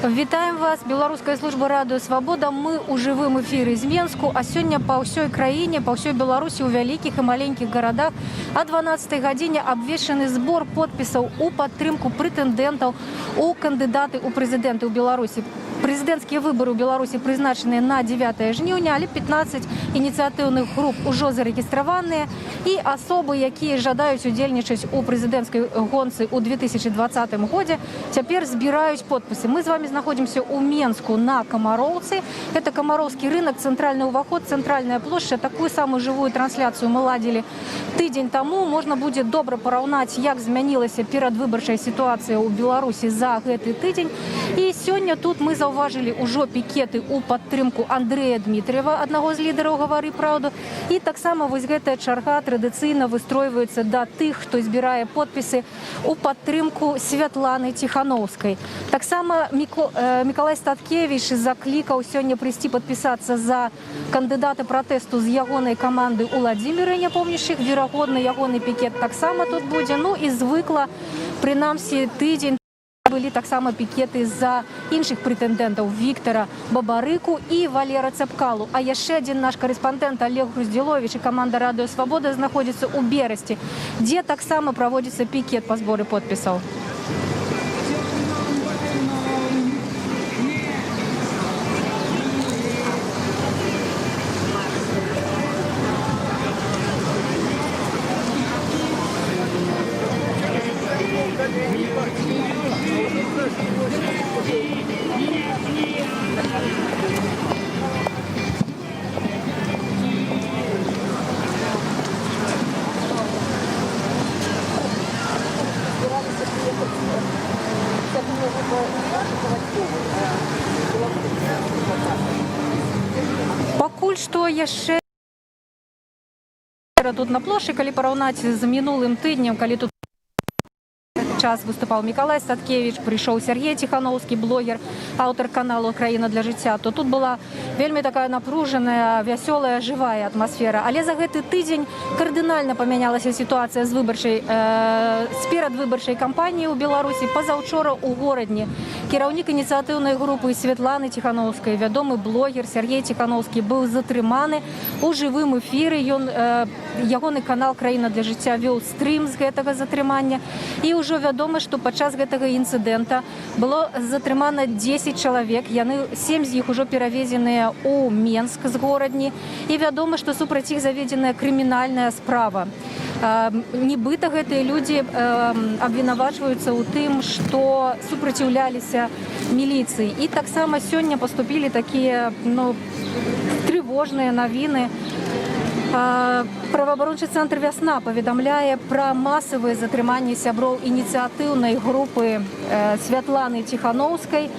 Вітаем вас, беларуская служба радыё Свабода. Мы ў жывым эфіры з Менску, а сёння па ўсёй краіне, па ўсёй Беларусі ў вялікіх і маленькіх гарадах а 12 гадзіне абвешчаны збор подпісаў у падтрымку прэтэндэнтаў у кандыдаты ў прэзідэнты ў Беларусі. Прэзідэнцкія выбары ў Беларусі прызначаныя на 9 жніўня, але 15 ініцыятыўных груп ужо зарэгістраваныя, і асобы, якія жадаюць удзельнічаць у прэзідэнцкай гонцы ў 2020 годзе, цяпер збіраюць подпісы. Мы з вами знаходзімся ў Менску на Камароўцы. Это Камароўскі рынок, цэнтральны ўваход, цэнтральная плошча. Такую самую жывую трансляцыю мы ладзілі тыдзень таму. Можна будзе добра параўнаць, як змянілася перадвыбарчая сітуацыя ў Беларусі за гэты тыдзень. І сёння тут мы заўважылі ўжо пікеты ў падтрымку Андрэя Дмітрыева, аднаго з лідараў «Гавары праўду». І таксама вось гэтая чарга традыцыйна выстройваецца да тых, хто збірае подпісы ў падтрымку Святланы Ціханаўскай. Таксама Мікалай Статкевіч заклікаў сёння прыйсці падпісацца за кандыдата пратэсту з ягонай каманды Уладзіміра Няпомняшчых. Верагодна, ягоны пікет таксама тут будзе. Ну і звыкла, прынамсі, тыдзень былі таксама пікеты за іншых прэтэндэнтаў Віктара Бабарыку і Валера Цэпкалу. А яшчэ адзін наш карэспандэнт Олег Груздзіловіч і каманда радыё Свабода знаходзіцца ў Берасці, дзе таксама праводзіцца пікет па зборы подпісаў. Пакуль што яшчэ тут на плошчы, калі параўнаць з мінулым тыднем, калі тут час выступаў Мікалай Статкевіч, прыйшоў Сергей Ціханаўскі, блогер, аўтар каналу «Краіна для жыцця», то тут была вельмі такая напружаная, вясёлая, жывая атмасфера. Але за гэты тыдзень кардынальна памянялася сітуацыя з перадвыбарчай кампаніяй у Беларусі. Пазаўчора ў горадні кіраўнік ініцыятыўнай групы Святланы Ціханаўскай, вядомы блогер Сергей Ціханаўскі, быў затрыманы ў жывым эфіры. Ягоны канал «Краіна для жыцця» вёў стрым з гэтага затрымання. І ўжо вядома, што падчас гэтага інцыдэнта было затрымана 10 чалавек. 7 з іх ужо перавезеныя ў Менск з горадні. І вядома, што супраць іх заведзеная крымінальная справа. Нібыта гэтыя людзі абвінавачваюцца ў тым, што супраціўляліся міліцыі. І таксама сёння паступілі такія трывожныя навіны. Праваабарончы цэнтр «Вясна» паведамляе пра масавыя затрыманні сяброў ініцыятыўнай групы Святланы Ціханаўскай.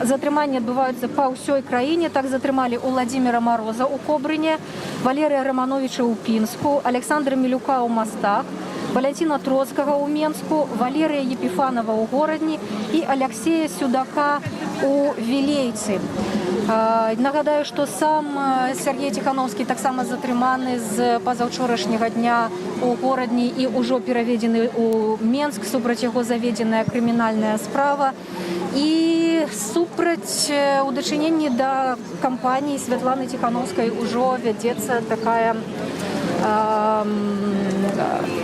Затрыманні адбываюцца па ўсёй краіне. Так затрымалі Уладзіміра Мароза ў Кобрыне, Валерыя Рамановіча ў Пінску, Александра Мілюка ў Мастах, Валянціна Троцкага ў Менску, Валерыя Епіфанова ў горадні і Аляксея Сюдака ў Вілейцы. Нагадаю, што сам Сергей Ціханаўскі таксама затрыманы з пазаўчорашняга дня ў горадні і ўжо пераведзены ў Менск. Супраць яго заведзеная крымінальная справа. І супраць у дачыненні да кампаніі Святланы Ціханаўскай ужо вядзецца такая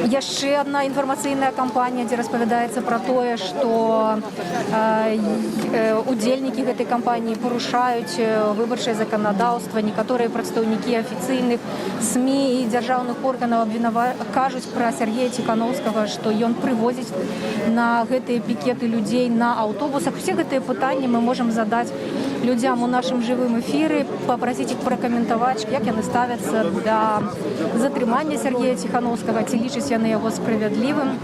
яшчэ адна інфармацыйная кампанія, дзе распавядаецца пра тое, што удзельнікі гэтай кампаніі парушаюць выбарчае заканадаўства. Некаторыя прадстаўнікі афіцыйных СМІ і дзяржаўных органаў кажуць пра Сергея Ціханаўскага, што ён прывозіць на гэтыя пікеты людзей на аўтобусах. Усе гэтыя пытанні мы можам задаць людзям у нашым жывым эфіры, папрасіць іх пракаментаваць, як яны ставяцца да затрымання Сергея Ціханаўскага, ці лічаць яны яго справядлівым,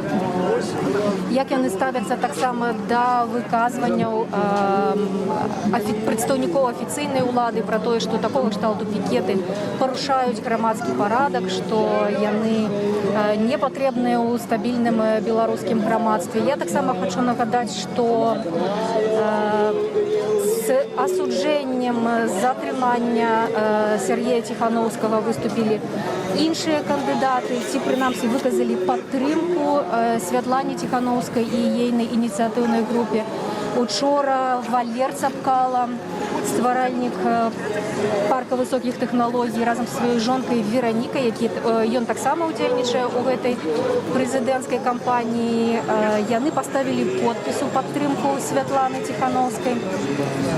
як яны ставяцца таксама да выказванняў прадстаўнікоў афіцыйнай улады пра тое, што такога кшталту пікеты парушаюць грамадскі парадак, што яны не патрэбныя ў стабільным беларускім грамадстве. Я таксама хочу нагадаць, што з асуджэннем затрымання Сергея Ціханаўскага выступілі іншыя кандыдаты, ці прынамсі выказалі падтрымку Святлане Ціханаўскай і ейнай ініцыятыўнай групе. Учора Валер Цапкала, стваральнік парка высокіх тэхналогій, разам з сваёй жонкай Веранікай, ён таксама удзельнічае ў гэтай прэзідэнцкай кампаніі. Яны паставілі подпіс у падтрымку Святланы Ціхановскай.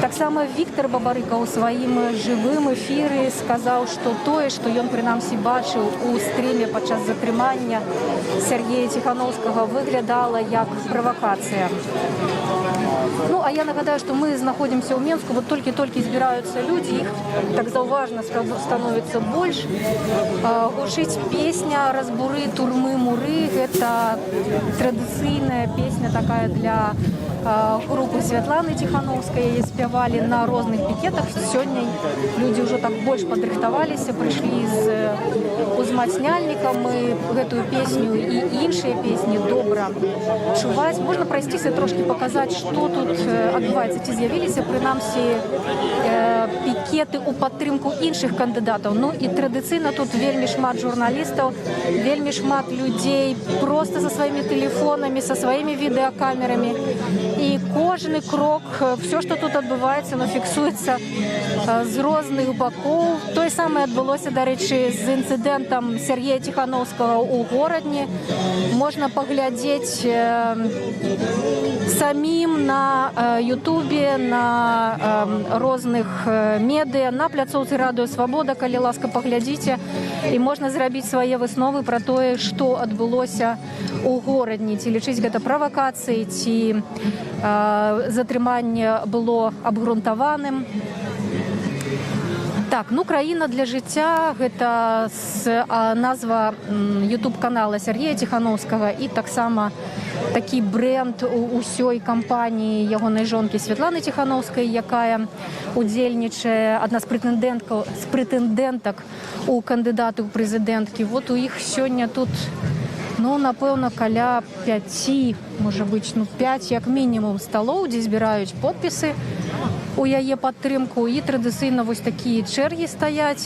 Таксама Віктор Бабарыка ў сваім жывым эфіры сказаў, што тое, што ён прынамсі бачыў у стрыме падчас затрымання Сергея Ціхановскага, выглядала як правакацыя. Ну, а я нагадаю, что мы находимся в Менску, вот только-только избираются люди, их так зауважно становится больше. Гучить песня «Разбуры, турмы, муры» – это традиционная песня такая для группы Святланы Ціхановскай. Яе спявали на разных пикетах. Сегодня люди уже так больше подрыхтовались, пришли с узмацняльником. Мы эту песню и іншие песни добра чуваць. Можно пройстись и трошки показать, что тут адбываецца. Ці з'явіліся прынамсі пікеты ў падтрымку іншых кандыдатаў. Ну і традыцыйна тут вельмі шмат журналістаў, вельмі шмат людзей просто со сваімі тэлефонамі, со сваімі відэакамерамі. І кожны крок, все, што тут адбываецца, фіксуецца з розных бакоў. Тое самае адбылося, дарэчы, з інцыдэнтам Сергея Ціхановскага ў горадні. Можна паглядзець самим на Ютубе, на розных медыа, на пляцоўцы Радыё Свабода, калі ласка, паглядзіце, і можна зрабіць свае высновы пра тое, што адбылося ў горадні. Ці лічыць гэта правакацыяй, ці затрыманне было абгрунтаваным. Так, ну, «Краіна для жыцця» – гэта назва ютуб-канала Сергея Ціхановскага і таксама такі бренд усёй кампаніі ягонай жонкі Святланы Ціхановскай, якая удзельнічае, адна з прэтэндэнтак у кандыдаты ў прэзідэнткі. Вот у іх сёння тут, ну, напэўна, каля 5, можа быць, 5 як мінімум сталоў, дзе збіраюць подпісы у яе падтрымку, і традыцыйна вось такія чэргі стаяць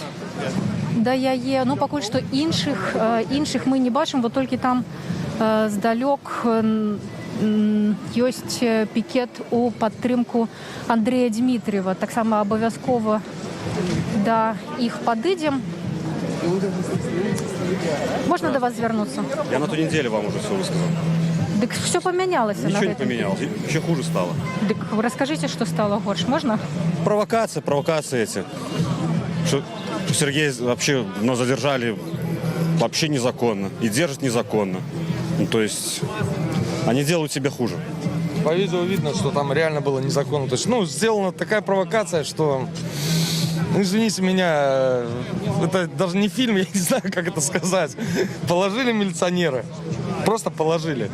да яе. Ну, пакуль што іншых мы не бачым, вот толькі там здалёк ёсць пікет у падтрымку Андрэя Дмітрыева. Таксама абавязкова да іх падыдзем. Можно до вас звярнуцца? Я на ту неделю вам уже все высказал. Дык все поменялось. Ничего не поменялось, еще хуже стало. Дык расскажите, что стало горше, можно? Провокации эти. Что Сергея вообще задержали вообще незаконно и держат незаконно. Ну, то есть они делают себе хуже. По видео видно, что там реально было незаконно. То есть, ну, сделана такая провокация, что, ну, извините меня, это даже не фильм, я не знаю, как это сказать. Положили милиционера. Просто положили.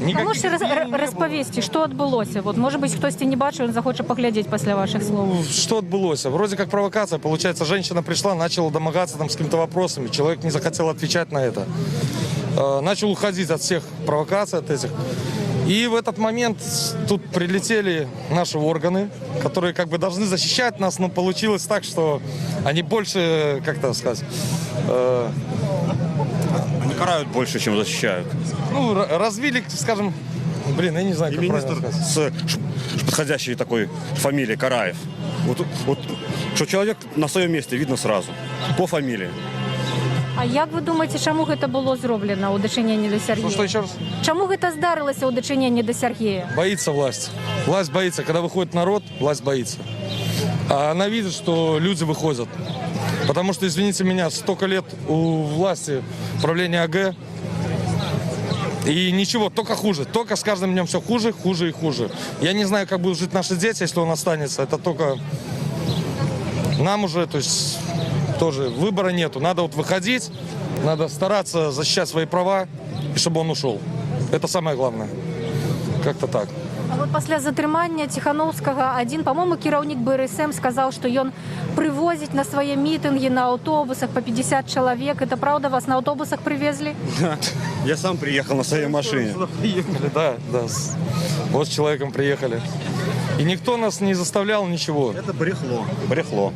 А можете распавесці, што адбылося? Вот, может быть, хтосьці не бачыў, он захоча паглядзець пасля ваших слов. Ну, что отбылось? Вроде как провокация. Получается, женщина пришла, начала домогаться там с какими-то вопросами. Человек не захотел отвечать на это. Начал уходить от всех провокаций, от этих. И в этот момент тут прилетели наши органы, которые как бы должны защищать нас, но получилось так, что они больше, как это сказать... Они карают больше, чем защищают. Ну, развили, скажем, я не знаю, и как министр правильно сказать. с подходящей такой фамилией Караев. Вот, что человек на своем месте видно сразу, по фамилии. А як вы думаете, чаму гэта было зроблена ў дачыненні да Сергея? Что еще раз? Чаму гэта здарылася ў дачыненні да Сергея? Боится власть. Власть боится. Когда выходит народ, власть боится. А она видит, что люди выходят. Потому что, извините меня, столько лет у власти правления АГ, и ничего, только хуже. Только с каждым днем все хуже, хуже и хуже. Я не знаю, как будут жить наши дети, если он останется. Это только нам уже, то есть, тоже выбора нету. Надо вот выходить, надо стараться защищать свои права, и чтобы он ушел. Это самое главное. Как-то так. А вот пасля затрымання Ціхановскага адзін, по-моему, кіраўнік БРСМ сказаў, што ён прывозіць на свае мітынгі на аўтобусах по 50 человек. Это правда, вас на аўтобусах привезли? Я сам приехал на своей машине. Да. Вот с человеком приехали. И никто нас не заставлял ничего. Это брехло.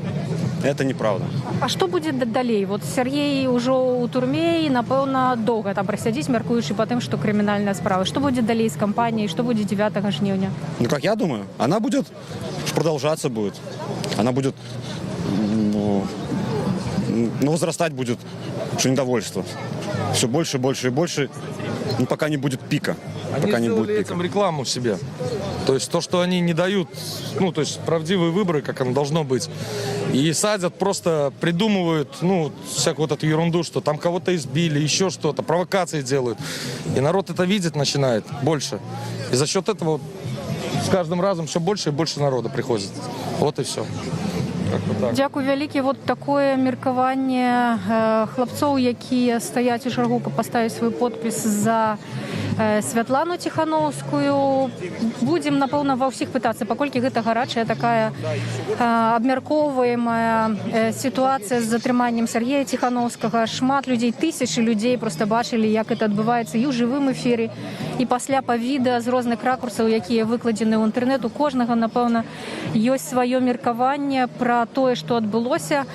Это неправда. А што будзе далей? Вот Сергей ўжо ў турме і, напэўна, доўга там прасядзіць, мяркуючы па тым, што крымінальная справа. Што будзе далей з кампаніяй? Што будзе 9 жніўня? Ну, как я думаю, она будет продолжаться будет. Она будет, возрастать будет, что недовольство. Все больше, больше и больше, пока не будет пика. Они Пока не будет сделали пика. этим рекламу себе. То есть то, что они не дают, то есть правдивые выборы, как оно должно быть. И садят, просто придумывают, всякую вот эту ерунду, что там кого-то избили, еще что-то, провокации делают. И народ это видеть начинает больше. И за счет этого с каждым разом все больше и больше народа приходит. Вот и все. Дзякуй вялікі. Вот такое меркаванне хлапцоў, якія стаяць у шаргу, каб паставіць свой подпіс за Святлану Ціхановскую. Будзем, напэўна, ва ўсіх пытацца, паколькі гэта гарачая такая абмяркоўваемая сітуацыя з затрыманнем Сергея Ціхановскага. Шмат людзей, тысячы людзей проста бачылі, як гэта адбываецца і ў жывым эфіры, і пасля па відэа з розных ракурсаў, якія выкладзены ў інтэрнэт. У кожнага, напэўна, ёсць сваё меркаванне пра тое, што адбылося.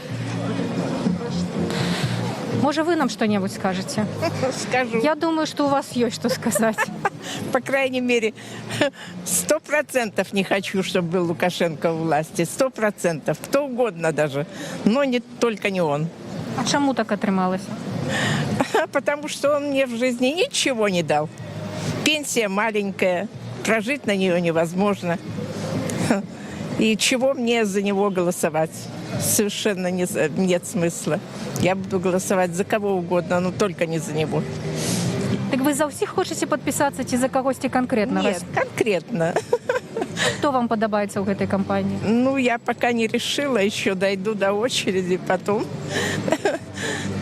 Может, вы нам что-нибудь скажете? Скажу. Я думаю, что у вас есть что сказать. По крайней мере, 100% не хочу, чтобы был Лукашенко у власти. 100%. Кто угодно даже. Но только не он. А чему так отрымалось? Потому что он мне в жизни ничего не дал. Пенсия маленькая. Прожить на нее невозможно. И чего мне за него голосовать? Совершенно нет смысла. Я буду голосовать за кого угодно, но только не за него. Так вы за всех хотите подписаться ці за когось конкретного? Нет, конкретно. Кто вам подобается в этой кампании? Я пока не решила, еще дойду до очереди потом.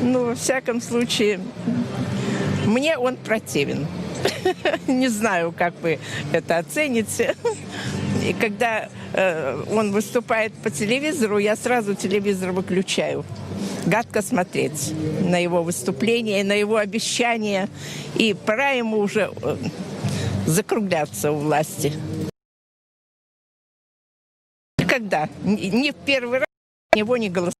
Во всяком случае, мне он противен. Не знаю, как вы это оцените. И когда он выступает по телевизору, я сразу телевизор выключаю. Гадко смотреть на его выступления, на его обещания. И пора ему уже закругляться у власти. Никогда, не в первый раз на него не голосовать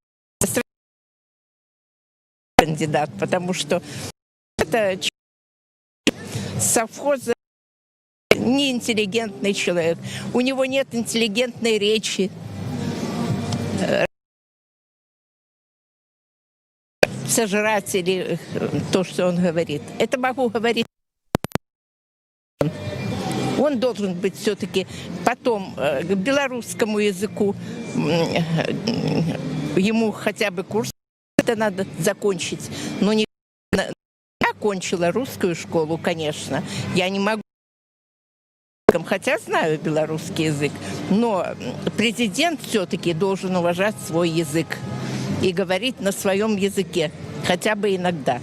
кандидат, потому что это совхоза неинтеллигентный человек. У него нет интеллигентной речи. Сожратели, то, что он говорит. Это могу говорить. Он должен быть все-таки потом к белорусскому языку, ему хотя бы курс это надо закончить. Но не я окончила русскую школу, конечно. Я не могу, хотя знаю белорусский язык, но президент все-таки должен уважать свой язык и говорить на своем языке, хотя бы иногда,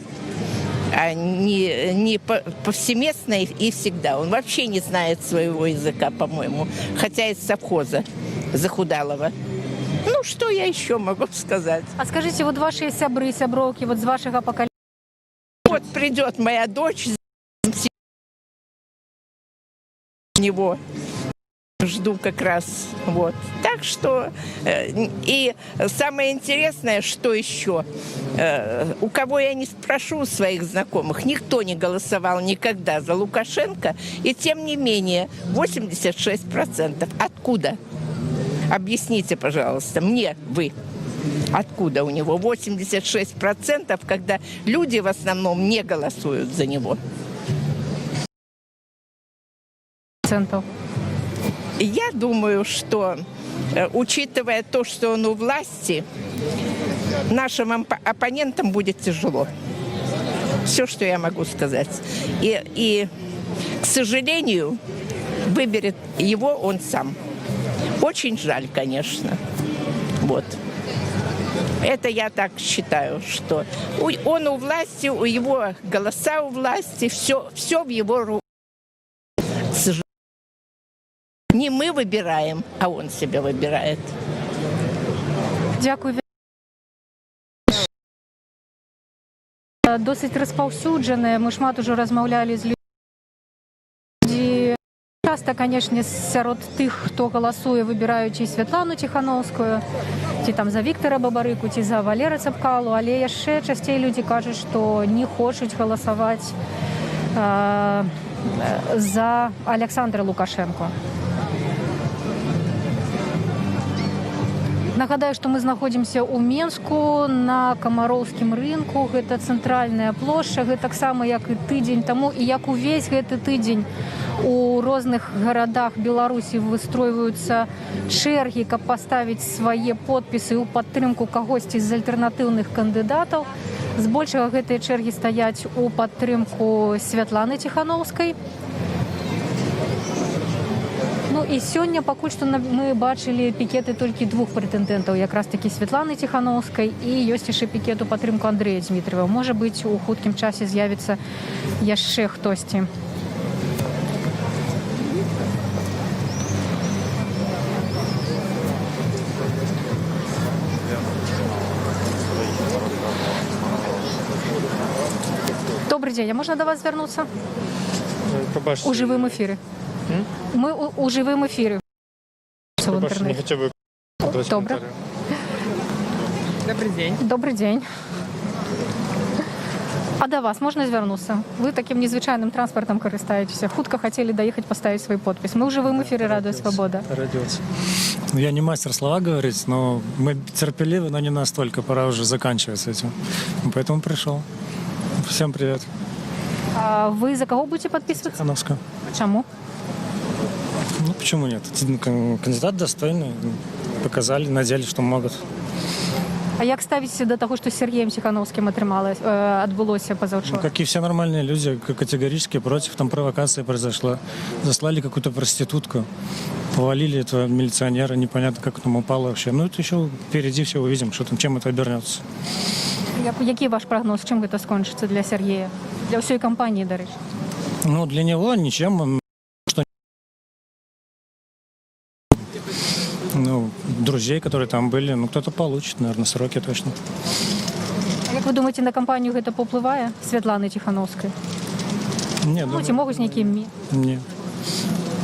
а не повсеместно и всегда. Он вообще не знает своего языка, по-моему, хотя из совхоза захудалого. Что я еще могу сказать? А скажите, вот ваши сябры, сябровки, вот с вашего поколения. Вот придет моя дочь, него жду как раз. Вот. Так что, и самое интересное, что еще, у кого я не спрошу своих знакомых, никто не голосовал никогда за Лукашенко, и тем не менее 86%. Откуда? Объясните, пожалуйста, мне вы. Откуда у него 86%, когда люди в основном не голосуют за него? Я думаю, что, учитывая то, что он у власти, нашим оппонентам будет тяжело. Все, что я могу сказать. И к сожалению, выберет его он сам. Очень жаль, конечно. Вот. Это я так считаю, что он у власти, у его голоса у власти, все в его руках. К сожалению. Не мы выбираем, а он себя выбирает. Дякую. Досить розповсюджене. Ми шмат уже розмовляли з людьми. Часто, конечно, сярод тых, хто галасуе, выбіраюць і Святлану Ціхановскую, ці там за Віктора Бабарыку, ці за Валера Цапкалу, але яшчэ часцей людзі кажуць, што не хочуць галасаваць за Александра Лукашенко. Нагадаю, што мы знаходзімся ў Менску на Камароўскім рынку. Гэта цэнтральная плошча, гэтаксама як і тыдзень таму, і як увесь гэты тыдзень у розных гарадах Беларусі выстройваюцца чэргі, каб паставіць свае подпісы ў падтрымку кагосьці з альтэрнатыўных кандыдатаў. Збольшага гэтыя чэргі стаяць у падтрымку Святланы Ціхановскай. Ну і сёння пакуль што мы бачылі пікеты толькі двух прэтэндэнтаў, якраз такі Святланы Ціхановскай, і ёсць яшчэ пікет у падтрымку Андрэя Дзмітрыева. Можа быць, у хуткім часе з'явіцца яшчэ хтосьці. Добрый день, а можна до вас звернуцца? У жывым эфіры. Мы у живым эфире. Не хотя бы. Добре. Добрый день. Добрый день. А до вас можна звернуцца? Вы таким незвычайным транспортом карыстаецеся. Хутка хотели доехать поставить свой подпись. Мы в живым эфире «Радио Свобода». Я не мастер слова говорить, но мы терпеливы, но не настолько. Пора уже заканчивать с этим. Поэтому пришел. Всем привет. А вы за кого будете подписываться? Тихановская. Чему? Ну, почему нет? Кандидат достойный. Показали, на деле, что могут. А як ставіцеся до того, что с Сергеем Тихановским отбылося позавчора? Ну, как и все нормальные люди, категорически против. Там провокация произошла. Заслали какую-то проститутку. Повалили этого милиционера. Непонятно, как там упало вообще. Ну, это еще впереди все увидим, что там, чем это обернется. Який ваш прогноз? Чим гэта скончыцца для Сергея? Для всей компании, до речі? Ну, для него ничем. Ну, друзей, которые там были, ну, кто-то получит, наверное, сроки точно. А як ви думаєте, на кампанію гэта паўплывае Святланы Ціхановскай? Не, Ну, ці могуць нейкія ММІ? Не.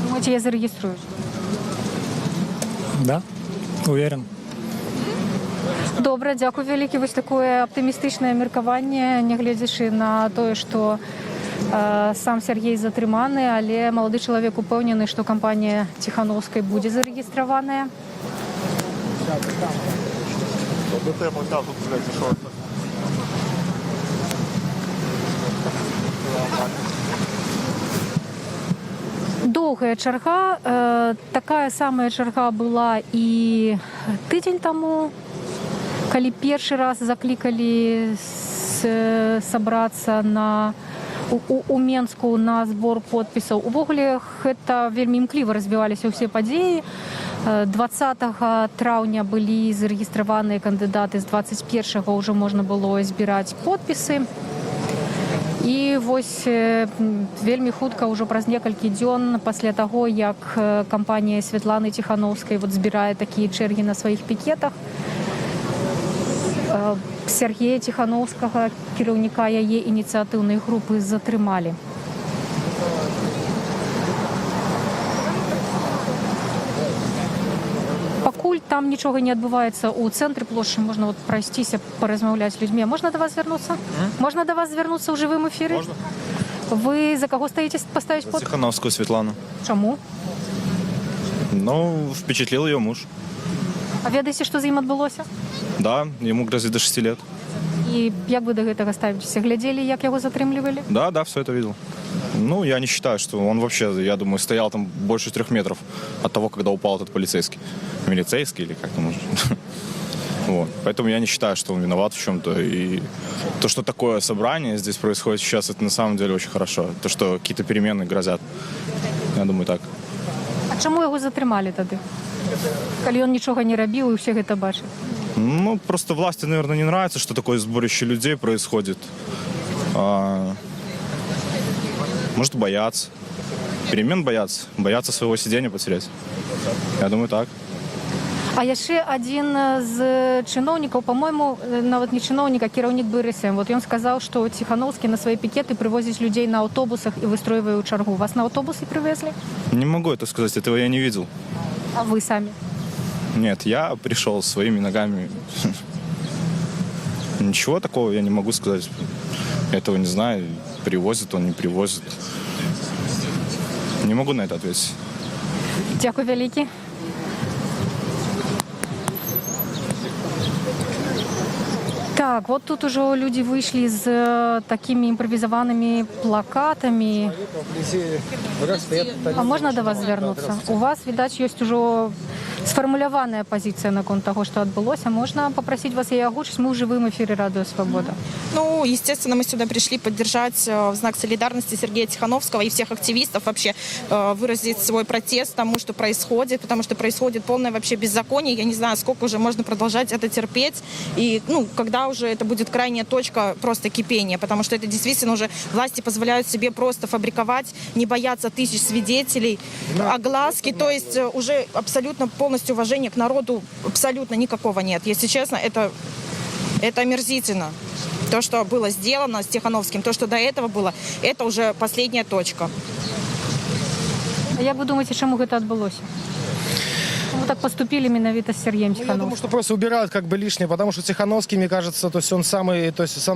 Думаете, я зарегиструю? Да, уверен. Добре, дякую вялікі. Вось такое аптымістычнае меркаванне, нягледзячы на тое, што сам Сергей затрыманы, але малады чалавек упэўнены, што кампанія Ціхановскай будзе зарэгістраваная. Доўгая чарга. Такая самая чарга была і тыдзень таму, калі першы раз заклікалі сабрацца у Менску на збор подпісаў. Увогуле, гэта вельмі імкліва развіваліся ўсе падзеі. 20 траўня былі зарэгістраваныя кандыдаты, з 21-го ўжо можна было збіраць подпісы. І вось вельмі хутка, ўжо праз некалькі дзён пасля таго, як кампанія Святланы Ціхановскай збірае такія чэргі на сваіх пікетах, Сергея Ціхановскага, кіраўніка яе ініцыятыўнай групы, затрымалі. Пакуль там нічога не адбываецца ў цэнтры плошчы, можна прайсціся, паразмаўляць з людзьмі. Можна да вас звярнуцца? Можна да вас звярнуцца ў жывым эфіры? Можна. Вы за каго стаіце паставіць подпіс? Тихановскую Светлану. Чаму? Ну, впечатлил ее муж. А ведаеце, што з ім адбылося? Да, ему грозит до 6 лет. І як вы до гэтага ставіцеся? Глядзелі, як яго затрымлівалі? Да, все это видел. Ну, я не считаю, что он вообще, я думаю, стоял там больше 3 метров от того, когда упал этот полицейский. Милицейский или как там может. Вот. Поэтому я не считаю, что он виноват в чем-то. И то, что такое собрание здесь происходит сейчас, это на самом деле очень хорошо. То, что какие-то перемены грозят. Я думаю, так. А чаму яго затрымалі тады? Калі ён нічога не рабіў і ўсе гэта бачаць? Ну, просто власти, наверное, не нравится, что такое сборище людей происходит. Может, боятся. Перемен боятся. Боятся своего сидения потерять. Я думаю, так. А яшчэ адзін з чыноўнікаў, по-мойму, нават не чыноўнік, а кіраўнік БРСМ. Вот ён сказаў, што Ціхановскі на свае пікеты прывозіць людзей на аўтобусах і выстройвае ў чаргу. Вас на аўтобусы прывезлі? Не могу это сказать, этого я не видел. А вы самі? Нет, я пришел своими ногами. Ничего такого я не могу сказать. Этого не знаю. Привозит он, не привозит. Не могу на это ответить. Дякую вялікі. Так, вот тут уже люди вышли с такими импровизованными плакатами. А можно до вас звернуться? У вас, видать, есть уже сфармуляваная позиция наконт того, что отбылось. Можно попросить вас ее огучить? Мы в живом эфире «Радио Свобода». Ну, естественно, мы сюда пришли поддержать в знак солидарности Сергея Тихановского и всех активистов, вообще выразить свой протест тому, что происходит, потому что происходит полное вообще беззаконие. Я не знаю, сколько уже можно продолжать это терпеть. И, ну, когда уже это будет крайняя точка просто кипения, потому что это действительно уже власти позволяют себе просто фабриковать, не бояться тысяч свидетелей, огласки, то есть уже абсолютно полностью уважения к народу абсолютно никакого нет. Если честно, это омерзительно. То, что было сделано с Тихановским, то, что до этого было, это уже последняя точка. А як вы думаете, чему это отбылось? Вы так поступили менавіта с Сергеем Я думаю, Тихановским? что просто убирают как бы лишнее, потому что Тихановский, мне кажется, то есть он самый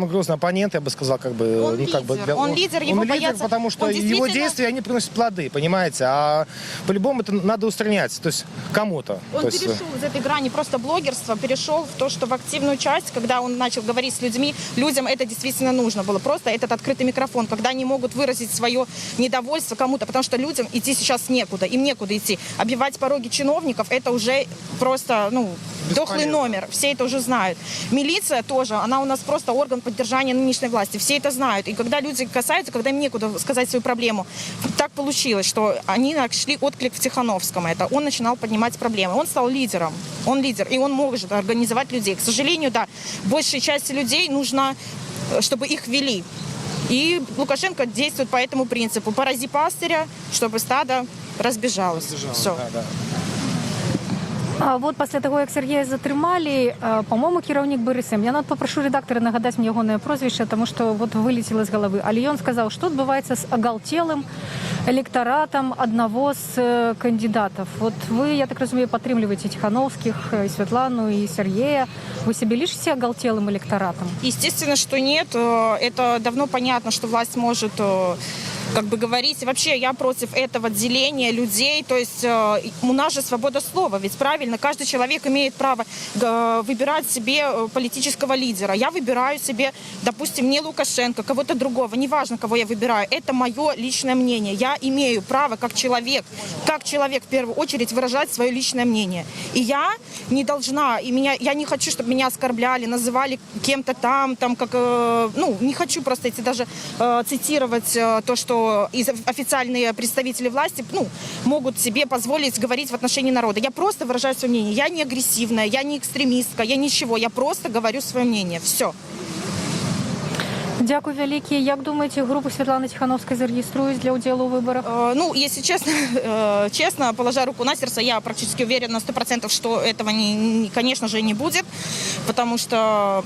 грозный оппонент, я бы сказал, как бы. Он лидер, он лидер, его боятся. Потому что Он его действительно- действия, они приносят плоды, понимаете, а по-любому это надо устранять, то есть кому-то. Он То есть, перешел из этой грани просто блогерства, перешел в то, что в активную часть, когда он начал говорить с людьми, людям это действительно нужно было. Просто этот открытый микрофон, когда они могут выразить свое недовольство кому-то, потому что людям идти сейчас некуда, им некуда идти. Обивать пороги чиновников, это уже просто, ну, дохлый номер, все это уже знают. Милиция тоже, она у нас просто орган поддержания нынешней власти, все это знают. И когда люди касаются, когда им некуда сказать свою проблему, так получилось, что они нашли отклик в Тихановском. Это он начинал поднимать проблемы. Он стал лидером. Он лидер, и он может организовать людей. К сожалению, да, большей части людей нужно, чтобы их вели. И Лукашенко действует по этому принципу. Порази пастыря, чтобы стадо разбежалось. Все. А вот пасля таго, як Сергея затрымалі, по-моему, кіраўнік БРСМ. Я нават попрошу рэдактара нагадаць мне ягонае прозвішча, таму што вот вылецела з галавы. Але ён сказаў, што адбываецца з агалцелым электаратам аднаго з кандидатов. Вот вы, я так разумею, падтрымліваеце Тихановских, и Светлану, и Сергея. Вы себе лишите оголтелым электоратом? Естественно, что нет. Это давно понятно, что власть может как бы говорить. Вообще, я против этого деления людей. То есть у нас же свобода слова, ведь правильно? Каждый человек имеет право выбирать себе политического лидера. Я выбираю себе, допустим, не Лукашенко, кого-то другого. Неважно, кого я выбираю. Это мое личное мнение. Я имею право как человек в первую очередь выражать свое личное мнение. И я не должна, я не хочу, чтобы меня оскорбляли, называли кем-то там как, не хочу просто эти даже цитировать то, что официальные представители власти, могут себе позволить говорить в отношении народа. Я просто выражаю свое мнение. Я не агрессивная, я не экстремистка, я ничего. Я просто говорю свое мнение. Все. Дякую вялікі. Як думаете, группу Светланы Тихановской зарегиструюць для удзелу ў выборах? Если честно, положа руку на сердце, я практически уверена на 100%, что этого, конечно же, не будет. Потому что,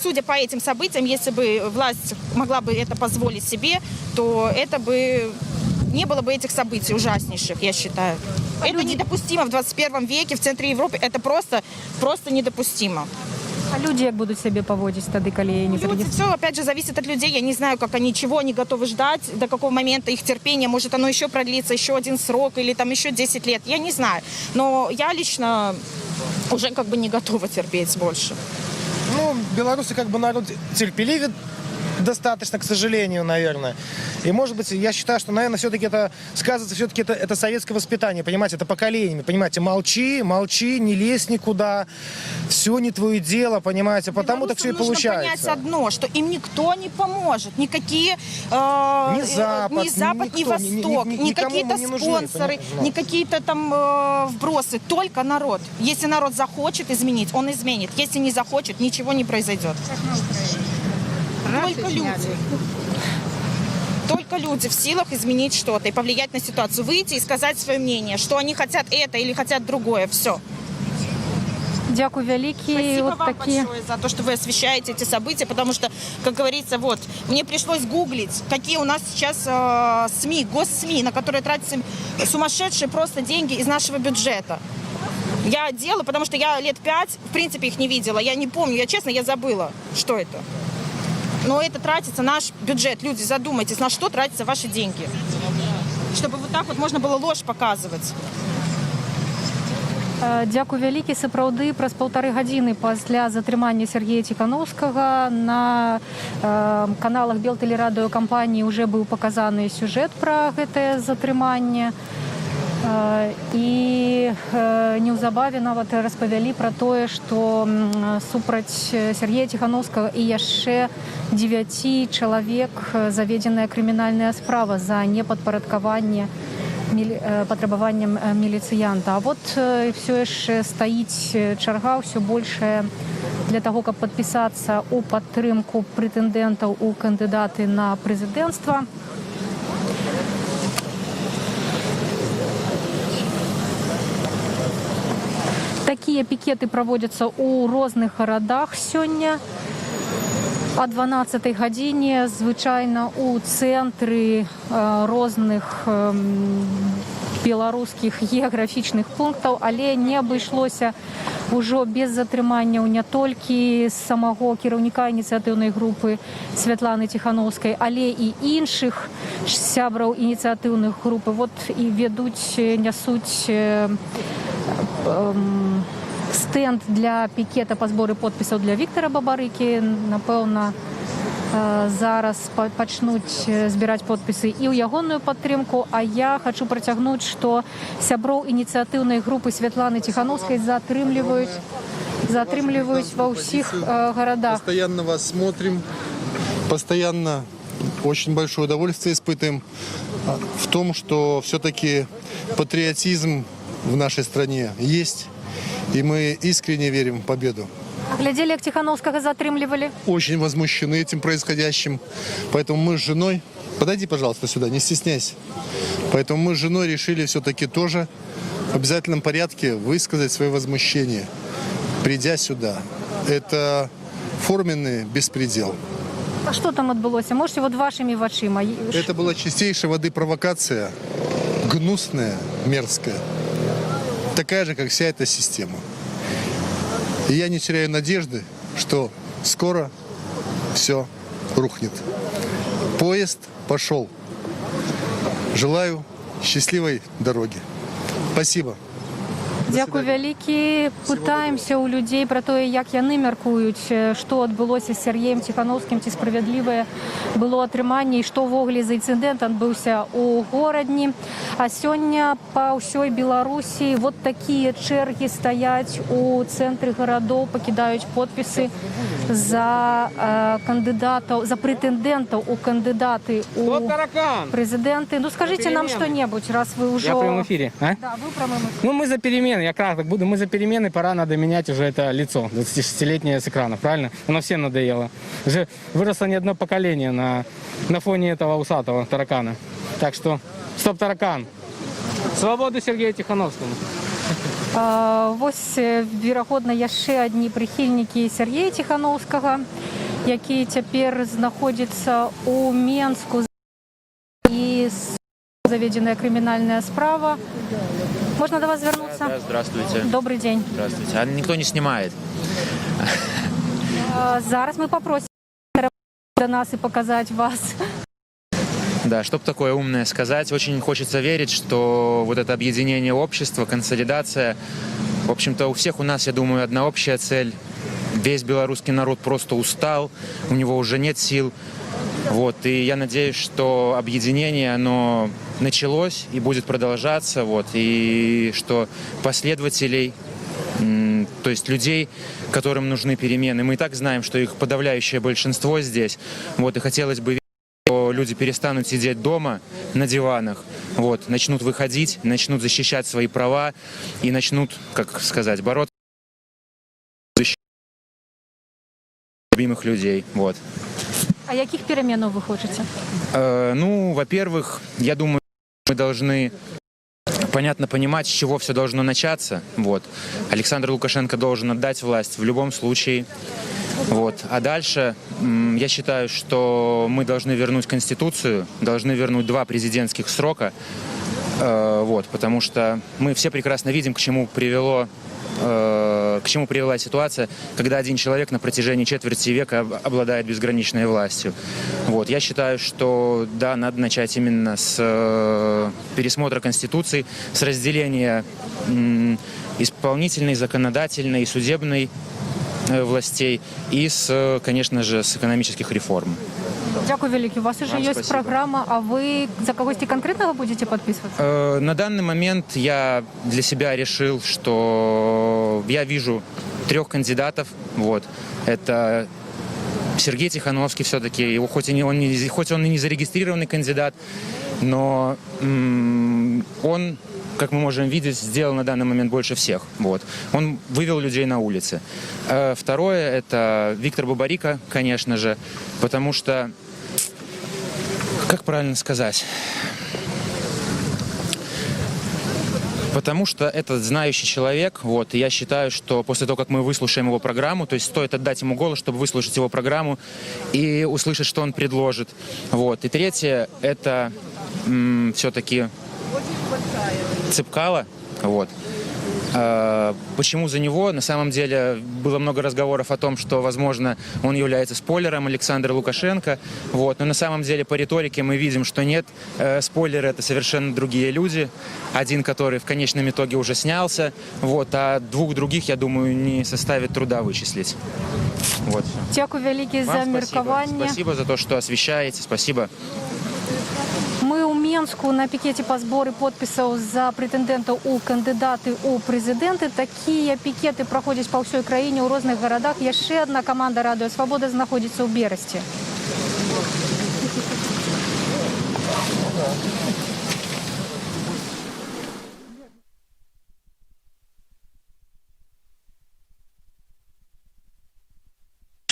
судя по этим событиям, если бы власть могла бы это позволить себе, то это бы не было бы этих событий ужаснейших, я считаю. Это недопустимо в 21 веке в центре Европы. Это просто недопустимо. А люди як будут себя поводить тогда, коли не зарегиструют? Все, опять же, зависит от людей. Я не знаю, как они, чего они готовы ждать, до какого момента их терпение. Может, оно еще продлится, еще один срок или там еще 10 лет. Я не знаю. Но я лично уже как бы не готова терпеть больше. Белорусы как бы народ терпеливый достаточно, к сожалению, наверное. И, может быть, я считаю, что, наверное, все-таки это сказывается, все-таки это советское воспитание, понимаете, это поколениями, понимаете, молчи, не лезь никуда, все не твое дело, понимаете, потому так все и получается. Нужно понять одно, что им никто не поможет, никакие ни Запад, ни Восток, ни какие-то спонсоры, ни какие-то там вбросы, только народ. Если народ захочет изменить, он изменит. Если не захочет, ничего не произойдет. Только люди. Только люди в силах изменить что-то и повлиять на ситуацию. Выйти и сказать свое мнение, что они хотят это или хотят другое. Все. Дякую великий. Спасибо Вот вам такие. большое за то, что вы освещаете эти события, потому что, как говорится, вот, мне пришлось гуглить, какие у нас сейчас СМИ, госсми, на которые тратятся сумасшедшие просто деньги из нашего бюджета. Я делаю, потому что я лет 5, в принципе, их не видела. Я не помню, я честно, я забыла, что это. Но это тратится наш бюджет. Люди, задумайтесь, на что тратятся ваши деньги. Чтобы вот так вот можно было ложь показывать. Дякую вялікі. Сапраўды, праз 1,5 гадзіны пасля затрымання Сергея Ціхановскага на каналах Белтэлерадыёкампаніі уже быў паказаны сюжэт пра гэтае затрыманне. І неўзабаве нават распавялі пра тое, што супраць Сергея Ціхановскага і яшчэ 9 чалавек заведзеная крымінальная справа за непадпарадкаванне патрабаванням міліцыянта. А вот все яшчэ стаіць чарга ўсё большая для таго, каб падпісацца ў падтрымку прэтэндэнтаў у кандыдаты на прэзідэнцтва. Такія пікеты праводзяцца ў розных гарадах сёння. О 12 гадзіне звычайна у цэнтры розных беларускіх геаграфічных пунктаў, але не абышлося ўжо без затрыманняў не толькі самого кіраўніка ініцыятыўнай групы Святланы Ціхановскай, але і іншых сябраў ініцыятыўных груп. Вот і ведуць, нясуць стенд для пікета па зборы подпісаў для Віктара Бабарыкі. Напэўна, зараз пачнуць збіраць подпісы і ў ягоную падтрымку. А я хочу працягнуць, што сяброў ініцыятыўнай групы Святланы Ціхановскай затрымліваюць ва ўсіх гарадах. Постоянно вас смотрим, постоянно очень большое удовольствие испытываем в том, что все-таки патриотизм в нашей стране есть. И мы искренне верим в победу. Глядели, як Тихановского затрымливали? Очень возмущены этим происходящим. Поэтому мы с женой... Подойди, пожалуйста, сюда, не стесняйся. Поэтому мы с женой решили все-таки тоже в обязательном порядке высказать свое возмущение, придя сюда. Это форменный беспредел. А что там отбылось? Можете вот вашими вачима? Это была чистейшей воды провокация, гнусная, мерзкая. Такая же, как вся эта система. И я не теряю надежды, что скоро все рухнет. Поезд пошел. Желаю счастливой дороги. Спасибо. Дякую вялікі. Пытаемся ў людзей пра тое, як яны мяркуюць, што адбылося з Сергеем Ціхановскім, ці справядлівае было атрыманне і што ўвогуле за інцыдэнт адбыўся ў горадні. А сёння па ўсёй Беларусі вот такія чэргі стаяць у цэнтры гарадоў, пакідаюць подпісы за кандыдатаў, за прэтэндэнтаў у кандыдаты у прэзідэнты. Ну скажите нам что-нибудь, раз вы уже... Я в прямом эфире, а? Да, вы в прямом эфире. Ну, мы за перемены, я кратко буду. Мы за перемены, пора надо менять уже это лицо, 26-летнее с экранов, правильно? Оно всем надоело. Уже выросло не одно поколение на фоне этого усатого таракана. Так что, стоп, таракан! Свободу Сергею Тихановскому! Вось, верагодна, яшчэ адні прыхільнікі Сергея Ціхановскага, які цяпер знаходзіцца ў Менску, і заведенная криминальная справа. Можно до вас вернуться? Да, здравствуйте. Добрый день. Здравствуйте. А никто не снимает? Зараз мы попросим до нас и показать вас. Да, чтобы такое умное сказать, очень хочется верить, что вот это объединение общества, консолидация, в общем-то, у всех у нас, я думаю, одна общая цель. Весь белорусский народ просто устал, у него уже нет сил. Вот, и я надеюсь, что объединение, оно началось и будет продолжаться, вот, и что последователей, то есть людей, которым нужны перемены, мы и так знаем, что их подавляющее большинство здесь, вот, и хотелось бы верить, что люди перестанут сидеть дома на диванах, вот, начнут выходить, начнут защищать свои права и начнут, как сказать, бороться за любимых людей, вот. А яких переменов вы хотите? Ну, во-первых, я думаю, мы должны понятно понимать, с чего все должно начаться. Вот. Александр Лукашенко должен отдать власть в любом случае. Вот. А дальше я считаю, что мы должны вернуть Конституцию, должны вернуть 2 президентских срока, вот, потому что мы все прекрасно видим, к чему привела ситуация, когда один человек на протяжении четверти века обладает безграничной властью. Вот. Я считаю, что да, надо начать именно с пересмотра Конституции, с разделения исполнительной, законодательной и судебной властей и, конечно же, с экономических реформ. Дякую великий. У вас уже есть спасибо. программа, а вы за кого-то конкретного будете подписываться? На данный момент я для себя решил, что я вижу 3 кандидатов. Вот. Это Сергей Тихановский все-таки, хоть он и не зарегистрированный кандидат, но он, как мы можем видеть, сделал на данный момент больше всех. Вот. Он вывел людей на улицы. Второе – это Виктор Бабарико, конечно же, потому что, как правильно сказать, потому что это знающий человек, вот, и я считаю, что после того, как мы выслушаем его программу, то есть стоит отдать ему голос, чтобы выслушать его программу и услышать, что он предложит. Вот. И третье – это все-таки Цепкало. Вот. Почему за него? На самом деле было много разговоров о том, что, возможно, он является спойлером Александра Лукашенко. Вот. Но на самом деле по риторике мы видим, что нет. Спойлеры – это совершенно другие люди. Один, который в конечном итоге уже снялся, вот, а 2 других, я думаю, не составит труда вычислить. Вот. Дякую великий за меркование. Спасибо за то, что освещаете. Спасибо. Мы у Менску на пікеті по зборі підписів за претендента у кандидати у президенти. Такі пікети проходять по всій країні у різних городах. Є ще одна команда Радіо Свобода знаходиться у Бересті.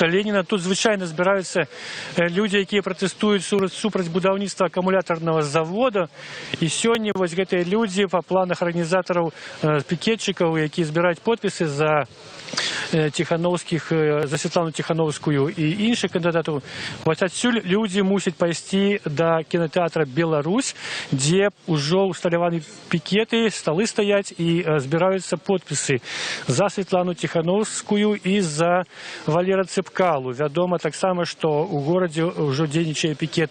Леніна. Тут, звичайно, збираються люди, які протестують супроть будівництва акумуляторного заводу. І сьогодні ось ці люди по планах організаторів пікетчиків, які збирають підписи за Тихановских, за Світлану Тихановську і інших кандидатів. Ось отсюль люди мусять пойти до кінотеатру «Беларусь», де вже усталювані пікети, столи стоять і збираються підписи за Світлану Тихановську і за Валера Цепкалу. Відомо так само, що у місті вже дійсничає пікет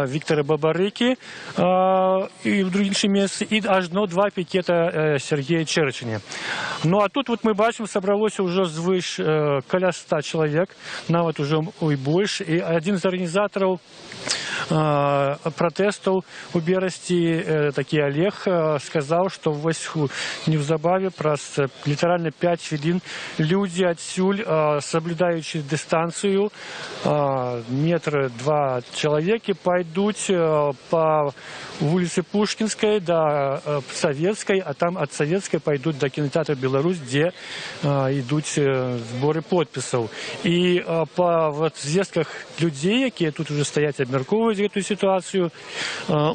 Віктора Бабарики і в інших місцях, і аж 2 пікета Сергія Черченя. Ну а тут от ми бачимо, собралося уже звыш каля 100 человек, нават уже и больше. И один из организаторов протестов у Бересті, такий Олег, сказал, что неўзабаве праз литерально 5 хвилин люди отсюль, соблюдаючи дистанцию, 1-2 метра человеки, пойдут по улице Пушкинской до Советской, а там от Советской пойдут до кинотеатра «Беларусь», где идут сборы подписей. И по звестках людей, які тут уже стоять, обмірковують эту ситуацию,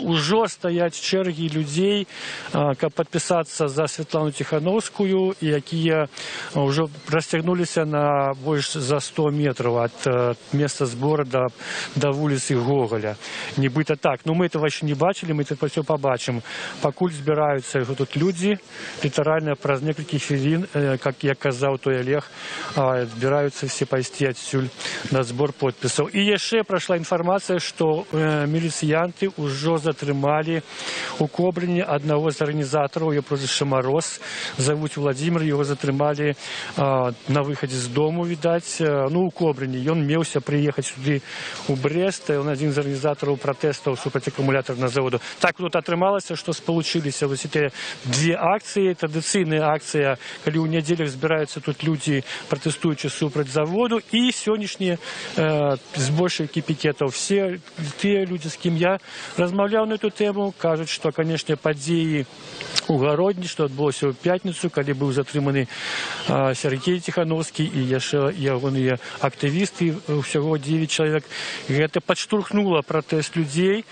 уже стоять черги людей, как подписаться за Светлану Тихановскую, и які уже растягнулись на больше за 100 метров от места сбора до улицы Гоголя. Нібито так. Но мы этого еще не бачили, мы это все побачим. Покуль збираються тут люди, литерально праз несколько хвилин, как я казав той Олег, збираються всі пойти отсюль на збор підписів. І ще пройшла інформація, що міліціянти вже затримали у Кобрині одного з організаторів, його прозвище Мороз, зовут Владимир, його затримали на виході з дому, видать, у Кобрині. Він мівся приїхати сюди у Брест, він один з організаторів протестів супроти акумуляторного заводу. Так тут отрималося, що сполучилися ось ці 2 акції, традиційна акція, коли у неділях збираються тут люди, протестуючи супроти заводу, і сьогоднішні зборщики пікетів. Всі тыя людзі, з кім я размаўляў на эту тэму, кажуць, што, канешне, падзеі у гародні, што адбылося ў пятніцу, калі быў затрыманы Сергей Тихановскі і яшчэ ягоныя актывісты, усяго 9 чалавек. Гэта падштурхнула пратэст людзей,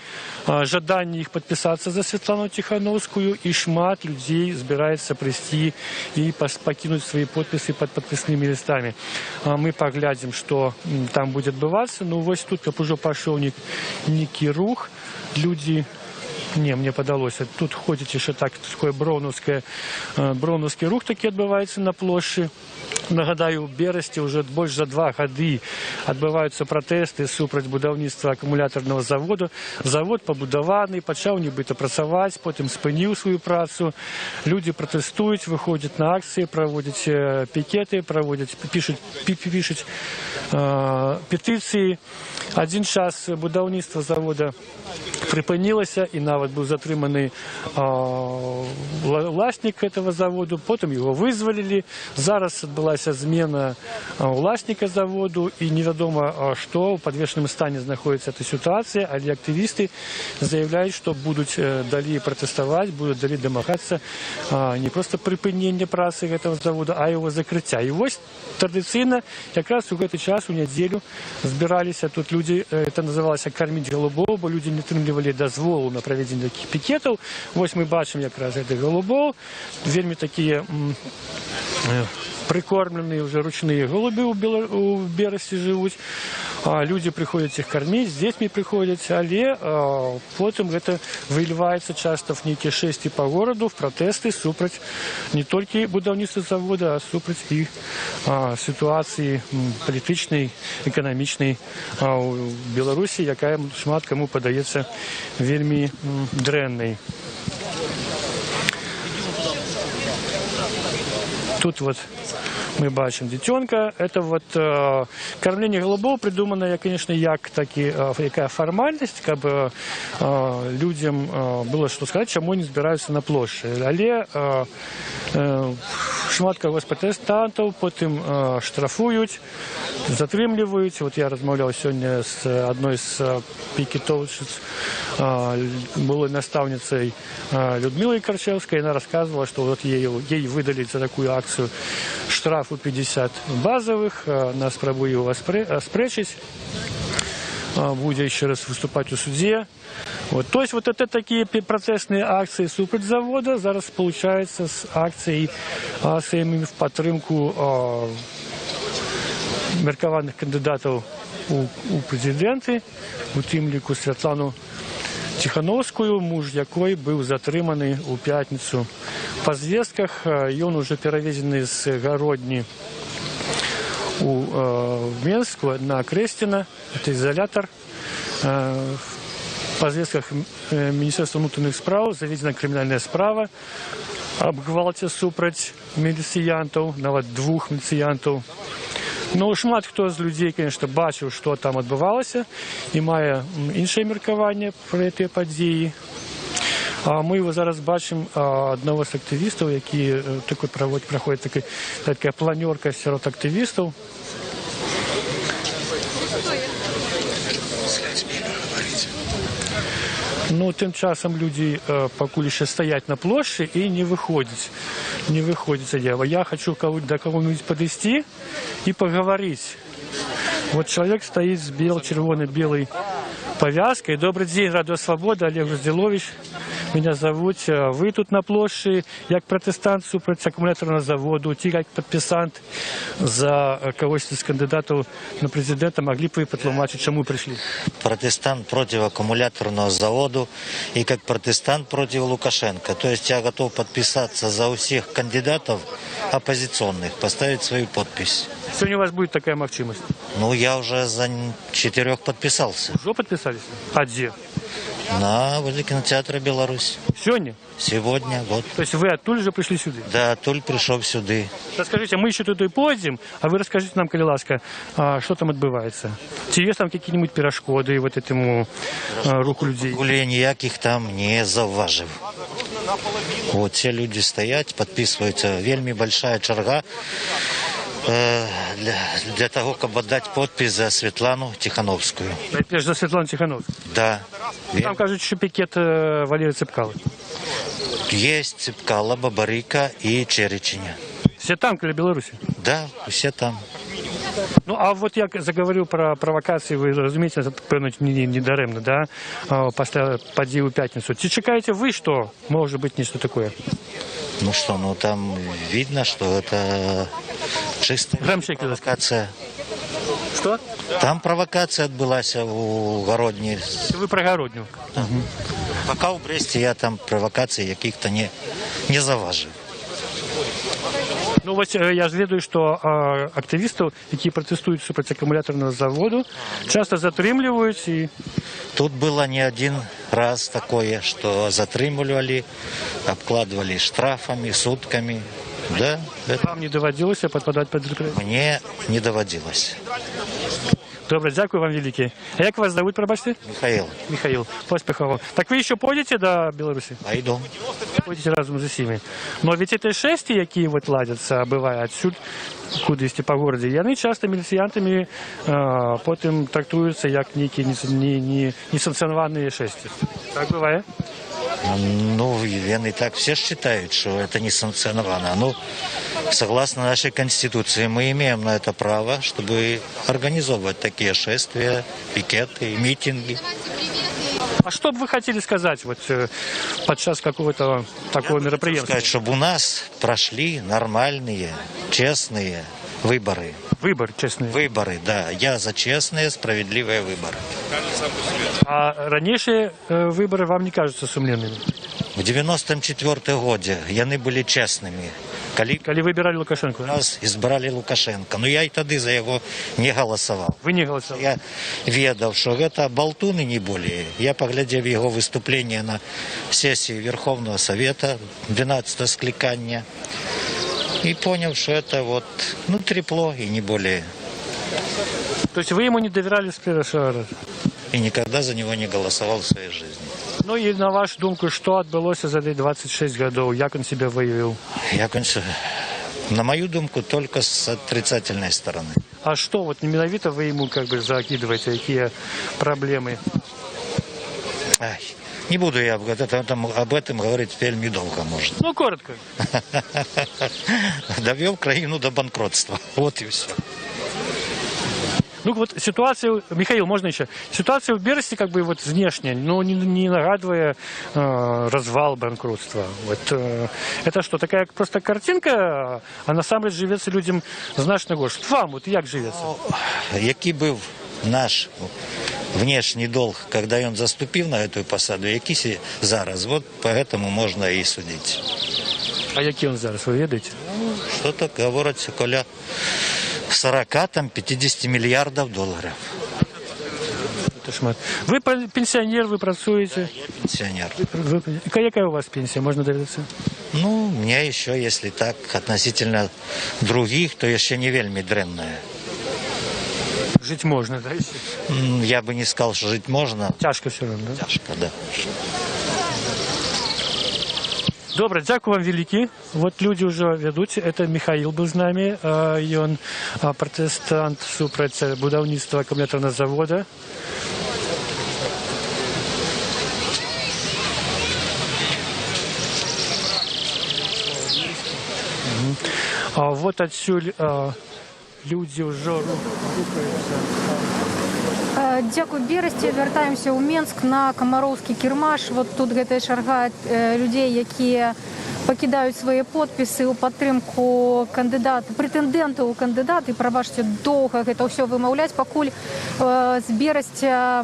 жаданне іх падпісацца за Святлану Тихановскую, і шмат людзей збіраецца прыйсці і пакінуць свае подпісы пад падпіснымі лістамі. Мы паглядзім, што там будзе адбывацца. Ну вось тут, каб ужо пашоў нейкі рух, людзі... Не, мне падалося, тут ходзіць яшчэ такой броўнаўскі рух такі адбываецца на плошчы. Нагадаю, у Берасці ўжо больш за 2 гады адбываюцца пратэсты супраць будаўніцтва акумулятарнага заводу. Завод пабудаваны, пачаў нібыта працаваць, потым спыніў сваю працу. Людзі пратэстуюць, выходзяць на акцыі, праводзяць пікеты, пішуць петыцыі. Адзін час будаўніцтва завода прыпынілася, і нават быў затрыманы ўласнік этого заводу, потым яго вызвалілі. Зараз адбылася змена ўласніка заводу, і невядома, што ў падвешаным стане знаходзіцца эта сітуацыя, але актывісты заявляюць, што будуць далей пратэставаць, будуць далей дамагацца не проста прыпынення працы гэтага завода, а яго закрыцця. І вось традыцыйна якраз у гэты час, у нядзелю, збіраліся тут людзі, это называлася «карміць голубоў», бо людзі не атрымлівалі дазволу на правядзенне такіх пікетаў. Вось мы бачым якраз гэтых голубоў, вельмі такія прыкормленыя ўжо ручныя голубі у Берасці жывуць. Людзі прыходзяць іх карміць, з дзецьмі прыходзяць, але потым гэта выліваецца часта в нейкія шэсці па гораду, в пратэсты супраць не толькі будаўніцтва завода, а супраць і сітуацыі палітычнай, эканамічнай у Беларусі, якая шмат каму падаецца вельмі дрэннай. Тут вот мы бачим детенка. Это вот кормление голубов придумано, конечно, якая формальность, как бы людям было что сказать, чему они збираются на площади. Але шмат кого з протестантов потім штрафують, затрымліваюць. Вот я размаўляў сёння с одной з пікетовщиц, была настаўніцай Людмилой Карчевской. Она рассказывала, что вот ей выдали за такую акцию штраф у 50 базовых. Она спробуе его аспрэчыць, будет еще раз выступать у суде. Вот. То есть вот это такие процессные акции супраць завода зараз получается с акциями в падтрымку меркаваных кандидатов у президенты, у тым ліку Святлану Тихановскую, муж якой быў затрыманы у пятніцу па звестках. Ён уже перавезены з гародні у Менску на Кресціна, это изолятор. По звестках Министерства внутренних справ заведена криминальная справа об гвалте супраць міліцыянтаў, нават 2 міліцыянтаў. Ну, шмат хто з людзей, конечно, бачыў, што там адбывалася, і мае іншае меркаванне пра гэтыя падзеі. Мы его зараз бачым аднаго з актывістаў, які праходзіць такая планёрка сярод актывістаў. Ну, тым часам людзі пакуль яшчэ стаяць на плошчы і не выходзяць. Не выходзіць. Я хочу до кого-нибудь подойти и поговорить. Вот человек стоит с червоно-белой повязкой. Добрый день, Радио Свобода, Олег Разделович. Меня зовут. Вы тут на площади, як протестант супраць аккумуляторного заводу, ті як подписант за когось из кандидатов на президента, могли бы вы потлумачить, чему пришли? Протестант против аккумуляторного завода и как протестант против Лукашенко. То есть я готов подписаться за всех кандидатов оппозиционных, поставить свою подпись. Сегодня у вас будет такая возможность? Ну, я уже за 4 подписался. Уже подписались? А где? Возле кинотеатра «Беларусь». Сегодня? Сегодня, вот. То есть вы оттуда же пришли сюда? Да, оттуда пришел сюда. Расскажите, мы еще туда пойдем, а вы расскажите нам, коли ласка, что там отбывается? Чи есть там какие-нибудь перешкоды вот этому руху людей? Гулей никаких там не зауважив. Вот все люди стоят, подписываются. Вельми большая черга. Для того, каб аддаць подпіс за Светлану Тихановскую. Найперш за Светлану Тихановскую. Да. Там кажуть, що пікет Валерія Цепкала. Есть Цепкала, Бабарика и Череченя. Все там, коли Білорусі? Да, все там. Ну, а от як заговорив про провокації, ви розумієте, певно, не даремно, да? Після подій у п'ятницю. Чи чекаєте ви, що може бути нечто таке? Ну что, ну там видно, что это чистая провокация. Что? Там провокация отбылась у Городни. Ви про Городню. Пока в Бресте я там провокаций каких-то не заважив. Ну, ось я ж ведаю, що активістів, які протестують супроти акумуляторного заводу, часто затримлюють. І... Тут было не один раз такое, что затримывали, обкладывали штрафами, сутками. Да, Вам не доводилося підпадати під репресії? Мне не доводилось. Добре, дякую вам велике. А як вас зовут, пробачте? Михаил. Михаил, поспехов вам. Так ви ще поїдете до Білорусі? Пойду. Поїдете разом з усіми. Но ведь эти шесті, які от ладяться, буває отсюд, кудись по городі, вони часто міліціянтами потім трактуються як які несанкціоновані шесті. Так буває? Ну, и так все считают, что это не санкционировано. Ну, согласно нашей Конституции, мы имеем на это право, чтобы организовывать такие шествия, пикеты, митинги. А что бы вы хотели сказать вот подчас какого-то такого мероприятия? Сказать, чтобы у нас прошли нормальные, честные выборы. Выбор, честные? Выборы, да. Я за честные, справедливые выборы. А раньше выборы вам не кажутся сумленными? В 94 году они были честными. Коли выбирали Лукашенко? Нас избрали Лукашенко. Но я и тогда за его не голосовал. Вы не голосовали? Я ведал, что это болтун и не более. Я, поглядев его выступление на сессии Верховного Совета, 12 скликания, и понял, что это вот, ну, трепло и не более. То есть вы ему не доверяли с первого раза? И никогда за него не голосовал в своей жизни. Ну и на вашу думку, что отбылось за 26 годов? Как он себя выявил? На мою думку, только с отрицательной стороны. А что вот именно вы ему как бы закидываете? Какие проблемы? Не буду я об этом говорить вельми долго, может. Ну, коротко. Довел краину до банкротства. Вот и все. Ну вот ситуация, Михаил, можно еще? Ситуация в Бересте как бы вот внешняя, но не нагадывая развал, банкротства. Вот, это что, такая просто картинка, а на самом деле живется людям значно горше. Вам вот як живется? Який був наш внешний долг, когда он заступил на эту посаду, який зараз, вот поэтому можно и судить. А який он зараз, вы ведаете? Что-то говорится, коля 40-50 миллиардов долларов. Вы пенсионер, вы працуете? Я пенсионер. Какая у вас пенсия, можно довериться? Ну, у меня еще, если так, относительно других, то еще не вельми дренная. Жить можно, да? Я бы не сказал, что жить можно. Тяжко все равно, да? Тяжко, да. Добре, дякую вам великі. Вот люди вже ведуть. Это Михаил был з нами. Ён протестант супроти будівництва акумуляторного завода. Вот отсюль люди вже рухаються. Дякую, Бересце. Вяртаемся ў Менск на камароўскі кірмаш. Вот тут гэтая чарга людзей, якія пакідаюць свае подпісы ў падтрымку прэтэндэнтаў у кандыдаты. Прабачце, доўга гэта ўсё вымаўляць. Пакуль з Бересця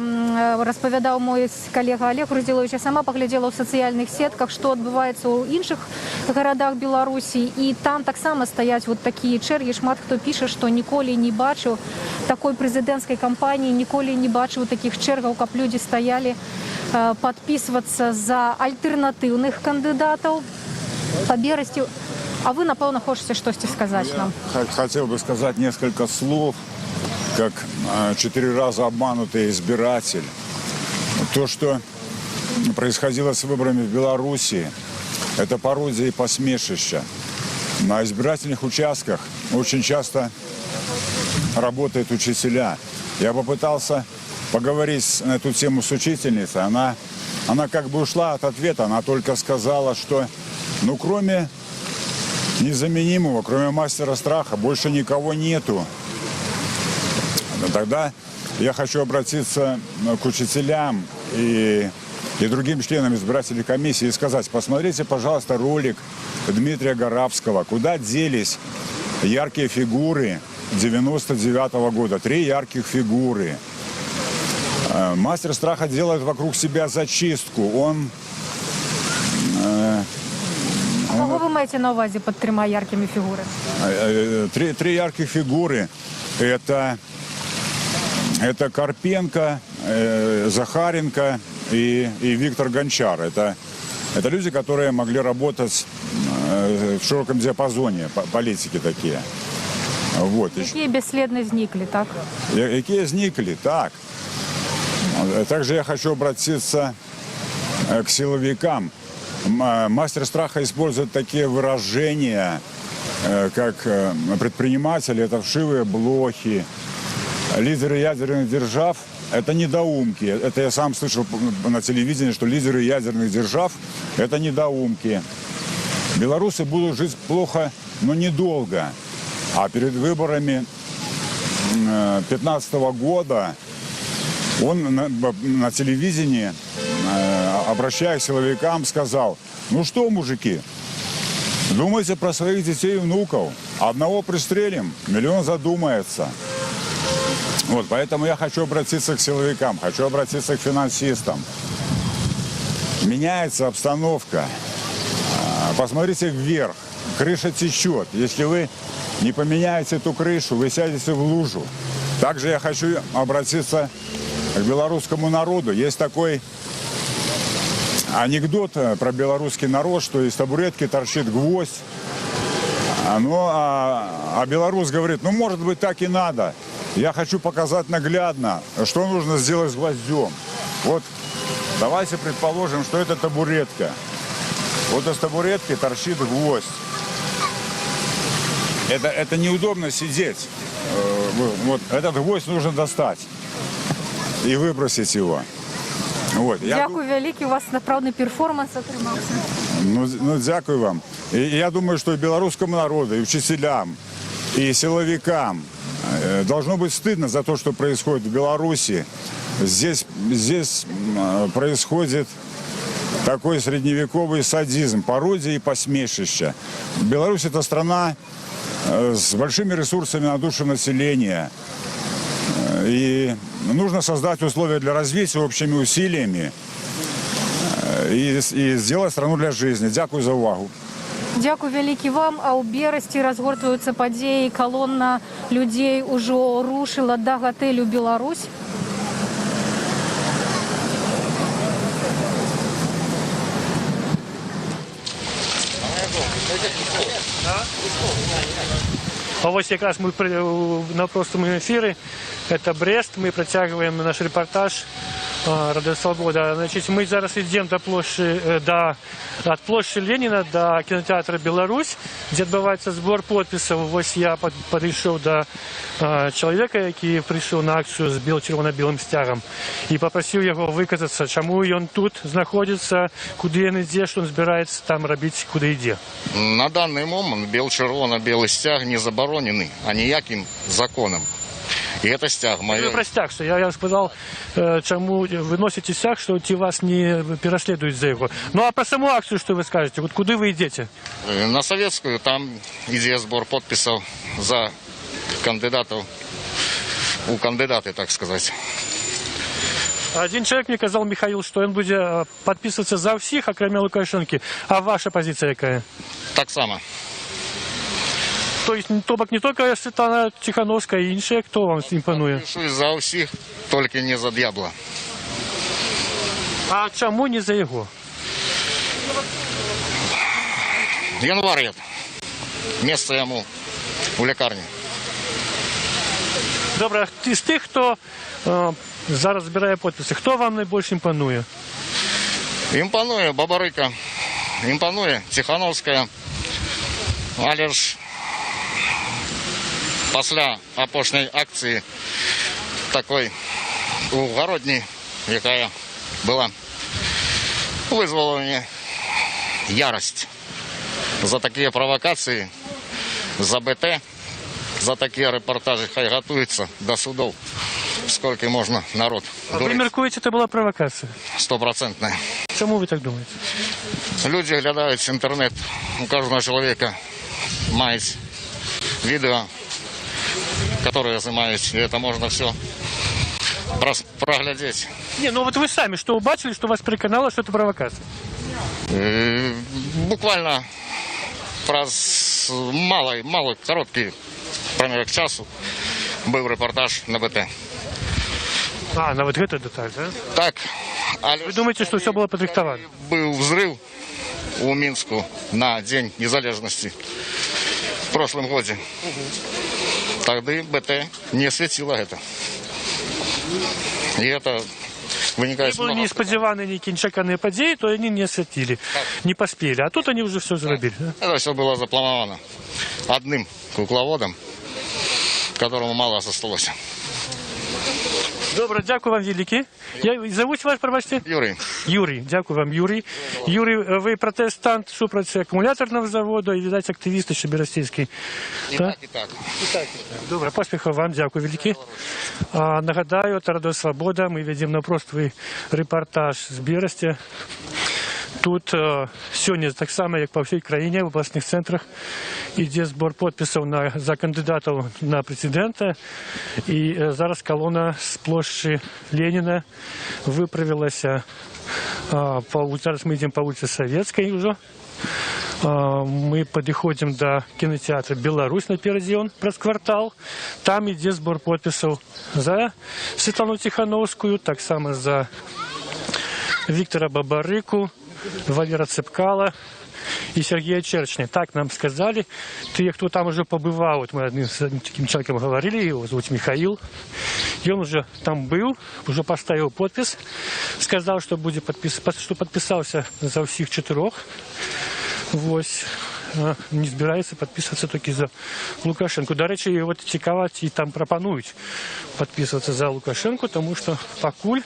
распавядаў мой калега Олег Груздзіловіч, я сама паглядзела ў сацыяльных сетках, што адбываецца ў іншых гарадах Беларусі. І там таксама стаяць вот такія чэргі. Шмат хто піша, што ніколі не бачыў такой прэзідэнцкай кампаніі, ніколі не бачыў такіх чэргаў, каб людзі стаялі падпісвацца за альтэрнатыўных кандыдатаў по Бересцю. А вы, напэўна, хочаце штосьці сказаць нам? Хотел бы сказать несколько слов, как 4 раза обманутый избиратель. То, что происходило с выборами в Беларуси, это пародия и посмешище. на избирательных участках очень часто работают учителя. Я попытался поговорить на эту тему с учительницей. Она как бы ушла от ответа. Она только сказала, что ну, кроме незаменимого, кроме мастера страха, больше никого нету. Тогда я хочу обратиться к учителям и другим членам избирательной комиссии и сказать: посмотрите, пожалуйста, ролик Дмитрия Горавского. Куда делись яркие фигуры 99-го года? 3 ярких фигуры. Мастер страха делает вокруг себя зачистку. Кого вы маете на увазі под 3 яркими фигурами? 3 ярких фигуры. Это Карпенко, Захаренко и Виктор Гончар. Это люди, которые могли работать в широком диапазоне, политики такие. Вот. Какие бесследно зникли, так? Какие зникли, так. Также я хочу обратиться к силовикам. Мастер страха использует такие выражения, как предприниматели, это вшивые блохи, лидеры ядерных держав – это недоумки. Это я сам слышал на телевидении, что лидеры ядерных держав – это недоумки. Белорусы будут жить плохо, но недолго. А перед выборами 2015 года он на телевидении, обращаясь к силовикам, сказал: ну что, мужики, думайте про своих детей и внуков. Одного пристрелим, миллион задумается. Вот, поэтому я хочу обратиться к силовикам, хочу обратиться к финансистам. Меняется обстановка. Посмотрите вверх. Крыша течет. Если вы не поменяете эту крышу, вы сядете в лужу. Также я хочу обратиться к белорусскому народу. Есть такой анекдот про белорусский народ, что из табуретки торчит гвоздь. А белорус говорит: ну, может быть, так и надо. Я хочу показать наглядно, что нужно сделать с гвоздем. Вот давайте предположим, что это табуретка. Вот из табуретки торчит гвоздь. Это неудобно сидеть. Вот этот гвоздь нужно достать и выбросить его. Вот. Дякую великий, у вас направленный перформанс отримався. Ну, дякую вам. И я думаю, что и белорусскому народу, и учителям, и силовикам должно быть стыдно за то, что происходит в Беларуси. Здесь происходит такой средневековый садизм, пародия и посмешище. Беларусь – это страна с большими ресурсами на душу населения. И нужно создать условия для развития общими усилиями и сделать страну для жизни. Дякую за увагу. Дякую великий вам. А у Берасці разгортваюцца падзеі. Колонна людей ужо рушила до гатэлю «Беларусь». А вось якраз мы на простом эфире. Это Брест. Мы протягиваем наш репортаж Радио Свобода. Значит, мы зараз идем от площади Ленина до кинотеатра «Беларусь», где отбывается сбор подписов. Вот я подошел до человека, который пришел на акцию с червоно-белым стягом, и попросил его выказаться, чему он тут находится, куда он идет, что он собирается там робить, куда идет. На данный момент червоно-белый стяг не заборонений, а ніяким законом. И это стяг моей. Про стяг, что я сказал, чему вы носите стяг, что вас не переследуют за его. Ну а про саму акцию что вы скажете? Вот куда вы идете? На Советскую, там идет сбор подписов за кандидатов, у кандидаты, так сказать. Один человек мне сказал, Михаил, что он будет подписываться за всех, окроме Лукашенки. А ваша позиция какая? Так само. То есть не только Светлана Тихановская, и іншие, кто вам імпонує? Подпишусь за всех, только не за дьявола. А чому не за його? Январь. Место ему у лікарні. Добре, з тих, хто зараз збирає підписи, хто вам найбільше імпонує? Імпонує Бабарика, імпонує Тихановська, Але ж після опошньої акції такої у Городні, яка була, визвала мене ярость за такі провокації, за БТ, за такі репортажі. Хай готуються до судів, скільки можна народ дурити. Ви міркуєте, це була провокація? 100%. Чому ви так думаєте? Люди глядають інтернет, у кожного чоловіка мають відео, которые знімають, і це можна все проглядеть. Не, ну вот вы сами что убачили, что вас переконало, что это провокация? Буквально малий, короткий проміжок часу був репортаж на БТ. А, на вот эту деталь, да? Так. Вы думаете, что все было подрихтовано? Был взрыв у Минску на День незалежности в прошлом году. Тогда БТ не осветило это. И это виникает Если были несподівані, ні кінчакані події, то они не осветили, не поспели. А тут они уже все зробили. Да? Это все было заплановано одним кукловодом, которому мало осталось. Добре, дякую вам велике. Зовуть вас, пробачте? Юрій. Юрій, дякую вам, Юрій. Юрій, ви протестант супроти акумуляторного заводу і, видать, активіст ще Берестейський. І так, і так. Добре, поспіхів вам, дякую велике. Нагадаю, це Радіо Свобода, ми ведемо напростовий репортаж з Берестя. Тут сьогодні, так само, як по всій країні, в обласних центрах, йде збір підписів за кандидатів на президента. І зараз колона з площі Леніна виправилася. Зараз ми йдемо по вулиці Советській вже. Мы подходим до кинотеатра «Беларусь» на Пердион, пресс-квартал. Там йде збір підписів за Світлану Тихановську, так само за Віктора Бабарику, Валера Цепкала и Сергея Черчня. Так нам сказали. Те, кто там уже побывал, вот мы с одним таким человеком говорили, его зовут Михаил. И он уже там был, уже поставил подпись, сказал, что будет что подписался за всех 4. Вот. Не збирається підписуватися тільки за Лукашенко. До речі, от цікаво, і там пропонують підписуватися за Лукашенко, тому що покуль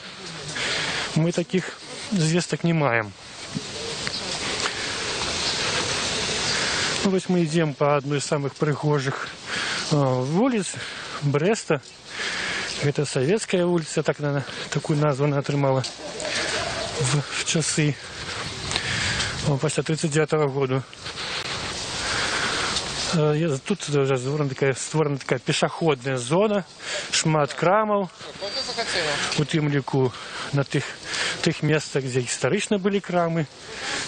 ми таких звесток не маємо. Ну, ось ми йдемо по одной з самых пригожих вулиць Бреста. Это Советская улица, так, наверное, такую назву она отримала в часы после 1939 года. Тут вже створена така пішохідна зона, шмат крамів. У Тимліку на тих місцях, де історично були крами.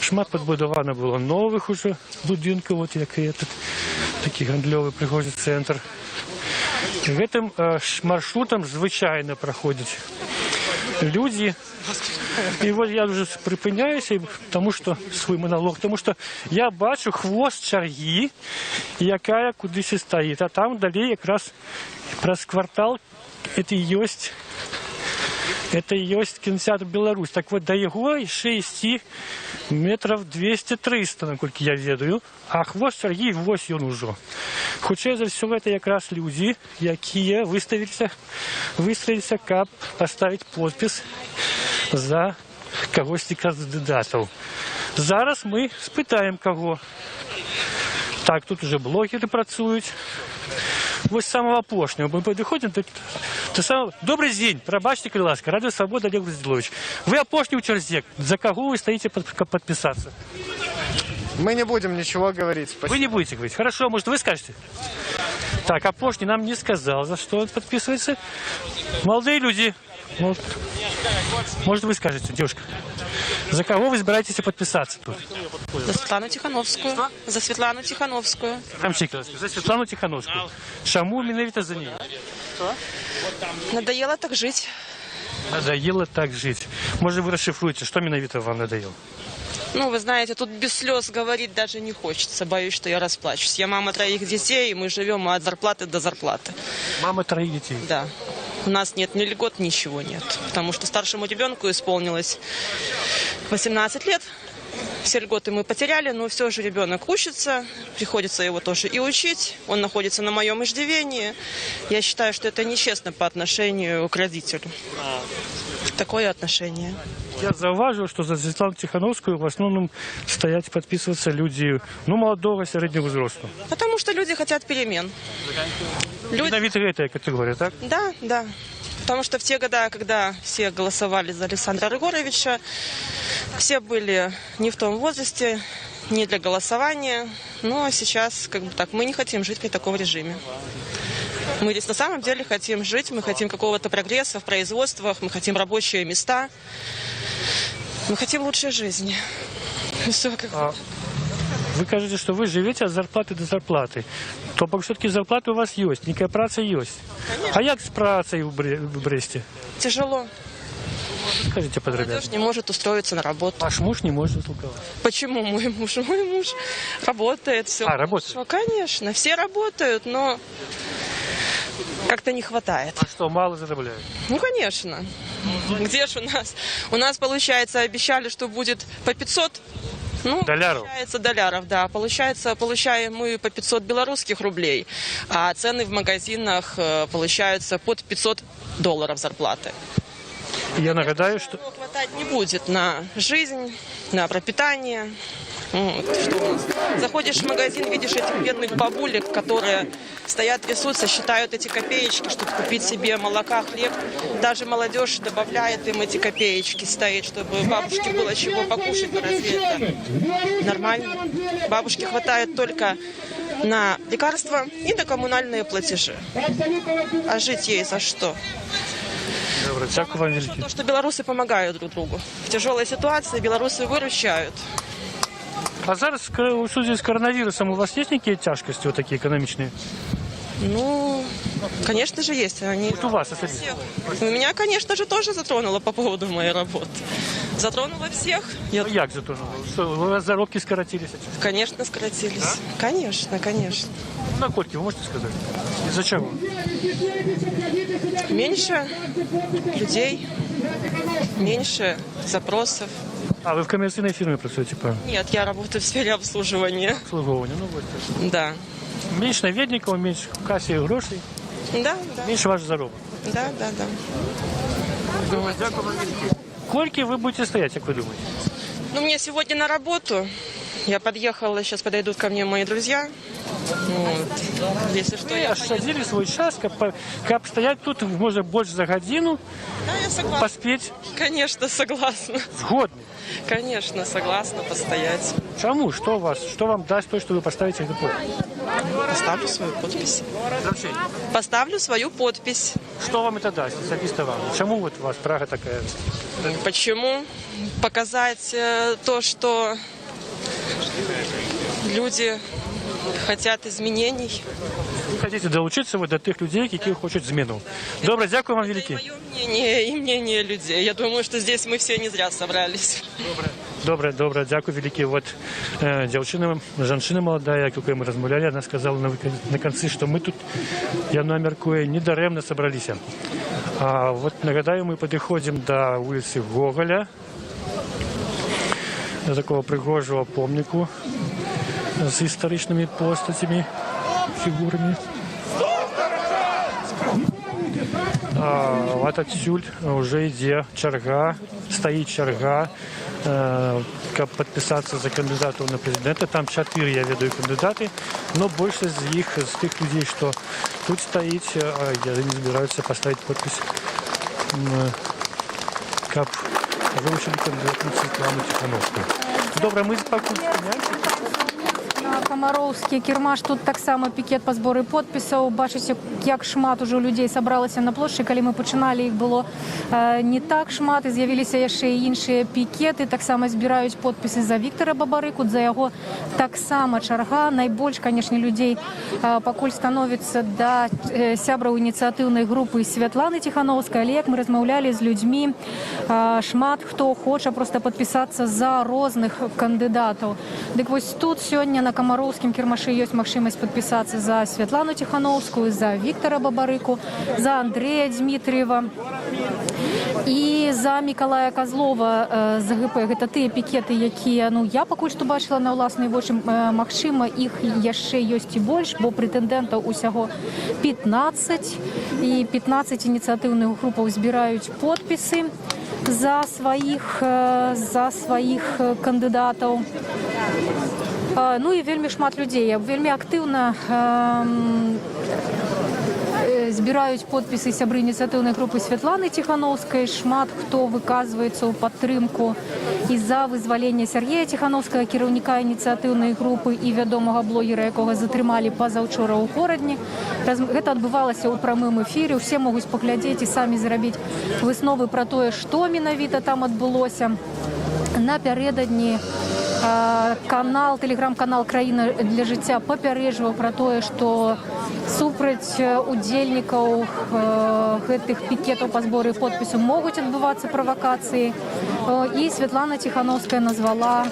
Шмат підбудовано було нових уже будинків, от як і этот, такий гандльовий пригожий центр. Гэтым маршрутом звичайно проходять люди. І от я вже припиняюся, тому що свій монолог, тому що я бачу хвост черги, яка кудись стоїть. А там далі якраз прес-квартал, це є кінотеатр «Беларусь». Так от до його ще йти метрів 200-300, наскільки я ведаю. А хвост черги, ось він уже. Хоча за все це якраз люди, які виставилися, щоб поставити підпис за когось з кандидатів. Зараз ми спитаємо кого. Так, тут вже блогери працюють. Ось з самого опошнього. Ми підходимо до самого... Добрий день, пробачте, будь ласка, Радіо Свобода, Олег Владиславович. Ви опошній у черзі. За кого ви стоїте підписатися? Мы не будем ничего говорить. Спасибо. Вы не будете говорить. Хорошо, может, вы скажете? Так, опошний нам не сказал, за что он подписывается. Молодые люди. Может, вы скажете, девушка, за кого вы собираетесь подписаться тут? За Светлану Тихановскую. Что? За Светлану Тихановскую. За Светлану Тихановскую. Чому именно за нее? Что? Надоело так жить. Надоело так жить. Может, вы расшифруете, что именно вам надоело? Ну, вы знаете, тут без слез говорить даже не хочется. Боюсь, что я расплачусь. Я мама 3 детей, и мы живем от зарплаты до зарплаты. Мама 3 детей? Да. У нас нет ни льгот, ничего нет. Потому что старшему ребенку исполнилось 18 лет. все льготы мы потеряли, но все же ребенок учится, приходится его тоже и учить. Он находится на моем иждивении. Я считаю, что это нечестно по отношению к родителю. Такое отношение. Я зауважил, что за Светлану Тихановскую в основном стоять, подписываться люди, молодого, среднего взрослого. Потому что люди хотят перемен. Именно этой категории, так? Да, да. Потому что в те годы, когда все голосовали за Александра Григорьевича, все были не в том возрасте, не для голосования. Ну, а сейчас, мы не хотим жить при таком режиме. Мы здесь на самом деле хотим жить, мы хотим какого-то прогресса в производствах, мы хотим рабочие места, мы хотим лучшей жизни. Все Вы кажете, что вы живете от зарплаты до зарплаты. То все-таки зарплата у вас есть, некая праца есть. А как с працей в Бресте? Тяжело. Скажите подробнее. Молодежь не может устроиться на работу. Ваш муж не может толковать. Почему мой муж? Мой муж работает. Все. Работает? Хорошо. Конечно, все работают, но как-то не хватает. А что, мало зарабатывают? Ну, конечно. Где же у нас? У нас, получается, обещали, что будет по 500. Доляров? Получается, доляров, да. Получается, получаем мы по 500 белорусских рублей, а цены в магазинах получаются под $500 зарплаты. Я нагадаю, что... Хватать не будет на жизнь, на пропитание. Что у нас? Заходишь в магазин, видишь этих бедных бабулек, которые стоят, трясутся, считают эти копеечки, чтобы купить себе молока, хлеб. Даже молодежь добавляет им эти копеечки, стоит, чтобы бабушке было чего покушать. Но разве это нормально? Бабушке хватает только на лекарства и на коммунальные платежи. А жить ей за что? Добре, дякую вам велике. То, что белорусы помогают друг другу. В тяжелой ситуации белорусы выручают. А зараз в связи с коронавирусом у вас есть некие тяжкости вот такие экономичные? Ну, конечно же, есть. Они... Вот у вас, Меня, конечно же, тоже затронуло по поводу моей работы. Затронуло всех. Як затронуло? Что, у вас заработки скоротились? Конечно, скоротились. Да? Конечно, конечно. На сколько, вы можете сказать? Из-за чего? Меньше людей, меньше запросов. А вы в коммерческой фирме працуете, правильно? Нет, я работаю в сфере обслуживания. Обслуговывания, вот. Да. Меньше наведников, меньше в кассе грошей. Да, да. Меньше ваш заработок. Да, да, да. Вот. Сколько вы будете стоять, как вы думаете? Ну, мне сегодня на работу. Я подъехала, сейчас подойдут ко мне мои друзья. Вот. Если что, я садили свой час, как стоять тут, может, больше за годину. Да, я согласна. Поспеть. Конечно, согласна. Сгодны? Конечно, согласна постоять. Чему? Что вам даст то, что вы поставите эту подпись? Поставлю свою подпись. Поставлю свою подпись. Что вам это даст, особисто вам? Почему вот у вас Прага такая? Почему? Показать то, что люди хотят изменений. Ви хочете долучитися до тих людей, які хочуть зміну. Добре, дякую вам велике. Это мое мнение и мнение людей. Я думаю, что здесь мы все не зря собрались. Добре, дякую велике. Вот женщина молодая, якою ми розмовляли, вона сказала на кінці, що ми тут, я міркую, не даремно собралися. А вот нагадаю, мы подходим до улицы Гоголя, до такого пригожого помнику с историчными постатями, фигурами. Вот отсюль уже йде черга, стоит черга, как подписаться за кандидатов на президента. Там 4, я ведаю, кандидаты, но больше из них, из тех людей, что тут стоит, не собираются поставить подпись, как выручили кандидату Светлану Тихановскую. Добре, мы спокойно. Камароўскі кірмаш, тут таксама пікет па зборы подпісаў. Бачыце, як шмат ужо людзей сабралася на плошчы. Калі мы пачыналі, іх было не так шмат, і з'явіліся яшчэ і іншыя пікеты. Таксама збіраюць подпісы за Віктара Бабарыку, за яго таксама чарга. Найбольш, канешне, людзей пакуль становіцца да сябраў ініцыятыўнай групы Святланы Тихановскай, але як мы размаўлялі з людзьмі, шмат хто хоча проста падпісацца за розных кандыдатаў. Дык вось тут сёння на Камароўскім кірмашы ёсць магчымасць падпісацца за Святлану Тихановскую, за Віктара Бабарыку, за Андрея Дмитриева. І за Миколая Козлова з ГП, гэта тыя пікеты, якія, ну, я пакуль што бачила на ўласныя вочы, магчыма, іх яшчэ ёсць і больш, бо прэтэндэнтаў усяго 15, і 15 ініцыятыўных групаў збіраюць подпісы за сваіх кандыдатаў. Ну і вельмі шмат людзей, вельмі актыўна збіраюць подпісы сябры ініцыятыўнай групы Святланы Ціхановскай. Шмат хто выказваецца ў падтрымку і за вызваленне Сергея Ціхановскага, кіраўніка ініцыятыўнай групы і вядомага блогера, якога затрымалі пазаўчора ў горадні. Гэта адбывалася ў прамым эфіры. Усе могуць паглядзець і самі зрабіць высновы пра тое, што менавіта там адбылося. Напярэдадні тэлеграм-канал «Краіна для жыцця» папярэджваў пра тое, што супраць удзельнікаў гэтых пікетаў па зборы подпісу могуць адбывацца правакацыі. І Святлана Ціхановская назвала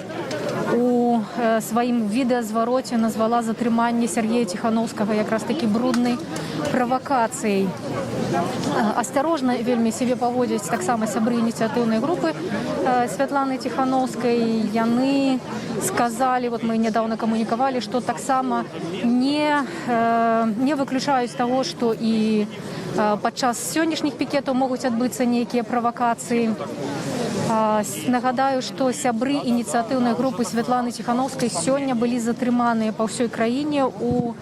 у сваім відэазвароце затрыманне Сергея Ціхановскага якраз такі бруднай правакацыяй. Асцярожна вельмі сябе паводзяць таксама сябры ініцыятыўнай групы Святланы Ціхановскай. Яны сказалі, вот мы нядаўна камунікавалі, што таксама не выключаюць таго, што і падчас сённяшніх пікетаў могуць адбыцца нейкія правакацыі. Нагадаю, што сябры ініцыятыўнай групы Святланы Ціхановскай сёння былі затрыманыя па ўсёй краіне у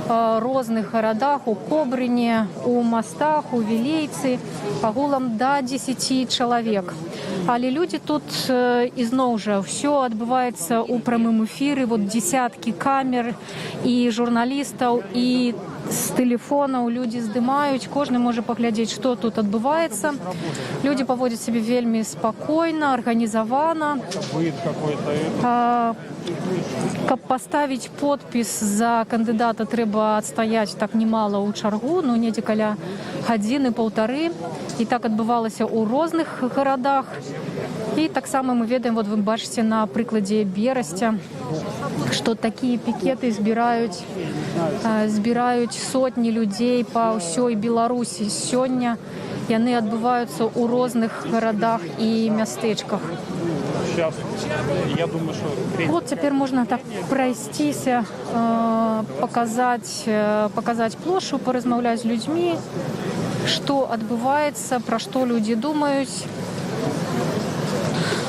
розных гарадах, у Кобрыне, у Мастах, у Вілейцы, агулам да 10 чалавек. Але людзі тут ізноў жа ўсё адбываецца ў прамым эфіры, вот дзесяткі камер і журналістаў, і з тэлефонаў людзі здымаюць, кожны можа паглядзець, што тут адбываецца. Людзі паводзяць сябе вельмі спакойна, арганізавана. Каб паставіць подпіс за кандыдата, трэба адстаяць так немала ў чаргу, ну недзе каля гадзіны-паўтары. І так адбывалася ў розных гарадах. І таксама мы ведаем, вот вы бачыце на прыкладзе Берасця, што такія пікеты збіраюць сотні людзей па ўсёй Беларусі. Сёння яны адбываюцца ў розных гарадах і мястэчках. Вот цяпер можна так прайсціся, паказаць плошчу, паразмаўляць з людзьмі, што адбываецца, пра што людзі думаюць.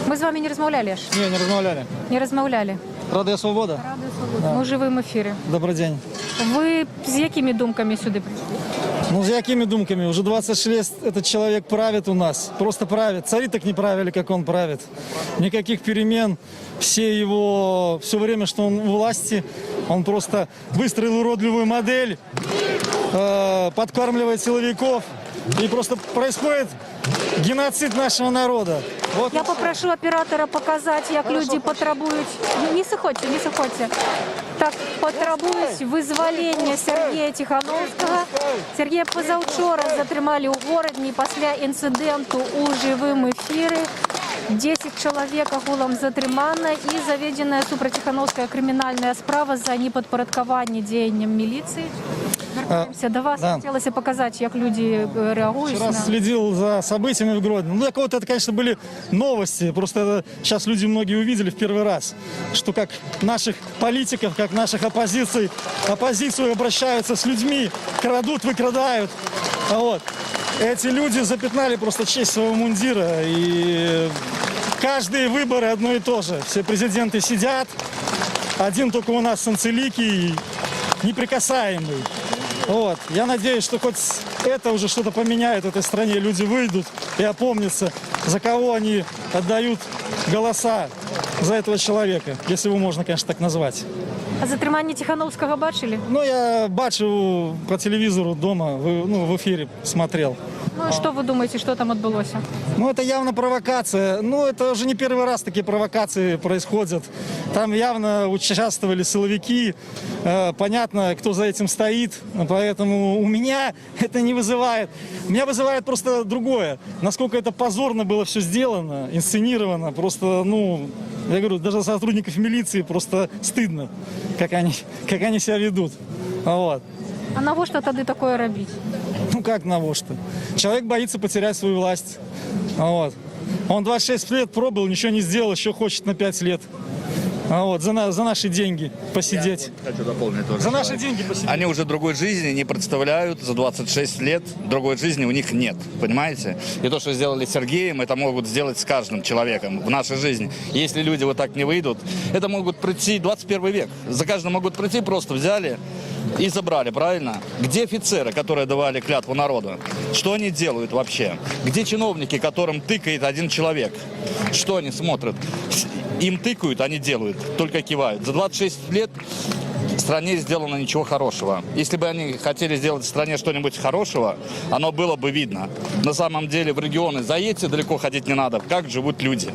Мы з вами не размаўлялі ж? Не размаўлялі. Не размаўлялі. Радыё Свабода? Да. Мы ў жывым эфіры. Добрый день. Вы з якімі думкамі сюды прыйшлі? Ну, с какими думками? Уже 26 лет этот человек правит у нас. Просто правит. Цари так не правили, как он правит. Никаких перемен. Все время, что он у власти, он просто выстроил уродливую модель, подкармливает силовиков. И просто происходит геноцид нашего народа. Вот. Я попрошу оператора показать, как люди потребуют. Не сыходьте. Так, потребуюць вызвалення Сергея Ціхановскага. Сергея пазаўчора затрымалі ў горадні пасля інцыдэнту ў жывым эфіры. 10 чалавек агулам затрымана і заведзеная супраць Ціхановская крымінальная справа за непадпарадкаванне дзеянням міліцыі. Вяртаемся до вас. Да. Хотелось показать, как люди реагируют. Вчера следил за событиями в Гродно. Ну, это, конечно, были новости. Просто это сейчас люди многие увидели в первый раз, что как наших политиков, как наших оппозицию обращаются с людьми, крадут, выкрадают. Вот. Эти люди запятнали просто честь своего мундира. И каждые выборы одно и то же. Все президенты сидят. Один только у нас санцеликий, неприкасаемый. Вот. Я надеюсь, что хоть это уже что-то поменяет в этой стране. Люди выйдут и опомнятся, за кого они отдают голоса за этого человека, если его можно, конечно, так назвать. А затрыманне Ціхановскага бачили? Ну, я бачу по телевизору дома, в эфире смотрел. Ну, и что вы думаете, что там отбылось? Ну, это явно провокация. Ну, это уже не первый раз такие провокации происходят. Там явно участвовали силовики. Понятно, кто за этим стоит. Поэтому у меня это не вызывает. Меня вызывает просто другое. Насколько это позорно было все сделано, инсценировано. Просто, я говорю, даже сотрудников милиции просто стыдно, как они себя ведут. Вот. А навошта тады такое робіць? Ну как на что? Человек боится потерять свою власть. Вот. Он 26 лет пробовал, ничего не сделал, еще хочет на 5 лет. Вот, за наши деньги посидеть. Я хочу дополнить тоже. За наши деньги посидеть. Они уже другой жизни не представляют, за 26 лет другой жизни у них нет, понимаете? И то, что сделали с Сергеем, это могут сделать с каждым человеком в нашей жизни. Если люди вот так не выйдут, это могут прийти 21 век. За каждым могут прийти, просто взяли и забрали, правильно? Где офицеры, которые давали клятву народу? Что они делают вообще? Где чиновники, которым тыкает один человек? Что они смотрят? Им тыкают, они делают, только кивают. За 26 лет в стране сделано ничего хорошего. Если бы они хотели сделать в стране что-нибудь хорошего, оно было бы видно. На самом деле в регионы заедьте, далеко ходить не надо, как живут люди.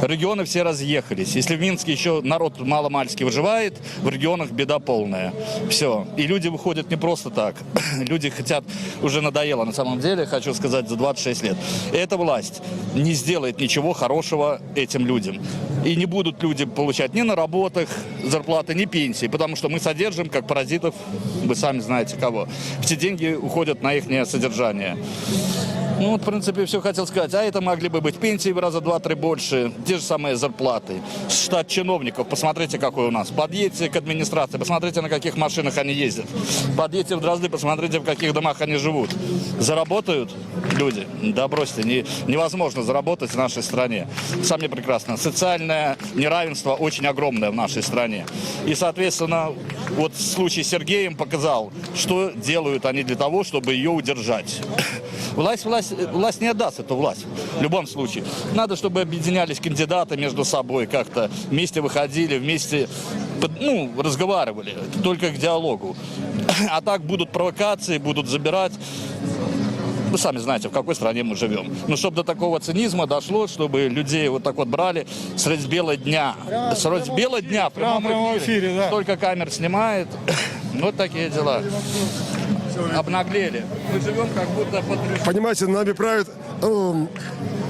Регионы все разъехались. Если в Минске еще народ маломальски выживает, в регионах беда полная. Все. И люди выходят не просто так. Люди хотят, уже надоело на самом деле, хочу сказать, за 26 лет. И эта власть не сделает ничего хорошего этим людям. И не будут люди получать ни на работах зарплаты, ни пенсии, потому что мы содержим, как паразитов, вы сами знаете кого. Все деньги уходят на их содержание. Ну, вот, в принципе, все хотел сказать. А это могли бы быть пенсии в раза 2-3 больше, те же самые зарплаты. Штат чиновников, посмотрите, какой у нас. Подъедьте к администрации, посмотрите, на каких машинах они ездят. Подъедьте в Дрозды, посмотрите, в каких домах они живут. Заработают люди? Да бросьте, невозможно заработать в нашей стране. Сами прекрасно. Социальное неравенство очень огромное в нашей стране. И, соответственно, вот случай с Сергеем показал, что делают они для того, чтобы ее удержать. Власть не отдаст эту власть. В любом случае. Надо, чтобы объединялись кандидаты между собой как-то. Вместе выходили, вместе разговаривали. Только к диалогу. А так будут провокации, будут забирать. Вы сами знаете, в какой стране мы живем. Но чтобы до такого цинизма дошло, чтобы людей вот так вот брали средь бела дня. Средь бела дня в прямом эфире, да. Только камер снимает. Вот такие дела. Обнаглели. Мы живем как будто под... Понимаете, нами правит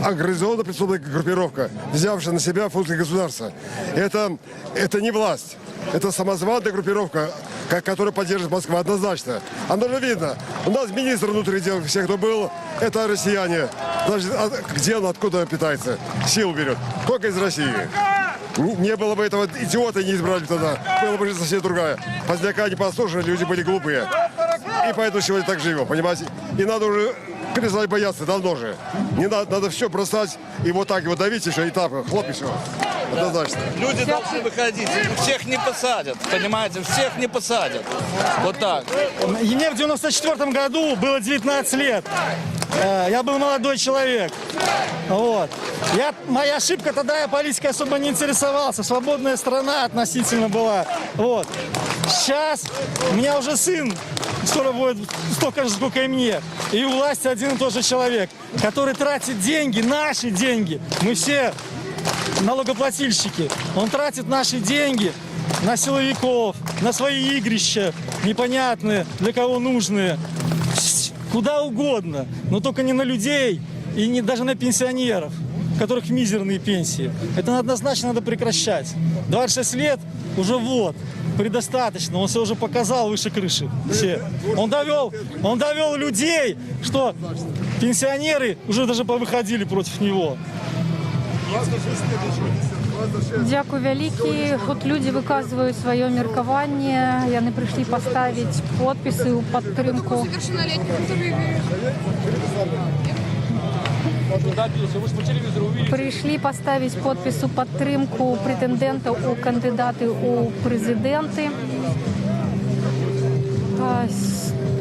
организованная преступная группировка, взявшая на себя функции государства. Это не власть. Это самозванная группировка, которая поддерживает Москва однозначно. Оно же видно. У нас министр внутренних дел, все, кто был, это россияне. Значит, где он, откуда питается? Силу берет. Только из России. Не было бы этого идиота, не избрали тогда. Была бы жизнь совсем другая. Поздняка не послушали, люди были глупые. И поэтому сегодня так живем, понимаете? И надо уже перестать бояться, давно же. Не надо все бросать и вот так его давить еще, и так, хлоп, и все. Однозначно. Люди должны выходить, всех не посадят, понимаете, всех не посадят. Вот так. Мне в 94 году было 19 лет. Я был молодой человек. Вот. Моя ошибка, тогда я политикой особо не интересовался. Свободная страна относительно была. Вот. Сейчас у меня уже сын скоро будет столько же, сколько и мне. И у власти один и тот же человек, который тратит деньги, наши деньги. Мы все налогоплательщики. Он тратит наши деньги на силовиков, на свои игрища непонятные, для кого нужные. Куда угодно, но только не на людей и даже на пенсионеров, у которых мизерные пенсии. Это однозначно надо прекращать. 26 лет уже предостаточно. Он все уже показал выше крыши. Все. Он довел людей, что пенсионеры уже даже повыходили против него. Дякую вялікі. От люди виказують своє міркування. Яны прийшли поставити підписи у підтримку. Прийшли поставити підпис у підтримку претендента у кандидати у президенти.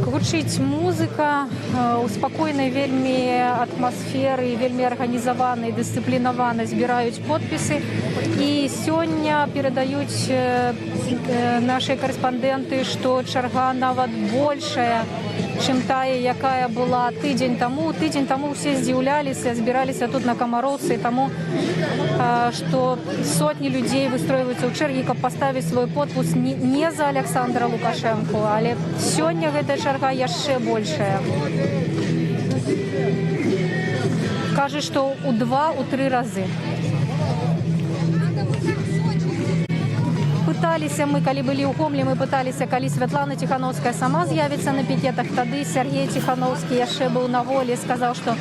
Гучыць музыка, у спакойнай вельмі атмасферы, вельмі арганізавана і дысцыплінавана збіраюць подпісы. І сёння перадаюць нашыя карэспандэнты, што чарга нават большая, чым тая, якая была тыдзень таму. Тыдзень таму ўсе здзіўляліся, збіраліся тут на Камароўцы, таму што сотні людзей выстройваюцца ў чэргі, каб паставіць свой подпіс не за Александра Лукашенко, але сёння гэтая чарга яшчэ большая. Кажа, што ў 2-3 разы. пыталіся мы, калі былі ў Гомлі, мы пыталіся, калі Святлана Тихановская сама з'явіцца на пікетах, тады Сергей Тихановскі яшчэ быў на волі, сказаў, што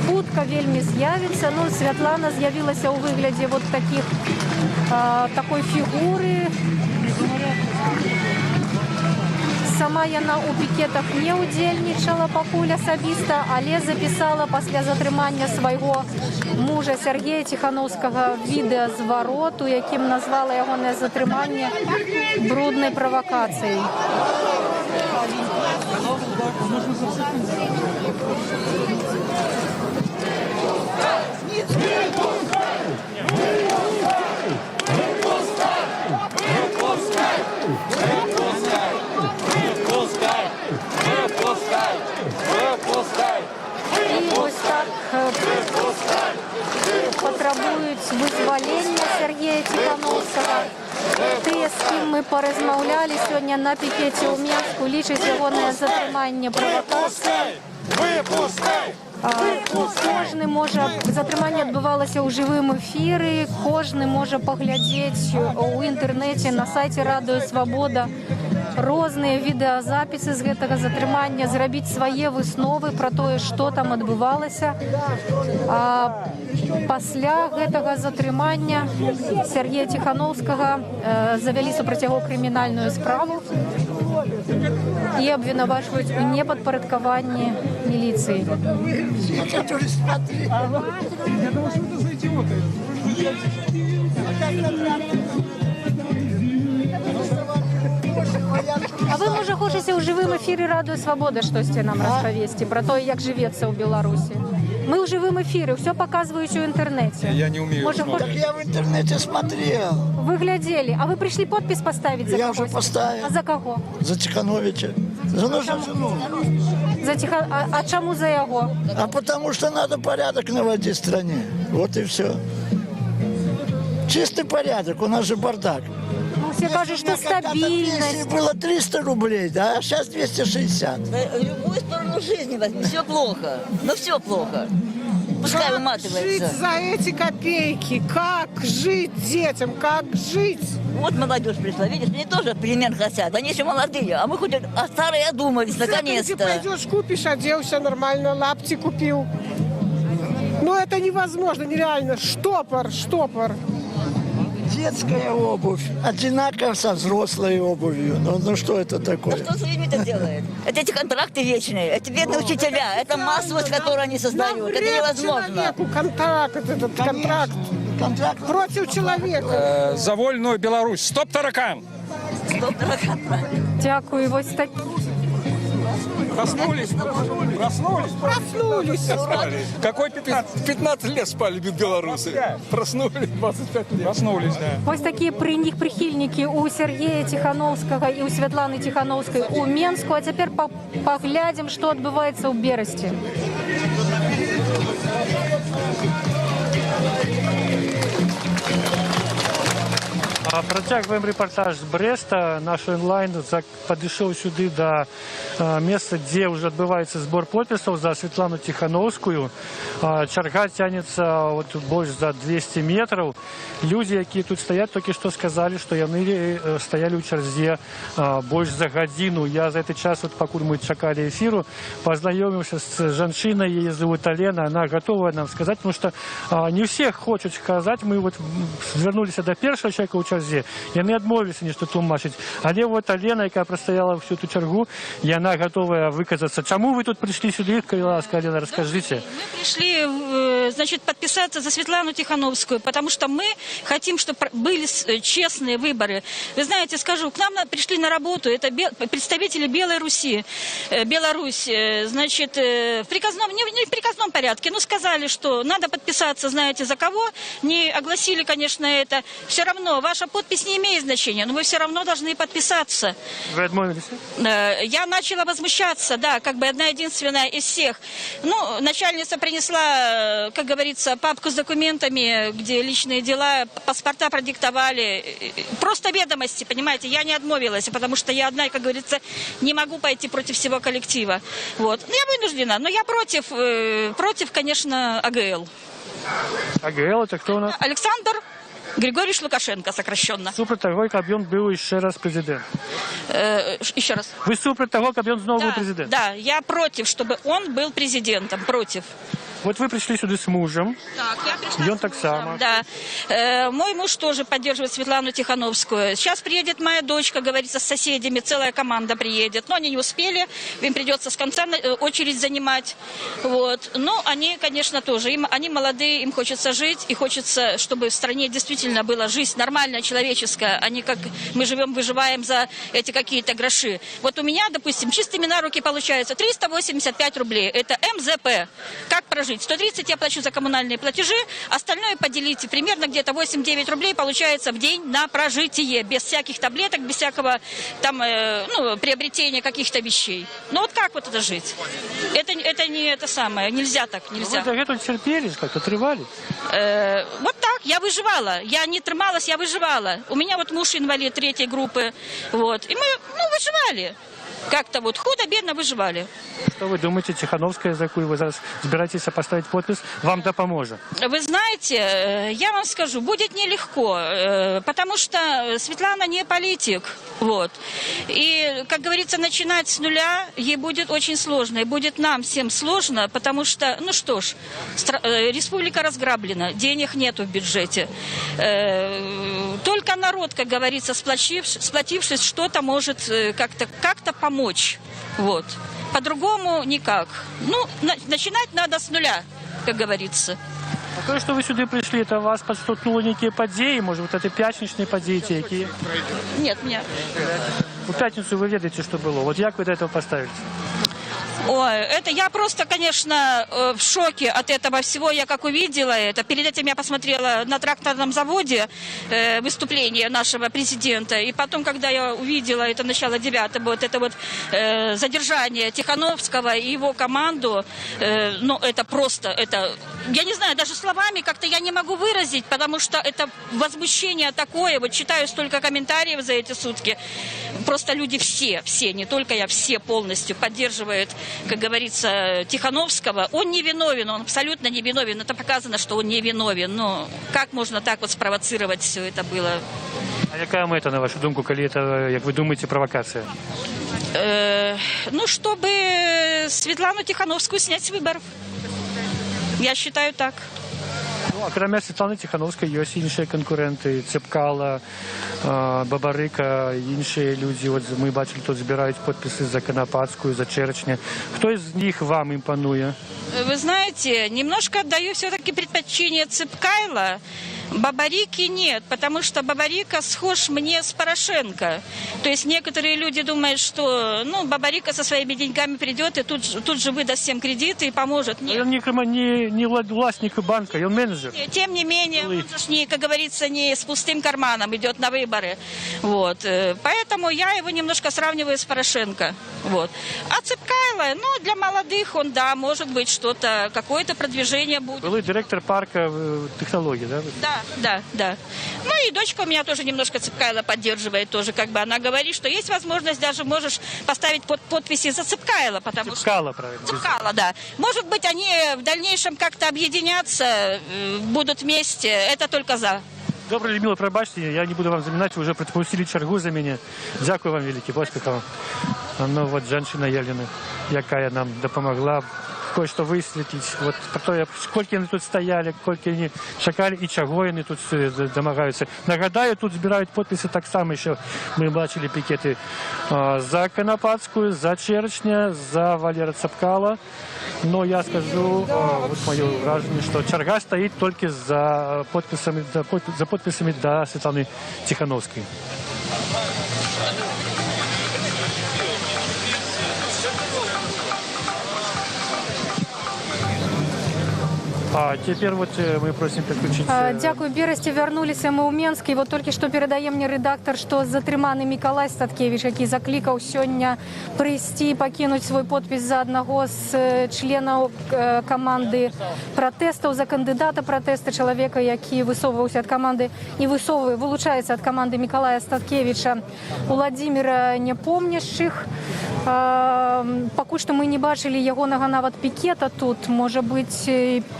хутка вельмі з'явіцца. Ну, Святлана з'явілася ў выглядзе вот такой фігуры. Сама яна ў пікетах не ўдзельнічала пакуль асабіста, але запісала пасля затрымання свайго мужа Сергея Тихановскага відэазварот, у якім назвала ягонае затрыманне бруднай правакацыяй. І ось так патрабуюць вызвалення Сергея Тихановскага. Тыя, з кім мы паразмаўлялі сёння на пікеце ў Менску, лічаць ягонае затрыманне правакацыяй. Кожны можа, затрыманне адбывалася ў жывым эфіры, кожны можа паглядзець у інтэрнэце на сайце Радыё Свабода розныя відэазапісы з гэтага затрымання, зрабіць свае высновы пра тое, што там адбывалася. Пасля гэтага затрымання Сергея Тихановскага завялі супраць яго крымінальную справу і абвінавачваюць у непадпарадкаванні міліцыі. А вы, можа, хочаце ў жывым эфіры Радыё Свабода штосьці нам распавесці пра тое, як жывецца ў Беларусі? Мы ў жывым эфіры, все показываюць у интернете. Я не умею смотреть. Так я в интернете смотрел. Вы глядели, а вы пришли подпись поставить за Я кого? уже поставил. А за кого? За Тихановича. За нашу жену. А чему за его? А потому что надо порядок наводить в стране. Вот и все. Чистый порядок, у нас же бардак. Ну, все кажут, что стабильность. Было 300 рублей, да, а сейчас 260. Любую сторону жизни возьми, все плохо. Ну все плохо. Пускай Как выматывается. жить за эти копейки? Как жить детям? Как жить? Вот молодежь пришла, видишь, они тоже перемен хотят. Они еще молодые, а мы хоть старые одумались, наконец-то. Ты пойдешь, купишь, оделся нормально, лапти купил. Но это невозможно, нереально. Штопор. Детская обувь, одинаково со взрослой обувью. Ну что это такое? А что с людьми-то делает? Это эти контракты вечные, эти бедные учителя, это массовость, которую они создают. Это невозможно. Человеку контракт против человека. За вольную Беларусь. Стоп таракан! Стоп таракан. Дякую, ось так. Проснулись. Какой 15 лет спали белорусы? Проснулись 25 лет. Проснулись, да. Ось такие прихильники у Сергея Тихановского и у Светланы Тихановской у Менску. А теперь поглядим, что отбывается у Бересте. Працягваем рэпартаж з Брэста. Наш онлайн падышоў сюды да месца, дзе ўжо адбываецца збор подпісаў за Светлану Тихановскую. Чарга цянецца больш за 200 метраў. Людзі, якія тут стаяць, толькі што сказалі, што яны стаялі ў чарзе больш за гадзіну. Я за гэты час, пакуль мы чакалі эфіру, пазнаёміўся з жанчынай, яе зовут Алена. Она готова нам сказаць, потому што не ўсе хочуць сказаць. Мы звярнуліся да першага чалавека ў чарзе, яны адмовіліся нешта тлумачыць. Але Алена, якая прастаяла всю эту чаргу, яна готовая выказацца. Чаму вы тут пришли сюда, калі ласка, Алена, расскажите. Мы пришли, значит, подписаться за Светлану Тихановскую, потому что мы хотим, чтобы были честные выборы. Вы знаете, скажу, к нам пришли на работу, это представители Белой Руси, Беларусь, значит, в приказном, не в приказном порядке, но сказали, что надо подписаться, знаете, за кого, не огласили, конечно, это. Все равно, ваша подпись не имеет значения, но вы все равно должны подписаться. Вы отмовились? Я начала возмущаться, да, как бы одна единственная из всех. Ну, начальница принесла, как говорится, папку с документами, где личные дела, паспорта продиктовали. Просто ведомости, понимаете, я не отмовилась, потому что я одна, как говорится, не могу пойти против всего коллектива. Вот. Ну, я вынуждена, но я против, конечно, АГЛ. АГЛ, это кто у нас? Александр Григорьевич Лукашенко, сокращенно. Супраць таго, каб ён быў яшчэ раз прэзідэнт. Еще раз. Вы супраць таго, каб ён зноў быў прэзідэнт? Да, я против, чтобы он был президентом, против. Вот вы пришли сюда с мужем. Так, я пришла и он так само. Да. Мой муж тоже поддерживает Светлану Тихановскую. Сейчас приедет моя дочка, говорится, с соседями, целая команда приедет. Но они не успели, им придется с конца очередь занимать. Вот. Но они, конечно, тоже. Они молодые, им хочется жить, и хочется, чтобы в стране действительно была жизнь нормальная, человеческая, а не как мы живем, выживаем за эти какие-то гроши. Вот у меня, допустим, чистыми на руки получается 385 рублей. Это МЗП. Как прожить? 130 я плачу за коммунальные платежи, остальное поделите. Примерно где-то 8-9 рублей получается в день на прожитие. Без всяких таблеток, без всякого там, приобретения каких-то вещей. Ну вот как вот это жить? Это не это самое. Нельзя так, нельзя. Вы это терпели, как-то отрывали? Вот так, я выживала. Я не трималась, я выживала. У меня вот муж инвалид 3-й группы. Вот. И мы, выживали. Как-то вот худо-бедно выживали. Что вы думаете, Тихановская, за якую вы зараз збираетесь поставить подпись, вам допоможет? Вы знаете, я вам скажу, будет нелегко, потому что Светлана не политик. Вот. И, как говорится, начинать с нуля ей будет очень сложно. И будет нам всем сложно, потому что, республика разграблена, денег нету в бюджете. Только народ, как говорится, сплотившись, что-то может как-то помочь. Вот. По-другому никак. Начинать надо с нуля, как говорится. А то, что вы сюда пришли, это вас подстолкнуло некие подеи, может, вот это пятничные подеи, какие? Нет, меня. В пятницу вы ведаете, что было. Вот как вы до этого поставились? Ой, это я просто, конечно, в шоке от этого всего. Я как увидела это. Перед этим я посмотрела на тракторном заводе выступление нашего президента. И потом, когда я увидела это начало 9-го, вот это вот задержание Тихановского и его команду, это просто, я не знаю, даже словами как-то я не могу выразить, потому что это возмущение такое. Вот читаю столько комментариев за эти сутки. Просто люди все, не только я, все полностью поддерживают, как говорится, Тихановского. Он не виновен, он абсолютно не виновен. Это показано, что он не виновен. Но как можно так вот спровоцировать все это было? А яка мета, на вашу думку, коли это, як ви думаєте, провокація? Чтобы Светлану Тихановскую снять с выборов. Я считаю так. А кроме Світлани Тихановської, є інші конкуренти, Цепкало, Бабарика, інші люди. От ми бачили, тут збирають підписи за Конопатську, за Черчня. Хто з них вам імпонує? Вы знаете, немножко отдаю все-таки предпочтение Цепкайло. Бабарики нет, потому что Бабарика схож мне с Порошенко. То есть некоторые люди думают, что Бабарика со своими деньгами придет и тут же выдаст всем кредиты и поможет. Нет. Он не властник банка, он менеджер. Тем не менее, он же, как говорится, не с пустым карманом идет на выборы. Вот. Поэтому я его немножко сравниваю с Порошенко. Вот. А Цепкайло, для молодых он, да, может быть, что-то, какое-то продвижение будет. Был директор парка технологий, да? Да. И дочка у меня тоже немножко Цепкайло поддерживает тоже, как бы она говорит, что есть возможность, даже можешь поставить подписи за Цепкайло, потому Цепкало, правильно. Цепкало, да. Может быть, они в дальнейшем как-то объединятся, будут вместе, это только за. Добре, Людмила, пробачте, я не буду вам замінати, ви вже пропустили чергу за мене. Дякую вам велике, поспіху вам. Вот женщина Єліна, яка нам допомогла кое-что висвітлити. Вот про то, скільки вони тут стояли, скільки вони чекали і чого вони тут домагаються. Нагадаю, тут збирають підписи так само, що ми бачили пікети за Конопатську, за Черчня, за Валера Цепкало. Но я скажу, вот мое вражение, что черга стоит только за подписями до Светланы Тихановской. А теперь вот мы просим подключиться. Дякую, Берасті. Вернулися ми у Менск. І вот только что передає мне редактор, что затриманий Миколай Статкевич, який закликав сьогодні прийти, покинуть свой подпись за одного з членів команди протесту, за кандидата протесту, чоловіка, який висовувався від команди і вилучається від команди Миколая Статкевича, Владимира Непомнящих. Пакуль што мы не бачылі ягонага нават пікета тут, можа быць,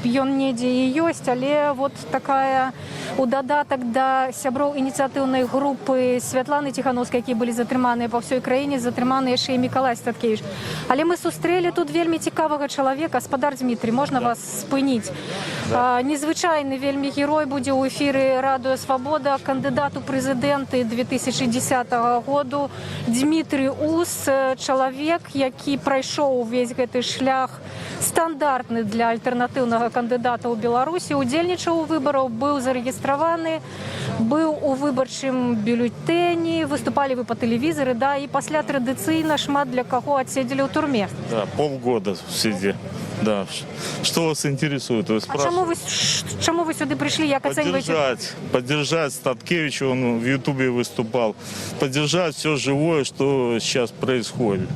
ён недзе і ёсць, але вот такая у дадатак да сяброў ініцыятыўнай групы Святланы Ціхановскай, якія былі затрыманыя па ўсёй краіне, затрыманы яшчэ і Мікалай Статкевіч. Але мы сустрэлі тут вельмі цікавага чалавека. Спадар Дмітрий, можна вас спыніць? Незвычайны вельмі герой будзе ў эфіры Радыё Свабода, кандыдат у прэзідэнты 2010 году Дмітрий Ус, чалавек, які прайшоў увесь гэты шлях стандартны для альтэрнатыўнага кандыдата ў Беларусі, удзельнічаў у выбараў, быў зарэгістраваны, быў у выбарчым бюлетэні, выступалі вы па тэлевізары, да, і пасля традыцыйна шмат для каго адседзелі ў турме. Да, полгода в суде. Да. Что вас интересует? Вы спрашиваете? Чому ви сюди прийшли? Як оцінюєте? Поддержать Статкевича, он в Ютубе выступал. Поддержать все живое, что сейчас происходит.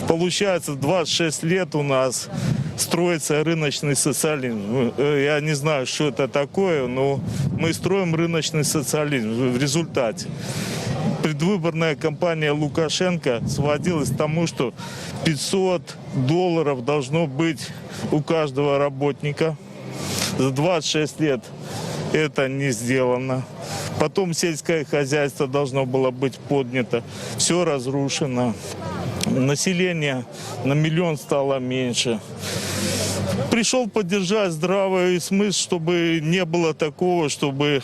Получается, 26 лет у нас строится рыночный социализм. Я не знаю, что это такое, но мы строим рыночный социализм в результате. Предвыборная кампания Лукашенко сводилась к тому, что $500 должно быть у каждого работника. За 26 лет это не сделано. Потом сельское хозяйство должно было быть поднято. Все разрушено. Население на 1 миллион стало меньше. Пришел поддержать здравый смысл, чтобы не было такого, чтобы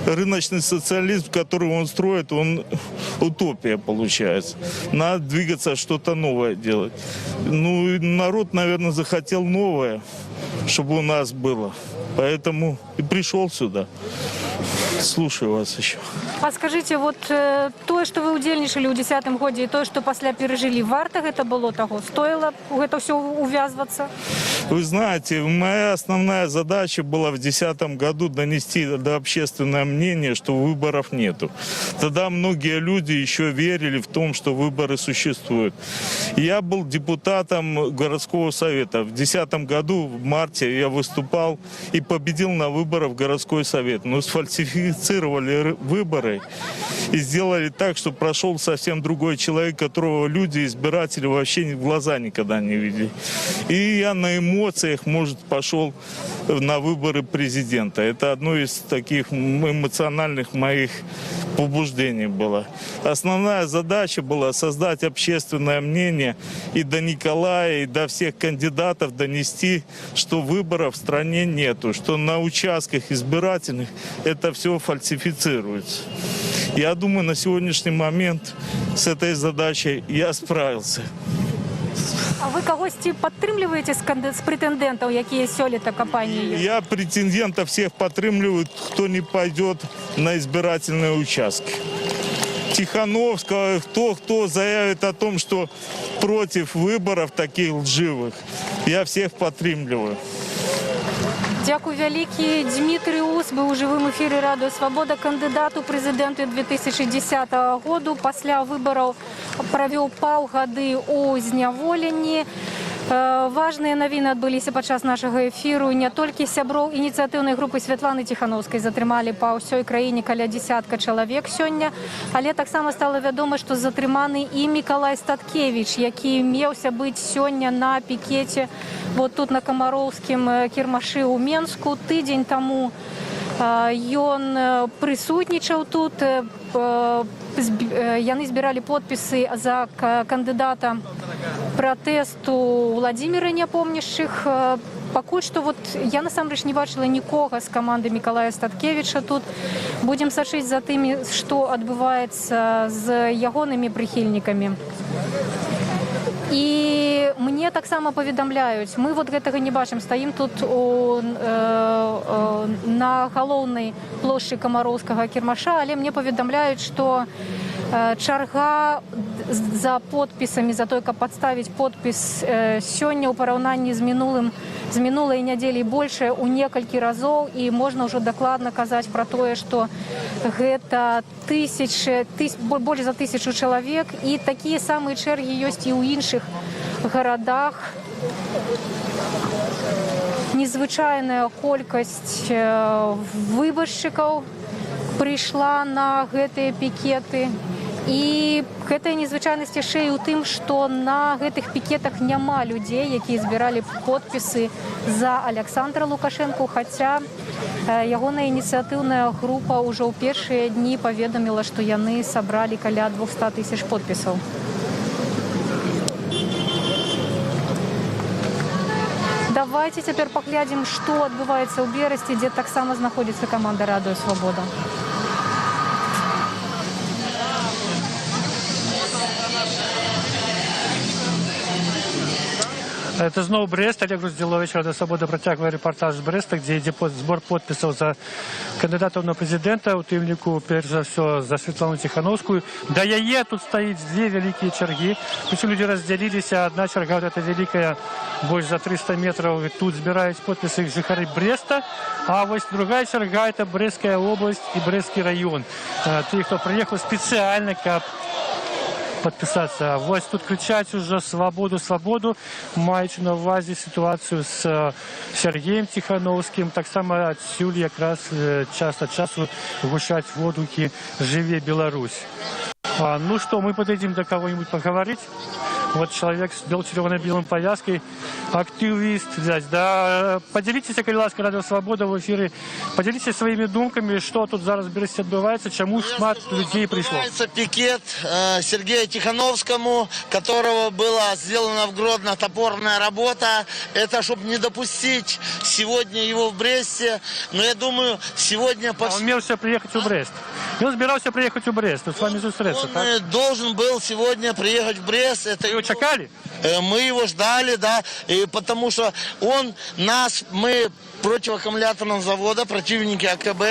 рыночный социализм, который он строит, он утопия получается. Надо двигаться, что-то новое делать. Ну, и народ, наверное, захотел новое, чтобы у нас было. Поэтому и пришел сюда. Слушаю вас еще. А скажите, вот то, что вы удзельнічалі ў 10-м годзе, и то, что пасля пережили, варта гэта было того? Стоило это все увязываться? Вы знаете, моя основная задача была в 2010 году донести до общественного мнения, что выборов нету. Тогда многие люди еще верили в том, что выборы существуют. Я был депутатом городского совета. В 2010 году, в марте, я выступал и победил на выборах в городской совет. Но сфальсифицировали выборы и сделали так, что прошел совсем другой человек, которого люди, избиратели, вообще в глаза никогда не видели. И я на эмоциях, может, пошел на выборы президента. Это одно из таких эмоциональных моих побуждений было. Основная задача была создать общественное мнение и до Николая, и до всех кандидатов донести, что выборов в стране нету, что на участках избирательных это все фальсифицируется. Я думаю, на сегодняшний момент с этой задачей я справился. А вы когось падтрымліваеце з прэтэндэнтаў, якія сёлета кампаніі? Я претендентов всех подтримливаю, кто не пойдет на избирательные участки. Тихановского, кто заявит о том, что против выборов таких лживых. Я всех подтримливаю. Дякую вялікі. Дмітрий Ус быў у жывым эфіры Радыё Свабода, кандыдат у прэзідэнты 2010 году. Пасля выбараў правёў паўгады ў зняволенні. Важныя навіны адбыліся падчас нашага эфіру. Не толькі сяброў ініцыятыўнай групы Святланы Ціхановскай затрымалі па ўсёй краіне каля десятка чалавек сёння, але таксама стала вядома, што затрыманы і Мікалай Статкевіч, які меўся быць сёння на пікеце вот тут на Камароўскім кірмашы ў Менску. Тыдзень таму ён прысутнічаў тут. Яны збіралі подпісы за кандыдата пратэсту Владимира Непомняшчых. Пакуль што вот я насамрэч не бачыла нікога з каманды Мікалая Статкевіча тут. Будзем сачыць за тымі, што адбываецца з ягонымі прыхільнікамі. І мне таксама паведамляюць, мы вот гэтага не бачым, стаім тут на галоўнай плошчы Камароўскага кірмаша, але мне паведамляюць, што чарга за подпісамі, за той, каб падставіць подпіс сёння ў параўнанні з мінулай нядзелі большая ў некалькі разоў, і можна ўжо дакладна казаць пра тое, што гэта больш за 1000 чалавек, і такія самыя чэргі ёсць і ў іншых гарадах. Незвычайная колькасць выбаршчыкаў прыйшла на гэтыя пікеты. І гэтая незвычайнасць яшчэ і ў тым, што на гэтых пікетах няма людзей, якія збіралі подпісы за Александра Лукашенко, хаця ягоная ініцыятыўная група ўжо ў першыя дні паведаміла, што яны сабралі каля 200 000 подпісаў. Давайте цяпер паглядзім, што адбываецца ў Берасці, дзе таксама знаходзіцца каманда «Радыё Свабода». Это зноў Брест. Олег Груздзіловіч, Радыё Свабода, працягвае рэпартаж з Брэста, дзе ідзе збор подпісаў за кандыдатаў на прэзідэнта, у тым ліку, перш за ўсё, за Святлану Ціхановскую. Да яе тут стаіць две вялікія чаргі. Прычым людзі раздзяліліся. Адна чарга, вот эта вялікая, больш за 300 метраў, тут збіраюць подпісы жыхары Бреста, а вось другая чарга, это Брэсцкая область і Брэсцкі раён. Тыя, хто прыехаў спецыяльна, каб подписаться. Вось тут кричать уже «Свободу, свободу», маючи на увазі ситуацію з Сергеєм Тихановським. Так само отсюль якраз час от часу гучать водуки «Живе Беларусь». Ну что, мы подойдем до кого-нибудь поговорить. Вот человек с червоно-белым повязкой, активист, да. Поделитесь, коли ласка, Радио Свобода в эфире. Поделитесь своими думками, что тут зараз в Бресте отбывается, чему шмат людей пришло. Пикет Сергею Тихановскому, которого была сделана в Гродно топорная работа. Это чтобы не допустить сегодня его в Бресте. Но я думаю, сегодня... Он имелся приехать в Брест. И он собирался приехать в Брест. С вами встретиться, так? Он должен был сегодня приехать в Брест. Это... Вы его чекали? Мы его ждали, да, и потому что мы против аккумуляторного завода, противники АКБ.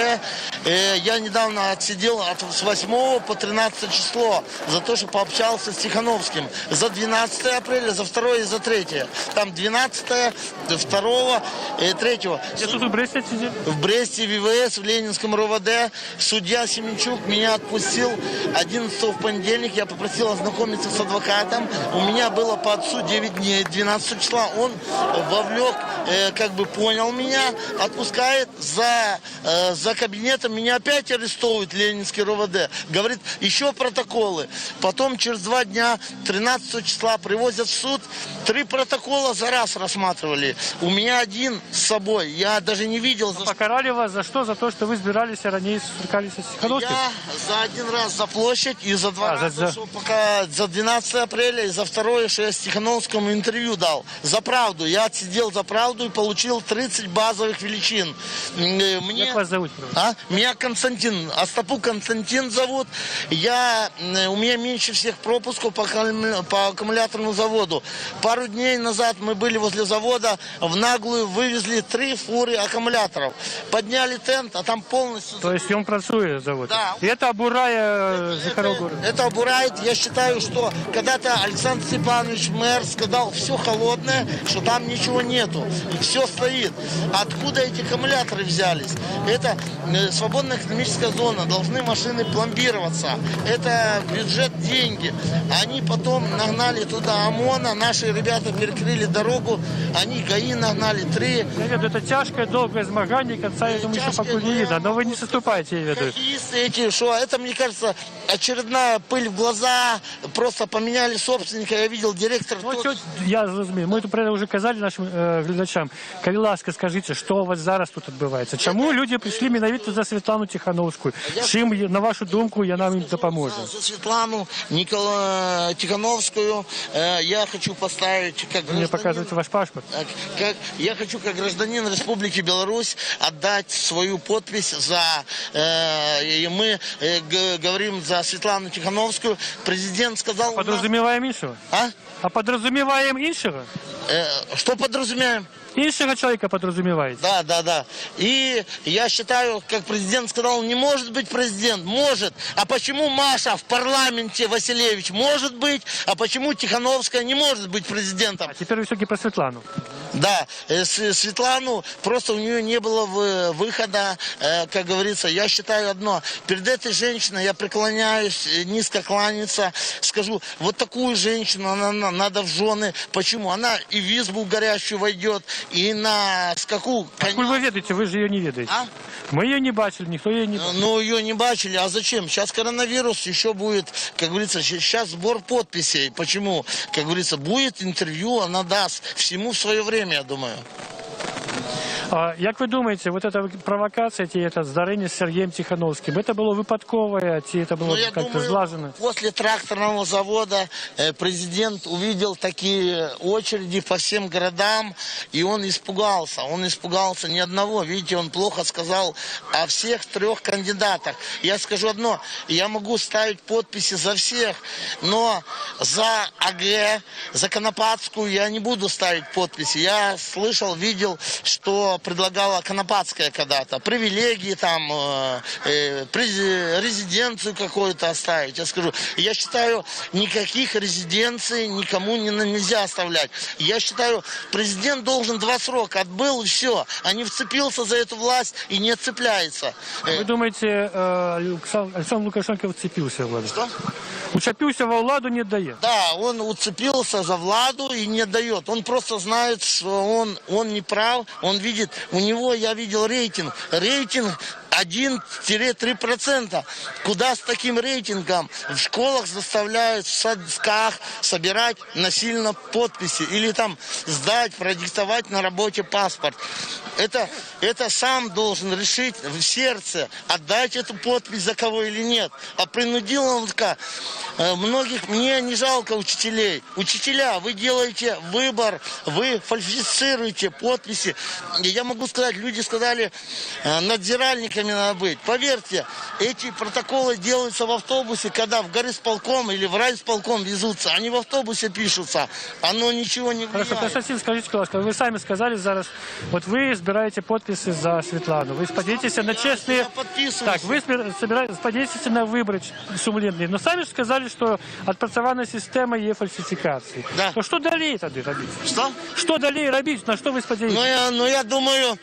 Я недавно отсидел с 8 по 13 число за то, что пообщался с Тихановским. За 12 апреля, за 2 и за 3. Там 12, 2 и 3. Я тут в Бресте сидел? В Бресте, в ВВС, в Ленинском РОВД. Судья Семенчук меня отпустил 11 в понедельник. Я попросил ознакомиться с адвокатом. У меня было по отцу 9 дней. 12 числа он вовлек, понял меня, отпускает за кабинетом. Меня опять арестовывает Ленинский РОВД. Говорит, еще протоколы. Потом через 2 дня, 13 числа, привозят в суд. 3 протокола за раз рассматривали. У меня 1 с собой. Я даже не видел. Покарали вас за что? За то, что вы избирались ранее сверкались с Тихановским? Я за 1 раз за площадь и за 2 раза пока за 12 апреля и за 2, что я с Тихановскому интервью дал. За правду. Я отсидел за правду и получил 30 базовых величин. Как вас зовут? Меня Константин. Остапу Константин зовут. У меня меньше всех пропусков по аккумуляторному заводу. Пару дней назад мы были возле завода, в наглую вывезли 3 фуры аккумуляторов. Подняли тент, а там полностью... То есть он працует завод? Да. И это обурая жихаров города? Это обурает. Я считаю, что когда-то Александр Степанович, мэр, сказал, все холодное, что там ничего нету. Все стоит. Откуда эти аккумуляторы взялись? Это свободная экономическая зона. Должны машины пломбироваться. Это бюджет деньги. Они потом нагнали туда ОМОНа. Наши ребята перекрыли дорогу. Они ГАИ нагнали 3. Я веду, это тяжкое, долгое змагание. Конца, я думаю, что пока не видно. Но вы не соступаете, я веду. Это, мне кажется, очередная пыль в глаза. Просто поменяли собственника. Я видел директора. Я зрозумів. Ми тут вже казали нашим глядачам. Коли ласка, скажіть, що у вас зараз тут відбувається? Чому люди прийшли менавіта за Світлану Тихановську? Чим, на вашу думку, я нам їм допоможе? За Светлану Тихановскую я хочу поставить как гражданин... Мне показываете ваш паспорт? Я хочу как гражданин Республики Беларусь отдать свою подпись за... И мы говорим за Светлану Тихановскую. Президент сказал... Подразумеваем іншого? А подразумеваем іншого? Что подразумеваем? Іншого человека подразумеваете? Да. И я считаю, как президент сказал, не может быть президент. Может. А почему Маша в парламенте, Василевич, может быть? А почему Тихановская не может быть президентом? А теперь вы все-таки про Светлану. Да, Светлану, просто у нее не было выхода, как говорится. Я считаю одно, перед этой женщиной я преклоняюсь, низко кланяться, скажу, вот такую женщину надо в жены. Почему? Она и в избу горящую войдет, и на скаку. Откуда вы ведаете? Вы же ее не ведаете. А? Мы ее не бачили, никто ее не бачил. Ну, ее не бачили, а зачем? Сейчас коронавирус, еще будет, как говорится, сейчас сбор подписей. Почему? Как говорится, будет интервью, она даст всему в свое время, я думаю. Як ви думаєте, вот эта провокация, это здарение с Сергеем Тихановским, это было выпадковое, это было как-то сглажено? После тракторного завода президент увидел такие очереди по всем городам, и он испугался. Он испугался ни одного. Видите, он плохо сказал о всех 3 кандидатах. Я скажу одно, я могу ставить подписи за всех, но за АГ, за Конопатскую я не буду ставить подписи. Я слышал, видел, что предлагала Конопатская когда-то. Привилегии там, резиденцию какую-то оставить. Я скажу, я считаю, никаких резиденций никому нельзя оставлять. Я считаю, президент должен 2 срока. Отбыл и все. А не вцепился за эту власть и не цепляется. Вы думаете, Александр Лукашенко вцепился в владу? Что? Учепился во владу, не дает. Да, он уцепился за владу и не дает. Он просто знает, что он не прав. Он видит, у него, я видел рейтинг. Рейтинг 1-3%. Куда с таким рейтингом? В школах заставляют, в садках собирать насильно подписи. Или там сдать, продиктовать на работе паспорт. Это сам должен решить в сердце, отдать эту подпись за кого или нет. А принудиловка многих, мне не жалко учителей. Учителя, вы делаете выбор, вы фальсифицируете подписи. Я могу сказать, люди сказали, надзиральниками надо быть. Поверьте, эти протоколы делаются в автобусе, когда в горисполком или в райисполком везутся. Они в автобусе пишутся. Оно ничего не влияет. Хорошо, Константин, скажите, пожалуйста, вы сами сказали зараз, вот вы собираете подписи за Светлану. Вы сподеетесь на честные... Так, вы сподеетесь на выборы сумленные. Но сами же сказали, что отпрацована система є фальсификации. Да. То что далее тогда робить? Что? Что далее робить? На что вы сподеетесь? Я думаю,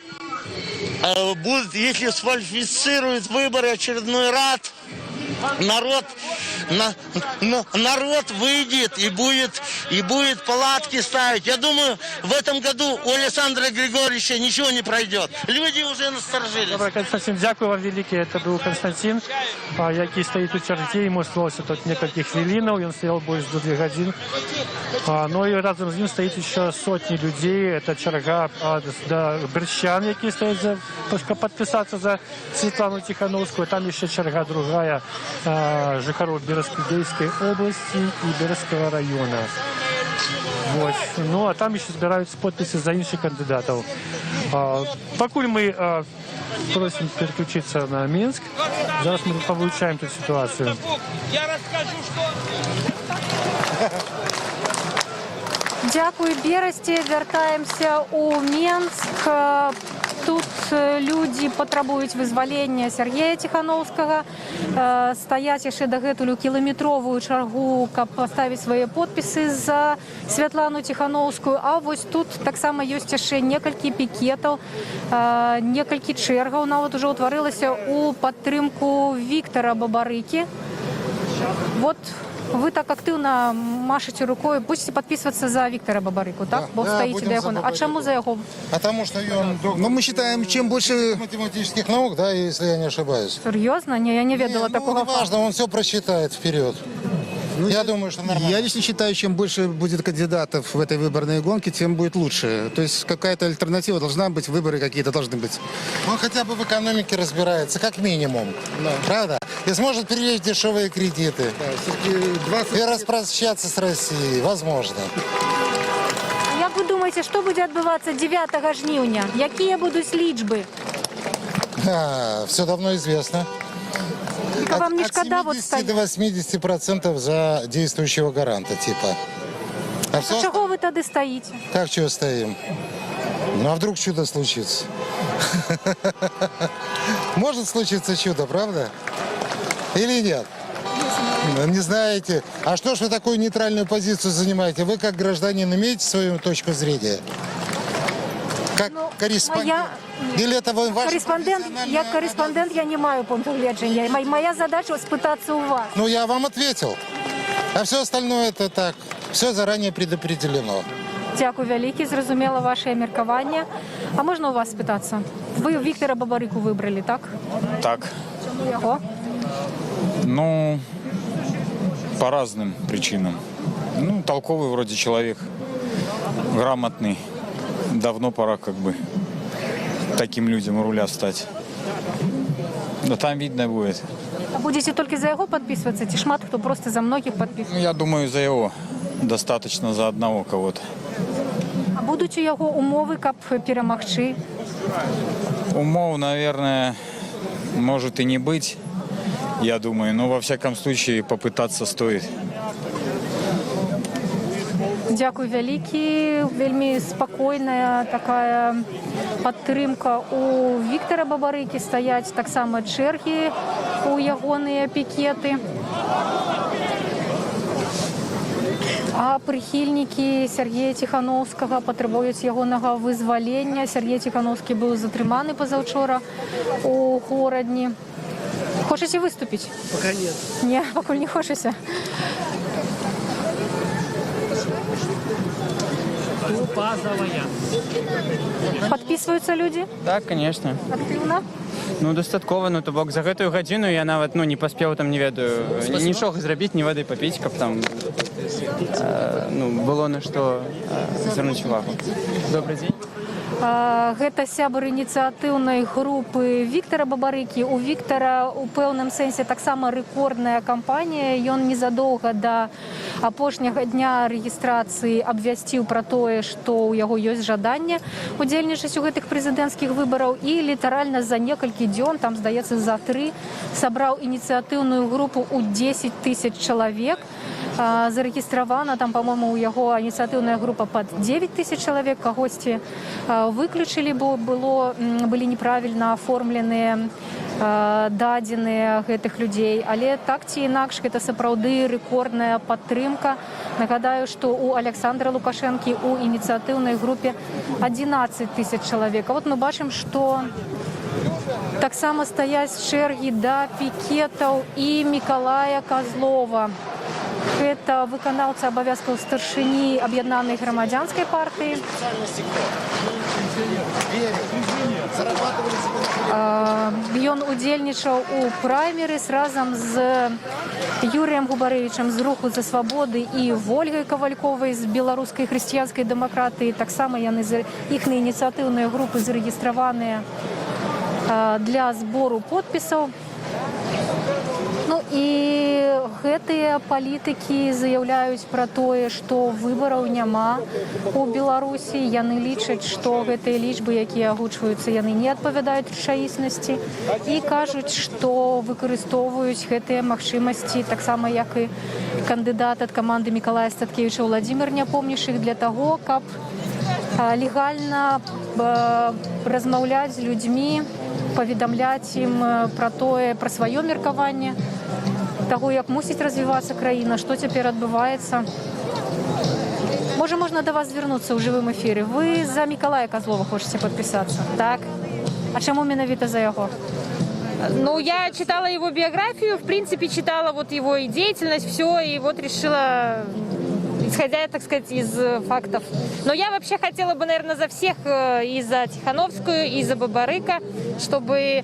будет, если сфальсифицируют выборы очередной раз, народ выйдет и будет палатки ставить. Я думаю, в этом году у Александра Григорьевича ничего не пройдет. Люди уже насторожились. Добре, Константин, дякую вам велике. Это был Константин, який стоит у черте. Ему осталось тут несколько хвилинов, и он стоял больше 2 годин. Ну и разом с ним стоит еще сотни людей. Это черга до берчан, які стоят подписаться за Светлану Тихановскую. Там еще черга другая жихаров Березкой области и Березского района. Вот. Ну, а там еще собираются подписи за інших кандидатов. Покуль мы просим переключиться на Минск, зараз мы получаем эту ситуацию. Я расскажу, что... Дякую, Берасті. Вертаємося у Мінськ. Тут люди патрабуюць вызвалення Сергея Тихановскага. Стаяць яшчэ дагэтуль у кіламетровую чаргу, каб паставіць свае подпісы за Святлану Тихановскую. А вось тут таксама ёсць яшчэ некалькі пікетаў, некалькі чэргаў нават ужо ўтварылася ў падтрымку Віктара Бабарыкі. Вот вы так активно машете рукой, будете подписываться за Виктора Бабарыку, так? Да, стоите за его. А чему за его? Потому что мы считаем, чем больше математических наук, да, если я не ошибаюсь. Серьезно? Не, я не ведала такого. Не важно, он все просчитает вперед. Я думаю, что нормально. Я лично считаю, чем больше будет кандидатов в этой выборной гонке, тем будет лучше. То есть какая-то альтернатива должна быть, выборы какие-то должны быть. Он хотя бы в экономике разбирается, как минимум. Да. Правда? И сможет привлечь дешевые кредиты. Да, и распрощаться с Россией. Возможно. Як ви думаєте, що буде відбуватися 9 жнивня? Які будуть лічби? Все давно известно. А вам не шкода от 70 до 80% за действующего гаранта, типа. А чего вы тогда стоите? Как чего стоим? Ну а вдруг чудо случится? Может случиться чудо, правда? Или нет? Не знаете. А что ж вы такую нейтральную позицию занимаете? Вы как гражданин имеете свою точку зрения? Как корреспондент? Или это вы ваш Кореспондент, я не маю пункту гледжання. Моя задача спитатися у вас. Ну, я вам ответил. А все остальное это так. Все заранее предопределено. Дякую велике, зрозуміла ваше міркування. А можна у вас спитатися? Ви Віктора Бабарику вибрали, так? Так. Чому його? Ну, по разным причинам. Ну, толковый вроде человек, грамотный. Давно пора как бы таким людям у руля встать. Но там видно будет. А будете тільки за його підписуватися? Чи шмат хто просто за многих підписується? Ну, я думаю, за его достаточно за одного кого-то. А будуть у його умови, як перемогти? Умов, наверное, может и не быть, я думаю, но во всяком случае попытаться стоит. Дякую велике. Вельми спокійна така підтримка у Віктора Бабарики. Стоять так само черги у ягоні пікети. А прихильники Сергія Тихановського потребують ягоного визволення. Сергій Тихановський був затриманий позавчора у Городні. Хочете виступити? Пока нет. Ні, поки не хочеться. Подписываются люди? Так, конечно. Активно? Ну, дастаткова, ну, то бок за гэтую гадзіну я нават, ну, не паспеў там, не ведаю, нічога зрабіць, ні вады папіць, каб там, ну, было на што звярнуць увагу. Добрый дзень. Гэта сябар ініцыятыўнай групы Віктора Бабарыкі. У Віктора у пэўным сэнсе таксама рэкордная кампанія. Ён незадоўга да апошняга дня рэгістрацыі абвясціў пра тое, што ў яго ёсць жаданне удзельнічаць у гэтых прэзідэнцкіх выбараў і літаральна за некалькі дзён, там, здаецца, за 3, сабраў ініцыятыўную групу ў 10 000 чалавек. Зарэгістравана, там, па-моему, у яго ініцыятыўная група пад 9 000 чалавек, кагосьці выключылі, бо былі неправільна аформленыя дадзеныя гэтых людзей. Але так ці інакш, гэта сапраўды рэкордная падтрымка. Нагадаю, што у Александра Лукашэнкі у ініцыятыўнай групе 11 000 чалавек. А вот мы бачым, што таксама стаяць чэргі да пікетаў і Мікалая Козлова. Гэта выканаўца абавязкаў старшыні аб'яднанай грамадзянскай партыі. Ён удзельнічаў у праймерыс разам з Юрыем Губарэвічам з руху за свабоды і Вольгай Кавальковай з беларускай хрысціянскай дэмакратыі. Таксама яны іхныя ініцыятыўныя групы зарэгістраваныя для збору подпісаў. Ну і гэтыя палітыкі заяўляюць пра тое, што выбараў няма у Беларусі. Яны лічаць, што гэтыя лічбы, якія агучваюцца, яны не адпавядаюць рэчаіснасці і кажуць, што выкарыстоўваюць гэтыя магчымасці, таксама як і кандыдат ад каманды Мікалая Статкевіча Владзімір Няпомнішых, для таго, каб легальна размаўляць з людзьмі, паведамляць ім пра тое, пра сваё меркаванне, таго, як мусіць развівацца краіна, што цяпер адбываецца. Можна да вас звярнуцца ў жывым эфіры. Вы за Мікалая Козлова хочаце падпісацца, так? А чаму менавіта за яго? Ну, я читала его биографию, в принципе, читала вот его и деятельность, все, и вот решила, исходя, так сказать, из фактов. Но я вообще хотела бы, наверное, за всех, и за Тихановскую, и за Бабарыка, чтобы,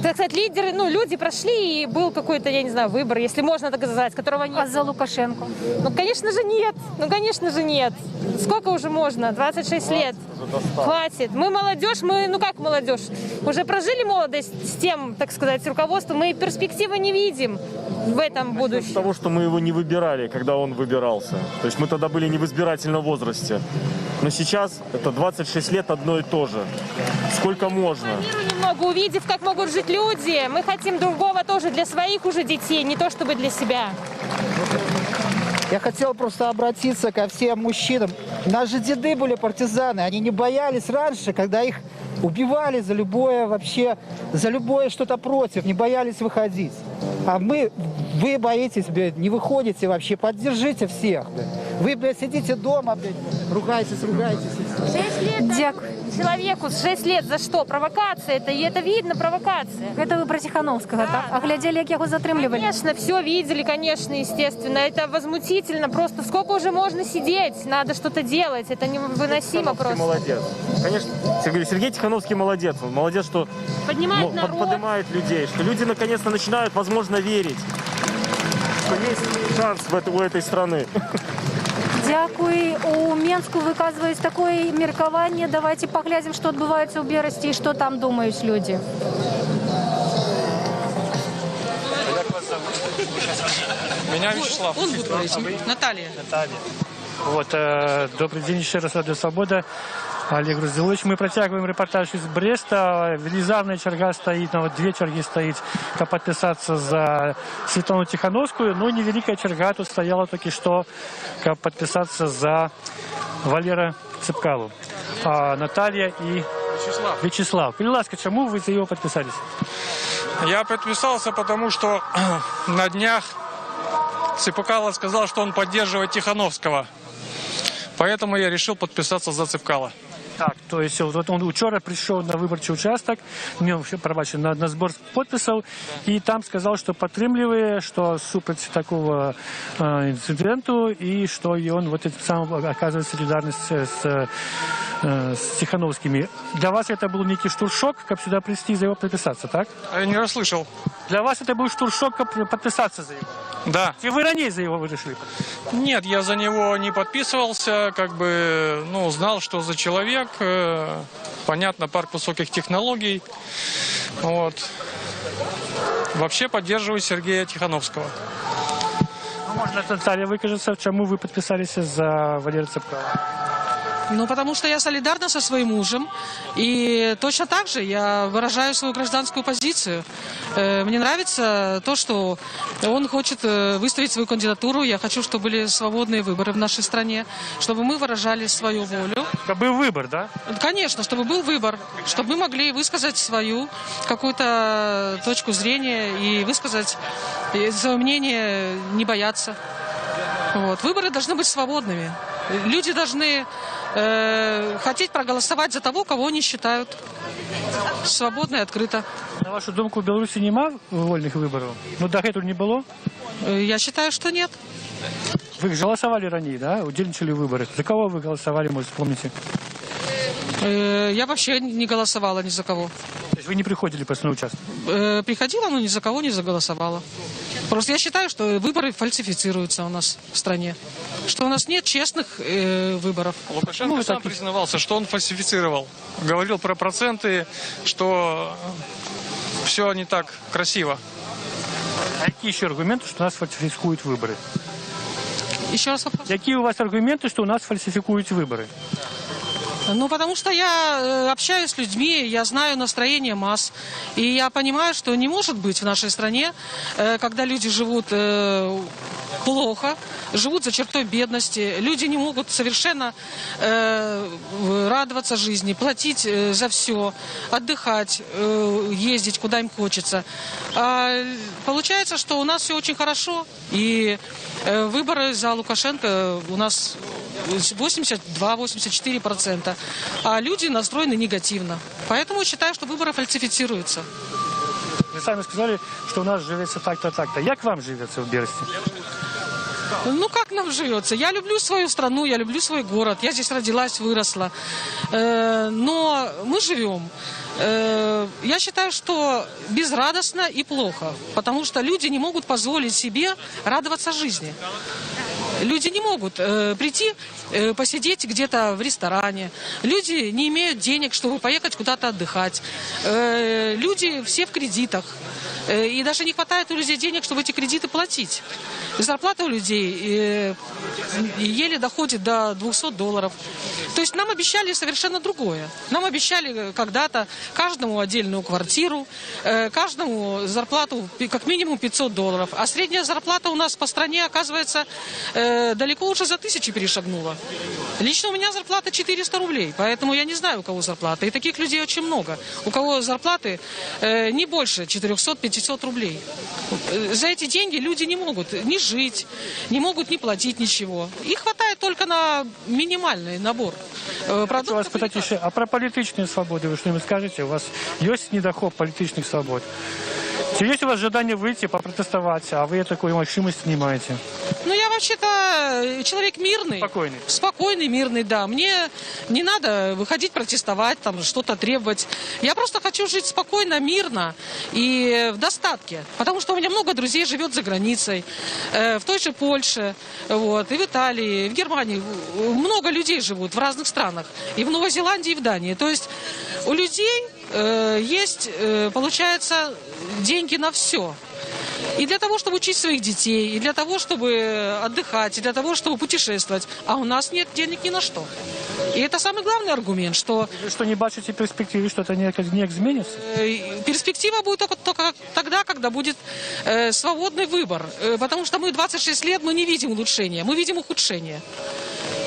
так сказать, лидеры, ну, люди прошли, и был какой-то, я не знаю, выбор, если можно так сказать, которого нет. А за Лукашенко? Ну, конечно же, нет. Ну, конечно же, нет. Сколько уже можно? 26 лет. Хватит. Мы молодежь, ну как молодежь? Уже прожили молодость с тем, так сказать, руководством. Мы перспективы не видим в этом будущем. Того, что мы его не выбирали, когда он выбирался. То есть мы тогда были не в избирательном возрасте. Но сейчас это 26 лет одно и то же. Сколько можно? Миру немного увидев, как могут жить люди. Мы хотим другого тоже для своих уже детей, не то чтобы для себя. Я хотел просто обратиться ко всем мужчинам. Наши деды были партизаны, они не боялись раньше, когда их убивали за любое вообще, за любое что-то против, не боялись выходить. А вы боитесь, блядь, не выходите вообще, поддержите всех, блядь. Вы, блядь, сидите дома, блядь, ругайтесь. 6 лет человеку, 6 лет за что? Провокация, это видно, провокация. Это вы про Тихановского, так? А глядели, как его затримливали? Конечно, все видели, конечно, естественно. Это возмутительно, просто сколько уже можно сидеть? Надо что-то делать, это невыносимо просто. Молодец. Конечно, Сергей Тихановский молодец. Он молодец, что поднимает людей, что люди наконец-то начинают, возможно, верить, что есть шанс у этой страны. Дякую. У Менску выказываюсь такое меркование. Давайте поглядим, что отбывается у Берасти и что там думают люди. Меня Вячеслав. Он будет говорить. Наталья. Вот, добрый день еще раз, Радио Свобода. Олег Груздилович. Мы протягиваем репортаж из Бреста. Велизарная черга стоит, вот 2 черги стоит, как подписаться за Светлану Тихановскую. Но невеликая черга тут стояла только что, как подписаться за Валера Цепкалу. Наталья и Вячеслав. Будь ласка, чему вы за его подписались? Я подписался, потому что на днях Цепкало сказал, что он поддерживает Тихановского. Поэтому я решил подписаться за Цепкало. Так, то есть вот он вчера пришел на выборчий участок, на сбор подписов, и там сказал, что підтримує, что супротив такого инциденту, и что он вот этим самым оказывает солидарность с Тихановскими. Для вас это был некий штуршок, как сюда прийти за его подписаться, так? Я не расслышал. Для вас это был штуршок, как подписаться за его? Да. И вы ранее за его решили? Нет, я за него не подписывался, знал, что за человек. Понятно, парк высоких технологий. Вот. Вообще поддерживаю Сергея Тихановского. Можно, Наталья, выкажется, чему вы подписались за Валерия Цепкала? Потому что я солидарна со своим мужем. И точно так же я выражаю свою гражданскую позицию. Мне нравится то, что он хочет выставить свою кандидатуру. Я хочу, чтобы были свободные выборы в нашей стране, чтобы мы выражали свою волю. Чтобы был выбор, да? Конечно, чтобы был выбор, чтобы мы могли высказать свою какую-то точку зрения и высказать свое мнение, не бояться. Вот. Выборы должны быть свободными. Люди должны хотеть проголосовать за того, кого они считают. Свободно и открыто. На вашу думку, в Беларуси нема вольных выборов? До этого не было? Я считаю, что нет. Вы голосовали ранее, да? Удельничали в выборах. За кого вы голосовали, может, вспомните? Я вообще не голосовала ни за кого. То есть вы не приходили просто на участок? Приходила, но ни за кого не заголосовала. Просто я считаю, что выборы фальсифицируются у нас в стране. Что у нас нет честных выборов. Лукашенко сам признавался, что он фальсифицировал. Говорил про проценты, что все не так красиво. А какие еще аргументы, что у нас фальсификуют выборы? Еще раз вопрос. Какие у вас аргументы, что у нас фальсификуют выборы? Потому что я общаюсь с людьми, я знаю настроение масс. И я понимаю, что не может быть в нашей стране, когда люди живут плохо, живут за чертой бедности, люди не могут совершенно радоваться жизни, платить за все, отдыхать, ездить, куда им хочется. А получается, что у нас все очень хорошо, и выборы за Лукашенко у нас 82-84%, а люди настроены негативно. Поэтому считаю, что выборы фальсифицируются. Вы сами сказали, что у нас живется так-то, так-то. Как вам живется в Бересте? Как нам живется? Я люблю свою страну, я люблю свой город. Я здесь родилась, выросла. Но мы живем. Я считаю, что безрадостно и плохо. Потому что люди не могут позволить себе радоваться жизни. Люди не могут прийти, посидеть где-то в ресторане. Люди не имеют денег, чтобы поехать куда-то отдыхать. Люди все в кредитах. И даже не хватает у людей денег, чтобы эти кредиты платить. Зарплата у людей еле доходит до $200. То есть нам обещали совершенно другое. Нам обещали когда-то каждому отдельную квартиру, каждому зарплату как минимум $500. А средняя зарплата у нас по стране, оказывается, далеко уже за 1000 перешагнула. Лично у меня зарплата 400 рублей, поэтому я не знаю, у кого зарплата. И таких людей очень много. У кого зарплаты не больше 400-500 500 рублей. За эти деньги люди не могут ни жить, не могут ни платить ничего. Их хватает только на минимальный набор продуктов. Хочу вас спросить еще, а про политические свободы вы что-нибудь скажете? У вас есть недоход политических свобод? Чи есть у вас желание выйти, попротестовать, а вы такой решимость снимаете? Ну, я вообще-то человек мирный. Спокойный. Спокойный, мирный, да. Мне не надо выходить протестовать, там, что-то требовать. Я просто хочу жить спокойно, мирно и в достатке. Потому что у меня много друзей живет за границей. В той же Польше, вот, и в Италии, и в Германии. Много людей живут в разных странах. И в Новой Зеландии, и в Дании. То есть у людей есть, получается, деньги на все. И для того, чтобы учить своих детей, и для того, чтобы отдыхать, и для того, чтобы путешествовать. А у нас нет денег ни на что. И это самый главный аргумент, что... Вы что, не бачите перспективы, что это не изменится? Перспектива будет только тогда, когда будет свободный выбор. Потому что мы 26 лет, мы не видим улучшения, мы видим ухудшение.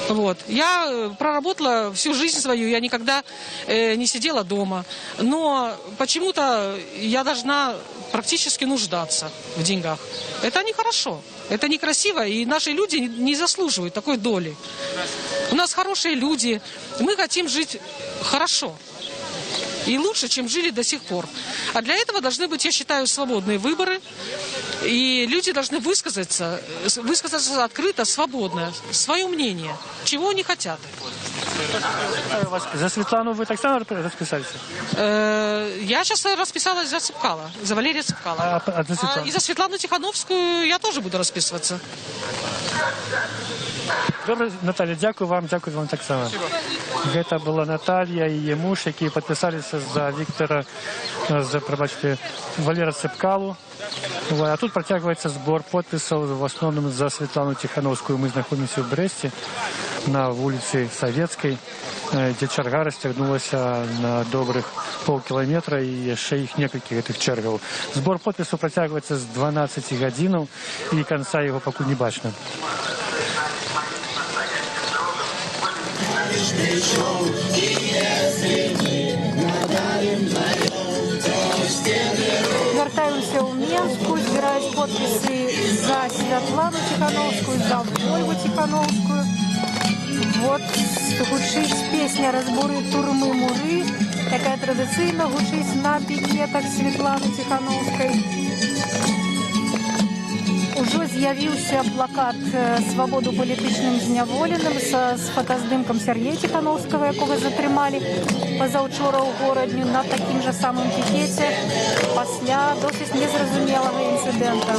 Вот. Я проработала всю жизнь свою, я никогда не сидела дома. Но почему-то я должна практически нуждаться в деньгах. Это нехорошо, это некрасиво, и наши люди не заслуживают такой доли. У нас хорошие люди, мы хотим жить хорошо. И лучше, чем жили до сих пор. А для этого должны быть, я считаю, свободные выборы. И люди должны высказаться открыто, свободно, свое мнение, чего они хотят. За Светлану вы так само расписались? Я сейчас расписалась за Цепкало, за Валерия Цепкало. И за Светлану Тихановскую я тоже буду расписываться. Добре, Наталья, дякую вам так само. Это была Наталья и ее муж, які підписалися за Віктора, пробачте, Валера Цепкалу. А тут протягивается сбор подписей, в основном за Светлану Тихановскую. Мы находимся в Бресте, на улице Советской, где черга растягнулась на добрых полкилометра, и еще их несколько этих чергов. Сбор подписей протягивается с 12 годин, и конца его пока не бачно. Вертаемся ў Менску, збіраюць подпісы за Святлану Тихановскую, за Ольгу Тихановскую. Вот гучыць песня «Разбуры турмы муры», якая традыцыйна гучыць на пікетах Светланы Тихановскай. Ужо з'явіўся плакат «Свабоду палітычным зняволеным» з фотаздымкам Сергея Тихановскага, якога затрымалі пазаўчора ў горадню на такім жа самым пікеце пасля досыць незразумелага інцыдэнта.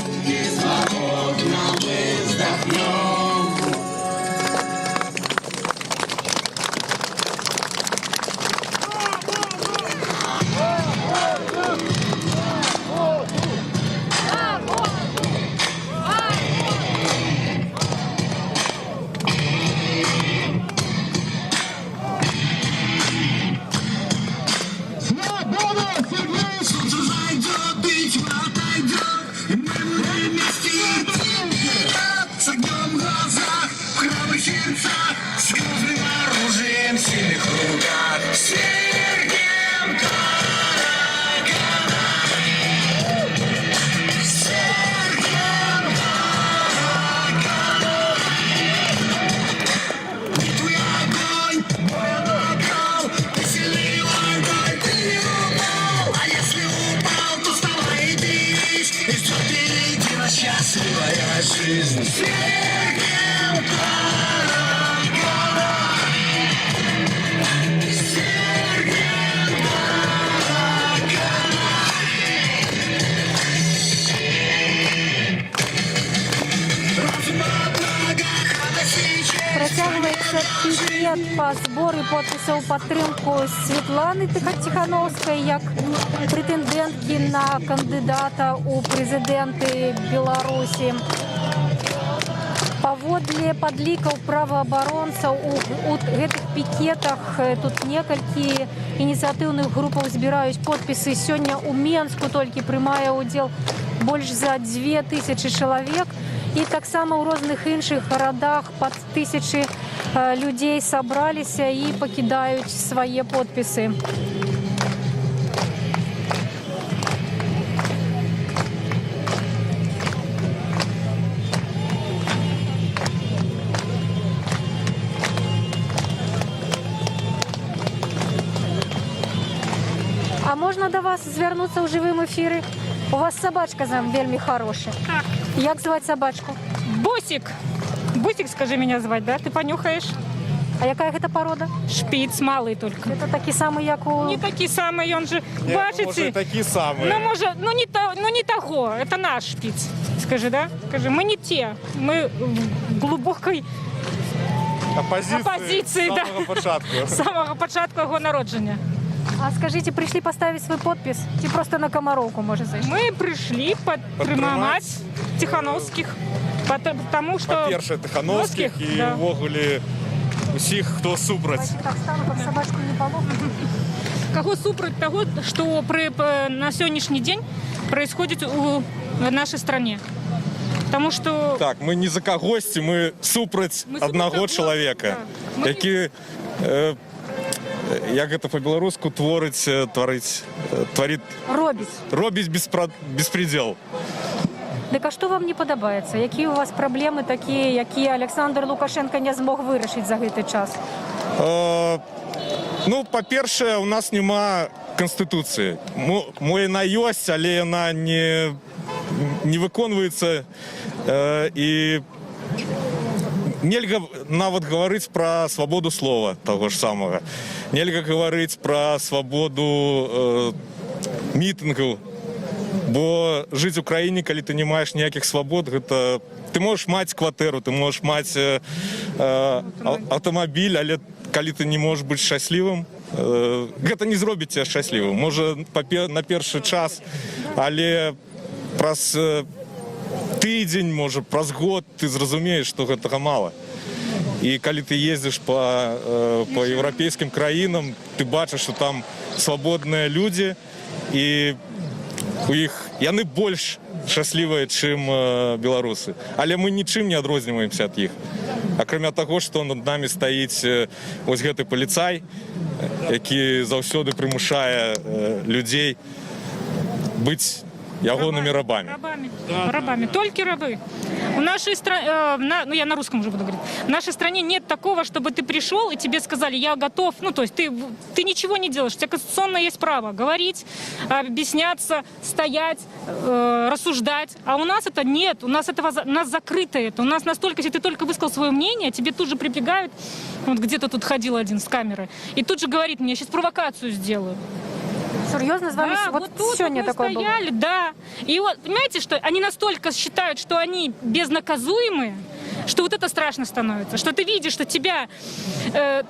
Працягваецца пікет па зборы подпісаў падтрымку Светланы Тихановскай як прэтэндэнткі на кандыдата ў прэзідэнты Беларусі. Паводле падлікаў праваабаронцаў у гэтых пікетах тут некалькі ініцыятыўных групаў збіраюць подпісы. Сёння ў Менску толькі прымае ўдзел больш за 2000 чалавек. І таксама ў розных іншых гарадах пад 1000 людзей сабраліся і пакідаюць свае подпісы. А можна до вас звернутися у живому ефірі? У вас собачка там вельми хороша. Так. Як звати собачку? Бусик. Бусик, скажи, меня звать, да? Ты понюхаешь? А яка гэта порода? Шпиц малый только. Это такі самий, як у... Не такі самий, он же, бачите? такі самі. Ну, може, ну не того, это наш шпиц. Скажи, да? Скажи, мы не те, мы в глубокой опозиції, да. Самого початку його народження. А скажите, пришли поставить свой подпис? Чи просто на Комаровку, может, зайти? Мы пришли подтримать Тихановских, потому что... По-перше, Тихановських і да. ввогуле усіх, хто супроть. Так стану, как собачку не поломаю. Кого супроть того, что на сегодняшний день происходит в нашей стране. Потому что... Так, ми не за когось, ми супроть одного чоловіка, да. який, як це по-білоруську, творить... Робить безпреділ. Так а що вам не подобається? Які у вас проблеми такі, які Олександр Лукашенко не змог вирішити за цей час? Ну, по-перше, у нас нема Конституції. Вона є, але вона не виконується. І нельга навіть говорити про свободу слова того ж самого. Нельга говорити про свободу мітингу. Бо жити в Україні, коли ти не маєш ніяких свобод, це... Ти можеш мати квартиру, ти можеш мати автомобіль, але коли ти не можеш бути щасливим, це не зробить тебе щасливим. Може, на перший час, але праз тиждень, може, праз год ти зрозумієш, що цього мало. І коли ти їздиш по європейським країнам, ти бачиш, що там свободні люди, і яны больш шчаслівыя, чым беларусы. Але мы нічым не адрозніваемся ад іх. Акрамя таго, што над намі стаіць вось гэты паліцай, які заўсёды прымушае людзей быць ягонымі рабами. Рабами. Только рабы. В нашей стране, ну я на русском уже буду говорить, в нашей стране нет такого, чтобы ты пришел и тебе сказали, я готов, ну то есть ты ничего не делаешь, у тебя конституционное есть право говорить, объясняться, стоять, рассуждать, а у нас это нет, у нас закрыто это, у нас настолько, если ты только высказал свое мнение, тебе тут же прибегают, вот где-то тут ходил один с камеры, и тут же говорит, мне сейчас провокацию сделаю. Серьезно, с вами да, вот тут сегодня такое стояли, было? Да. И вот, понимаете, что они настолько считают, что они безнаказуемые, что вот это страшно становится. Что ты видишь, что тебя,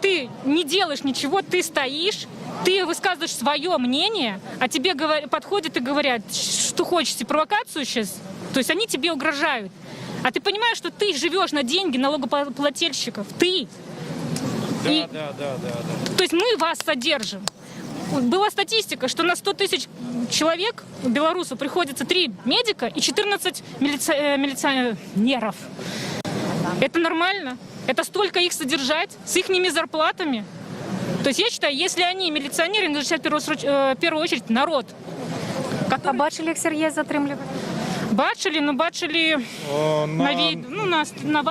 ты не делаешь ничего, ты стоишь, ты высказываешь свое мнение, а тебе подходят и говорят, что хочете, провокацию сейчас? То есть они тебе угрожают. А ты понимаешь, что ты живешь на деньги налогоплательщиков. Ты. Да. То есть мы вас содержим. Была статистика, что на 100 тысяч человек, белорусов, приходится 3 медика и 14 милиционеров. Это нормально? Это столько их содержать с ихними зарплатами? То есть я считаю, если они милиционеры, нужно защищать в первую очередь народ. А бачили, як Сергія затримлювали? Бачили, но бачили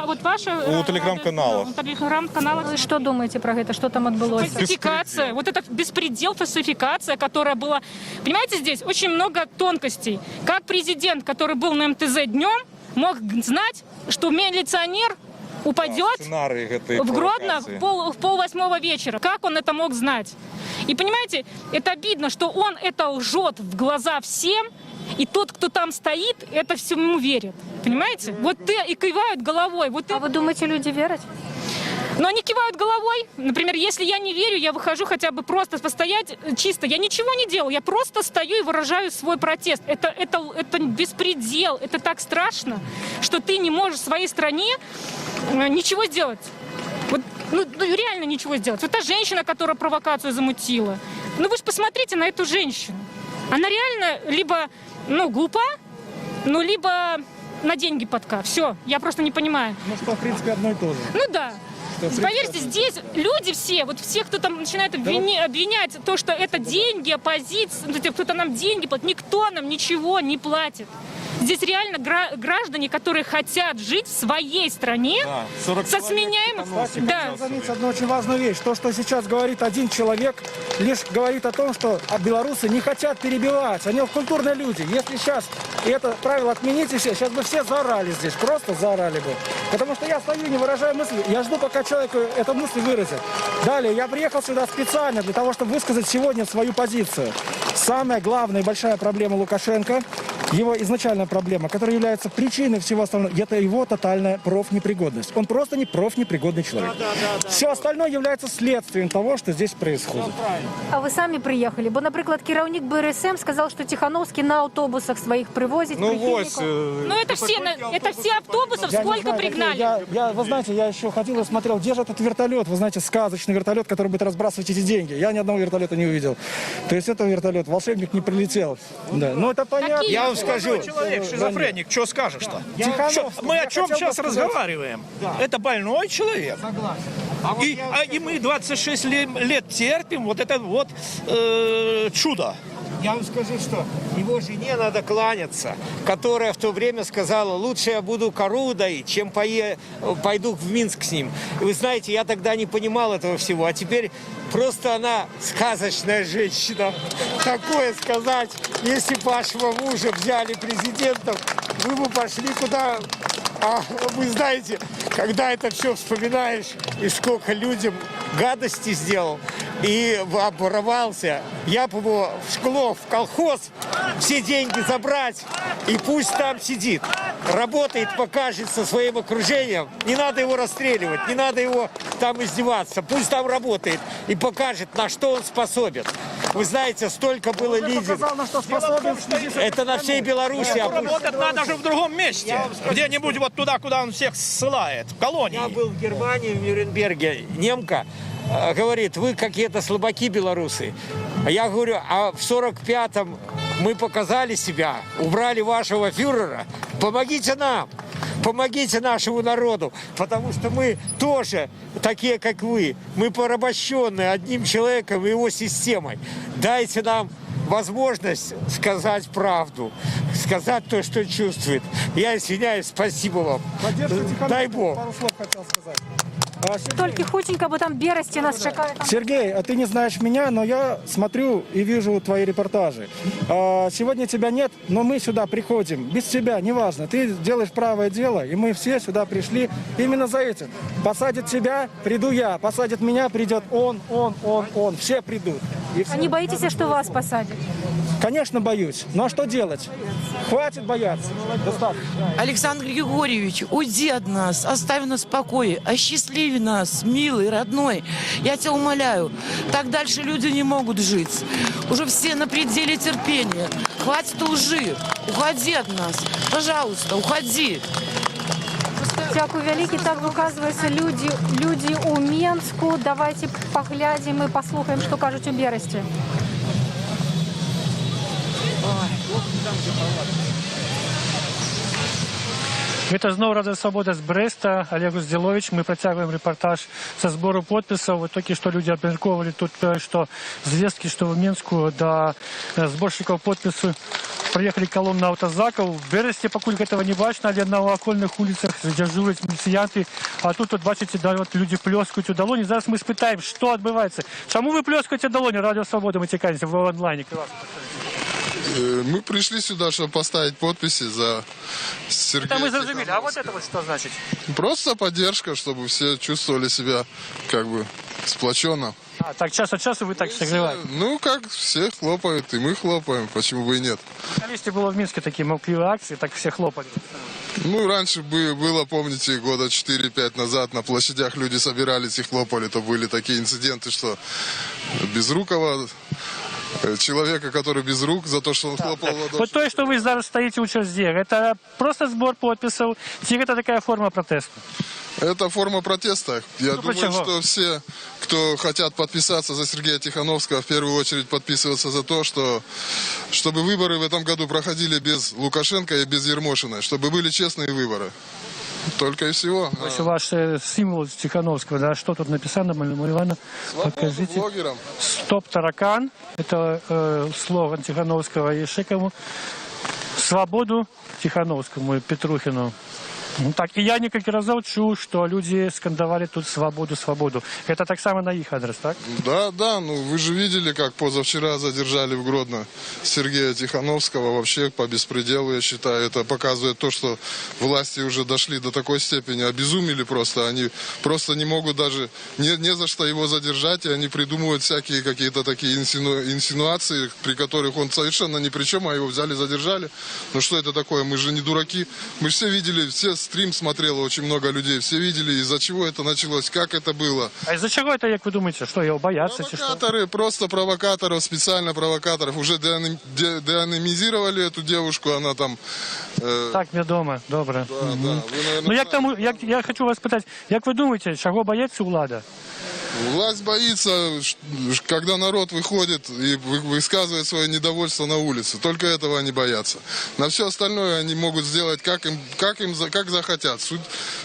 вот ваша... У телеграм-каналах. У телеграм-каналах. Вы что думаете про это? Что там отбылось? Фальсификация. Вот это беспредел, фальсификация, которая была... Понимаете, здесь очень много тонкостей. Как президент, который был на МТЗ днем, мог знать, что милиционер упадет в Гродно в 7:30 вечера. Как он это мог знать? И понимаете, это обидно, что он это лжет в глаза всем, и тот, кто там стоит, это всему верит. Понимаете? Вот и кивают головой. Вот а вы думаете, люди верят? Но они кивают головой. Например, если я не верю, я выхожу хотя бы просто постоять чисто. Я ничего не делаю, я просто стою и выражаю свой протест. Это беспредел, это так страшно, что ты не можешь в своей стране ничего сделать. Вот, реально ничего сделать. Вот та женщина, которая провокацию замутила. Ну вы же посмотрите на эту женщину. Она реально либо глупа, либо на деньги подка. Все, я просто не понимаю. Ну что, в принципе, одно и то же. Ну да. Поверьте, здесь люди все, кто там начинает обвинять то, что это деньги, оппозиция, кто-то нам деньги платит, никто нам ничего не платит. Здесь реально граждане, которые хотят жить в своей стране, со сменяемым... Да. Заметьте одну очень важную вещь. То, что сейчас говорит один человек, лишь говорит о том, что белорусы не хотят перебивать. Они культурные люди. Если сейчас это правило отмените все, сейчас бы все заорали здесь. Просто заорали бы. Потому что я стою, не выражаю мысли. Я жду, пока человек эту мысль выразит. Далее, я приехал сюда специально для того, чтобы высказать сегодня свою позицию. Самая главная и большая проблема Лукашенко, его изначальная проблема, которая является причиной всего остального, это его тотальная профнепригодность. Он просто не профнепригодный человек. Все остальное является следствием того, что здесь происходит. А вы самі приїхали? Бо, наприклад, керівник БРСМ сказав, що Тихановський на автобусах своїх привозить прихильників. Ну это все автобусов, сколько пригнали. Вы знаете, я еще ходил и смотрел, где же этот вертолет, вы знаете, сказочный вертолет, который будет разбрасывать эти деньги. Я ни одного вертолета не увидел. То есть это вертолет, волшебник не прилетел. Да. Ну это понятно. Я вам скажу. Человек, шизофреник, что скажешь-то? Мы о чем сейчас разговариваем? Это больной человек. И мы 26 лет терпим вот это вот чудо. Я вам скажу, что его жене надо кланяться, которая в то время сказала, лучше я буду корову доить, чем пойду в Минск с ним. И вы знаете, я тогда не понимал этого всего, а теперь просто она сказочная женщина. Такое сказать, если бы вашего мужа взяли президентом, вы бы пошли куда... А вы знаете, когда это все вспоминаешь, и сколько людям гадости сделал, и обворовался, я бы его в шкло, в колхоз, все деньги забрать, и пусть там сидит. Работает, покажет со своим окружением. Не надо его расстреливать, не надо его там издеваться. Пусть там работает и покажет, на что он способен. Вы знаете, столько было лидеров. Это на всей Беларуси. Работать надо же в другом месте. Где-нибудь вот туда, куда он всех ссылает, в колонии. Я был в Германии, в Нюрнберге. Немка говорит, вы какие-то слабаки белорусы. А я говорю, а в 45-м мы показали себя, убрали вашего фюрера. Помогите нам, помогите нашему народу, потому что мы тоже такие, как вы. Мы порабощенные одним человеком и его системой. Дайте нам возможность сказать правду, сказать то, что чувствует. Я извиняюсь, спасибо вам. Дай Бог. Пару слов хотел сказать. Тільки хутенько, бо там Бересті нас чекає. Сергей, а ты не знаешь меня, но я смотрю и вижу твои репортажи. Сегодня тебя нет, но мы сюда приходим. Без тебя, неважно. Ты делаешь правое дело, и мы все сюда пришли именно за этим. Посадит тебя, приду я. Посадит меня, придет он. Все придут. А не боитесь, что вас посадят? Конечно, боюсь. Ну а что делать? Хватит бояться. Достаточно. Александр Григорьевич, уйди от нас, оставь нас в покое, осчастливи нас, милый, родной. Я тебя умоляю, так дальше люди не могут жить. Уже все на пределе терпения. Хватит лжи, уходи от нас. Пожалуйста, уходи. Дякую вялікі. Так выказваюцца люди у Менску. Давайте поглядим и послухаем, что кажут у Бересті. Гэта зноў Радыё Свабода з Брэста, Олег Уздзіловіч. Мы працягваем рэпартаж са збору подпісаў. Вот толькі што людзі абмяркоўвалі тут, што звесткі, што ў Мінску да зборшчыкаў подпісу прыехалі калоны аўтазакаў. В Брэсце пакуль гэтага не бачна, але на акольных вуліцах дзяжураць міліцыянты. А тут, бачыце, людзі плёскаюць у далоні. Зараз мы спытаем, што адбываецца. Чаму вы плёскаеце далоні? Радыё Свабода, мы цікавімся в онлайне. Мы пришли сюда, чтобы поставить подписи за Сергея. Это мы зрозумели. А вот это вот что значит? Просто поддержка, чтобы все чувствовали себя как бы сплоченно. А, так час от часу вы так согреваете? Ну, как все хлопают, и мы хлопаем, почему бы и нет. Если было в Минске такие молчаливые акции, так все хлопали. Ну, раньше было, помните, года 4-5 назад на площадях люди собирались и хлопали, то были такие инциденты, что Безрукова, человека, который без рук, за то, что он хлопал ладоши. Вот то, что вы зараз стоите у Черздер, это просто сбор подписей, или это такая форма протеста? Это форма протеста. Я думаю, что все, кто хотят подписаться за Сергея Тихановского, в первую очередь подписываться за то, чтобы выборы в этом году проходили без Лукашенко и без Ермошина, чтобы были честные выборы. Только и всего. То есть ваш символ Тихановского, да, что тут написано, Ивана? Покажите. «Стоп таракан», это слоган Тихановского, и еще кому. свободу Тихановскому и Петрухину. Ну, так и я несколько раз чул, что люди скандовали тут свободу, свободу. Это так само на их адрес, так? Да, ну вы же видели, как позавчера задержали в Гродно Сергея Тихановского. Вообще по беспределу, я считаю, это показывает то, что власти уже дошли до такой степени, обезумели просто. Они просто не могут даже, не за что его задержать, и они придумывают всякие какие-то такие инсинуации, при которых он совершенно ни при чем, а его взяли, задержали. Ну что это такое? Мы же не дураки. Мы все видели, все стрим смотрело очень много людей, все видели, из-за чего это началось, как это было. А из-за чего это, как вы думаете, что его боятся? Провокаторы, просто провокаторов, специально провокаторов. Уже деанимизировали эту девушку, она там... Так, вядома, добре. Да, да. Вы, наверное, ну, як тому, я хочу вас питати, як ви думаєте, чого боїться влада? Власть боится, когда народ выходит и высказывает свое недовольство на улице. Только этого они боятся. На все остальное они могут сделать, как захотят.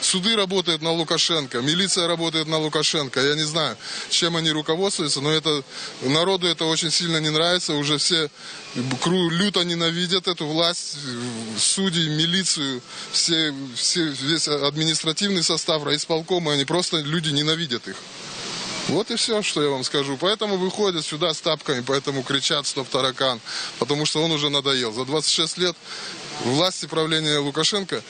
Суды работают на Лукашенко, милиция работает на Лукашенко. Я не знаю, чем они руководствуются, но народу это очень сильно не нравится. Уже все люто ненавидят эту власть, судей, милицию, весь административный состав, райисполкома. Они просто, люди ненавидят их. Вот и все, что я вам скажу. Поэтому выходят сюда с тапками, поэтому кричат «Стоп, таракан», потому что он уже надоел. За 26 лет власти правления Лукашенко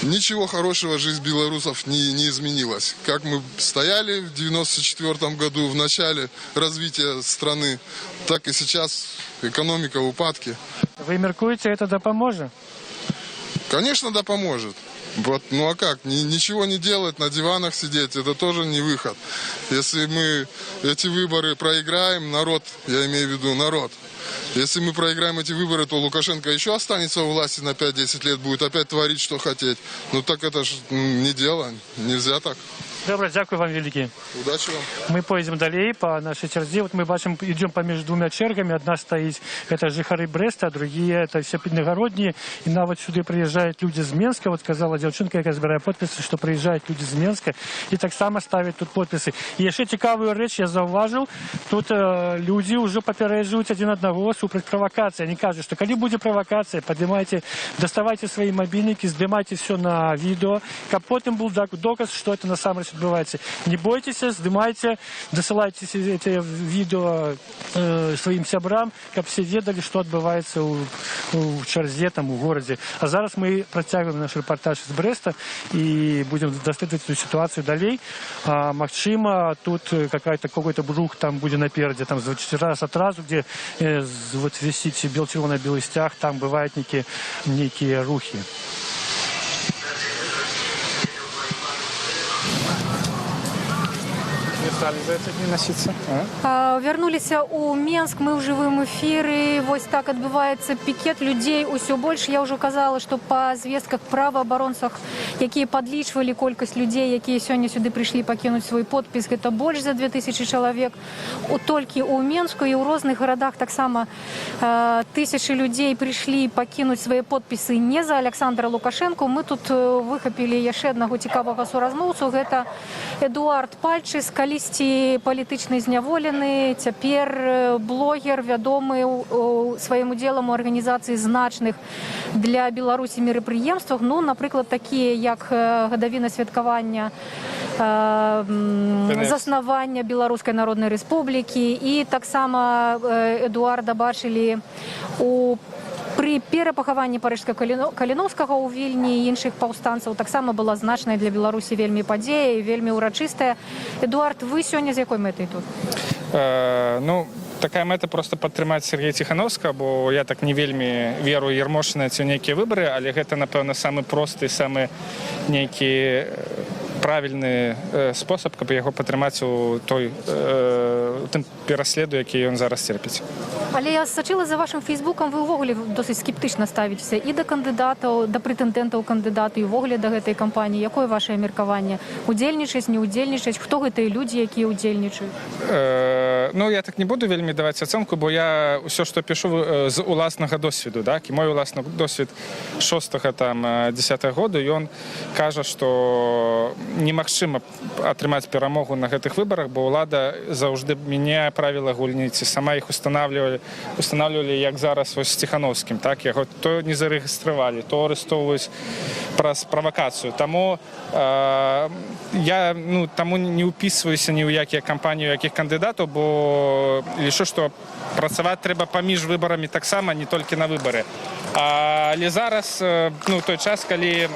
ничего хорошего жизнь белорусов не изменилась. Как мы стояли в 94 году в начале развития страны, так и сейчас экономика в упадке. Вы меркуете, это допоможет? Конечно, допоможет. Вот, ну а как? Ничего не делать, на диванах сидеть, это тоже не выход. Если мы эти выборы проиграем, народ, я имею в виду народ, если мы проиграем эти выборы, то Лукашенко еще останется у власти на 5-10 лет, будет опять творить, что хотеть. Ну так это ж не дело, нельзя так. Добре, дякую вам велике. Удачи вам. Мы поедем далее по нашей черзе. Вот мы бачим, идем поміж двумя чергами. Одна стоит, это жихары Бреста, а другие это все піднегородние. И навод сюда приезжают люди из Минска. Вот сказала девчонка, яка збирає подписи, что приезжают люди из Минска. И так само ставят тут подписи. И еще цікавую речь я зауважил. Тут люди уже попереджают один одного супротив провокации. Они кажут, что когда будет провокация, поднимайте, доставайте свои мобильники, снимайте все на видео. Как потом был доказ, что это на самом деле відбувається. Не бойтеся, здимайте, досилайте эти видео своим сябрам, щоб всі ведали, що відбувається у Черзе, там, у городі. А зараз ми протягуємо наш репортаж з Бреста і будемо досліджувати цю ситуацію далі. Максима, тут какой-то брух там буде напереди, там раз от разу, где вот висит червоно-белый стяг, там бывают некие рухи. Вернуліся у Менск, мы ў жывым эфіры. Вось так адбываецца пікет людзей усё больш. Я ўжо казала, што па звестках праваабаронцах, якія падлічвалі колькасць людзей, якія сёння сюды прыйшлі пакінуць свой подпіс, гэта больш за 2000 чалавек. Толькі ў Менску і ў розных гарадах таксама тысячы людзей прыйшлі пакінуць свае подпісы не за Александра Лукашенко. Мы тут выхапілі яшчэ аднаго цікавага суразмоўцу. Гэта Эдуард Пальчыс, калісьці палітычны зняволены, цяпер блогер, вядомы сваім удзелам у арганізацыі значных для Беларусі мерапрыемствах. Ну, напрыклад, такія як гадавіна святкавання заснавання Беларускай Народнай Рэспублікі. І таксама Эдуарда бачылі пры перапахаванні Парыжска-Каліноўскага ў Вільні і іншых паўстанцаў. Таксама была значная для Беларусі вельмі падзея, вельмі ўрачыстая. Эдуард, вы сёння з якой мэтай тут? Ну, такая мэта просто падтрымаць Сергея Тихановскага, бо я так не вельмі веру Ярмошына ці нейкія выбары, але гэта, напэўна, самы просты, самы нейкі правільны спосаб, каб яго падтрымаць у тым пераследу, які ён зараз церпіць. Але я сачыла за вашым фейсбукам, вы ўвогуле досыць скептычна ставіцеся і да кандыдатаў, да прэтэндэнтаў кандыдата, і ўвогуле да гэтай кампаніі. Якое вашае меркаванне? Удзельнічаць, не ўдзельнічаць? Хто гэтыя людзі, якія ўдзельнічаюць? Ну, я так не буду вельмі даваць ацэнку, бо я ўсё, што пішу з уласнага досведу, так? І мой уласны досвед 6-10 году, ён кажа, што немагчыма атрымаць перамогу на гэтых выбарах, бо ўлада заўжды мяняе правіла гульні, ці сама іх устанавлівалі, як зараз вось з Ціхановскім, так, яго то не зарэгістравалі, то арыстоўваюць праз правакацыю. Таму я таму не ўпісваюся ні ў якія кампаніі, у якіх кандыдатаў, бо лічу, што працаваць трэба паміж выбарамі таксама, не толькі на выбары. Але зараз, той час, калі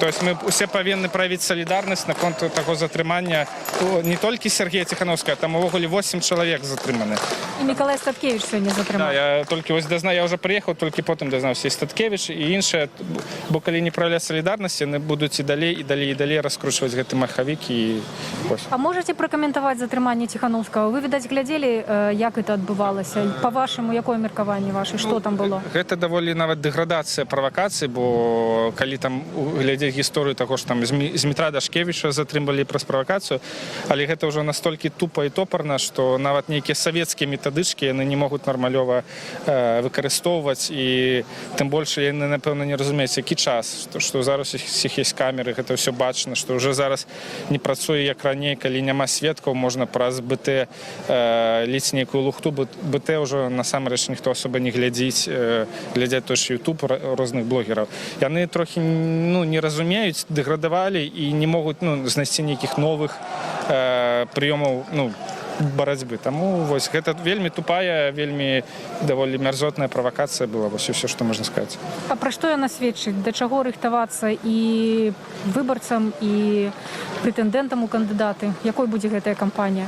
мы усе павінны праявіць салідарнасць наконт таго затрымання не толькі Сергея Ціхановскага, там увогуле 8 чалавек затрыманы. І Миколай Статкевич сёння затрыманы. Я толькі я ўжо прыехаў, толькі потым дазнаўся і Статкевич, і іншыя, бо калі не праяўляць салідарнасць, яны будуць і далей раскручваць гэты махавік. А можаце пракаментаваць затрыманне Ціхановскага? Вы, відаць, глядзелі, як гэта адбывалася? Па-вашаму, якое меркаванне ваше? Што там было? Гэта даволі нават дэградацыя правакацыі, бо калі там глядзець гісторыю таго, што там Змітра Дашкевіча затрымалі праз правакацыю, але гэта ўжо настолькі тупа і топарна, што нават нейкія савецкія метадычкі яны не могуць нармалёва выкарыстоўваць, і тым больш яны, напэўна, не разумеюць, які час, што зараз у ўсіх ёсць камеры, гэта ўсё бачна, што ўжо зараз не працуе як раней, калі няма сведкаў, можна праз БТ ліць нейкую лухту, БТ ўжо насамрэч ніхто асоба не глядзіць той ж YouTube розных блогераў. Яны трохі не разумеюць, дэградавалі і не могуць знайсці нейкіх новых прыёмаў барацьбы. Таму вось гэта вельмі тупая, вельмі даволі мярзотная правакацыя была, вось усё, што можна сказаць. А пра што яна сведчыць? Да чаго рыхтавацца і выбарцам, і прэтэндэнтам у кандыдаты? Якой будзе гэтая кампанія?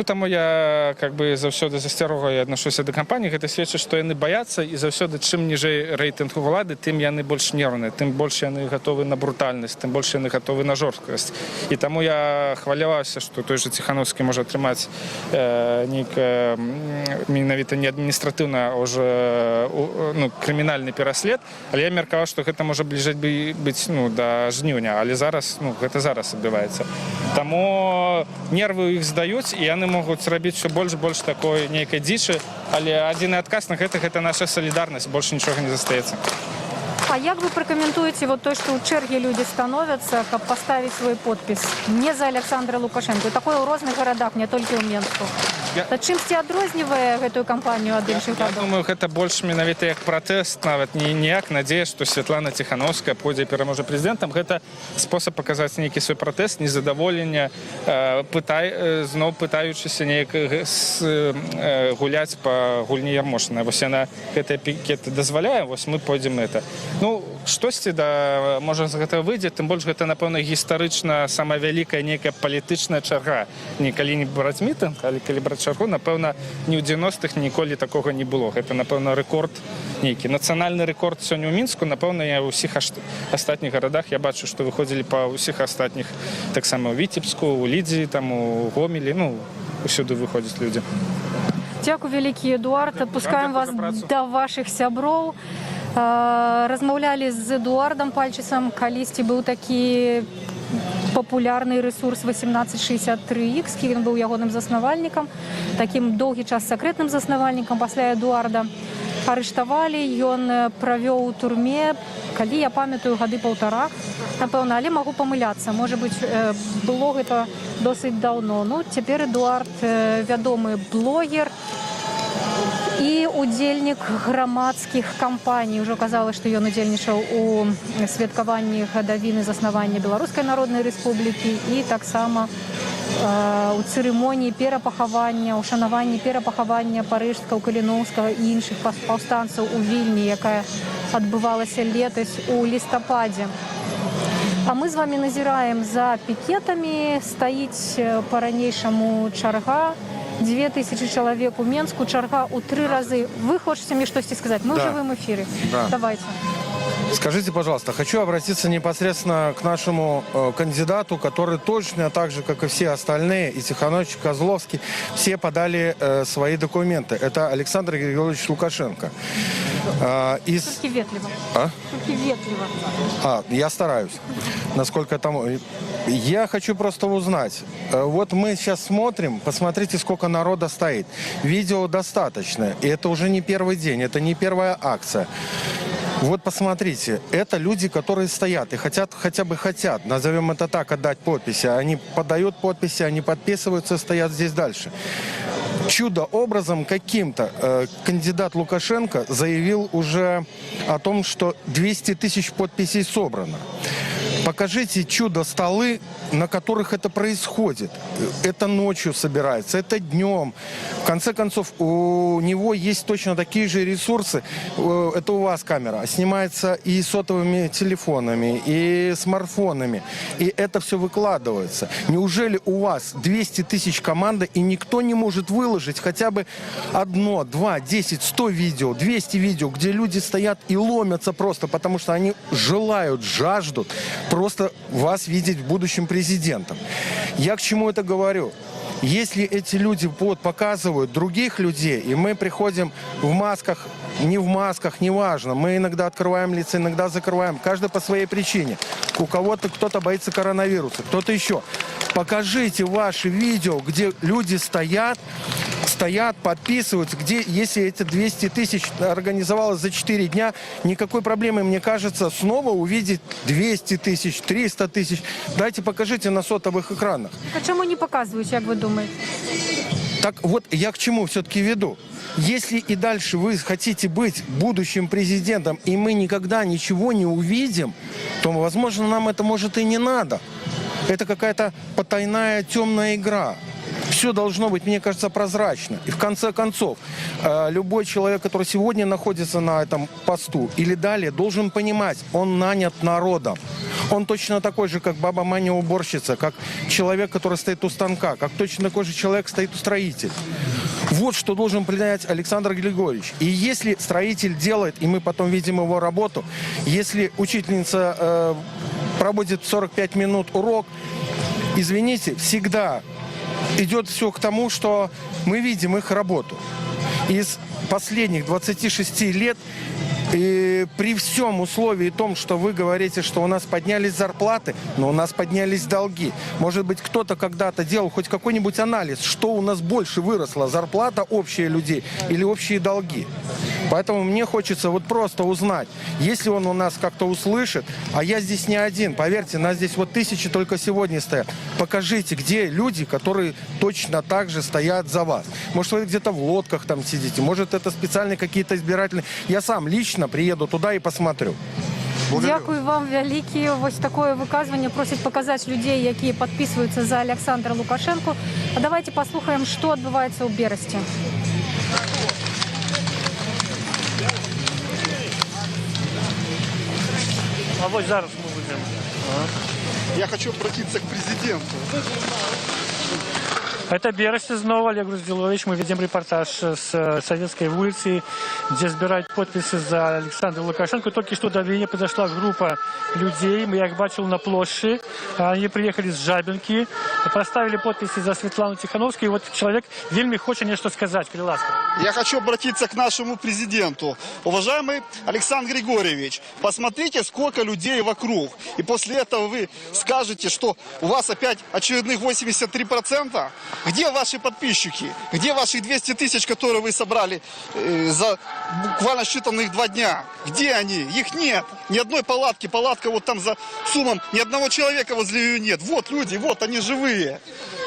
Таму я заўсёды засцярогаю адношуся да кампаніі. Гэта сведчыць, што яны баяцца, і заўсёды чым ніжэй рэйтынг улады, тым яны больш нервныя, тым больш яны гатовы на брутальнасць, тым больш яны гатовы на жорсткасць. І таму я хваляваўся, што той жа Ціхановскі можа атрымаць нейкае менавіта не адміністратыўна, а ўжо крымінальны пераслед, але я меркаваў, што гэта можа бліжэй быць да жніўня, але гэта зараз адбываецца. Таму нервы іх здаюць, і яны могуць рабіць ўсё больш такой нейкай дзічы, але адзіны адказ на гэта наша салідарнасць, больш нічога не застаецца. А як вы пракаментуеце той, што ў чэргі людзі становяцца, каб паставіць свой подпіс не за Александра Лукашенко? Такое ў розных гарадах, не толькі ў Менску. Чымсьці адрознівае гэтую кампанію ад іншых гадоў? Я думаю, гэта больш менавіта як пратэст, нават не як надзея, што Святлана Ціхановская пойдзе і пераможа прэзідэнтам. Гэта спосаб паказаць нейкі свой пратэст, незадаволенне, зноў пытаючыся неяк гуляць па гульні Ярмошына. Вось яна гэтыя пікеты дазваляе, вось мы пойдзем гэта. Штосьці можа з гэтага выйдзе, тым больш гэта, напэўна, гістарычна самая вялікая нейкая палітычная чарга. Калі не браць мітынг, але калі браць чаргу, напэўна, ні ў 90-х ніколі такога не было. Гэта, напэўна, рэкорд нейкі. Нацыянальны рэкорд сёння ў Мінску, напэўна, я ў ўсіх астатніх гарадах я бачу, што выходзілі па ўсіх астатніх, таксама ў Віцебску, у Лідзі, у Гомелі, усюды выходзяць людзі. Дзякуй вялікі, Эдуард. Адпускаем вас да вашых сяброў. Размаўлялі з Эдуардам Пальчысам, калісьці быў такі папулярны рэсурс 1863X, ён быў ягоным заснавальнікам, такім доўгі час сакрэтным заснавальнікам. Пасля Эдуарда арыштавалі, ён правёў у турме, калі я памятаю, гады 1,5, напэўна, але магу памыляцца. Можа быць, было гэта досыць даўно. Цяпер Эдуард вядомы блогер і удзельнік грамадскіх кампаній. Ужо казала, што ён удзельнічаў у святкаванні гадавіны заснавання Беларускай Народнай Рэспублікі і таксама у цырымоніі перапахавання, ушанаванні перапахавання парыжскага, каліноўскага і іншых паўстанцаў у Вільні, якая адбывалася летась у лістападзе. А мы з вами назіраем за пікетамі, стаіць па-ранейшаму чарга. 2000 чалавек у Менску, чарга ў 3 разы. Вы хочаце мне штосьці сказаць? Мы ў жывым эфіры. Давайте. Скажите, пожалуйста, хочу обратиться непосредственно к нашему кандидату, который точно так же, как и все остальные, и Тиханович, и Козловский, все подали свои документы. Это Александр Григорьевич Лукашенко. Только ветливо. Только ветливо. Я стараюсь. Насколько там... Я хочу просто узнать. Вот мы сейчас смотрим, посмотрите, сколько народа стоит. Видео достаточно. И это уже не первый день, это не первая акция. Вот посмотрите, это люди, которые стоят и хотят, хотя бы хотят, назовем это так, отдать подписи. Они подают подписи, они подписываются, стоят здесь дальше. Чудо-образом каким-то кандидат Лукашенко заявил уже о том, что 200 тысяч подписей собрано. Покажите чудо-столы, на которых это происходит. Это ночью собирается, это днем. В конце концов, у него есть точно такие же ресурсы. Это у вас камера. Снимается и сотовыми телефонами, и смартфонами. И это все выкладывается. Неужели у вас 200 тысяч команды, и никто не может выложить хотя бы 1, 2, 10, 100 видео, 200 видео, где люди стоят и ломятся просто, потому что они желают, жаждут просто вас видеть в будущем президентом. Я к чему это говорю? Если эти люди показывают других людей, и мы приходим в масках, не в масках, неважно, мы иногда открываем лица, иногда закрываем, каждый по своей причине. У кого-то кто-то боится коронавируса, кто-то еще. Покажите ваши видео, где люди стоят, подписываются, где, если эти 200 тысяч организовалось за 4 дня, никакой проблемы, мне кажется, снова увидеть 200 тысяч, 300 тысяч. Дайте покажите на сотовых экранах. А чому не показують, як ви думаєте? Так вот, я к чему все-таки веду. Если и дальше вы хотите быть будущим президентом, и мы никогда ничего не увидим, то, возможно, нам это, может, и не надо. Это какая-то потайная темная игра. Все должно быть, мне кажется, прозрачно. И в конце концов, любой человек, который сегодня находится на этом посту или далее, должен понимать, он нанят народом. Он точно такой же, как баба Маня уборщица, как человек, который стоит у станка, как точно такой же человек стоит у строителя. Вот что должен принять Александр Григорьевич. И если строитель делает, и мы потом видим его работу, если учительница проводит 45 минут урок, извините, всегда идет все к тому, что мы видим их работу. Из последних 26 лет, и при всем условии том, что вы говорите, что у нас поднялись зарплаты, но у нас поднялись долги. Может быть, кто-то когда-то делал хоть какой-нибудь анализ, что у нас больше выросло, зарплата общая людей или общие долги. Поэтому мне хочется вот просто узнать, если он у нас как-то услышит, а я здесь не один, поверьте, нас здесь вот 1000 только сегодня стоят. Покажите, где люди, которые точно так же стоят за вас. Может, вы где-то в лодках там сидите, может, это специальные какие-то избирательные. Я сам лично приеду туда и посмотрю. Дякую вам велике. Ось такое виказування просять показати людей, які підписуються за Олександра Лукашенко. А давайте послухаємо, що відбувається у Бересті. А вот зараз мы будем. Я хочу обратиться к президенту. Это Бересть снова, Олег Груздилович. Мы ведем репортаж с Советской улицы, где собирают подписи за Александра Лукашенко. Только что до меня подошла группа людей. Я их бачил на площади. Они приехали с Жабинки, поставили подписи за Светлану Тихановскую. И вот человек вельми хочет нечто сказать. Я хочу обратиться к нашему президенту. Уважаемый Александр Григорьевич, посмотрите, сколько людей вокруг. И после этого вы скажете, что у вас опять очередных 83%. Где ваши подписчики? Где ваши 200 тысяч, которые вы собрали за буквально считанных 2 дня? Где они? Их нет. Ни одной палатки. Палатка вот там за Сумом. Ни одного человека возле ее нет. Вот люди, вот они живые.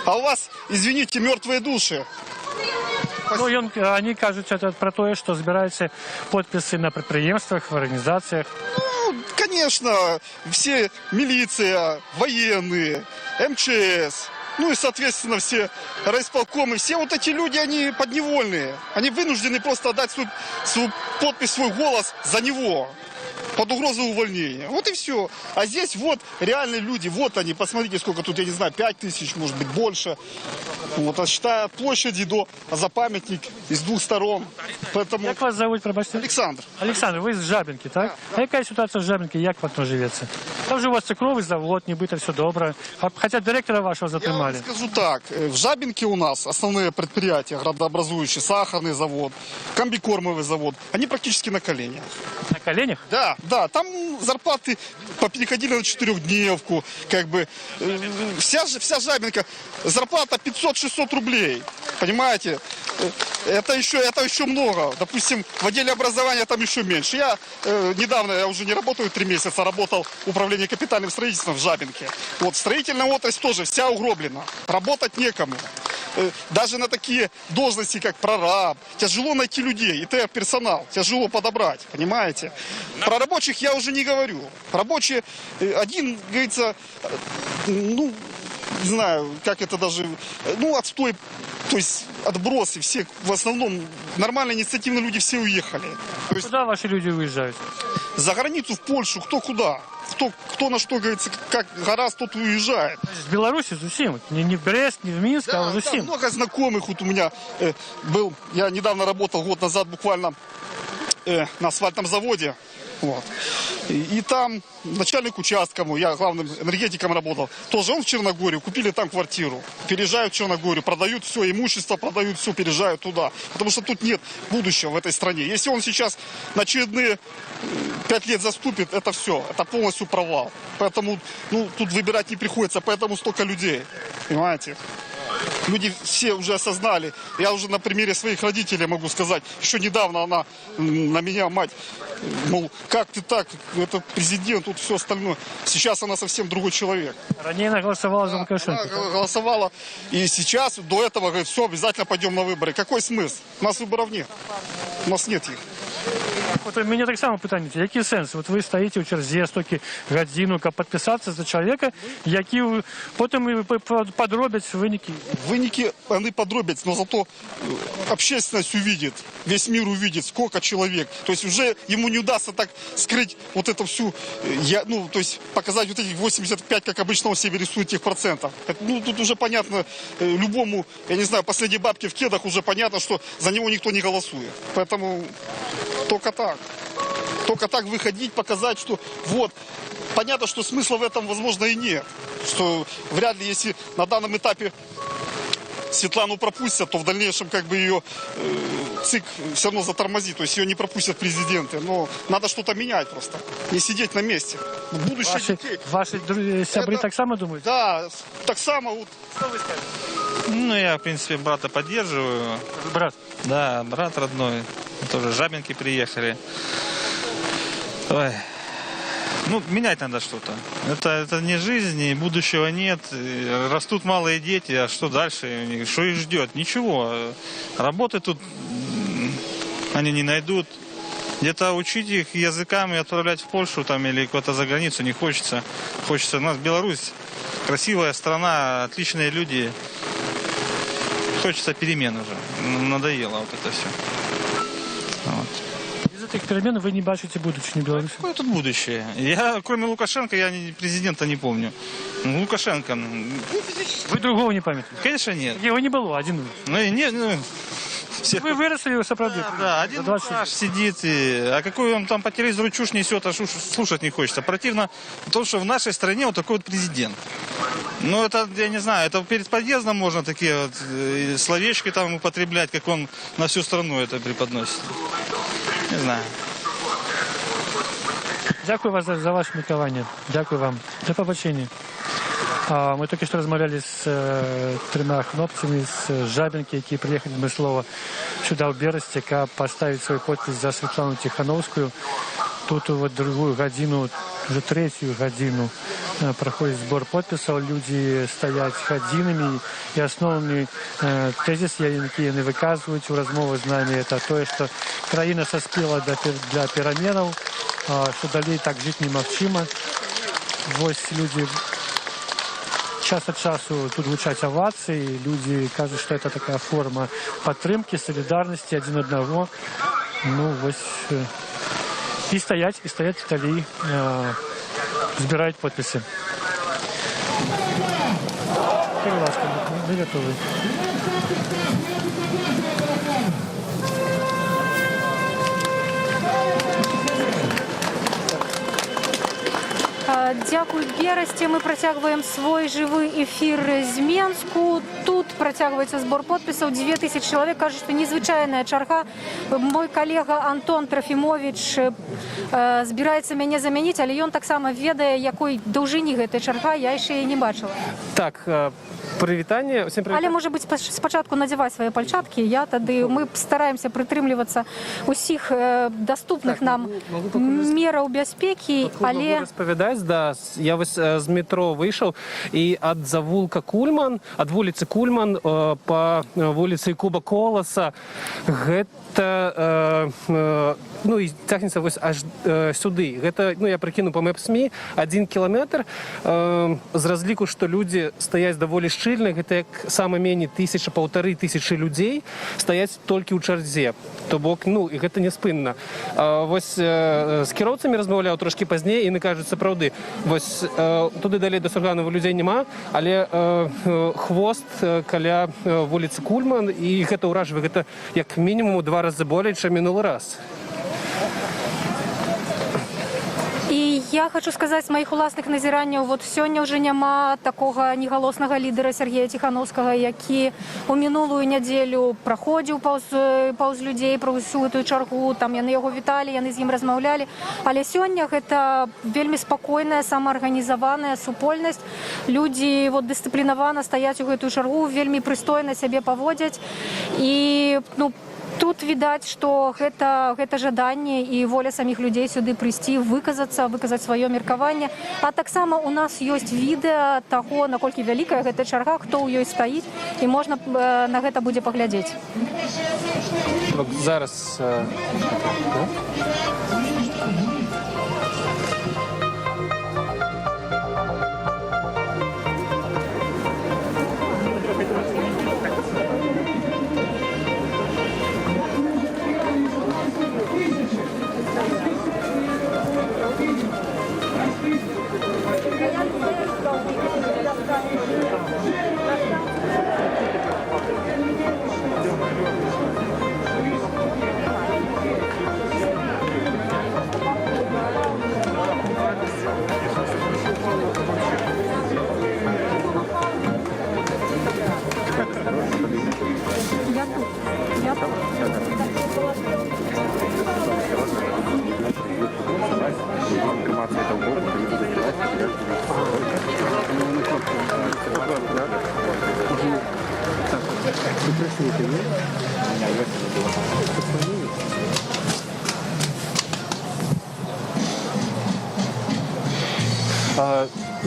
А у вас, извините, мертвые души. Ну, они кажут это про то, что собираются подписи на предприятиях, в организациях. Ну, конечно, все милиция, военные, МЧС. Ну и, соответственно, все райисполкомы, все вот эти люди, они подневольные. Они вынуждены просто отдать свою подпись, свой голос за него. Под угрозой увольнения. Вот и все. А здесь вот реальные люди. Вот они. Посмотрите, сколько тут, я не знаю, 5000, может быть, больше. Вот, а считая от площади до за памятник из 2 сторон. Поэтому... Как вас зовут, пробачте? Александр. Александр, вы из Жабинки, так? Да. А какая ситуация в Жабинке? Як вам живется? Там же у вас цукровый завод, нібито все добре. Хотя директора вашего затримали. Я вам скажу так. В Жабинке у нас основные предприятия, градообразующие, сахарный завод, комбикормовый завод, они практически на коленях. На коленях? Да. да, там зарплаты переходили на 4-дневку, как бы. Вся Жабинка, зарплата 500-600 рублей, понимаете? Это еще много. Допустим, в отделе образования там еще меньше. Я недавно, я уже не работаю 3 месяца, работал в управлении капитальным строительством в Жабинке. Вот строительная отрасль тоже вся угроблена. Работать некому. Даже на такие должности, как прораб, тяжело найти людей, ИТ-персонал, тяжело подобрать, понимаете? Про рабочих я уже не говорю. Рабочие, один, говорится, ну, не знаю, как это даже, ну, отстой, то есть отбросы, все, в основном, нормальные инициативные люди все уехали. То есть, куда ваши люди уезжают? За границу, в Польшу, кто куда. Кто на что, говорится, как гораздо, тот уезжает. В Беларуси зусим, не в Брест, не в Минск, а зусим. Да, много знакомых вот у меня был, я недавно работал, год назад буквально на асфальтном заводе. Вот. И там начальник участка, я главным энергетиком работал, тоже он в Черногорию, купили там квартиру, переезжают в Черногорию, продают все имущество, продают все, переезжают туда. Потому что тут нет будущего в этой стране. Если он сейчас на очередные 5 лет заступит, это все, это полностью провал. Поэтому, ну, тут выбирать не приходится, поэтому столько людей, понимаете? Люди все уже осознали. Я уже на примере своих родителей могу сказать. Еще недавно она на меня, мать, мол, как ты так, это президент, тут все остальное. Сейчас она совсем другой человек. Ранее она голосовала за Лукашенко. Она голосовала. И сейчас, до этого, говорит, все, обязательно пойдем на выборы. Какой смысл? У нас выборов нет. У нас нет их. От мене так само питання, який сенс? От ви стоїте у черзі стільки годину, підписатися за чоловіка, який потім подробять виники. Выники, они подробятся, но зато общественность увидит, весь мир увидит, сколько человек. То есть уже ему не удастся так скрыть вот эту всю, ну, то есть показать вот этих 85, как обычно он себе рисует этих процентов. Ну, тут уже понятно любому, я не знаю, последней бабке в кедах уже понятно, что за него никто не голосует. Поэтому только так. Только так выходить, показать, что вот. Понятно, что смысла в этом, возможно, и нет. Что вряд ли, если на данном этапе Светлану пропустят, то в дальнейшем как бы ее ЦИК все равно затормозит. То есть ее не пропустят президенты. Но надо что-то менять просто. Не сидеть на месте. Будущее детей. Ваши сябры так само думают? Да, так само. Вот. Что вы скажете? Ну, я, в принципе, брата поддерживаю. Брат? Да, брат родной. Тоже с Жабинки приехали. Ой. Ну, менять надо что-то. Это не жизнь, и будущего нет. И растут малые дети, а что дальше? Что их ждет? Ничего. Работы тут они не найдут. Где-то учить их языкам и отправлять в Польшу там, или куда-то за границу не хочется. Хочется. У нас Беларусь красивая страна, отличные люди. Хочется перемен уже. Надоело вот это все. Вот. Из этих перемен вы не бачите будущее Беларуси? Какое тут будущее? Я, кроме Лукашенко, я президента не помню. Лукашенко. Вы другого не помните? Конечно, нет. Его не было, один. Ну и нет, ну... Всех... Вы выросли в Сопродве? Да, один Лукаш сидит, а какой он там по телевизору чушь несет, а слушать не хочется. Противно то, что в нашей стране вот такой вот президент. Ну, это, я не знаю, это перед подъездом можно такие вот словечки там употреблять, как он на всю страну это преподносит. Не знаю. Дякую вас за ваше міркування. Дякую вам. До побачення. Ми тільки що розмовляли з 3 хлопцями з Жабинки, які приїхали з Мислова сюди в Берест, яка поставить свій підпис за Світлану Тихановську. Тут вот другую годину, уже 3-ю годину проходит сбор подписов. Люди стоять годинами, и основный тезис, які не виказують у розмові з нами, це те, що країна соспіла для переменів, що далі так жити немовчимо. Ось люди час от часу тут звучать овации, люди кажуть, що це така форма підтримки, солідарності один одного. Ну, ось... И стоять вдали, збирають підписи. Будь ласка, ми готові. Дякую, Берасці. Мы працягваем свой жывы эфір з Менску. Тут працягваецца збор подпісаў. 2000 чалавек. Кажуць, што незвычайная чарга. Мой калега Антон Трофімович збіраецца мяне замяніць, але ён таксама ведае, якой даўжыні гэтая чарга, я яшчэ яе не бачыла. Так, прывітанне. Усім прывітанне. Але, можа быць, спачатку надзявай свае пальчаткі. Мы стараемся прытрымлівацца усіх даступных нам мераў бяспекі, але... Распавядаць, да, я вось з метро выйшаў і ад завулка Кульман, ад вуліцы Кульман па вуліцы Куба Коласа гэта ну і цягнецца вось аж сюды. Гэта, ну я прыкіну па Maps.me 1 кіламетр з разліку, што людзі стаяць даволі шчыльна, гэта як сама меней 1000-1500 людзей стаяць толькі ў чарзе. То бок, ну і гэта не спынна. Вось з кіроўцамі размаўляў трошкі пазней, і яны кажуць, сапраўды, вось туды далей да Сурганова людзей няма, але хвост каля вуліцы Кульман, і гэта ўражвае, гэта як мінімум у 2 разы болей, чым мінулы раз. І я хочу сказаць з маіх уласных назіранняў, вот сёння ўжо няма такога негалоснага лідара Сергея Ціхановскага, які у мінулую нядзелю праходзіў паўз людзей пра ўсю эту чаргу, там яны яго віталі, яны з ім размаўлялі. Але сёння гэта вельмі спакойная, самаарганізаваная супольнасць. Людзі вот дысцыплінавана стаяць у гэтую чаргу, вельмі прыстойна сябе паводзяць. І, ну, тут відаць, што гэта жаданне і воля саміх людзей сюды прыйсці, выказаць сваё меркаванне. А таксама у нас ёсць відэа таго, наколькі вялікая гэта чарга, хто ў ёй стаіць, і можна на гэта будзе паглядзець. Зараз...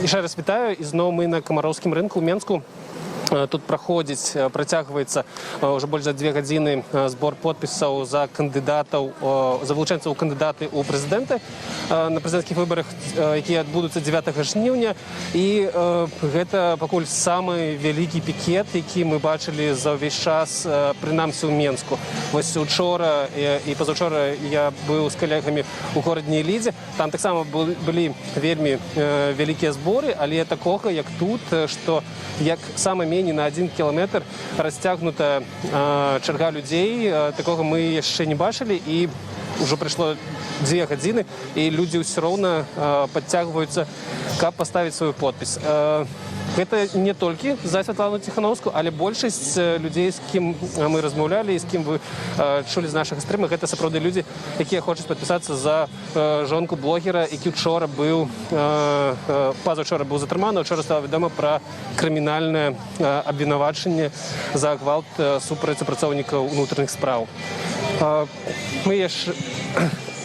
Яшчэ раз вітаю, і зноў мы на Камароўскім рынку ў Менску. Тут праходзіць, працягваецца ўжо больш за 2 гадзіны збор подпісаў за кандыдатаў, за вылучэнцаў у кандыдаты ў прэзідэнты на прэзідэнцкіх выбарах, якія адбудуцца 9 жніўня. І гэта пакуль самы вялікі пікет, які мы бачылі за ўвесь час, прынамсі ў Менску. Вось учора і пазаўчора я быў з калегамі ў горадні Лідзе. Там таксама былі вельмі вялікія зборы, але такога, як тут, што як сама меней на 1 кіламетр расцягнута чарга людзей, такога мы яшчэ не бачылі, і ўжо прайшло 2 гадзіны, і людзі ўсё роўна падцягваюцца, каб паставіць свой подпіс. Гэта не толькі за Святлану Ціхановскую, але большасць людзей, з кім мы размаўлялі і з кім вы чулі з нашых стрымах, гэта сапраўды людзі, якія хочуць падпісацца за жонку блогера, які пазаўчора быў затрыманы, учора стала вядома пра крымінальнае абвінавачанне за гвалт супраць супрацоўнікаў унутраных спраў.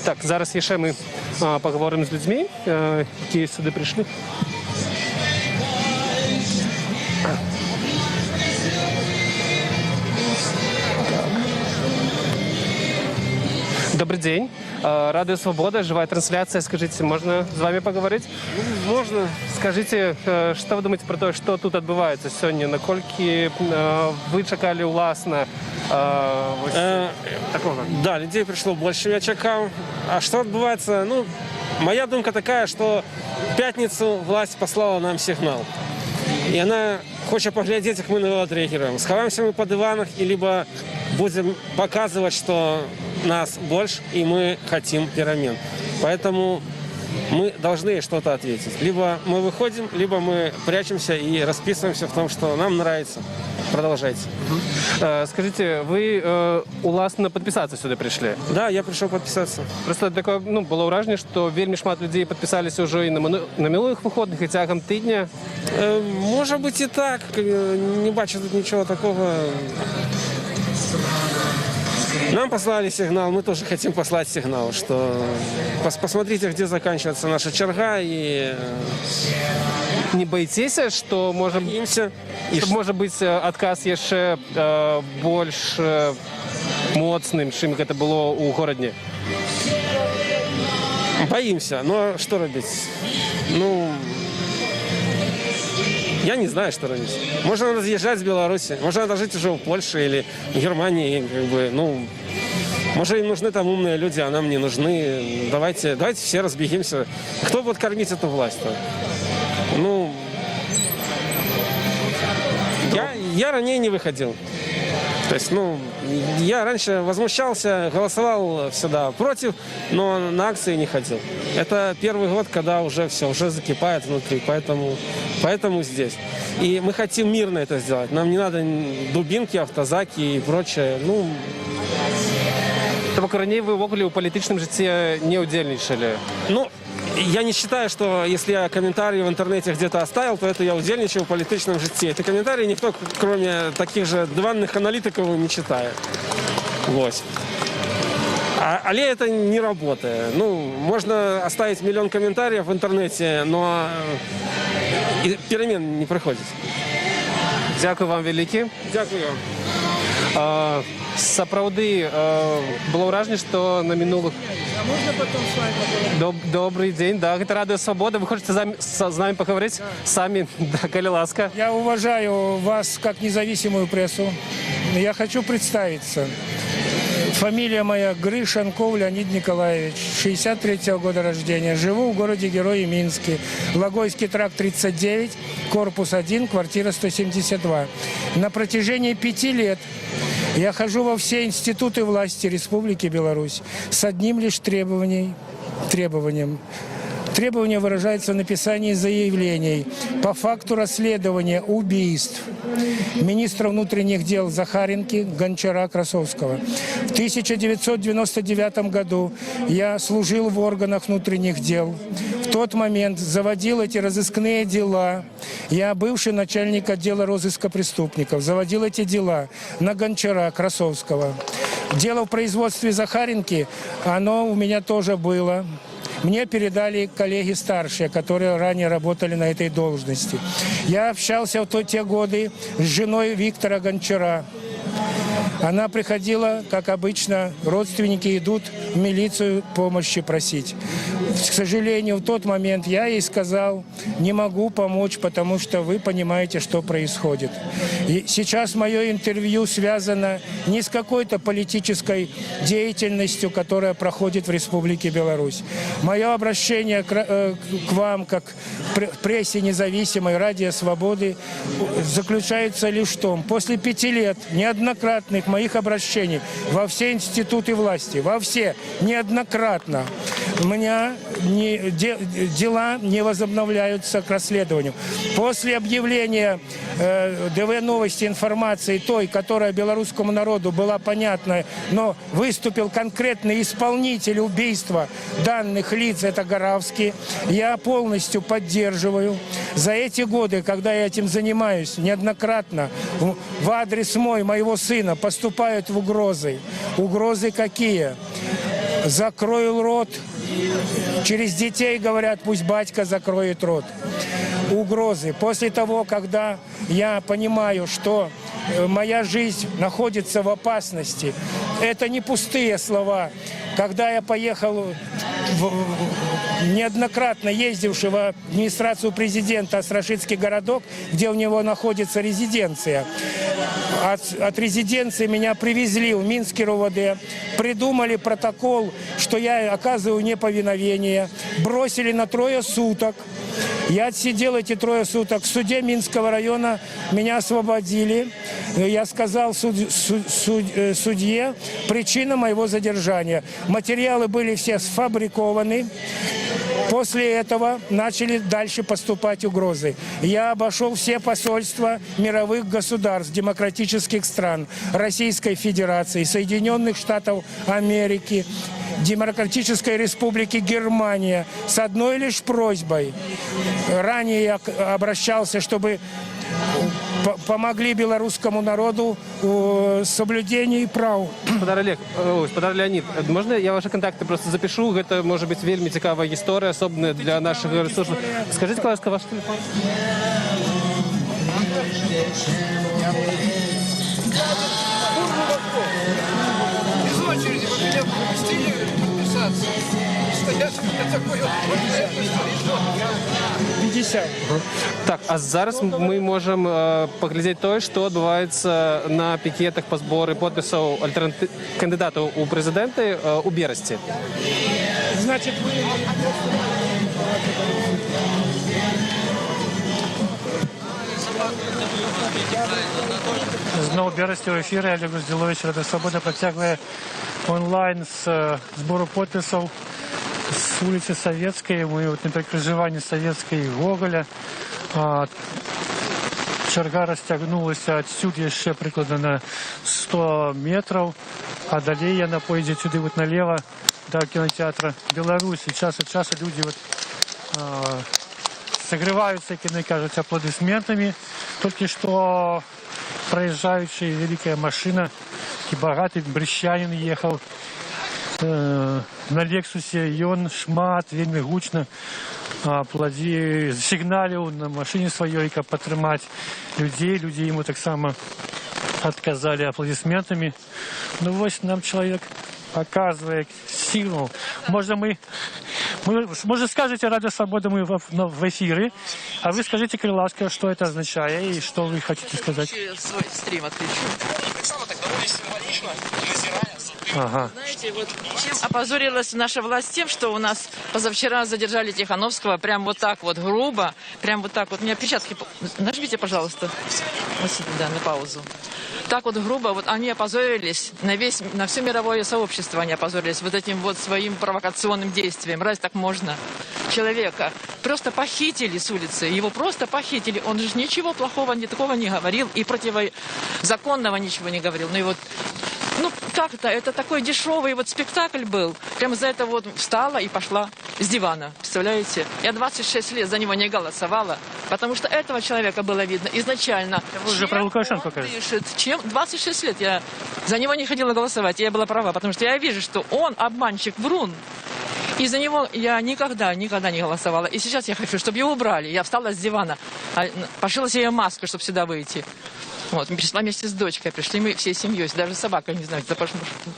Так, зараз яшчэ мы паговорым з людзьмі, якія сюды прыйшлі. Добрый день. Радио «Свобода», живая трансляция. Скажите, можно с вами поговорить? Можно. Скажите, что вы думаете про то, что тут отбывается сегодня? Наколькі вы чакали уласна такого? Да, людей пришло больше, чем я чакал. А что отбывается? Ну, моя думка такая, что в пятницу власть послала нам сигнал. И она хочет поглядеть, как мы на него отреагируем. Сховаемся мы по диванах, и либо будем показывать, что нас больше, и мы хотим перемен. Поэтому мы должны что-то ответить. Либо мы выходим, либо мы прячемся и расписываемся в том, что нам нравится. Продолжайте. Скажите, вы уласна подписаться сюда пришли? Да, я пришел подписаться. Просто такое, было ўражанне, што вельмі шмат людзей падпісаліся ўжо і на мінулых выходных, і цягам тыдня. Может быть и так. Не бачу тут ничего такого. Нам послали сигнал, мы тоже хотим послать сигнал, что посмотрите, где заканчивается наша черга, и не боитесь, что может быть отказ яшчэ больш моцным, чым это было у горадні? Боимся, но что робить? Я не знаю, что робить. Можно разъезжать с Беларуси, можно даже жить уже в Польше или в Германии, может, им нужны там умные люди, а нам не нужны. Давайте все разбегимся. Кто будет кормить эту власть-то? Я ранее не выходил. То есть, я раньше возмущался, голосовал всегда против, но на акции не ходил. Это первый год, когда уже все, уже закипает внутри, поэтому здесь. И мы хотим мирно это сделать. Нам не надо дубинки, автозаки и прочее. Тобто ранее вы ввогуле у палітычным жыцці не удзельнічалі? Я не считаю, что если я комментарий в интернете где-то оставил, то это я удельничаю в политичном житті. Эти комментарии никто, кроме таких же диванных аналитиков, не читает. Вот. Але это не работает. Можно оставить миллион комментариев в интернете, но перемен не приходит. Дякую вам вялікі. Дякую. Сапраўды было ўражанне, што на мінулых... А можно потом с вами поговорить? Добрый день, да, это Радио Свобода. Вы хотите с нами поговорить? Сами, да, коли ласка. Я уважаю вас как независимую прессу. Я хочу представиться. Фамилия моя Гришенков Леонид Николаевич, 63-го года рождения. Живу в городе-герое Минске. Логойский тракт 39, корпус 1, квартира 172. На протяжении 5 лет я хожу во все институты власти Республики Беларусь с одним лишь требованием. Требование выражается в написании заявлений по факту расследования убийств министра внутренних дел Захаренки, Гончара, Красовского. В 1999 году я служил в органах внутренних дел. В тот момент заводил эти разыскные дела. Я бывший начальник отдела розыска преступников. Заводил эти дела на Гончара, Красовского. Дело в производстве Захаренки, оно у меня тоже было. Мне передали коллеги старшие, которые ранее работали на этой должности. Я общался в те годы с женой Виктора Гончара. Она приходила, как обычно, родственники идут в милицию помощи просить. К сожалению, в тот момент я ей сказал, не могу помочь, потому что вы понимаете, что происходит. И сейчас мое интервью связано не с какой-то политической деятельностью, которая проходит в Республике Беларусь. Мое обращение к вам, как прессе независимой, Радио Свободы, заключается лишь в том, после 5 лет неоднократных моих обращений во все институты власти, во все, неоднократно, у меня дела не возобновляются к расследованию. После объявления ДВ «Новости» информации той, которая белорусскому народу была понятна, но выступил конкретный исполнитель убийства данных лиц, это Горавский, я полностью поддерживаю. За эти годы, когда я этим занимаюсь, неоднократно в адрес моего сына поступают угрозы. Угрозы какие? Закрою рот. Через детей говорят, пусть батька закроет рот. Угрозы. После того, когда я понимаю, что моя жизнь находится в опасности, это не пустые слова. Когда я поехал, неоднократно ездивший в администрацию президента Острашицкий городок, где у него находится резиденция, от резиденции меня привезли в Минский РОВД, придумали протокол, что я оказываю неповиновение, бросили на 3 суток. Я отсидел эти 3 суток. В суде Минского района меня освободили. Я сказал судье причина моего задержания. Материалы были все сфабрикованы. После этого начали дальше поступать угрозы. Я обошел все посольства мировых государств, демократических стран, Российской Федерации, Соединенных Штатов Америки, Демократической Республики Германия с одной лишь просьбой. Ранее я обращался, чтобы помогли белорусскому народу в соблюдении прав. Спадар Олег, спадар Леонид, можно я ваши контакты просто запишу? Это может быть вельми цікава історія, особливо для наших ресурсів. Скажіть, будь ласка, ваш телефон. Без очереди вы меня пропустили подписаться. Что я такой вот 50. Так, а зараз ми можемо поглядіти те, що відбувається на пікетах по збору підписів кандидатів у президенти у Бересті. Значит, Знову Бересті в ефірі. Олег Розділович, Радіо Свобода протягує онлайн з збору підписів с улицы Советской. Мы вот на перекрыжевании Советской и Гоголя. Черга растягнулася отсюда еще прикладно на 100 метров. А далее я на поезде сюда вот налево до кинотеатра Беларусь. И час от часа люди вот согреваются, как мне кажется, аплодисментами. Только что проезжающая великая машина, и богатый брещанин ехал на Лексусе, и он шмат, вельми гучно сигналил на машине своей, как подтримать людей. Люди ему так само отказали аплодисментами. Ну вот нам человек показывает силу. Может, скажете, Радио Свобода, мы в эфире, а вы скажите крылатко, что это означает и что вы хотите сказать. Свой стрим отключу. Так само так довольно символично, назирая за Ага. Знаете, вот чем опозорилась наша власть тем, что у нас позавчера задержали Тихановского прям вот так вот грубо, прям вот так вот. У меня перчатки, нажмите, пожалуйста, да, на паузу. Так вот грубо, вот они опозорились, на все мировое сообщество они опозорились вот этим вот своим провокационным действием. Раз так можно? Человека просто похитили с улицы, его просто похитили. Он же ничего плохого, такого не говорил и противозаконного ничего не говорил. Ну и вот, ну как-то, это такой дешевый вот спектакль был. Прямо за это вот встала и пошла с дивана. Представляете? Я 26 лет за него не голосовала, потому что этого человека было видно изначально. Вы уже про Лукашенко, кажется. Чем 26 лет я за него не ходила голосовать, я была права, потому что я вижу, что он обманщик, врун. И за него я никогда не голосовала. И сейчас я хочу, чтобы его убрали. Я встала с дивана, пошила себе маску, чтобы сюда выйти. Вот, мы пришла вместе с дочкой, пришли мы всей семьей, даже собака, не знаю,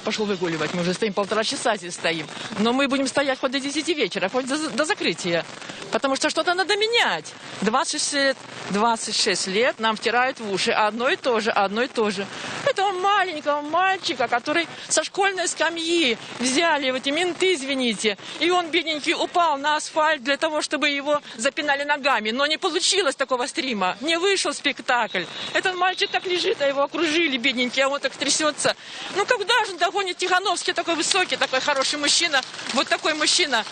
пошел выгуливать. Мы уже стоим 1,5 часа здесь стоим. Но мы будем стоять хоть до 10 вечера, хоть до закрытия. Потому что что-то надо менять. 26 лет нам втирают в уши одно и то же, одно и то же. Этого маленького мальчика, который со школьной скамьи взяли эти менты, извините, и он, бедненький, упал на асфальт для того, чтобы его запинали ногами. Но не получилось такого стрима, не вышел спектакль. Этот мальчик так лежит, а его окружили, бедненький, а он так трясется. Ну когда же он догонит Тихановский, такой высокий, такой хороший мужчина, вот такой мужчина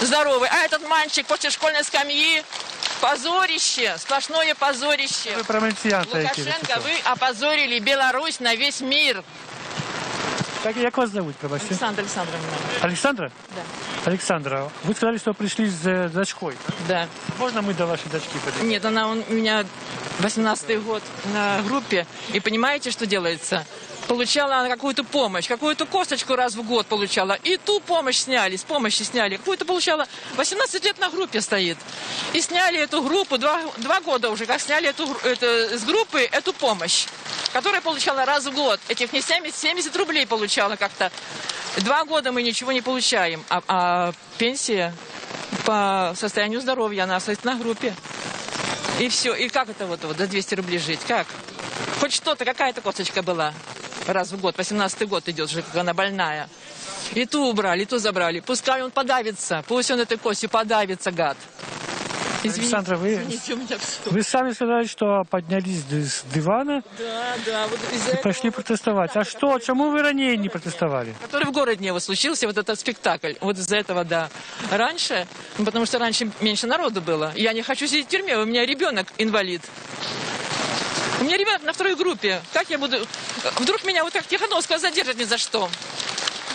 здоровый. А этот мальчик после школьной скамьи, позорище, сплошное позорище. Вы про Лукашенко, вы опозорили Беларусь на весь мир. Как вас зовут, пробачте? Александра Александровна. Александра? Да. Александра, вы сказали, что пришли с дочкой. Да. Можно мы до вашей дочки подойдем? Нет, она у меня 18-й год на группе. И понимаете, что делается? Получала она какую-то помощь, какую-то косточку раз в год получала. И ту помощь сняли, с помощи сняли. Какую-то получала, 18 лет на группе стоит. И сняли эту группу, два года уже, как сняли с группы эту помощь, которая получала раз в год. Этих не 70 рублей получала как-то. 2 года мы ничего не получаем. А пенсия по состоянию здоровья, она стоит на группе. И все. И как это вот до 200 рублей жить? Как? Хоть что-то, какая-то косточка была. Раз в год, 18-й год идет же, как она больная. И ту убрали, и ту забрали. Пускай он подавится, пусть он этой костью подавится, гад. Александра, вы сами сказали, что поднялись с дивана и пошли протестовать. А что, чему вы ранее не протестовали? Который в городе его случился, вот этот спектакль. Вот из-за этого, да. Раньше, потому что раньше меньше народу было. Я не хочу сидеть в тюрьме, у меня ребенок инвалид. У меня ребенок на второй группе. Как я буду... Вдруг меня вот как Тихановского задержат ни за что.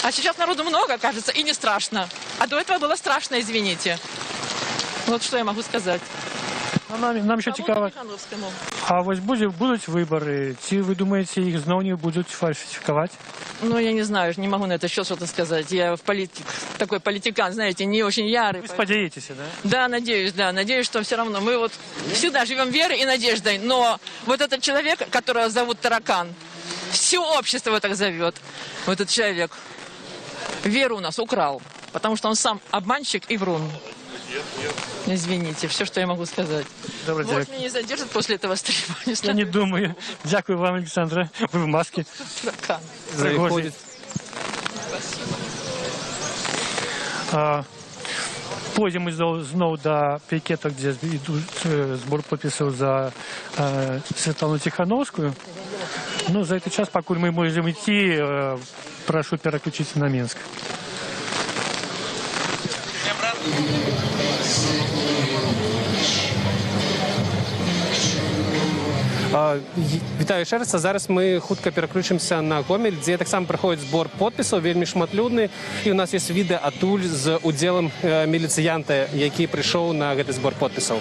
А сейчас народу много, кажется, и не страшно. А до этого было страшно, извините. Вот что я могу сказать. Нам ще цікаво, а ось будуть вибори? Чи ви думаєте, їх знову не будуть фальсифікувати? Ну, я не знаю, не могу на это счет что-то сказать. Я такой политикан, знаете, не очень ярый. Вы надеетесь, да? Да, надеюсь, что все равно. Мы вот всегда живем верой и надеждой, но вот этот человек, которого зовут Таракан, все общество его так зовет, вот этот человек, веру у нас украл, потому что он сам обманщик и врун. Извините, все, что я могу сказать. Добре, Может, меня не задержат после этого стрима? Не Я не думаю. Дякую вам, Олександра. Ви в масці. Заходит. Потім ми знову до пікету, де йдуть збор підписів за Світлану Тихановську. Ну, за цей час, поки ми можемо йти, прошу переключитися на Мінськ. Вітаю ще раз. Зараз ми хутка переключимося на Гомель, де так само проходить збор підписів, вельми шматлюдний. І у нас є відео адтуль з уділом міліціянта, який прийшов на цей збор підписів.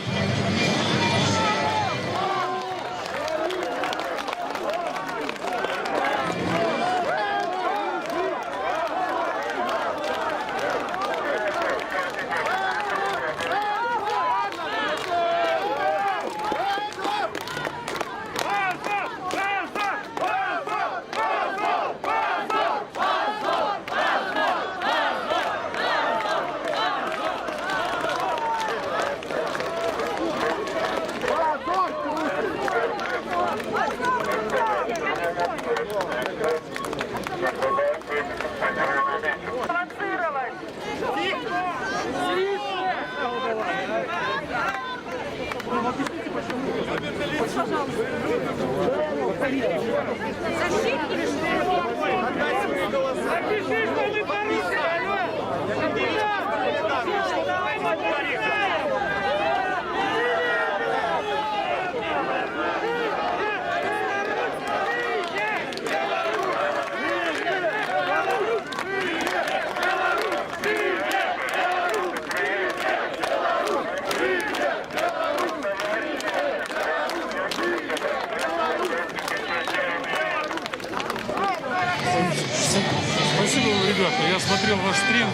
Спасибо, ребята. Я смотрел ваш стрим.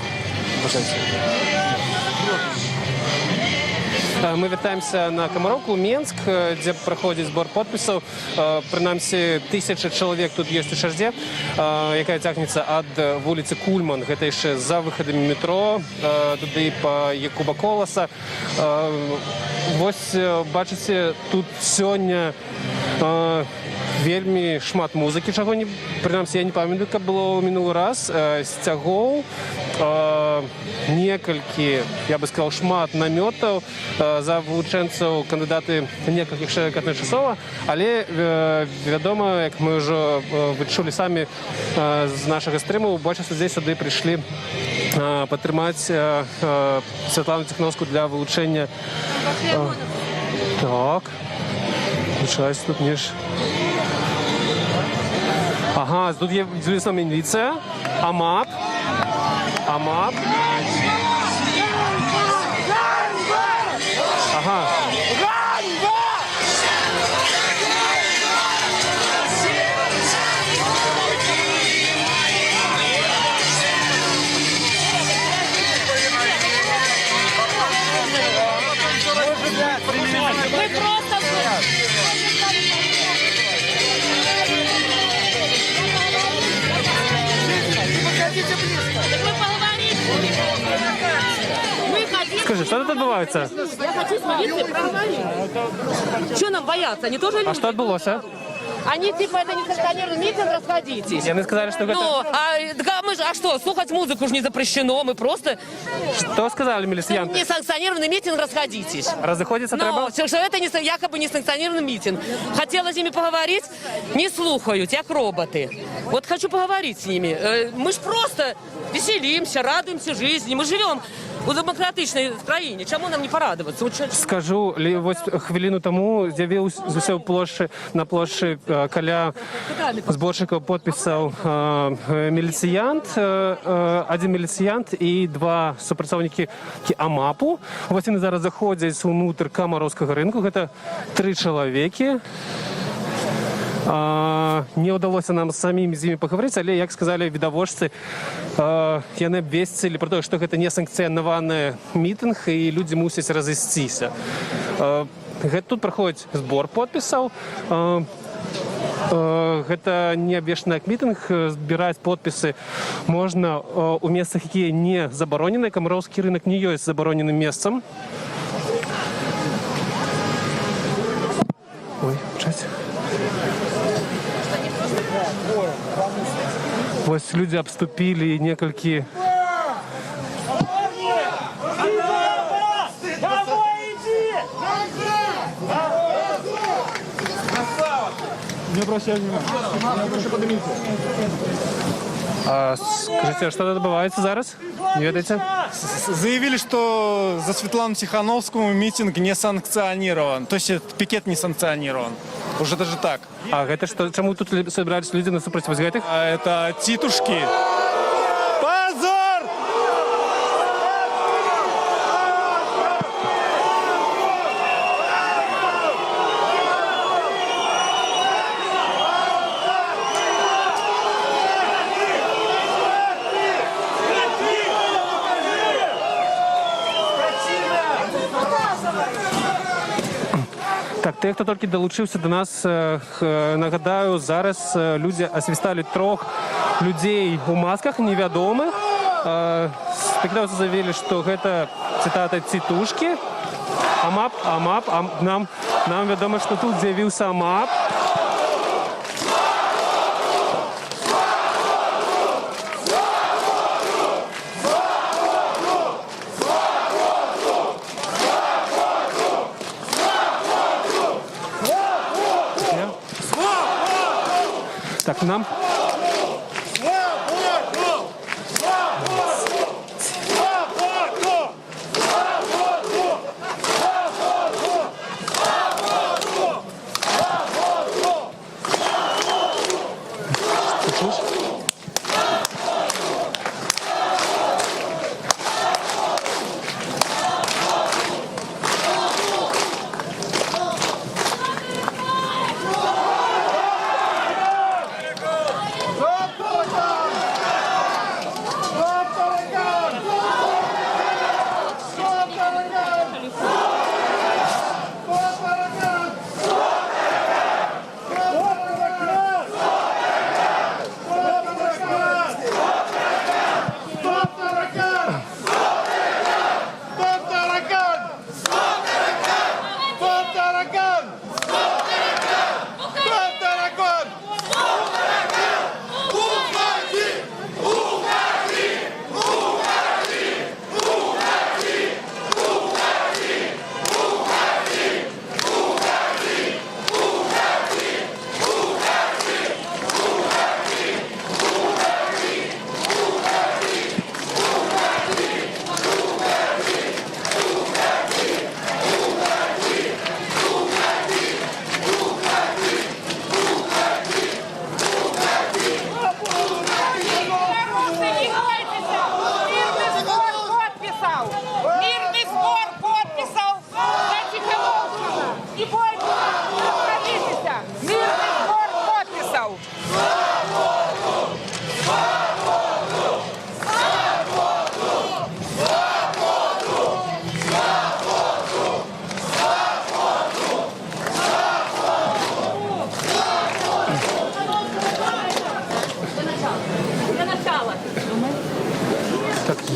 Ми вертаємося на Комаровку, Мінськ, де проходить збор підписів. Принаймні, 1000 чоловік тут є у черзі, яка тягнеться від вулиці Кульман, це ще за виходами метро, туди по Якуба Колоса. Ось, бачите, тут сьогодні вельми шмат музыкі, чаго не, принаймні, я не памятаю, як було минулый раз, сцягоў, некалькі, я бы сказал, шмат намётаў за вылучэнцаў кандыдаты некалькіх чалавек адначасова, але вядома, як мы ўжо вычулі самі з нашага стрыму, большасць людзей сюды прыйшлі падтрымаць Святлану Тихановскую для вылучэння. Так, получается, тут не ж... Ага, тут є звісно міліція, АМАП. Ага. Мы просто... Скажи, что тут відбувається? Я хочу с милицией проговорить. Что нам бояться? Они тоже люди. А что відбулося? Они типа, это несанкционированный митинг, расходитесь. И они сказали, что это... Ну, а что, слухать музыку же не запрещено, мы просто... Что сказали милиционеры? Несанкционированный митинг, расходитесь. Разыходиться треба? Ну, что это якобы несанкционированный митинг. Хотела с ними поговорить, не слухают, як роботы. Вот хочу поговорить с ними. Мы ж просто веселимся, радуемся жизни. Мы живем у демократичній країні. Чому нам не порадуватися? Скажу, ось хвилину тому з'явився на площі каля зборщиків підписів міліціянт, один міліціянт і два супрацовники АМАПу. Ось вони зараз заходять внутрь Камаровського ринку. Це 3 чоловіки. Не удалося нам самим з ними поговорити, але, як сказали відавочці, вони обвестили про те, що це не санкціонований мітинг і люди мусять розійстися. Тут проходить збор підписів. Это не обвешено как митинг. Збирать подписи можно у местах, які не заборонені. Комаровський ринок не є забороненим місцем. Ой, часть. Ось люди обступили некалькі... Не обращай внимания. Скажите, что тут відбувається зараз? Не ведаете? Заявили, что за Светлану Тихановскую митинг не санкционирован. То есть пикет не санкционирован. Уже даже так. А это что? Чему тут собирались люди насупротив этих? Это титушки. Позор! Так, те, хто тільки долучився до нас, нагадаю, зараз люди освістали 3 людей у масках невідомих. Спектакль заявили, що це, цитата, «тітушки». АМАП, нам відомо, що тут з'явився АМАП. Так, нам...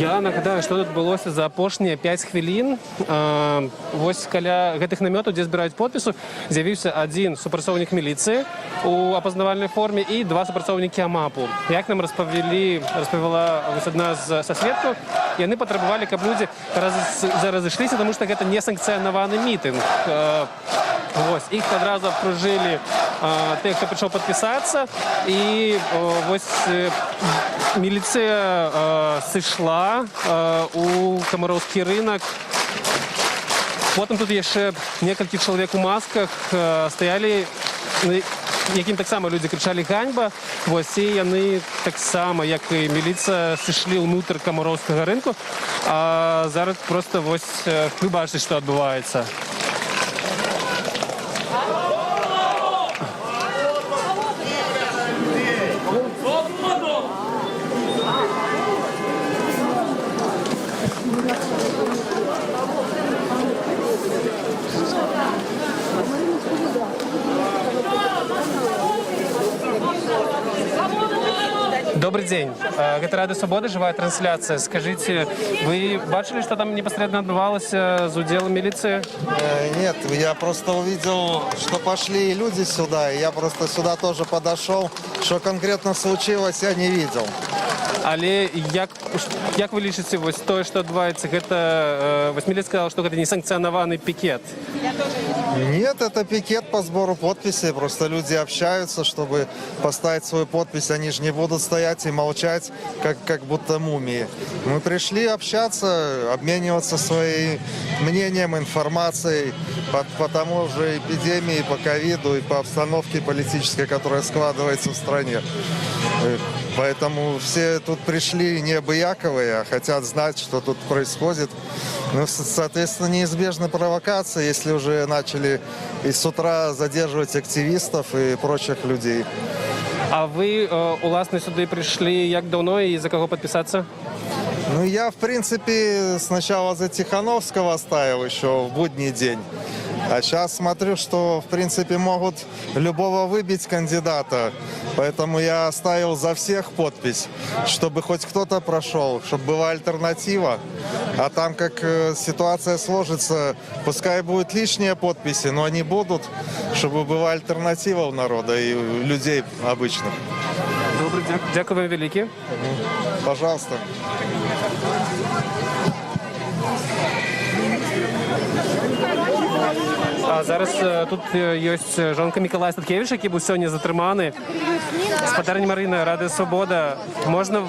Я нагадаю, што тут адбылося за апошнія 5 хвілін. Вось каля гэтых намётаў, дзе збіраюць подпісу, з'явіўся адзін супрацоўнік міліцыі у апазнавальнай форме і 2 супрацоўнікі АМАПу. Як нам распавяла вось адна са сведкаў, яны патрабавалі, каб людзі разышліся, таму што гэта несанкцыянаваны мітынг. Вось, іх адразу абкружылі тых, хто прыйшоў падпісацца, і вось міліцыя сышла у камароўскі рынак. Потым тут яшчэ некалькі чалавек у масках стаялі, якім таксама людзі крычалі ганьба. Вось, і яны таксама, як і міліцыя, сышлі ўнутр камароўскага рынку. А зараз проста вось вы бачыце, што адбываецца. Добрый день. Это Радио Свобода, живая трансляция. Скажите, вы бачили, что там непосредственно отбывалось с уделом милиции? Нет, я просто увидел, что пошли люди сюда, и я просто сюда тоже подошел. Что конкретно случилось, я не видел. Але як вы лічыце вось тое, што адбываецца, гэта вось міліцыя сказала, што гэта несанкцыянаваны пікет? Нет, это пикет по сбору подписей. Просто люди общаются, чтобы поставить свою подпись. Они же не будут стоять и молчать, как будто мумии. Мы пришли общаться, обмениваться своим мнением, информацией по тому же эпидемии, по ковиду и по обстановке политической, которая складывается в стране. Поэтому все тут пришли не обыяковые, а хотят знать, что тут происходит. Ну, соответственно, неизбежна провокация, если уже начали и с утра задерживать активистов и прочих людей. А вы, уласны, сюда пришли як давно и за кого подписаться? Ну, я, в принципе, сначала за Тихановского ставил еще в будний день. А сейчас смотрю, что, в принципе, могут любого выбить кандидата. Поэтому я оставил за всех подпись, чтобы хоть кто-то прошел, чтобы была альтернатива. А там, как ситуация сложится, пускай будут лишние подписи, но они будут, чтобы была альтернатива у народа и у людей обычных. Добрый день. Дякую вам велике. Пожалуйста. А зараз тут ёсць жонка Мікалая Статкевіча, які быў сёння затрыманы. Спадарня Марына, Радыё Свабода. Можна...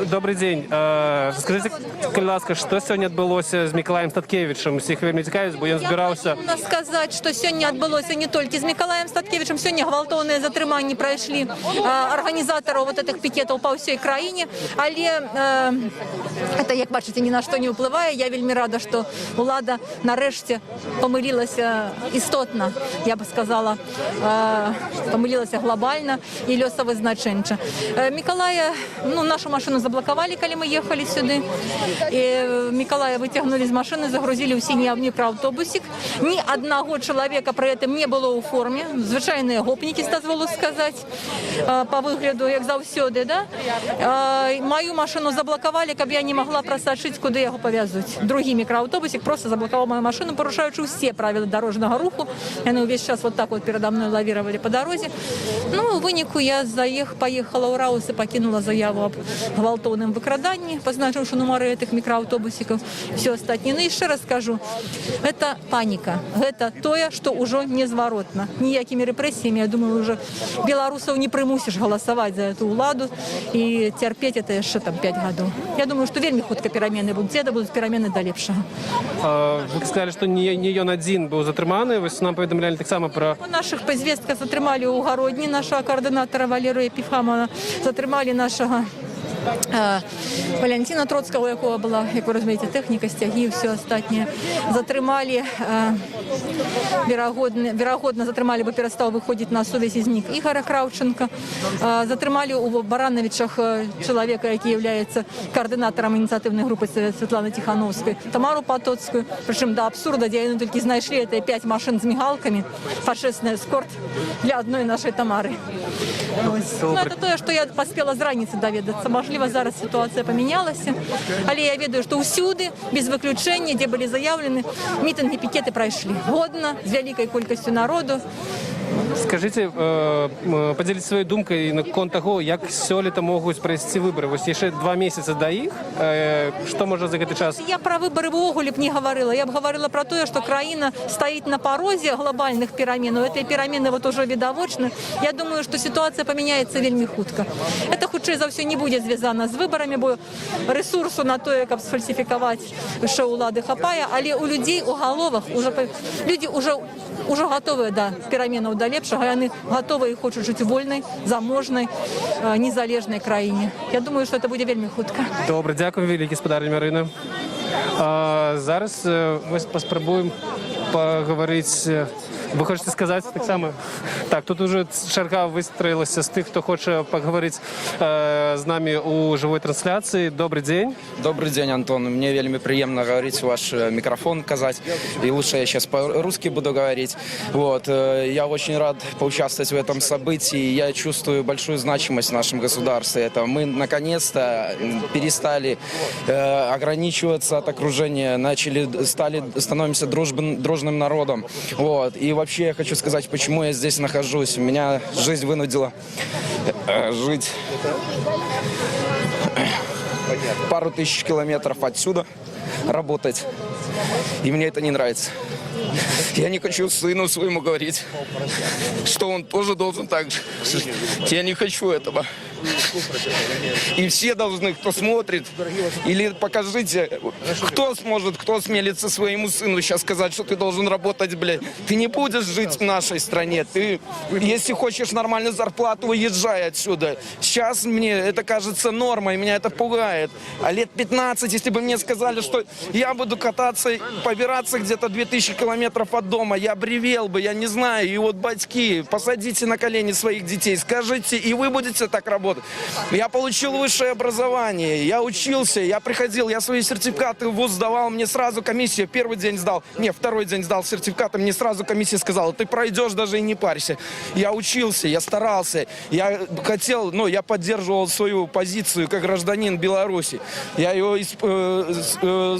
Добрый дзень. Скажыце, калі ласка, што сёння адбылося з Мікалаем Статкевічам? Усіх вельмі цікавіць, бо ён збіраўся... Можна сказаць, што сёння адбылося не толькі з Мікалаем Статкевічам. Сёння гвалтоўныя затрыманні прайшлі арганізатараў вот этих пікетаў па ўсёй краіне. Але это, як бачыце, ні на што не ўплывае. Я вельмі рада, што ўлада нарэшце памылілася істотна, я бы сказала, памылілася глобальна і лёсавызначэнча. Мікалая, нашу машину заблокавалі, калі мы ехалі сюды. І Мікалая выцягнулі з машыны, загрузілі ў сіні мікрааўтобусік. Ні аднаго чалавека пры гэтым не было ў форме. Звычайныя гопнікі, дазволу сказаць, па выгляду, як заўсёды, да? Маю машыну заблокавалі, каб я не магла прасачыць, куды яго павязуць. Другі мікрааўтобусік просто заблокаваў маю машыну, парушаючы ўсе правілы дорожного руху. Яны увесь час вот так вот передо мной лавировали по дороге. Ну, у выніку я поехала ў Раус и покинула заяву об гвалтоўным выкраданні, позначыўшы нумары этих микроавтобусиков, все остальное. Ну, еще раз скажу, это паника. Это тое, что уже незваротно. Ніякими репрессиями, я думаю, уже белорусов не примусишь голосовать за эту уладу и терпеть это еще там 5 годов. Я думаю, что вельмі хутка перамены будут. Это будут перамены до лепшего. Вы сказали, что не ён один был затрыманы. Вось нам паведамлялі таксама пра... Наших по звестках затрымалі ў Гародні, нашего координатора Валерия Епифамова, затрымалі нашего Валентина Троцкого, у якого была, як ви розумієте, техніка, стяги і все остальне. Затрымалі верагодна затрымалі бы перастаў выходзіць на сувязь з ник Ігора Краўченка. Затрымалі у Барановичах чалавека, які являецца коаардынатарам ініцыятыўнай групы Светланы Тихановскай, Тамару Потоцкую. Прычым да абсурда, дзе яны толькі знайшлі это 5 машин з мігалкамі, фашэсны эскорт для адной нашай Тамары. Это тое, што я паспела з раніцы даведацца. Мажліва, зараз сітуацыя памянялася, але я ведаю, што ўсюды, без выключэння, дзе былі заяўлены, мітынгі, пікеты прайшлі годна, з вялікай колькасцю народу. Скажите, поделитесь своей думкой наконт того, як сёлета могуць прайсці выборы. Вось яшчэ 2 месяца да іх. Што можа за гэты час? Я пра выборы ўвогуле б не гаварыла. Я б гаварыла пра тое, што краіна стаіць на парозе глобальных перамен. Этой перамены вот уже відавочны. Я думаю, што сітуацыя памяняецца вельмі хутка. Это хутчэй за ўсё не будзе звязана з выбарамі, бо рэсурсу на тое, каб сфальсіфікаваць яшчэ ўлады хапае, але у людзей у галовах людзі уже готовы да пераменаў да лепшага, яны готовы і хочуць жыць у вольнай, заможнай, незалежнай краіне. Я думаю, што это будзе вельмі хутка. Добре, дякую вялікі, спадарня Марына. Зараз мы паспрабуем паговорыць. Вы хочете сказать так само? Так, тут уже чарга выстроилась с тех, кто хочет поговорить с нами у живой трансляции. Добрый день. Добрый день, Антон. Мне вельми приемно говорить в ваш микрофон, казать. И лучше я сейчас по-русски буду говорить. Вот. Я очень рад поучаствовать в этом событии. Я чувствую большую значимость в нашем государстве. Это мы наконец-то перестали ограничиваться от окружения, становимся дружным народом. Вот. И вообще я хочу сказать, почему я здесь нахожусь. Меня жизнь вынудила жить пару тысяч километров отсюда, работать. И мне это не нравится. Я не хочу сыну своему говорить, что он тоже должен так же. Я не хочу этого. И все должны, кто смотрит, или покажите, кто сможет, кто смелится своему сыну сейчас сказать, что ты должен работать, блядь. Ты не будешь жить в нашей стране. Ты, если хочешь нормальную зарплату, уезжай отсюда. Сейчас мне это кажется нормой, меня это пугает. А лет 15, если бы мне сказали, что я буду кататься, побираться где-то 2000 километров от дома, я бревел бы, я не знаю. И вот, батьки, посадите на колени своих детей, скажите, и вы будете так работать. Я получил высшее образование, я учился, я приходил, я свои сертификаты в ВУЗ сдавал, мне сразу комиссия, второй день сдал сертификаты, мне сразу комиссия сказала, ты пройдешь, даже и не парься. Я учился, я старался, я хотел, я поддерживал свою позицию как гражданин Беларуси. Я ее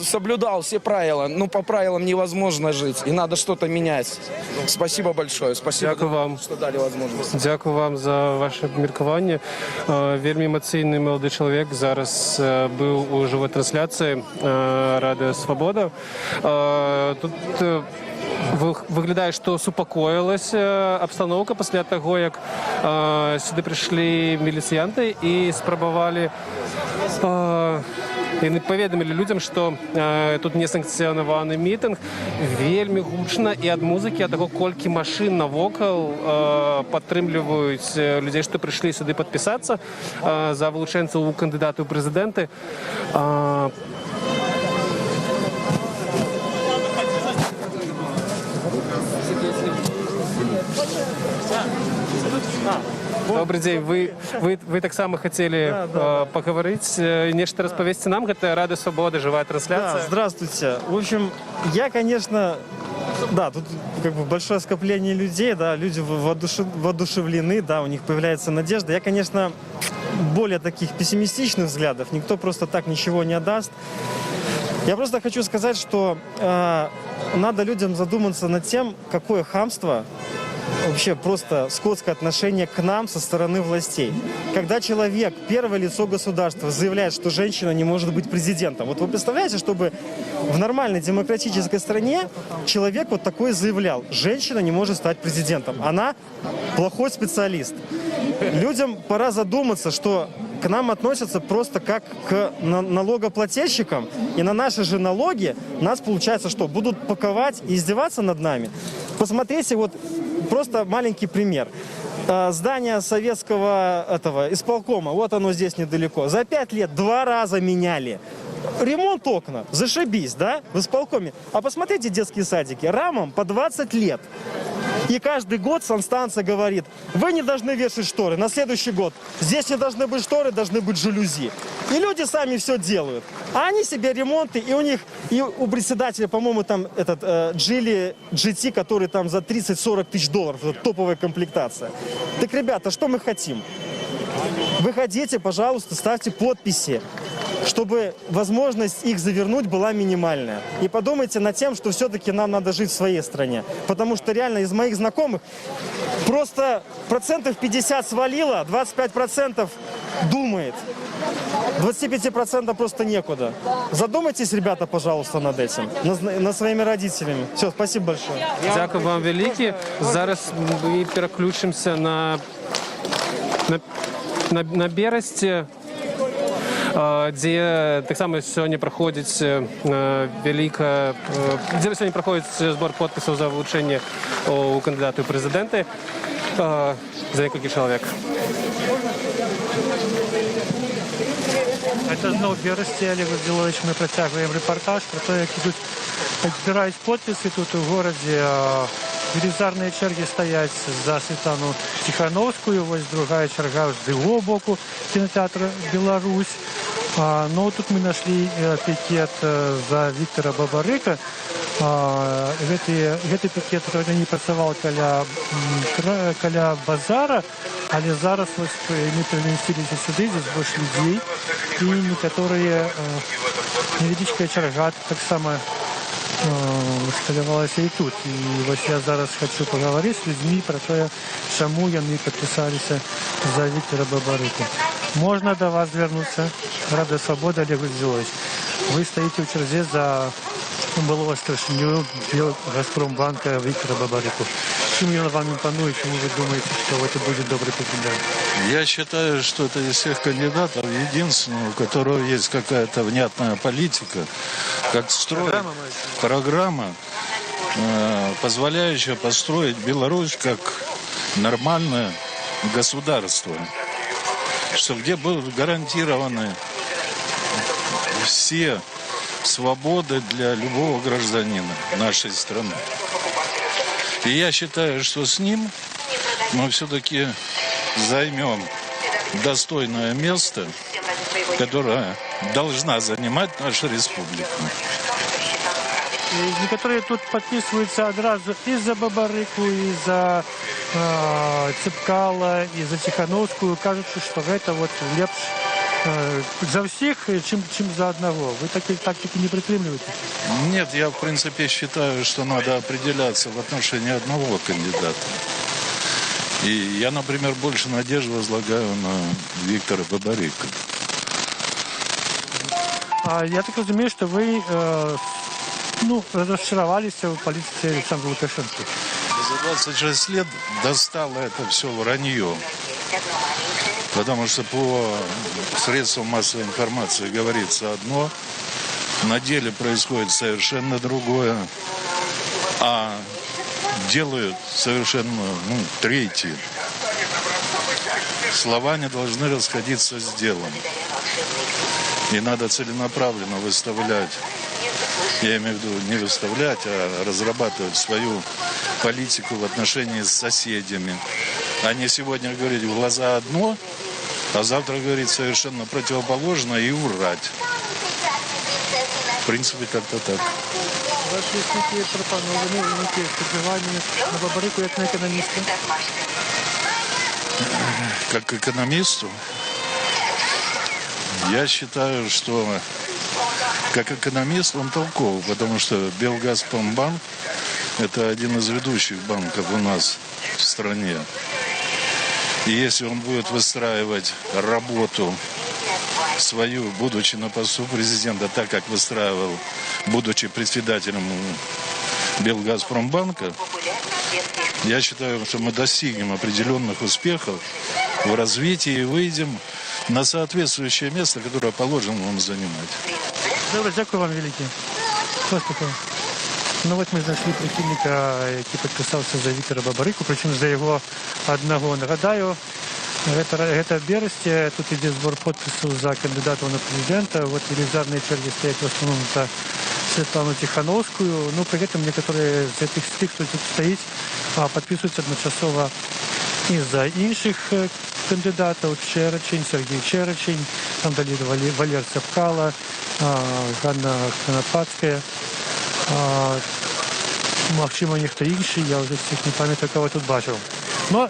соблюдал, все правила, но по правилам невозможно жить, и надо что-то менять. Спасибо большое, спасибо, вам, что дали возможность. Дякую вам за ваше міркування. Вельмі емоційний молодий чоловік зараз був у живій трансляції Радіо Свобода. Тут виглядає, що супокоїлася обстановка після того, як сюди прийшли міліціянти і спробували і поведомили людям, що тут несанкціонований мітинг, вельми гучно, і від музики, від того, колькі машин навокал підтримують людей, що прийшли сюди підписатися за вилученця у кандидата у президенти. Добрый день. Вы так само хотели поговорить, нечто рассповести нам. Это Радио Свобода, живая трансляция. Да, здравствуйте. В общем, я, конечно, да, тут как бы большое скопление людей, да, люди воодушевлены, да, у них появляется надежда. Я, конечно, более таких пессимистичных взглядов. Никто просто так ничего не отдаст. Я просто хочу сказать, что надо людям задуматься над тем, какое хамство, вообще просто скотское отношение к нам со стороны властей. Когда человек, первое лицо государства, заявляет, что женщина не может быть президентом. Вот вы представляете, чтобы в нормальной демократической стране человек вот такой заявлял: женщина не может стать президентом, она плохой специалист. Людям пора задуматься, что к нам относятся просто как к налогоплательщикам, и на наши же налоги нас, получается, что будут паковать и издеваться над нами. Посмотрите, вот просто маленький пример. Здание советского исполкома, вот оно здесь недалеко. За 5 лет 2 раза меняли ремонт окна, зашибись, да, в исполкоме. А посмотрите детские садики, рамам по 20 лет. И каждый год санстанция говорит, вы не должны вешать шторы, на следующий год здесь не должны быть шторы, должны быть жалюзи. И люди сами все делают. А они себе ремонты, и у них, и у председателя, по-моему, там этот Geely GT, который там за 30-40 тысяч долларов, это топовая комплектация. Так, ребята, что мы хотим? Выходите, пожалуйста, ставьте подписи, чтобы возможность их завернуть была минимальная. И подумайте над тем, что все-таки нам надо жить в своей стране. Потому что реально из моих знакомых просто 50% свалило, 25% думает. 25% просто некуда. Задумайтесь, ребята, пожалуйста, над этим, над своими родителями. Все, спасибо большое. Дякую вам велике. Зараз ми переключимося на Бересті, де так само сьогодні проходить збор підписів за вручення у кандидата у президенти. За некілька чоловік. Это знову Бересті, Олег Владимирович, ми протягуємо репортаж про те, як ідуть, збирають підписи тут у городі. Велізарні черги стоять за Світлану Тихановську, ось друга черга з другого боку кінотеатру «Беларусь». Но тут мы нашли пикет за Віктора Бабарика. Гэты пікет не працаваў каля базара, але зараз мы переместились сюды, здесь больше людей, и некоторые невеличкая черга так само усталявалася і тут. І ось я зараз хочу поговорити з людьми про те, чому яны підписалися за Віктора Бабарика. Можна до вас звернутися. Рада Свобода, Олег Владимирович. Ви стоїте в черзі за былого старшиню Газпромбанка Віктора Бабарику. Чем я вам импоную, чему вы думаете, что это будет добрый кандидат? Я считаю, что это из всех кандидатов единственный, у которого есть какая-то внятная политика, как строить программа, позволяющая построить Беларусь как нормальное государство, что где будут гарантированы все свободы для любого гражданина нашей страны. И я считаю, что с ним мы все-таки займем достойное место, которое должна занимать наша республика. И некоторые тут подписываются одразу и за Бабарику, и за Цепкала, и за Тихановскую. Кажется, что это вот лепш за всех, чем за одного. Вы такие тактики не придерживаетесь? Нет, я в принципе считаю, что надо определяться в отношении одного кандидата. И я, например, больше надежд возлагаю на Виктора Бабарика. Я так разумею, что вы разочаровались в политике Александра Лукашенко. За 26 лет достало это все вранье. Потому что по средствам массовой информации говорится одно, на деле происходит совершенно другое, а делают совершенно третье. Слова не должны расходиться с делом. И надо целенаправленно выставлять, я имею в виду не выставлять, а разрабатывать свою политику в отношении с соседями. А не сегодня говорить в глаза одно, а завтра говорить совершенно противоположное и врать. В принципе, как-то так. Ваші які пропоновані, які сподівання на Бабарику як на економіста? Как экономисту, я считаю, что как экономист он толковый, потому что Белгазпромбанк – это один из ведущих банков у нас в стране. И если он будет выстраивать работу свою, будучи на посту президента, так как выстраивал, будучи председателем Белгазпромбанка, я считаю, что мы достигнем определенных успехов в развитии и выйдем на соответствующее место, которое положено вам занимать. Добре, дякую вам велике. Ну от ми знайшли прихильника, який підписався за Віктора Бабарику, причому за його одного. Нагадаю, Это Бересте, тут идет сбор подписей за кандидатов на президента. Вот велизарные черги стоят в основном за Светлану Тихановскую. Но при этом некоторые из этих стих, кто тут стоит, подписываются одночасово и за інших кандидатів. Черечень, Сергій Черечень, там далі Валер Цепкало, Ганна Конопадська, можливо, ніхто інший, я вже всіх не пам'ятаю, кого тут бачив. Но...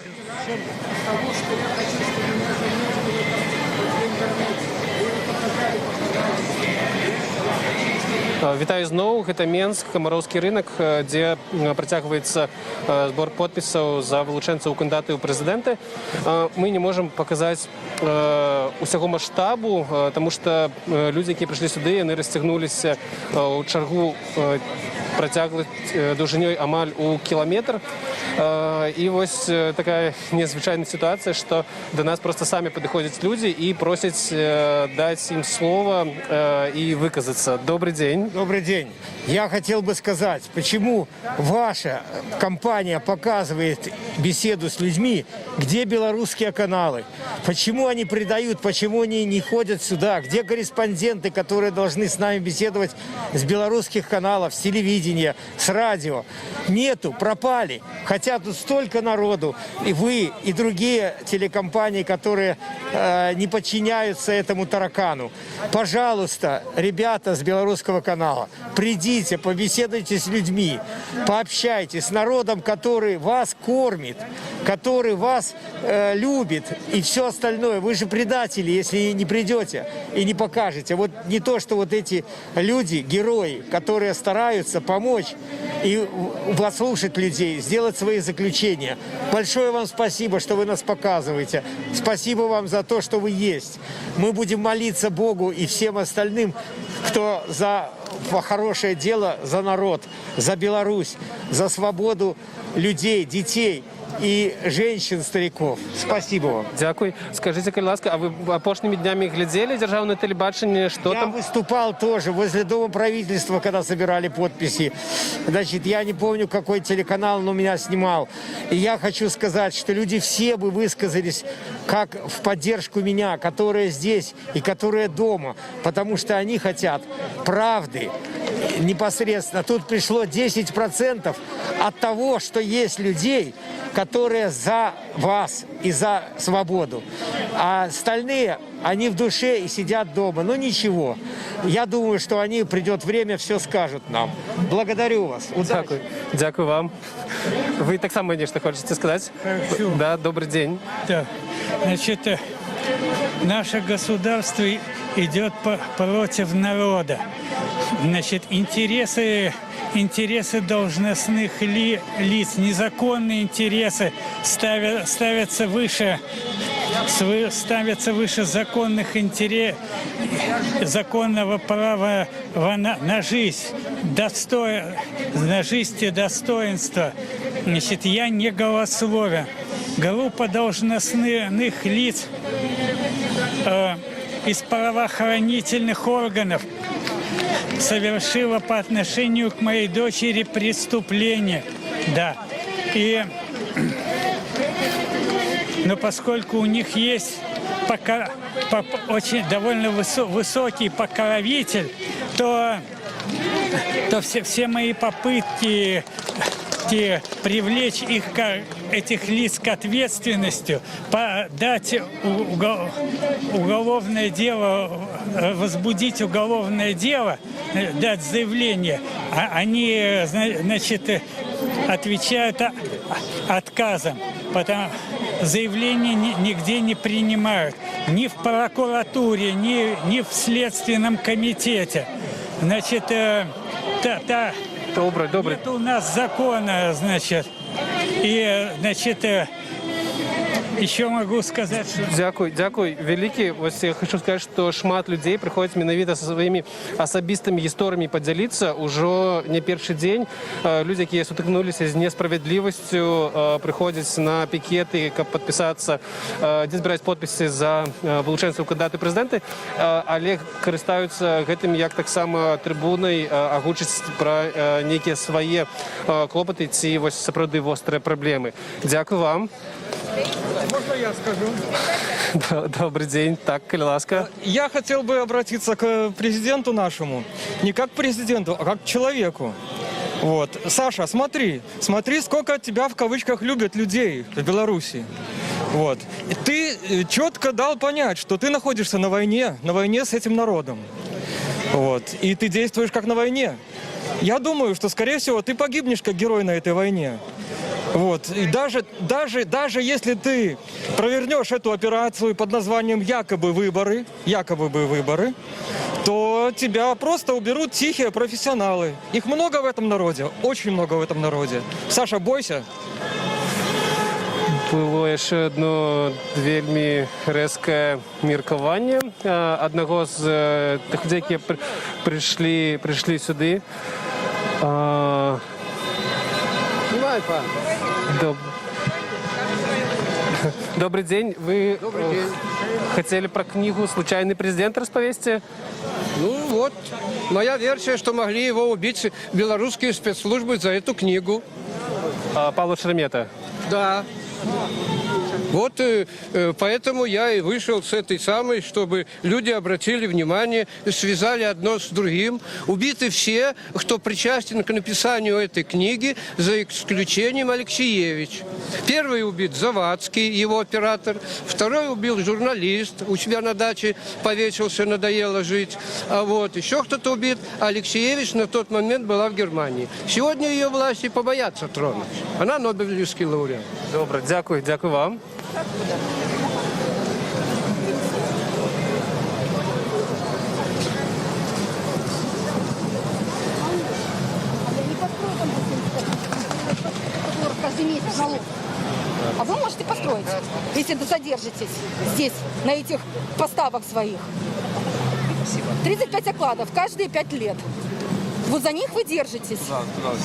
Вітаю зноў, гэта Менск, камароўскі рынок, дзе працягваецца збор подпісаў за вылучэнцаў кандыдатаў у прэзідэнты. Мы не можам паказаць усяго маштабу, таму што людзі, якія прыйшлі сюды, яны расцягнуліся ў чаргу працягласць даўжынёй амаль у кіламетр. І вось такая незвычайная ситуация, что до нас просто сами подходят люди и просят дать им слово и выказаться. Добрый день. Добрый день. Я хотел бы сказать, почему ваша компания показывает беседу с людьми, где белорусские каналы, почему они предают, почему они не ходят сюда, где корреспонденты, которые должны с нами беседовать с белорусских каналов, с телевидения, с радио. Нету, пропали. Хотя тут столько народу, и вы, и другие телекомпании, которые не подчиняются этому таракану. Пожалуйста, ребята с белорусского канала, придите, побеседуйте с людьми, пообщайтесь с народом, который вас кормит, который вас любит и все остальное. Вы же предатели, если не придете и не покажете. Вот не то, что вот эти люди, герои, которые стараются помочь и послушать людей, сделать свои заключения. Большое вам спасибо, что вы нас показываете. Спасибо вам за то, что вы есть. Мы будем молиться Богу и всем остальным, кто за хорошее дело, за народ, за Беларусь, за свободу людей, детей и женщин, стариков. Спасибо вам. Дякую. Скажите, калі ласка, а вы апошнімі днямі глядзелі дзяржаўнае тэлебачанне, что там? Я выступал тоже возле Дома правительства, когда собирали подписи. Значит, я не помню, какой телеканал, но меня снимал. И я хочу сказать, что люди все бы высказались как в поддержку меня, которые здесь и которые дома, потому что они хотят правды. Непосредственно тут пришло 10% от того, что есть людей, которые за вас и за свободу. А остальные, они в душе и сидят дома. Но ничего. Я думаю, что они, придет время, все скажут нам. Благодарю вас. Удачи. Дякую вам. Вы так само, конечно, хотите сказать? Хочу. Да, добрый день. Да. Значит, наше государство идет против народа. Значит, интересы должностных лиц, незаконные интересы ставятся выше законных интересов, законного права на жизнь, на жизнь и достоинство. Значит, я не голословен. Группа должностных лиц из правоохранительных органов совершила по отношению к моей дочери преступление. Да. Но поскольку у них есть очень довольно высокий покровитель, то все мои попытки привлечь этих лиц к ответственности, подать уголовное дело, возбудить уголовное дело, дать заявление, они, значит, отвечают отказом, потому заявления нигде не принимают, ни в прокуратуре, ни в Следственном комитете. Значит, Добрый. Нет у нас закона, значит. И, значит, еще могу сказать, что... Дякую. Великий. Ось я хочу сказать, что шмат людей приходят менавіта со своими особистыми историямі подзяліцца. Ужо не першы дзень. Люди, якія сутыкнуліся з несправядлівасцю, приходят на пикеты, каб подписаться, дзе збіраюць подписи за вылучэнцаў кандыдаты прэзідэнты, але карыстаюцца гэтым як таксама трыбунай агучыць пра нейкія свае клопаты ці вось сапраўды вострыя праблемы. Дякую вам. Можно я скажу? Добрый день. Так, Ласка. Я хотел бы обратиться к президенту нашему. Не как к президенту, а как к человеку. Вот. Саша, смотри, сколько тебя в кавычках любят людей в Беларуси. Вот. И ты четко дал понять, что ты находишься на войне с этим народом. Вот. И ты действуешь как на войне. Я думаю, что, скорее всего, ты погибнешь как герой на этой войне. Вот. И даже если ты провернешь эту операцию под названием якобы выборы, то тебя просто уберут тихие профессионалы. Их много в этом народе, очень много в этом народе. Саша, бойся. Было яшчэ одно вельмі рэзкае меркаванне аднаго з тых людзей, якія прыйшлі сюды. Добрый день. Вы хотели про книгу «Случайный президент» рассповести? Ну вот, моя версия, что могли его убить белорусские спецслужбы за эту книгу. Павла Шеремета? Да. Вот поэтому я и вышел с этой самой, чтобы люди обратили внимание, связали одно с другим. Убиты все, кто причастен к написанию этой книги, за исключением Алексеевич. Первый убит Завадский, его оператор. Второй убил журналист, у себя на даче повесился, надоело жить. А вот еще кто-то убит. Алексеевич на тот момент была в Германии. Сегодня ее власти побоятся тронуть. Она Нобелевский лауреат. Добре, дякую вам. Каждый месяц налог. А вы можете построить, если задержитесь здесь, на этих поставок своих. 35 окладов каждые 5 лет. Вот за них вы держитесь.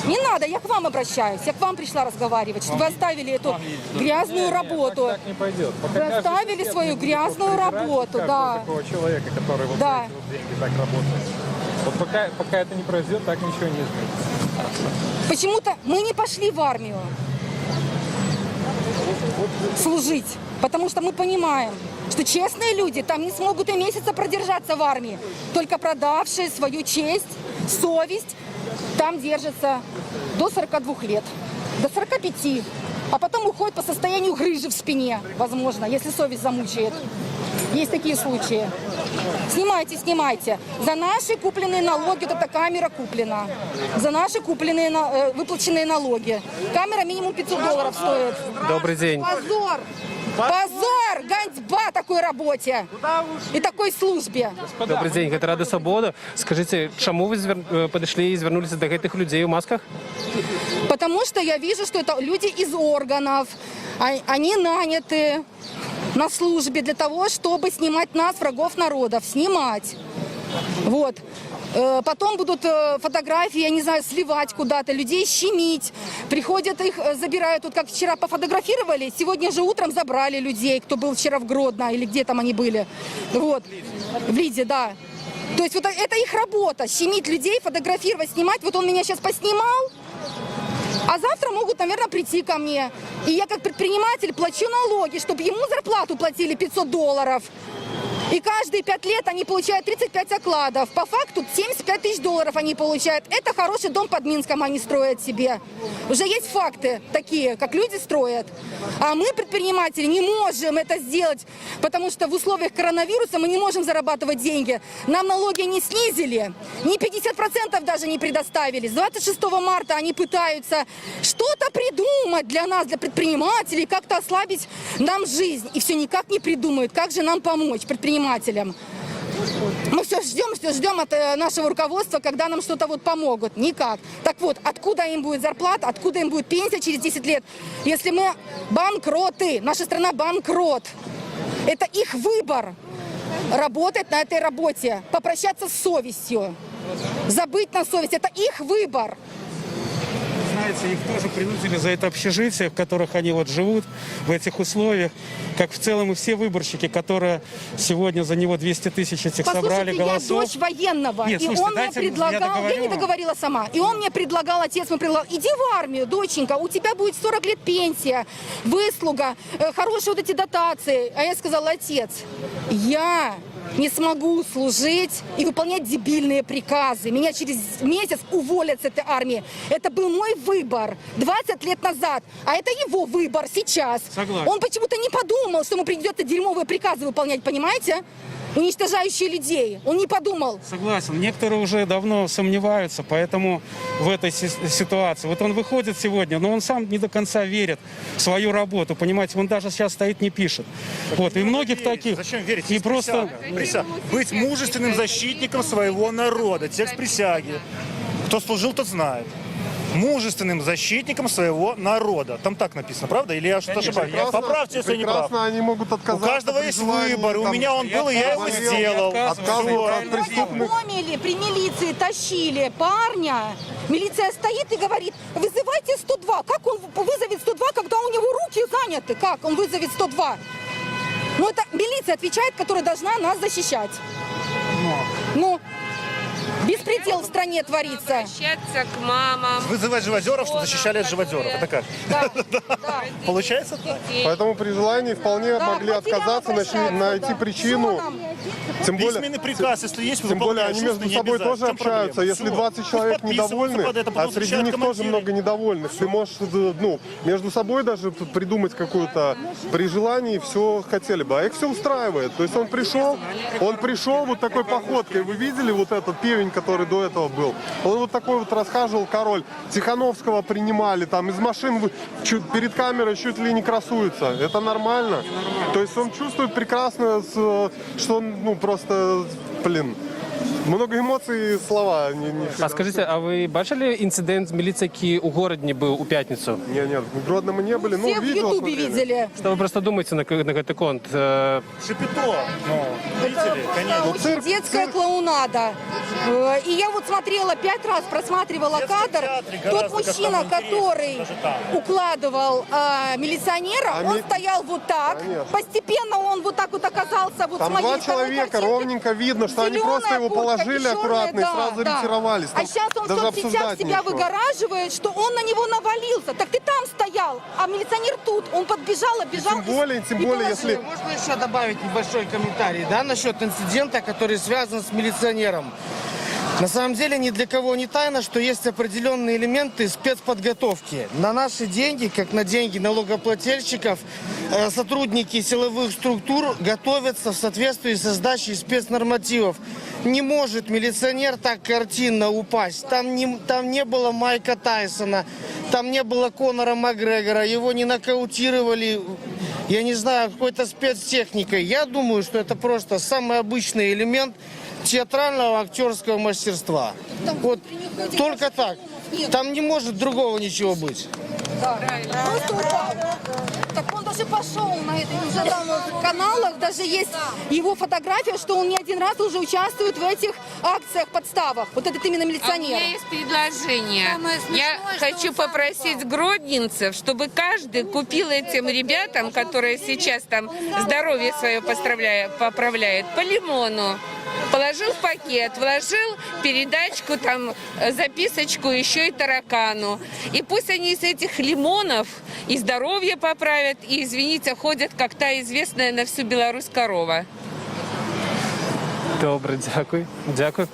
Не надо, я к вам обращаюсь. Я к вам пришла разговаривать, чтобы вы оставили эту грязную работу. Так не пойдет. Вы оставили свою грязную работу, да. Такого человека, который вот Да. деньги так работает. Вот пока это не произойдет, так ничего не изменится. Почему-то мы не пошли в армию служить, потому что мы понимаем, что честные люди там не смогут и месяца продержаться в армии, только продавшие свою честь, совесть, там держатся до 42 лет, до 45, а потом уходят по состоянию грыжи в спине, возможно, если совесть замучает. Есть такие случаи. Снимайте, снимайте. За наши купленные налоги, вот эта камера куплена. За наши купленные, выплаченные налоги. Камера минимум $500 стоит. Добрый день. Позор! Позор! Ганьба такой работе и такой службе. Добрый день, гэта Рада Свабода. Скажите, чему вы подошли и звернулись до этих людей в масках? Потому что я вижу, что это люди из органов. Они наняты на службе для того, чтобы снимать нас, врагов народов. Снимать. Вот. Потом будут фотографии, я не знаю, сливать куда-то, людей щемить. Приходят их, забирают. Вот как вчера пофотографировали, сегодня же утром забрали людей, кто был вчера в Гродно или где там они были. Вот. В Лиде, да. То есть вот это их работа, щемить людей, фотографировать, снимать. Вот он меня сейчас поснимал. А завтра могут, наверное, прийти ко мне. И я как предприниматель плачу налоги, чтобы ему зарплату платили $500. И каждые 5 лет они получают 35 окладов. По факту $75 000 они получают. Это хороший дом под Минском они строят себе. Уже есть факты такие, как люди строят. А мы, предприниматели, не можем это сделать, потому что в условиях коронавируса мы не можем зарабатывать деньги. Нам налоги не снизили, ни 50% даже не предоставили. С 26 марта они пытаются что-то придумать для нас, для предпринимателей, как-то ослабить нам жизнь. И все никак не придумают, как же нам помочь предпринимателям. Мы все ждем от нашего руководства, когда нам что-то вот помогут. Никак. Так вот, откуда им будет зарплата, откуда им будет пенсия через 10 лет, если мы банкроты, наша страна банкрот. Это их выбор. Работать на этой работе, попрощаться с совестью, забыть на совесть. Это их выбор. получается, их тоже принудили за это общежитие, в которых они вот живут, в этих условиях, как в целом и все выборщики, которые сегодня за него 200 тысяч этих собрали голосов. Я дочь военного, Нет, и слушайте, он мне предлагал, я не договорила сама, и он мне предлагал, отец мне предлагал, иди в армию, доченька, у тебя будет 40 лет пенсия, выслуга, хорошие вот эти дотации. А я сказала, отец, я не смогу служить и выполнять дебильные приказы. Меня через месяц уволят с этой армии. Это был мой выбор 20 лет назад, а это его выбор сейчас. Согласен. Он почему-то не подумал, что ему придется дерьмовые приказы выполнять, понимаете? Уничтожающие людей. Он не подумал. Согласен. Некоторые уже давно сомневаются, поэтому в этой ситуации. Вот он выходит сегодня, но он сам не до конца верит в свою работу. Понимаете, он даже сейчас стоит, не пишет. Вот. И многих таких. Зачем верить? И просто... Быть мужественным защитником своего народа. Текст присяги. Кто служил, тот знает. Мужественным защитником своего народа. Там так написано, правда? Или я что-то ошибаюсь? Поправьте, если я не прав. Они могут отказаться. У каждого есть выбор. У меня он был, и я его сделал. Отказываться от преступных. При милиции тащили парня. Милиция стоит и говорит, вызывайте 102. Как он вызовет 102, когда у него руки заняты? Как он вызовет 102? Ну, это милиция отвечает, которая должна нас защищать. Ну, беспредел в стране творится. Обращаться к мамам. Вызывать живодеров, что защищали от живодеров. Это как? Да. Получается так? Поэтому при желании вполне могли отказаться, найти причину. Тем более, письменный приказ, если есть, тем более они между собой тоже общаются. Если 20 человек недовольны, а среди них тоже много недовольных, ты можешь между собой даже придумать какую-то при желании, все хотели бы. А их все устраивает. То есть он пришел вот такой походкой. Вы видели вот этот певень, который до этого был? Он вот такой вот расхаживал, король. Тихановского принимали, там из машин перед камерой чуть ли не красуется. Это нормально. То есть он чувствует прекрасно, что он, просто, много эмоций, слова. А скажите, а вы бачили инцидент милиции, який у городе был у пятницу? Нет, в Гродно мы не были, Все в Ютубе видели. Что вы просто думаете на этот конт? Шапито. Видели, конечно. Очень детская клоунада. И я вот смотрела 5 раз, просматривала кадр. Тот мужчина, который укладывал милиционера, он стоял вот так. Постепенно он вот так вот оказался вот с там моей 2 человека, ровненько видно, что они просто его положили аккуратно и сразу ретировались. А сейчас он в соцсетях себя выгораживает, что он на него навалился. Так ты там стоял, а милиционер тут. Он подбежал, оббежал. Тем более, если... Можно еще добавить небольшой комментарий, насчет инцидента, который связан с милиционером. На самом деле ни для кого не тайна, что есть определенные элементы спецподготовки. На наши деньги, как на деньги налогоплательщиков, сотрудники силовых структур готовятся в соответствии со сдачей спецнормативов. Не может милиционер так картинно упасть. Там не было Майка Тайсона, там не было Конора Макгрегора, его не нокаутировали, я не знаю, какой-то спецтехникой. Я думаю, что это просто самый обычный элемент театрального актерского мастерства. Вот только так. Там не может другого ничего быть. Да. Просто упал. Так он даже пошел на это. Уже там в каналах даже есть его фотография, что он не один раз уже участвует в этих акциях, подставах. Вот этот именно милиционер. У меня есть предложение. Я хочу попросить гродненцев, чтобы каждый купил этим ребятам, которые сейчас там здоровье свое поправляют, по лимону. Положил в пакет, вложил передачку, там, записочку, еще и таракану. И пусть они из этих лимонов и здоровье поправят, и, извините, ходят, как та известная на всю Беларусь корова. Добре, дякую.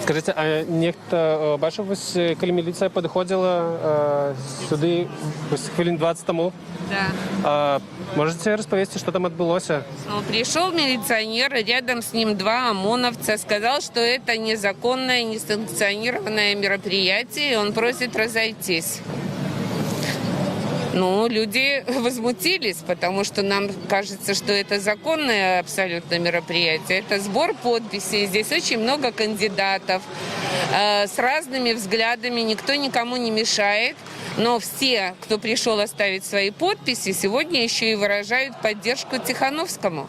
Скажите, а нехто бачив ось, коли міліція підходила сюди ось хвилин 20 тому? Да. Можете розповісти, що там відбулося? Пришел милиционер, рядом с ним 2 ОМОНовца, сказал, что это незаконное, несанкционированное мероприятие, и он просит разойтись. Люди возмутились, потому что нам кажется, что это законное абсолютно мероприятие. Это сбор подписей. Здесь очень много кандидатов с разными взглядами. Никто никому не мешает. Но все, кто пришел оставить свои подписи, сегодня еще и выражают поддержку Тихановскому.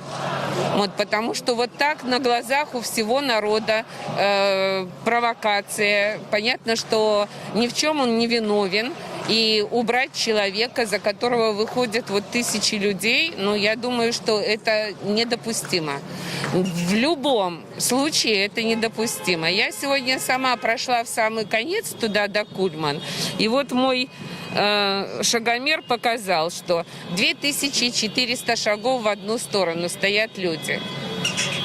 Вот, потому что вот так на глазах у всего народа провокация. Понятно, что ни в чем он не виновен. И убрать человека, за которого выходят вот тысячи людей, ну, я думаю, что это недопустимо. В любом случае это недопустимо. Я сегодня сама прошла в самый конец туда, до Кульман, и вот мой шагомер показал, что 2400 шагов в одну сторону стоят люди.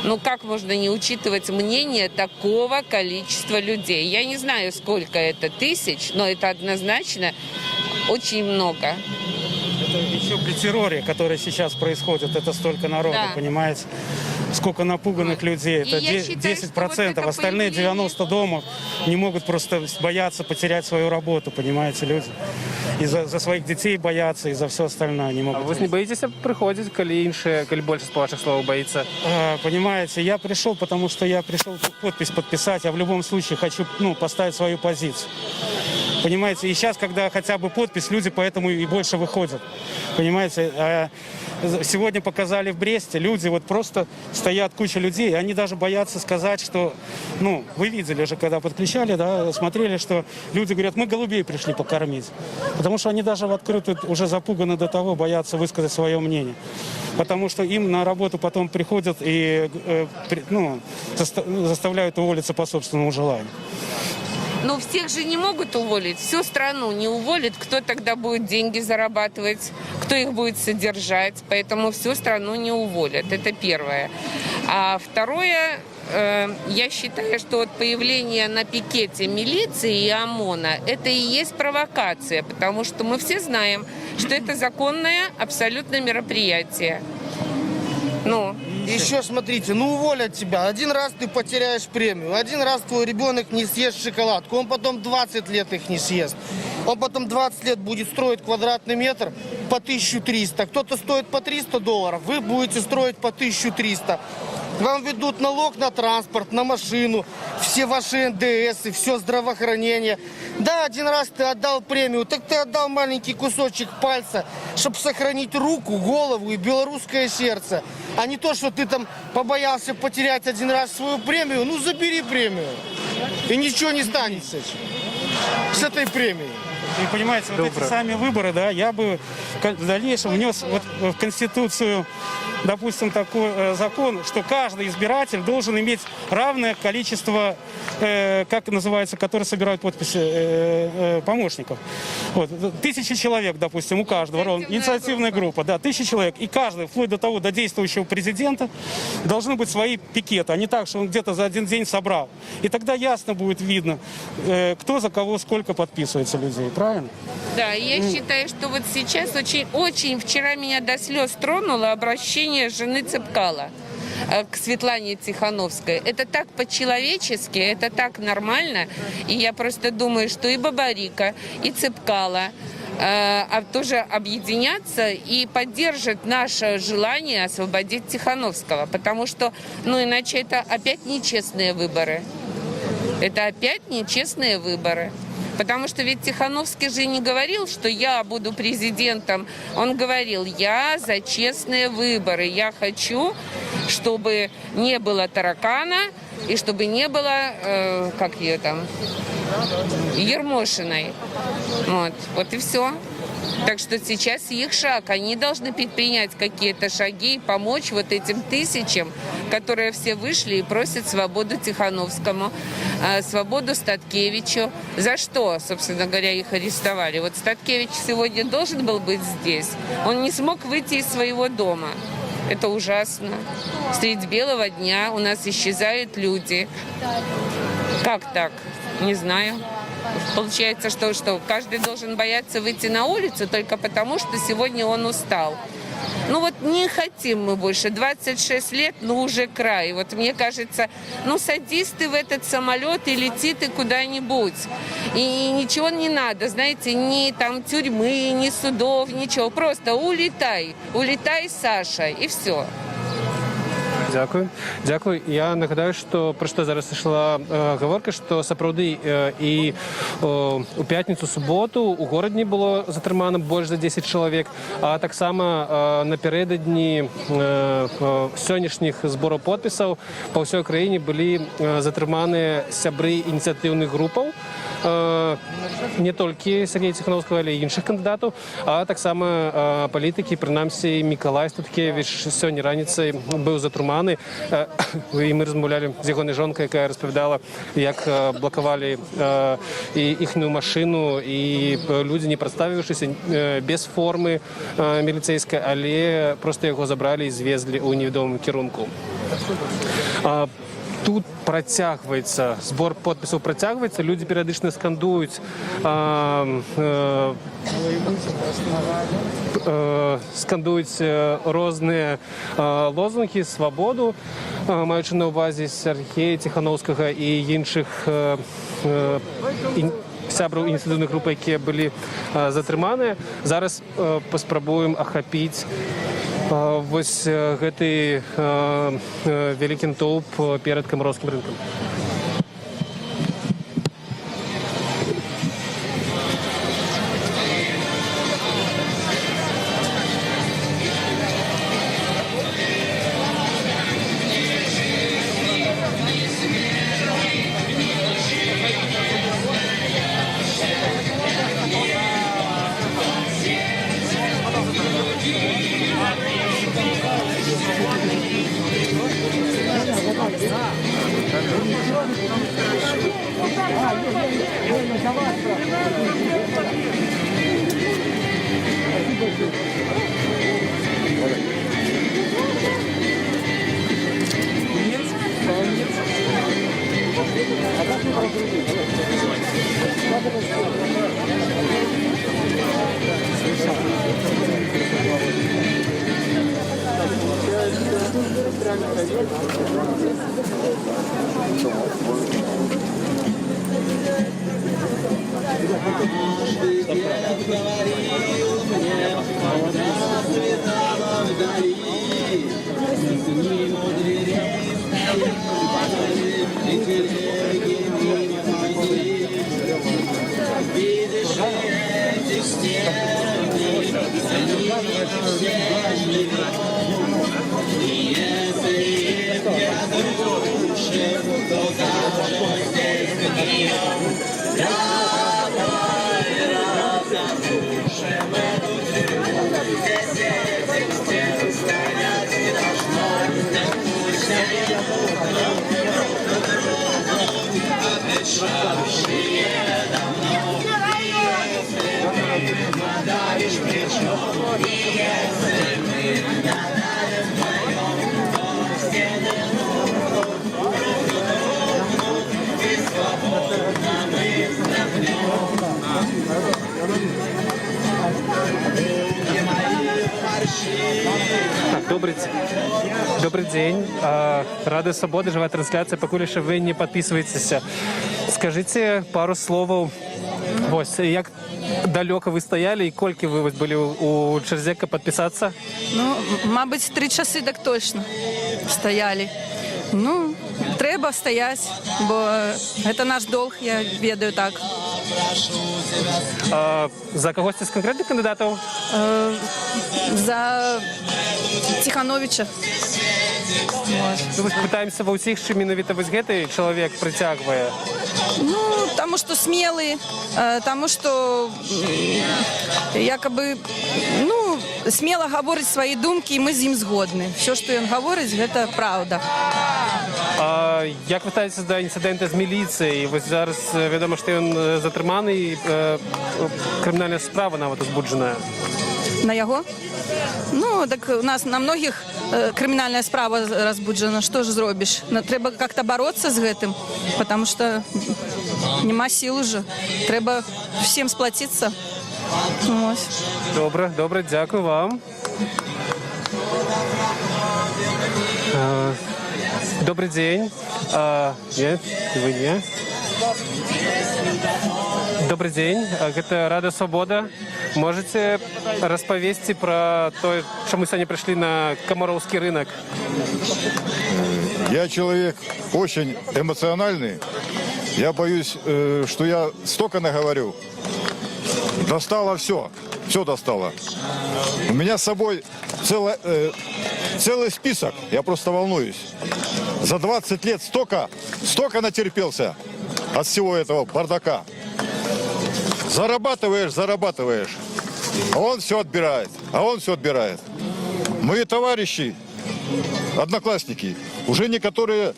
Ну, как можно не учитывать мнение такого количества людей? Я не знаю, сколько это тысяч, но это однозначно очень много. Это еще при терроре, который сейчас происходит, это столько народу, Да. понимаете? Сколько напуганных людей, это я считаю, 10%, остальные 90 дома не могут, просто бояться потерять свою работу, понимаете, люди. И за своих детей боятся, и за все остальное не могут. А вы не боитесь приходить, коли больше с ваших слов боится? Понимаете, я пришел, потому что я пришел подпись подписать, а в любом случае хочу поставить свою позицию. Понимаете, и сейчас, когда хотя бы подпись, люди поэтому и больше выходят. Понимаете, сегодня показали в Бресте, люди вот просто стоят, куча людей, и они даже боятся сказать, что, вы видели же, когда подключали, да, смотрели, что люди говорят, мы голубей пришли покормить. Потому что они даже в открытую уже запуганы до того, боятся высказать свое мнение. Потому что им на работу потом приходят и заставляют уволиться по собственному желанию. Но всех же не могут уволить, всю страну не уволят. Кто тогда будет деньги зарабатывать, кто их будет содержать. Поэтому всю страну не уволят. Это первое. А второе, я считаю, что вот появление на пикете милиции и ОМОНа – это и есть провокация. Потому что мы все знаем, что это законное абсолютно мероприятие. Еще смотрите, уволят тебя. Один раз ты потеряешь премию, один раз твой ребенок не съест шоколадку, он потом 20 лет их не съест. Он потом 20 лет будет строить квадратный метр по 1300. Кто-то стоит по $300, вы будете строить по 1300. Вам ведут налог на транспорт, на машину, все ваши НДС, все здравоохранение. Да, один раз ты отдал премию, так ты отдал маленький кусочек пальца, чтобы сохранить руку, голову и белорусское сердце. А не то, что ты там побоялся потерять один раз свою премию, забери премию. И ничего не станет с этой премией. И понимаете, вот эти сами выборы, да, я бы в дальнейшем внес в Конституцию, допустим, такой закон, что каждый избиратель должен иметь равное количество, как называется, которые собирают подписи помощников. Вот. 1000 человек, допустим, у каждого, инициативная группа, да, 1000 человек. И каждый, вплоть до того, до действующего президента, должны быть свои пикеты, а не так, что он где-то за один день собрал. И тогда ясно будет видно, кто за кого сколько подписывается людей, правильно? Да, я считаю, что вот сейчас очень вчера меня до слез тронуло обращение жены Цепкала к Светлане Тихановской. Это так по-человечески, это так нормально. И я просто думаю, что и Бабарика, и Цепкала тоже объединятся и поддержат наше желание освободить Тихановского. Потому что, иначе это опять нечестные выборы. Это опять нечестные выборы. Потому что ведь Тихановский же не говорил, что я буду президентом. Он говорил, я за честные выборы. Я хочу, чтобы не было таракана и чтобы не было, Ермошиной. Вот и все. Так что сейчас их шаг. Они должны предпринять какие-то шаги и помочь вот этим тысячам, которые все вышли и просят свободу Тихановскому, свободу Статкевичу. За что, собственно говоря, их арестовали? Вот Статкевич сегодня должен был быть здесь. Он не смог выйти из своего дома. Это ужасно. Средь белого дня у нас исчезают люди. Как так? Не знаю. Получается, что каждый должен бояться выйти на улицу только потому, что сегодня он устал. Не хотим мы больше. 26 лет, уже край. Вот мне кажется, садись ты в этот самолет и лети ты куда-нибудь. И ничего не надо, знаете, ни тюрьмы, ни судов, ничего. Просто улетай. Улетай, Саша, и все. Дякую. Я нагадаю, що про що зараз йшла говорка, що сапраўды і у п'ятніцу-суботу у горадні було затримано больш за 10 чоловік, а так само напередодні сённяшніх збораў подпісаў па ўсёй краіне былі затрыманы сябры ініцыятыўных групаў, не толькі Сергея Ціхановскага, але і іншых кандыдатаў, а таксама палітыкі, прынамсі Мікалай Статкевіч сёння раніцай быў затрыманы, і мы размаўлялі з ягонай жонкай, якая распавядала, як блакавалі іхнюю машыну, і людзі, не прадставіўшыся, без формы міліцэйскай, але проста яго забралі і звезлі ў невядомым кірунку. Тут працягваецца, збор подпісаў працягваецца, людзі перыядычна скандуюць розныя лозунгі свабоду, маючы на ўвазе Сергея Ціхановскага і іншых сябраў ініцыятыўных груп, якія былі затрыманыя. Зараз паспрабуем ахапіць вось гэты вялікі натоўп перад камароўскім рынкам. Добрый день. Радио Свобода, живая трансляция. Пакуль яшчэ вы не подписываетеся. Скажите пару словаў. Вось, як далёка вы стаялі і колькі вы былі у чарзе, каб падпісацца? Ну, мабыць, 3 часы так точно стаялі. Ну, трэба стаяць, бо гэта наш долг, я ведаю так. За кагосьці з канкрэтных кандыдатаў? За Ціхановіча. Мы пытаемся ва ўсіх, чым менавіта вось гэты чалавек прыцягвае. Ну, таму што смелы, таму што якабы, ну, смела гаворыць свае думкі, і мы з ім згодны. Всё, што ён гаворыць, гэта праўда. Як вы ставіцеся да інцыдэнта з міліцыяй? Вось зараз вядома, што ён затрыманы і крымінальная справа нават узбуджаная. На яго? Ну, так у нас на многіх крымінальная справа разбуджана. Што ж зробіш? Трэба как-то бороться з гэтым, потому что няма сил уже. Трэба всем сплотиться. Добра, дзякую вам. Добрый день. Нет, вы не. Добрый день. Это Радио Свобода. Можете розповісти про те, що ми сьогодні прийшли на Комаровський ринок? Я человек очень эмоциональный. Я боюсь, что я столько наговорю. Достало все. Все достало. У меня с собой целый список. Я просто волнуюсь. За 20 лет столько натерпелся от всего этого бардака. Зарабатываешь. А он все отбирает. Мои товарищи, одноклассники, уже некоторые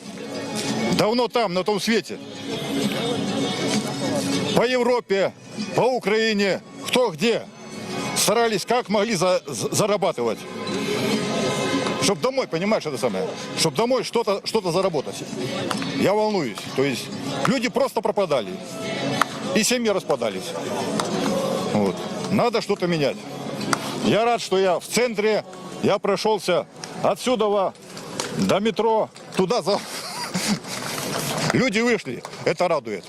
давно там, на том свете. По Европе, по Украине, кто где. Старались как могли зарабатывать. Чтобы домой, понимаешь, это самое, чтобы домой что-то заработать. Я волнуюсь. То есть люди просто пропадали. И семьи распадались. Вот. Надо что-то менять. Я рад, что я в центре. Я прошелся отсюда до метро. Туда Люди вышли. Это радует.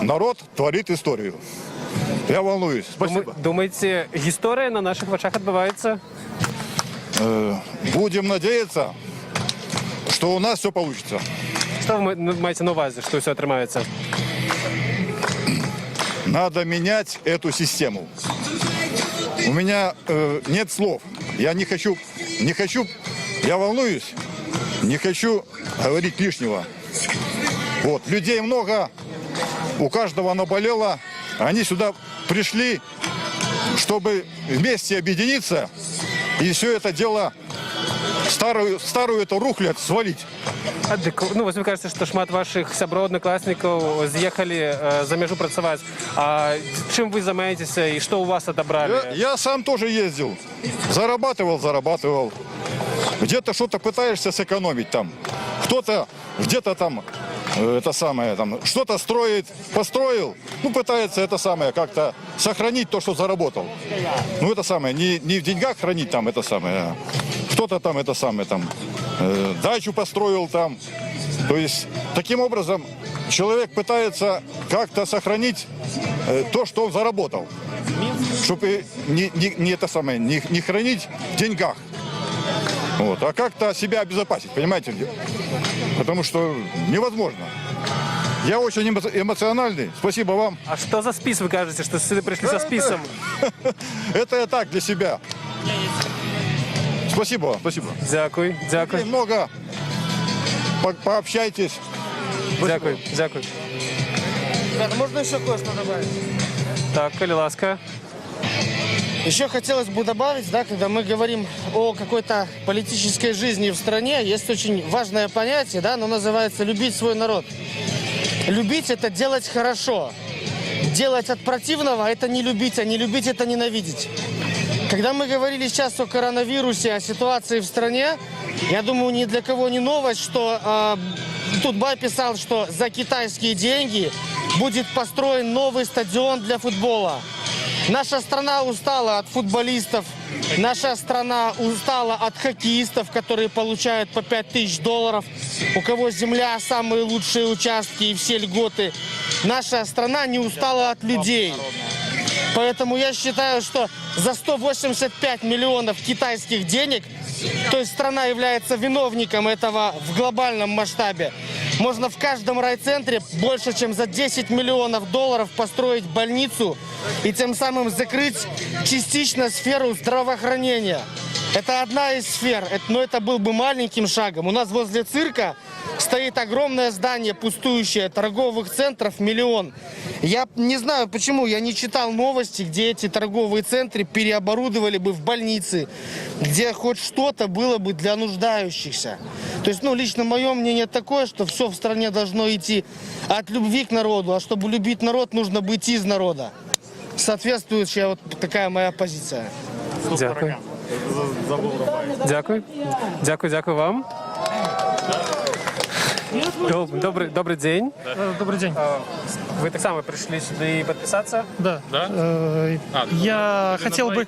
Народ творит историю. Я волнуюсь. Спасибо. Думаете, история на наших очах отбывается? Будем надеяться, что у нас все получится. Что вы маете на увазі, что все отримається? Надо менять эту систему. У меня нет слов. Я не хочу, я волнуюсь, не хочу говорить лишнего. Вот, людей много, у каждого наболело. Они сюда пришли, чтобы вместе объединиться и все это дело, старую эту рухлядь свалить. Ну, вы кажется, что шмат ваших сяброў, одноклассников з'ехали за межу працаваць. А чем вы занимаетесь и что у вас отобрали? Я сам тоже ездил. Зарабатывал. Где-то что-то пытаешься сэкономить там. Кто-то где-то там это самое, там, что-то построил, ну, пытается это самое, как-то сохранить то, что заработал. Ну, это самое, не в деньгах хранить там, это самое, а кто-то там, это самое, там, дачу построил там. То есть, таким образом, человек пытается как-то сохранить то, что он заработал. Чтобы не это самое, не хранить в деньгах. Вот, а как-то себя обезопасить, понимаете? Потому что невозможно. Я очень эмоциональный. Спасибо вам. А что за спис, вы кажете, что сюда пришли со списом? Это я так, для себя. Спасибо вам, спасибо. Дякую. Немного пообщайтесь. Дякую. Ребята, можно еще кое-что добавить? Так, коли ласка. Еще хотелось бы добавить, да, когда мы говорим о какой-то политической жизни в стране, есть очень важное понятие, да, оно называется «любить свой народ». Любить – это делать хорошо. Делать от противного – это не любить, а не любить – это ненавидеть. Когда мы говорили сейчас о коронавирусе, о ситуации в стране, я думаю, ни для кого не новость, что Тутбай писал, что за китайские деньги будет построен новый стадион для футбола. Наша страна устала от футболистов, наша страна устала от хоккеистов, которые получают по $5000, у кого земля, самые лучшие участки и все льготы. Наша страна не устала от людей. Поэтому я считаю, что за 185 миллионов китайских денег, то есть страна является виновником этого в глобальном масштабе, можно в каждом райцентре больше, чем за $10 миллионов построить больницу и тем самым закрыть частично сферу здравоохранения. Это одна из сфер, но это был бы маленьким шагом. У нас возле цирка стоит огромное здание пустующее, торговых центров 1 миллион. Я не знаю почему, я не читал новости, где эти торговые центры переоборудовали бы в больницы, где хоть что-то было бы для нуждающихся. То есть, лично мое мнение такое, что все в стране должно идти от любви к народу, а чтобы любить народ, нужно быть из народа. Соответствующая вот такая моя позиция. Дякую вам. Добрый день. Добрый день. Вы так само пришли сюда и подписаться? Да. Да? Я хотел бы...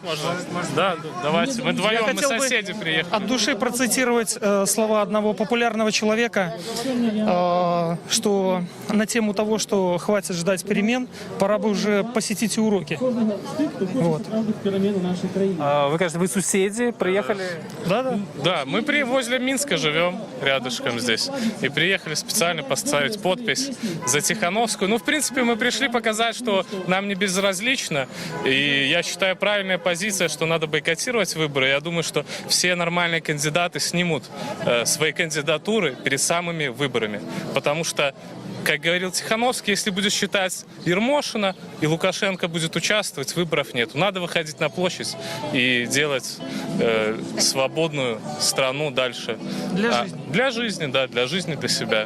Да, давайте. Мы вдвоем, мы соседи приехали. От души процитировать слова одного популярного человека, что на тему того, что хватит ждать перемен, пора бы уже посетить уроки. Вот. Вы, кажется, вы соседи, приехали? Да. Да, мы возле Минска живем, рядышком здесь. И приехали специально поставить подпись за Тихановскую. Ну, в принципе, мы пришли показать, что нам не безразлично. И я считаю, правильная позиция, что надо бойкотировать выборы. Я думаю, что все нормальные кандидаты снимут свои кандидатуры перед самыми выборами. Потому что, как говорил Тихановский, если будет считать Ермошина и Лукашенко будет участвовать, выборов нет. Надо выходить на площадь и делать свободную страну дальше. Для жизни, да, для жизни, для себя.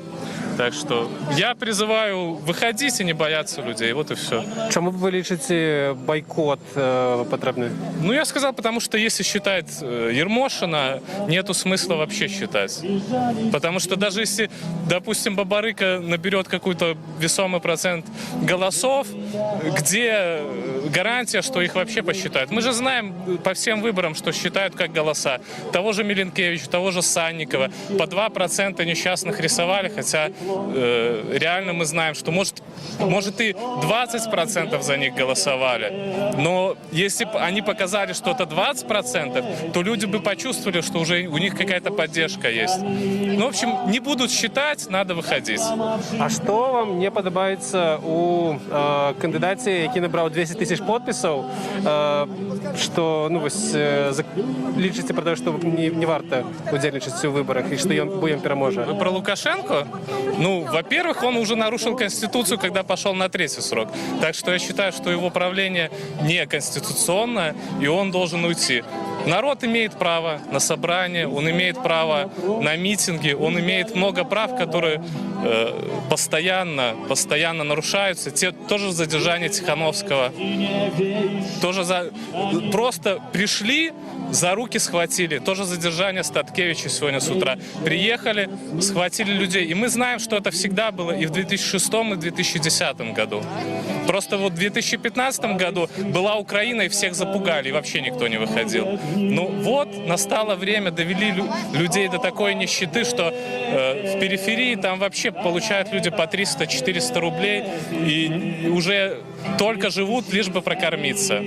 Так что я призываю выходить и не бояться людей. Вот и все. Чему вы лечите бойкот потребный? Ну, я сказал, потому что если считать Ермошина, нету смысла вообще считать. Потому что даже если, допустим, Бабарыка наберет какой-то весомый процент голосов, где гарантия, что их вообще посчитают? Мы же знаем по всем выборам, что считают как голоса. Того же Миленкевича, того же Санникова. По 2% несчастных рисовали, хотя реально мы знаем, что может и 20% за них голосовали. Но если бы они показали, что это 20%, то люди бы почувствовали, что уже у них какая-то поддержка есть. Ну, в общем, не будут считать, надо выходить. А что вам не подобається у кандидаті, який набрав 200 тисяч підписів, що, ну, ось, лічиться про те, що не варто удельничати у виборах і що він переможе? Вы про Лукашенко? Ну, во-первых, он уже нарушил Конституцию, когда пошел на 3-й срок. Так что я считаю, что его правление неконституционное, и он должен уйти. Народ имеет право на собрание, он имеет право на митинги, он имеет много прав, которые постоянно нарушаются. Тоже задержание Тихановского. Просто пришли, за руки схватили. Тоже задержание Статкевича сегодня с утра. Приехали, схватили людей. И мы знаем, что это всегда было и в 2006 и в 2010 году. Просто вот в 2015 году была Украина, и всех запугали, и вообще никто не выходил. Ну вот, настало время, довели людей до такой нищеты, что в периферии там вообще получают люди по 300-400 рублей и уже только живут, лишь бы прокормиться.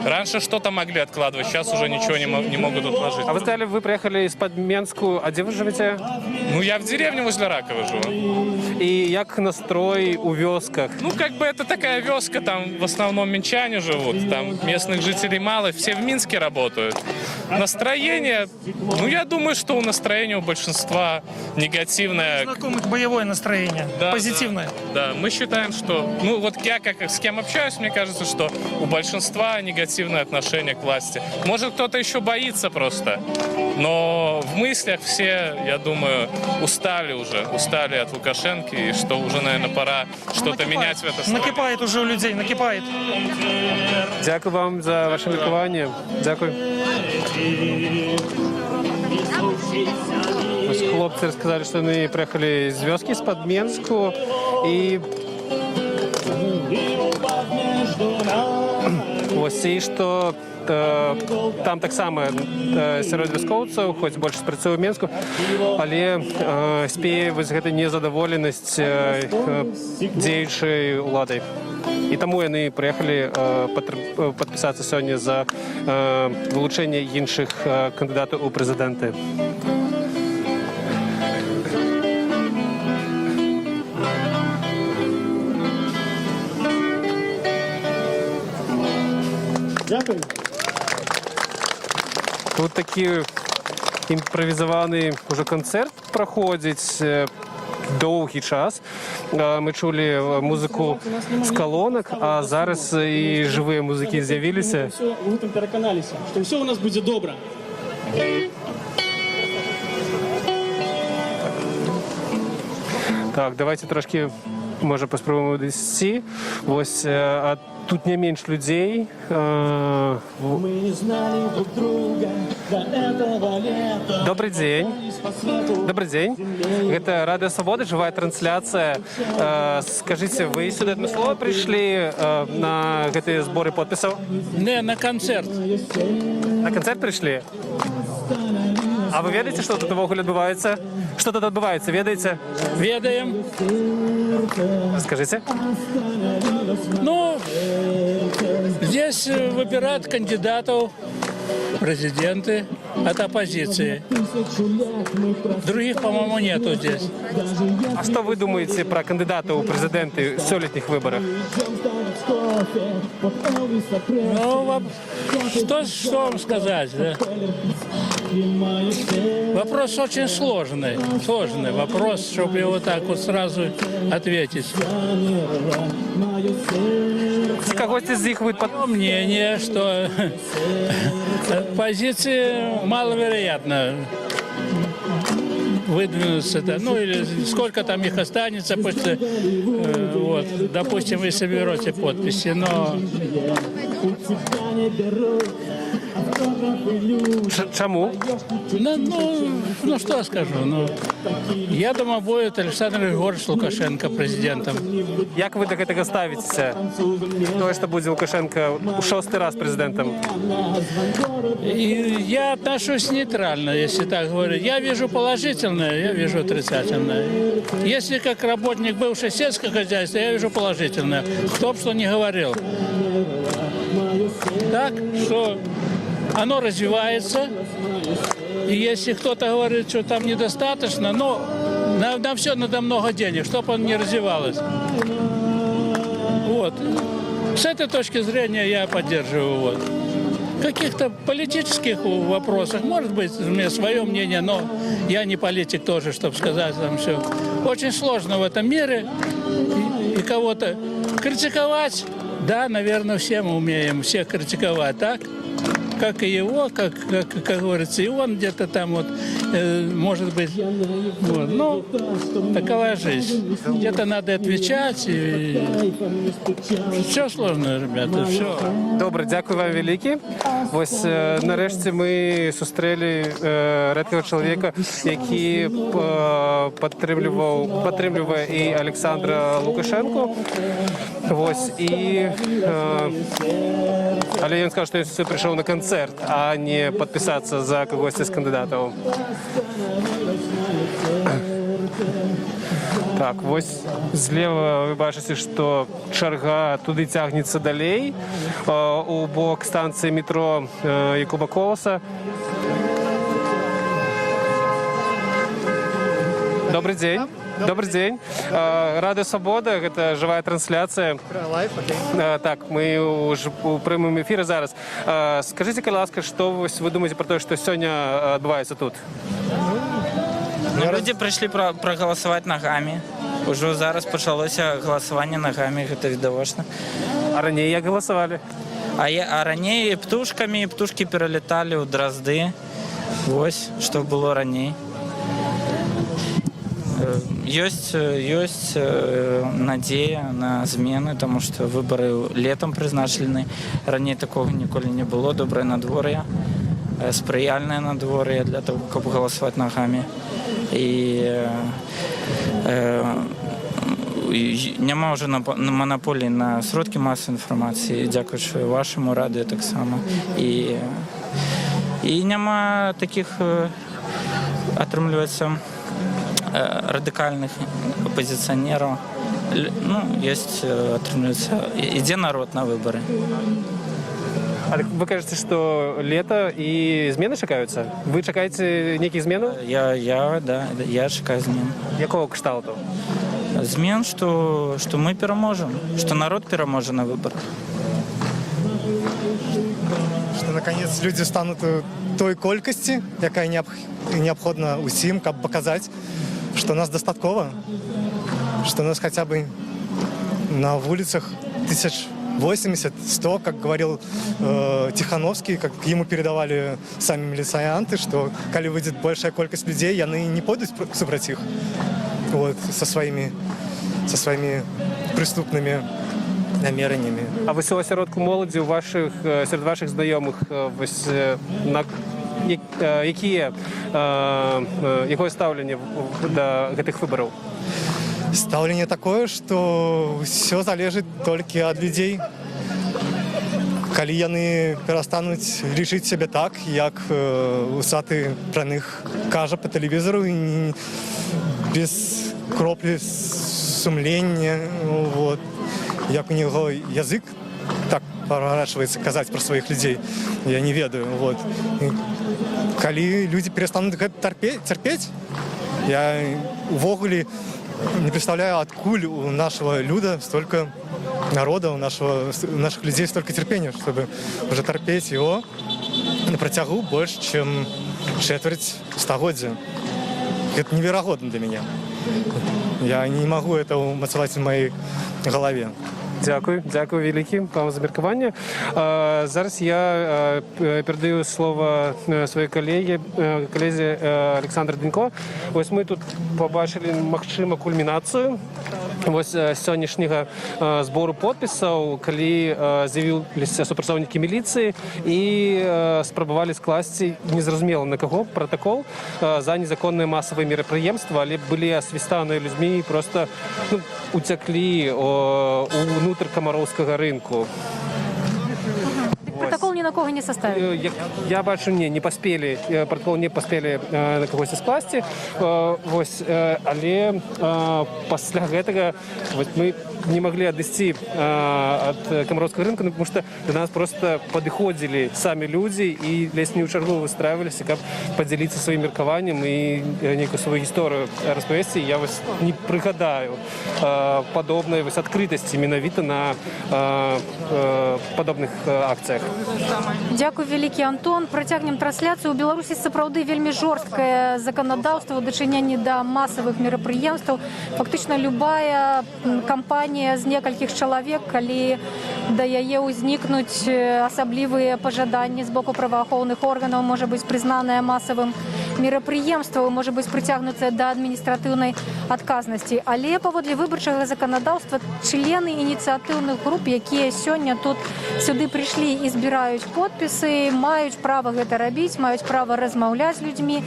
Раньше что-то могли откладывать, сейчас уже ничего не могут отложить. А вы сказали, вы приехали из-под Менску, а где вы живете? Ну, я в деревне возле Ракова живу. И как настрой у вёсках? Ну, как бы это такая вёска, там в основном минчане живут, там местных жителей мало, все в Минске работают. Настроение, ну, я думаю, что у настроения у большинства негативное. Знакомых боевое настроение, да, позитивное. Да, мы считаем, что, ну, вот я как с кем общаюсь, мне кажется, что у большинства негативное отношение к власти. Может, кто-то еще боится просто, но в мыслях все, я думаю, устали от Лукашенко, и что уже, наверное, пора что-то менять в этой стране. Накипает уже у людей, накипает. Дякую вам за ваше лікування. Дякую. Ось хлопці розказали, що вони приїхали з вёски, з-під Менску, і ось, і що там так само серед військовців, хоч більше працює в Менску, але спіє ось гэта незадоволеність діючої влади. І тому вони приїхали підписатися сьогодні за вилучення інших кандидатів у президенти. Дякую. Тут такий імпровізований уже концерт проходить довгий час. Ми чули музику з колонок, а зараз і живі музики з'явилися. Мы в этом переконалися, що все у нас буде добре. Так, давайте трошки може паспробуємо десяти. Ось, а тут не менш людей. Добрый день. Добрый день. Это Радио Свобода, живая трансляция. Скажите, вы сюда адмыслова пришли на эти сборы подписов? Не, на концерт. На концерт пришли? А вы ведаете, что тут вогуле відбувається? Что тут відбувається, ведаете? Ведаем. Скажите. Ну, здесь выбирают кандидатов в президенты от оппозиции. Других, по-моему, нету здесь. А что вы думаете про кандидатов в президенты в сёлетних выборах? Ну, что вам сказать, да? Вопрос очень сложный. Сложный вопрос, чтобы его так вот сразу ответить. С кого-то из них вы мнение, что позиции маловероятно выдвинуться, ну или сколько там их останется после, вот, допустим, вы соберете подписи, но... Чему? Ну, что скажу, я думаю, будет Александр Григорьевич Лукашенко президентом. Як ви до этого ставитеся? То, что будет Лукашенко у 6-й раз президентом? И я отношусь нейтрально, если так говорить. Я вижу положительное, я вижу отрицательное. Если как работник бывшего сельского хозяйства, я вижу положительное. Кто бы что ни говорил. Так, что оно развивается. И если кто-то говорит, что там недостаточно, но на все надо много денег, чтобы оно не развивалось. Вот. С этой точки зрения я поддерживаю. Вот. В каких-то политических вопросах, может быть, у меня свое мнение, но я не политик тоже, чтобы сказать там все. Очень сложно в этом мире и кого-то критиковать. Да, наверное, все мы умеем всех критиковать, так? Как и его, как говорится, и он где-то там вот, может быть, вот. Ну, такова жизнь. Где-то надо отвечать, и все сложно, ребята, все. Добре, дякую вам велике. Ось нарешті ми зустріли рідкого чоловіка, який підтримує і Олександра Лукашенко. Ось, але він сказав, що він прийшов на концерт, а не підписатися за когось із кандидатів. Так, ось зліва ви бачите, що черга туди тягнеться далі, у бок станції метро Якуба Колоса. Добрый день. Добрый день. Радио Свобода, это живая трансляция. Так, мы уже у прямому ефірі зараз. Скажіть, будь ласка, що ви думаєте про те, що сьогодні відбувається тут? Люди прийшли проголосувати ногами. Уже зараз почалося голосування ногами, це відовочно. А раніше як голосували? А раніше птушками, птушки перелітали у Дрозди. Ось, що було раніше. Есть надея на змены, тому що вибори летом призначені. Раніше такого ніколи не було. Добре надвор'я, сприяльне надвор'я для того, щоб голосувати ногами. І нема вже монополії на сродки масової інформації, дякуючи вашому радіо так само. І нема таких, отримується, радикальных оппозиционеров. Ну, есть, отрывается, иди народ на выборы. А вы кажете, что лето и змены чекаются? Вы чекаете некие змены? Я чекаю змен. Якого кшталту? Змен, что мы переможем, что народ переможе на выборах. Что, наконец, люди станут той колькости, яка необходна усім, как показать, что нас достатково, что нас хотя бы на улицах 1080-100, как говорил Тихановский, как ему передавали сами милиционанты, что коли выйдет большая колькость людей, яны не пойдут супраць их вот, со своими со своими преступными намерениями. А ви у осередку молоді серед ваших знайомих якое ставлення до гэтых выбораў? Ставление такое, что все залежит только от людей. Калі яны перастануць лічыць сябе так, як усаты пра них кажа по телевізору, без кроплі сумлення, вот. Як у него язык так поворачивается казаць про своих людей, я не ведаю. Вот. Калі люди перестанут гэта терпеть, я увогуле не представляю, откуль у нашего люда столько народа, у наших людей столько терпения, чтобы уже терпеть его на протягу больше, чем четверть стагоддзя. Это невероятно для меня. Я не могу это умацаваць в моей голове. Дякую вялікі вам за меркаванне. Зараз я перадаю слово сваёй калезе Александр Денько. Вось мы тут побачылі, магчыма, кульмінацыю сённяшняга збору подпісаў, калі з'явіліся супрацоўнікі міліцыі і спрабавалі скласці незразумела на каго протакол за незаконныя масавыя мерапрыемствы, але былі асвістаныя людзьмі і просто уцяклі внутрь камароўскага рынку. Протокол ни на кого не составил? Я бачу, не паспелі. Протокол не паспелі на кагосьці скласці. Але пасля гэтага мы не могли адысці ад камароўскага рынка, потому что до нас просто падыходзілі самі людзі і ледзь не ў чаргу выстраиваліся, каб падзяліцца сваім меркаваннем і нейкую сваю гісторыю распавесці. Я не прыгадаю падобнай адкрытасці менавіта на падобных акцыях. Дзякуй вялікі, Антон. Працягнем трансляцыю. У Беларусі сапраўды вельмі жорсткае заканадаўства ў дачыненні да масавых мерапрыемстваў. Фактычна любая кампанія з некалькіх чалавек, калі да яе ўзнікнуць асаблівыя пажаданні з боку праваахоўных органаў, можа быць прызнаная масавым мерапрыемствам, можа быць прыцягнуцца да адміністратыўнай адказнасці. Але паводле выбарчага заканадаўства члены ініцыятыўных груп, якія сёння тут сюды прыйшлі і збіраюць подпісы, маюць права гэта рабіць, маюць права размаўляць з людзьмі.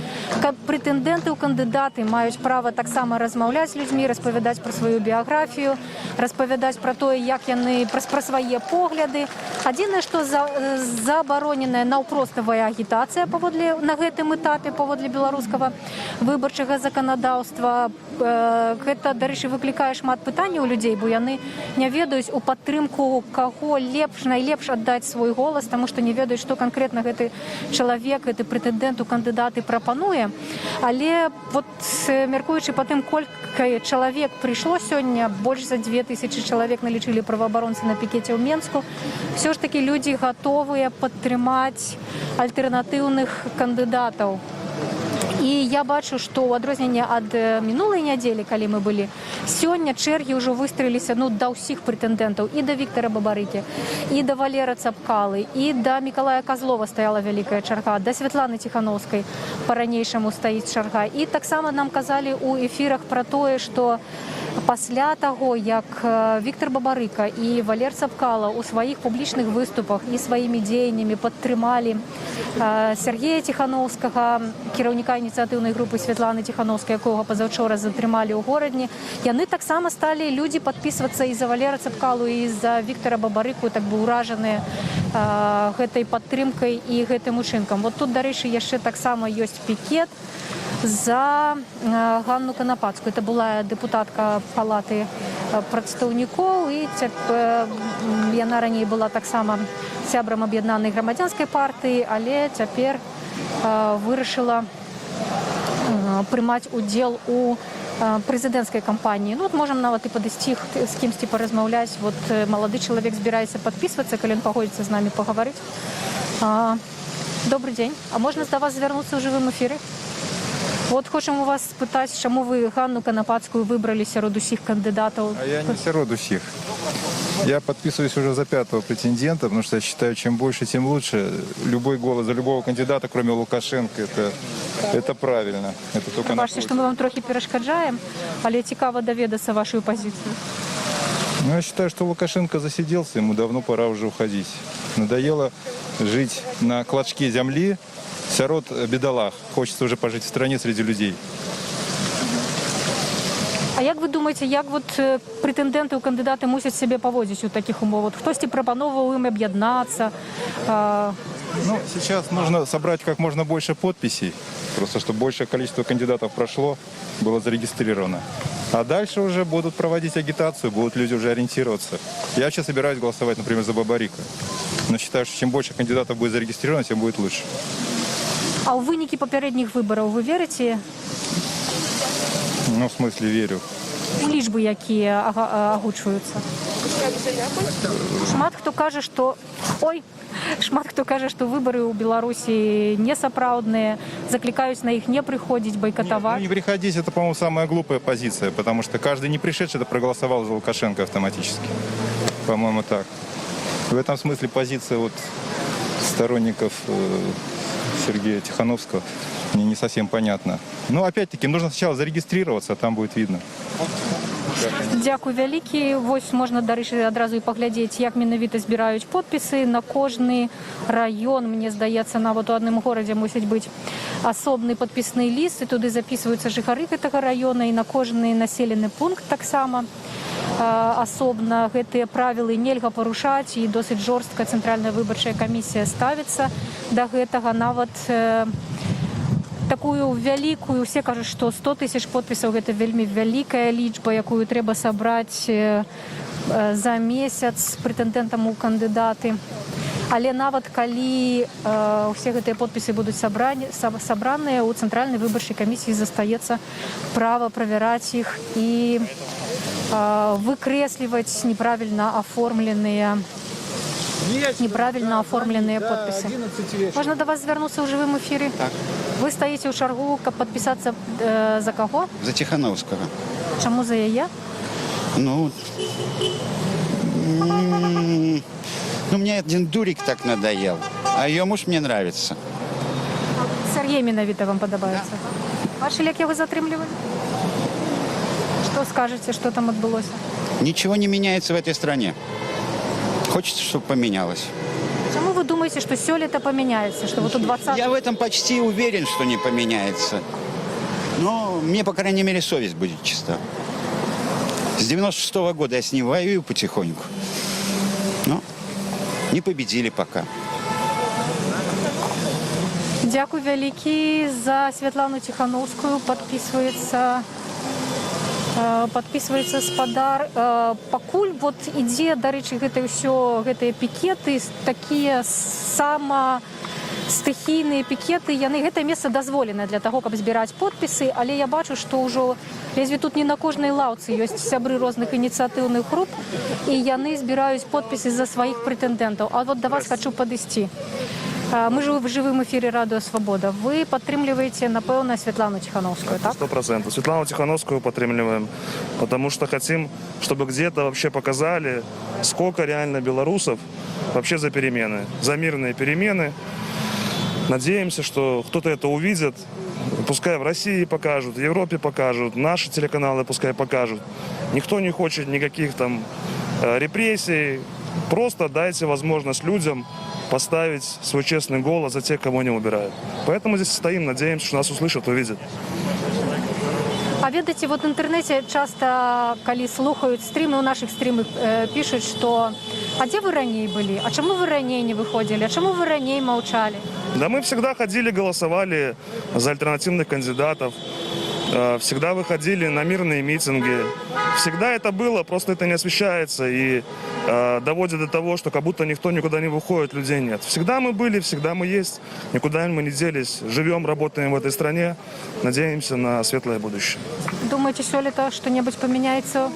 Прэтэндэнты ў кандыдаты маюць права таксама размаўляць з людзьмі, распавядаць пра сваю біяграфію, распавядаць пра тое, як яны пра свае погляды. Адзінае, што забароненая наўпроставая агітацыя на гэтым этапе паводле беларускага выбарчага заканадаўства. Гэта, дарэчы, выклікае шмат пытанняў у людзей, бо яны не ведаюць у падтрымку каго найлепш аддаць свой голас, таму што не ведаюць, што канкрэтна гэты чалавек, гэты прэтэндэнт у кандыдаты прапануе. Але мяркуючы па тым, колькі чалавек прыйшло сёння, больш за 2000 чалавек налічылі праваабаронцы на пікеце ў Менску, ўсё ж такі людзі гатовыя падтрымаць альтэрнатыўных кандыдатаў. І я бачу, што ў адрозненне ад мінулай нядзелі, калі мы былі, сёння чэргі ўжо выстраіліся да ўсіх прэтэндэнтаў, і да Віктара Бабарыкі, і да Валера Цапкалы, і да Мікалая Казлова стаяла вялікая чарга, да Святланы Ціхановскай па-ранейшаму стаіць чарга. І таксама нам казалі ў эфірах пра тое, што пасля таго, як Віктар Бабарыка і Валер Цапкала ў сваіх публічных выступах і сваімі дзеяннямі падтрымалі Сергея Ціхановскага, кіраўніка ініцыятыўнай групы Святланы Ціхановскай, якога пазаўчора затрымалі ў горадні, яны таксама сталі людзі падпісвацца і за Валера Цапкалу, і за Віктара Бабарыку, так бы ўражаныя гэтай падтрымкай і гэтым учынкам. Вот тут, дарэчы, яшчэ таксама ёсць пікет за Ганну Канапацкую. Это была депутатка палаты прадстаўнікоў, і яна раней была таксама сябрам аб'яднанай грамадзянскай партыі, але цяпер вырашыла прымаць удзел у прэзідэнцкай кампаніі. Можам нават і падысці з кімсьці паразмаўляць. Малады чалавек збіраецца падпісвацца, калі ён пагодзіцца з намі пагаварыць. Добрый дзень. А можна да вас звярнуцца ў жывым эфіры? Хочам у вас спытаць, чаму вы Ганну Канапацкую выбралі сярод усіх кандыдатаў? А я не сярод усіх. Я подписываюсь уже за 5-го претендента, потому что я считаю, чем больше, тем лучше. Любой голос за любого кандидата, кроме Лукашенко, это правильно. Это только Бачите, що ми вам трохи перешкоджаємо, але цікаво довідатися вашу позицію. Ну, я считаю, что Лукашенко засиделся, ему давно пора уже уходить. Надоело жить на клочке земли, сирот бедолаг. Хочется уже пожить в стране среди людей. А як ви думаєте, як претенденти у кандидати мусять себе поводити у таких умовах? Хтось пропонував їм об'єднатися? Ну, сейчас нужно собрать как можно больше подписей, просто чтобы большее количество кандидатов прошло, было зарегистрировано. А дальше уже будут проводить агитацию, будут люди уже ориентироваться. Я вообще собираюсь голосовать, например, за Бабарика. Но считаю, что чем больше кандидатов будет зарегистрировано, тем будет лучше. А у виніки попередніх виборів ви вірите? Ну, в смысле, верю. У лічби, які огучуються? Шмат хто каже, що... Шмат хто каже, що вибори у Білорусі несапраўдныя, закликаюсь на них не приходить, бойкотовать. Нет, не приходить, это, по-моему, самая глупая позиция, потому что каждый не пришедший проголосовал за Лукашенко автоматически. По-моему, так. В этом смысле позиция сторонников Сергея Тихановского мне не совсем понятна. Но, опять-таки, нужно сначала зарегистрироваться, а там будет видно. Дякую вялікі. Вось можна, дарэчы, адразу і паглядзець, як менавіта збіраюць подпісы на кожны раён. Мне здаецца, нават у адным горадзе мусіць быць асобны падпісны ліст, і туды запісваюцца жыхары гэтага раёна, і на кожны населены пункт таксама асобна гэтыя правілы нельга парушаць, і досыць жорстка Цэнтральная выбарчая камісія ставіцца да гэтага. Нават такую вялікую, усе кажуць, што 100 тысяч подпісаў гэта вельмі вялікая лічба, якую трэба сабраць за месяц прэтэндэнтам у кандыдаты. Але нават калі усе гэтыя подпісы будуць сабраныя, у Цэнтральнай выбарчай камісіі застаецца права правяраць іх і выкрэсліваць неправільна оформленные подписи. Можно до вас звернуться в живом эфире? Так. Вы стоите у шаргу, как подписаться за кого? За Тихановского. Чему за яе? Ну, мне один дурик так надоел, а ее муж мне нравится. Сергей менавіта вам подобается? Да. Бачили, як його затрымлівалі? Что скажете, что там отбылось? Ничего не меняется в этой стране. Хочется, чтобы поменялось. Почему вы думаете, что сёлета поменяется? Что вот у 20... Я в этом почти уверен, что не поменяется. Но мне, по крайней мере, совесть будет чиста. С 96-го года я с ним воюю потихоньку. Но не победили пока. Дякую вялікі. За Святлану Тихановскую подписывается спадар. Пакуль вот ідзе, дарэчы, гэтыя пікеты, такія стыхійныя пікеты, гэтае месца дазволена для таго, каб збіраць подпісы, але я бачу, што ўжо ледзьве тут не на кожнай лаўцы ёсць сябры розных ініцыятыўных груп, і яны збіраюць подпісы за сваіх прэтэндэнтаў. А вот да вас хочу падысці. Мы же в живом эфире «Радио Свобода». Вы подтримливаете, напевно, Светлану Тихановскую, так? 100%. Светлану Тихановскую подтримливаем, потому что хотим, чтобы где-то вообще показали, сколько реально белорусов вообще за перемены, за мирные перемены. Надеемся, что кто-то это увидит. Пускай в России покажут, в Европе покажут, наши телеканалы пускай покажут. Никто не хочет никаких там репрессий. Просто дайте возможность людям поставить свой честный голос за тех, кого они выбирают. Поэтому здесь стоим, надеемся, что нас услышат, увидят. А ведаеце, вот в интернете часто, калі слухаюць стрімы, у наших стрімах пишут, что а где вы ранее были? А чему вы ранее не выходили? А чему вы ранее молчали? Да мы всегда ходили, голосовали за альтернативных кандидатов. Всегда выходили на мирные митинги. Всегда это было, просто это не освещается и доводит до того, что как будто никто никуда не выходит, людей нет. Всегда мы были, всегда мы есть, никуда мы не делись. Живем, работаем в этой стране, надеемся на светлое будущее. Думаете, сёлета что-нибудь поменяется?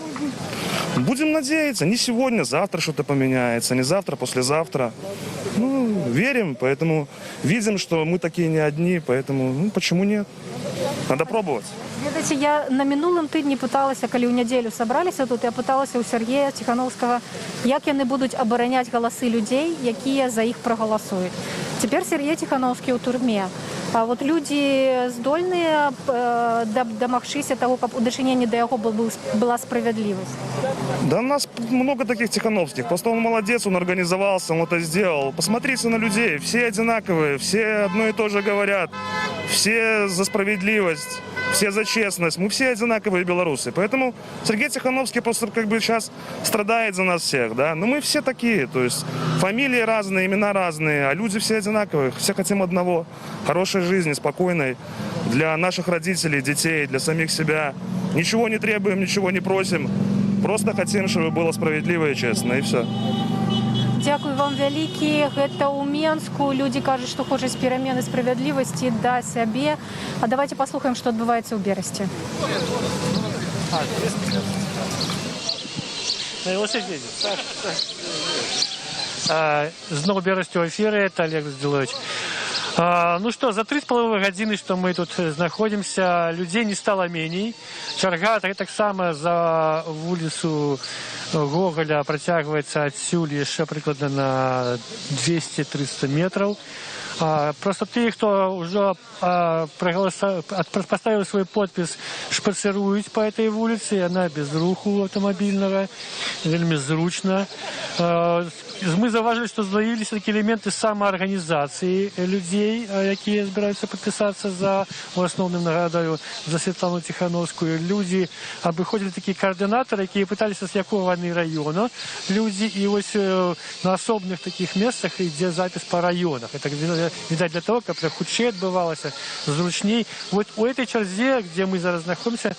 Будем надеяться. Не сегодня, завтра что-то поменяется. Не завтра, послезавтра. Верим, поэтому видим, что мы такие не одни, поэтому почему нет? Надо пробовать. Ведаеце, я на мінулым тыдні пыталася, калі ў нядзелю сабраліся тут, я пыталася ў Сергея Ціхановскага, як яны будуць абараняць галасы людзей, якія за іх прагаласуюць. Цяпер Сергей Ціхановскі ў турме. А вот людзі здольныя дамагчыся таго, каб у дачыненні да яго была справядлівасць. Да у нас много таких Тихановских. Просто он молодец, он организовался, он это сделал. Посмотрите на людей, все одинаковые, все одно и то же говорят, все за справедливость, все за честность. Мы все одинаковые белорусы. Поэтому Сергей Тихановский просто как бы сейчас страдает за нас всех, да. Но мы все такие, то есть фамилии разные, имена разные, а люди все одинаковые. Все хотим одного – хорошей жизни, спокойной для наших родителей, детей, для самих себя. Ничего не требуем, ничего не просим. Просто хотим, чтобы было справедливо и честно, и все. Дякую вам вялікі. Гэта ў Менску. Людзі кажуць, што хочуць перамены справядлівасці да сябе. А давайте паслухаем, што адбываецца ў Берасці. Зноў Берасці ў эфіры, это Олег Здзілович. Ну что, за 3,5 гадзіны, што мы тут знаходзімся, людзей не стала меней. Чарга таксама за вуліцу Гоголя працягваецца адсюль яшчэ прыкладна на 200-300 метраў. Просто тыя, хто ўжо паставіў свой подпіс, шпацыруюць па этой вуліцы, яна без руху аўтамабільнага, вельмі зручна. Мы заўважылі, што з'явіліся такія элементы самаарганізацыі людзей, якія збіраюцца падпісацца за, у асноўным, нагадаю, за Святлану Ціхановскую. Людзі абыходзілі такія каардынатары, якія пыталіся, з якога яны раёна людзі, і вось на асобных такіх месцах ідзе запіс па раёнах. Это, відаць, для того, каб хутчэй адбывалася, зручней. Вот у этой чарзе, где мы зараз знаходимся,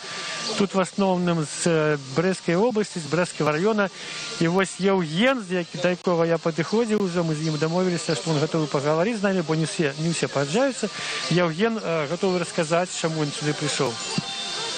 тут в основном з Брэсцкай области, з Брэсцкага района, и вось Евген, до якого я подыходил уже, мы с ним домовились, что он готов поговорить с нами, бо не все поджаются. Евген готов рассказать, чему он сюда пришел.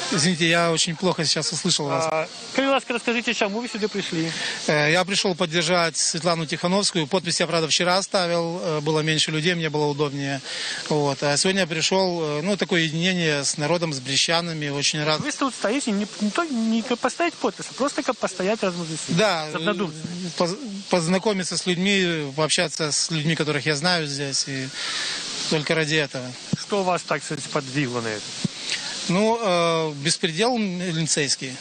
Извините, я очень плохо сейчас услышал вас. Скажите, ласка, расскажите, чему вы сюда пришли? Я пришел поддержать Светлану Тихановскую. Подпись я, правда, вчера оставил. Было меньше людей, мне было удобнее. Вот. А сегодня я пришел, ну, такое единение с народом, с брестчанами. Очень рад. Вы тут стоите не поставить подпись, а просто как постоять размыслить. Да, познакомиться с людьми, пообщаться с людьми, которых я знаю здесь. И только ради этого. Что вас так, кстати, подвигло на это? Ну, беспредел лицейский,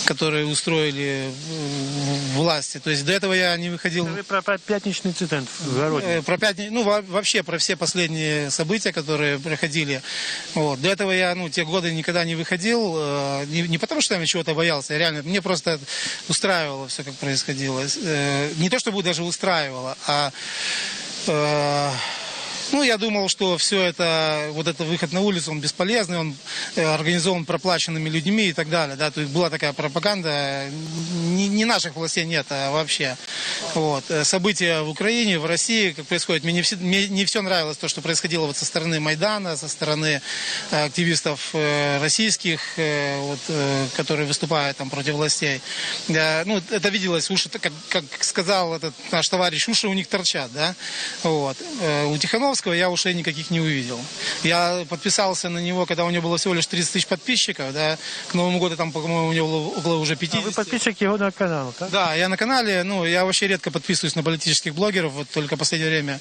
который устроили власти. То есть до этого я не выходил... Вы про пятничный инцидент в городе. Вообще про все последние события, которые проходили. Вот. До этого я, те годы никогда не выходил. Не потому, что я чего-то боялся. Я реально, мне просто устраивало все, как происходило. Не то, чтобы даже устраивало, а... я думал, что все это, вот этот выход на улицу, он бесполезный, он организован проплаченными людьми и так далее, да, то есть была такая пропаганда, не наших властей нет, а вообще. Вот. События в Украине, в России, как происходит, мне не все нравилось, то, что происходило вот со стороны Майдана, со стороны активистов российских, которые выступают там против властей. Это виделось, уши, как сказал этот наш товарищ, уши у них торчат, да, вот. У Тихановского я ушей никаких не увидел. Я подписался на него, когда у него было всего лишь 30 тысяч подписчиков, да, к Новому году там, по-моему, у него было около уже 50. Вы подписчик его на канал, так? Да, я на канале, я вообще редко подписываюсь на политических блогеров, вот только в последнее время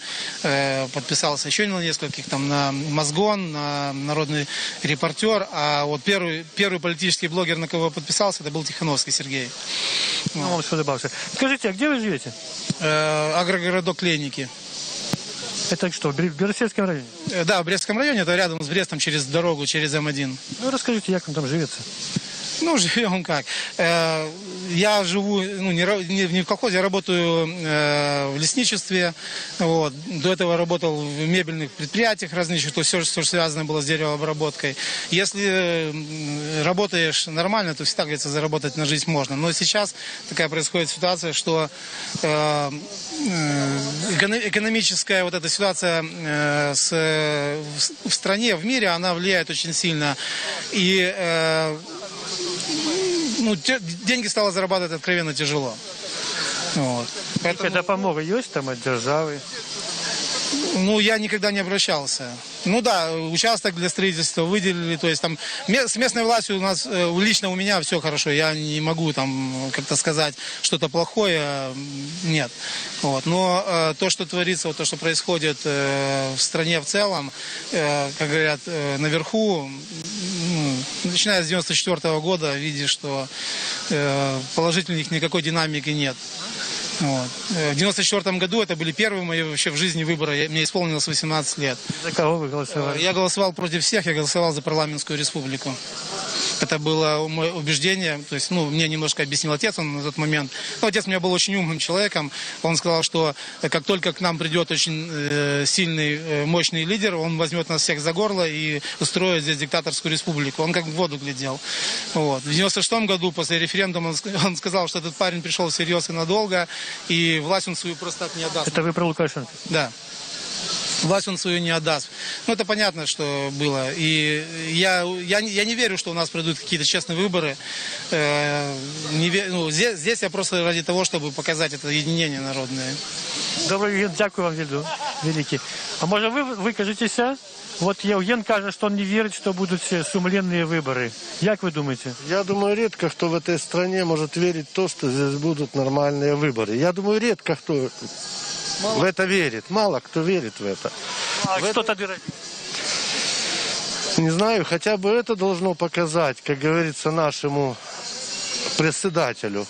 подписался еще на нескольких, там, на Мозгон, на Народный репортер, а вот первый политический блогер, на кого я подписался, это был Тихановский Сергей. Вам что добавился. Скажите, а где вы живете? Агрогородок Ленники. Это что, в Берестецком районе? Да, в Брестском районе, это рядом с Брестом, через дорогу, через М1. Расскажите, как вам там живется? Живем как. Я живу не в колхозе, я работаю в лесничестве. Вот. До этого работал в мебельных предприятиях различных, то все, что связано было с деревообработкой. Если работаешь нормально, то всегда, говорится, заработать на жизнь можно. Но сейчас такая происходит ситуация, что экономическая вот эта ситуация в стране, в мире, она влияет очень сильно. И деньги стало зарабатывать откровенно тяжело. Вот. Поэтому... Допомога есть там от державы? Я никогда не обращался. Ну да, участок для строительства выделили, то есть там с местной властью у нас, лично у меня все хорошо, я не могу там как-то сказать что-то плохое, нет. Вот. Но то, что творится, вот то, что происходит в стране в целом, как говорят, наверху, начиная с 94 года, видишь, что положительных никакой динамики нет. Вот. В 94 году это были первые мои вообще в жизни выборы. Мне исполнилось 18 лет. За кого вы голосовали? Я голосовал против всех, я голосовал за парламентскую республику. Это было мое убеждение. То есть, мне немножко объяснил отец он на тот момент. Отец у меня был очень умным человеком. Он сказал, что как только к нам придет очень сильный, мощный лидер, он возьмет нас всех за горло и устроит здесь диктаторскую республику. Он как в воду глядел. Вот. В 96 году после референдума он сказал, что этот парень пришел всерьез и надолго, и власть он свою просто так не отдаст. Это вы про Лукашенко? Да. Власть он свою не отдаст. Это понятно, что было. И я не верю, что у нас пройдут какие-то честные выборы. Здесь я просто ради того, чтобы показать это единение народное. Добрый день, дякую вам, великий. А может вы выкажетеся? Вот Євген каже, что он не верит, что будут сумленные выборы. Как вы думаете? Я думаю, редко кто в этой стране может верить в то, что здесь будут нормальные выборы. Я думаю, редко кто в это верит. Мало кто верит в это. А что тогда? Не знаю, хотя бы это должно показать, как говорится, нашему председателю,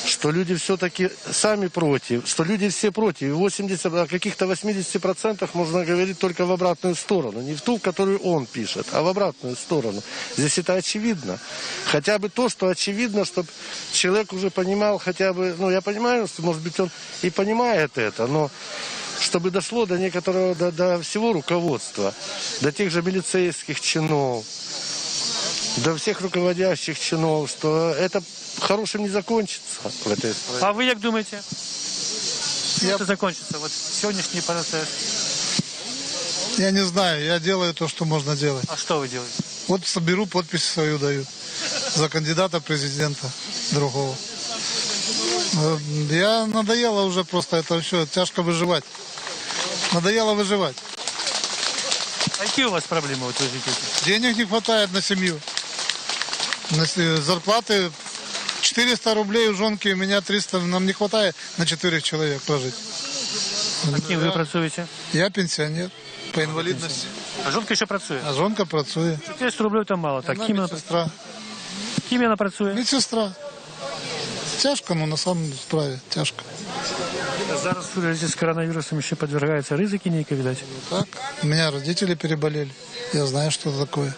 что люди все-таки сами против, что люди все против. 80, о каких-то 80% можно говорить только в обратную сторону. Не в ту, в которую он пишет, а в обратную сторону. Здесь это очевидно. Хотя бы то, что очевидно, чтобы человек уже понимал хотя бы... я понимаю, что, может быть, он и понимает это, но чтобы дошло до некоторого, до всего руководства, до тех же милицейских чинов, до всех руководящих чинов, что это хорошим не закончится в этой стране. А вы как думаете? Это закончится, вот сегодняшний процесс? Я не знаю, я делаю то, что можно делать. А что вы делаете? Вот соберу, подпись свою даю за кандидата президента другого. Я надоело уже просто это все, тяжко выживать. Надоело выживать. А какие у вас проблемы? Вот, денег не хватает на семью. Зарплаты 400 рублей у жонки, у меня 300, нам не хватает на 4 человек прожить. А кем вы працуете? Я пенсионер по инвалидности. А жонка ще працює? А жонка працює. 400 рублів то мало. Так, Вона медсестра. Ким вона працює? Медсестра. Тяжко, но на самом справе тяжко. Зараз в связи с коронавирусом еще подвергаются ризики некие, видать? Так, у меня родители переболели. Я знаю, что это такое.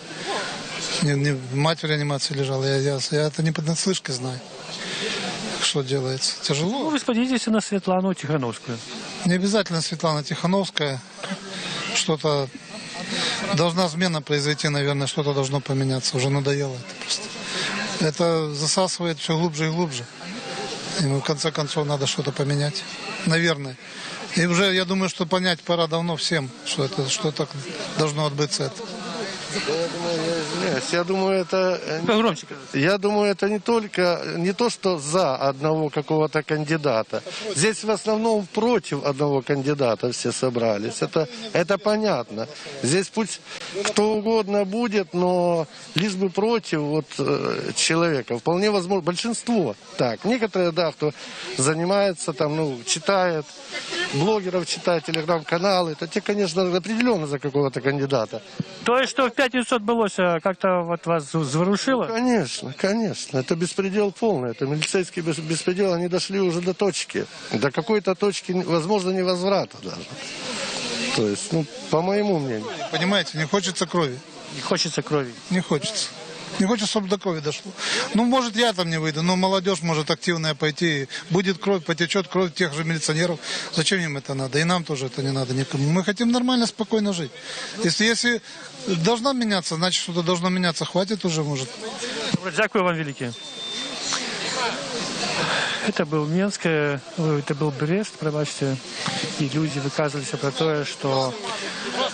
Мать в реанимации лежала. Я это не понаслышке знаю, что делается. Тяжело. Вы сподвигнитесь на Светлану Тихановскую. Не обязательно Светлана Тихановская. Что-то должна смена произойти, наверное, что-то должно поменяться. Уже надоело это просто. Это засасывает все глубже и глубже. И в конце концов надо что-то поменять. Наверное. И уже, я думаю, что понять пора давно всем, что это должно отбыться. Я думаю, это не то, что за одного какого-то кандидата. Здесь в основном против одного кандидата все собрались. Это понятно. Здесь пусть кто угодно будет, но лишь бы против человека. Вполне возможно, большинство так. Некоторые, да, кто занимается, читает, блогеров читает, телеграм-каналы, это те, конечно, определенно за какого-то кандидата. То есть, что в пятницу отбылось, как-то вас взворушило? Конечно. Это беспредел полный. Это милицейский беспредел. Они дошли уже до точки. До какой-то точки, возможно, невозврата даже. То есть, по моему мнению. Понимаете, не хочется крови. Не хочется крови. Не хочется. Не хочется, чтобы до крови дошло. Может, я там не выйду, но молодежь может активная пойти. Будет кровь, потечет кровь тех же милиционеров. Зачем им это надо? И нам тоже это не надо никому. Мы хотим нормально, спокойно жить. Если должна меняться, значит, что-то должно меняться. Хватит уже, может. Дякую вам, великий. Это был Минск, это был Брест, пробачьте. і люди выказваліся пра тое, што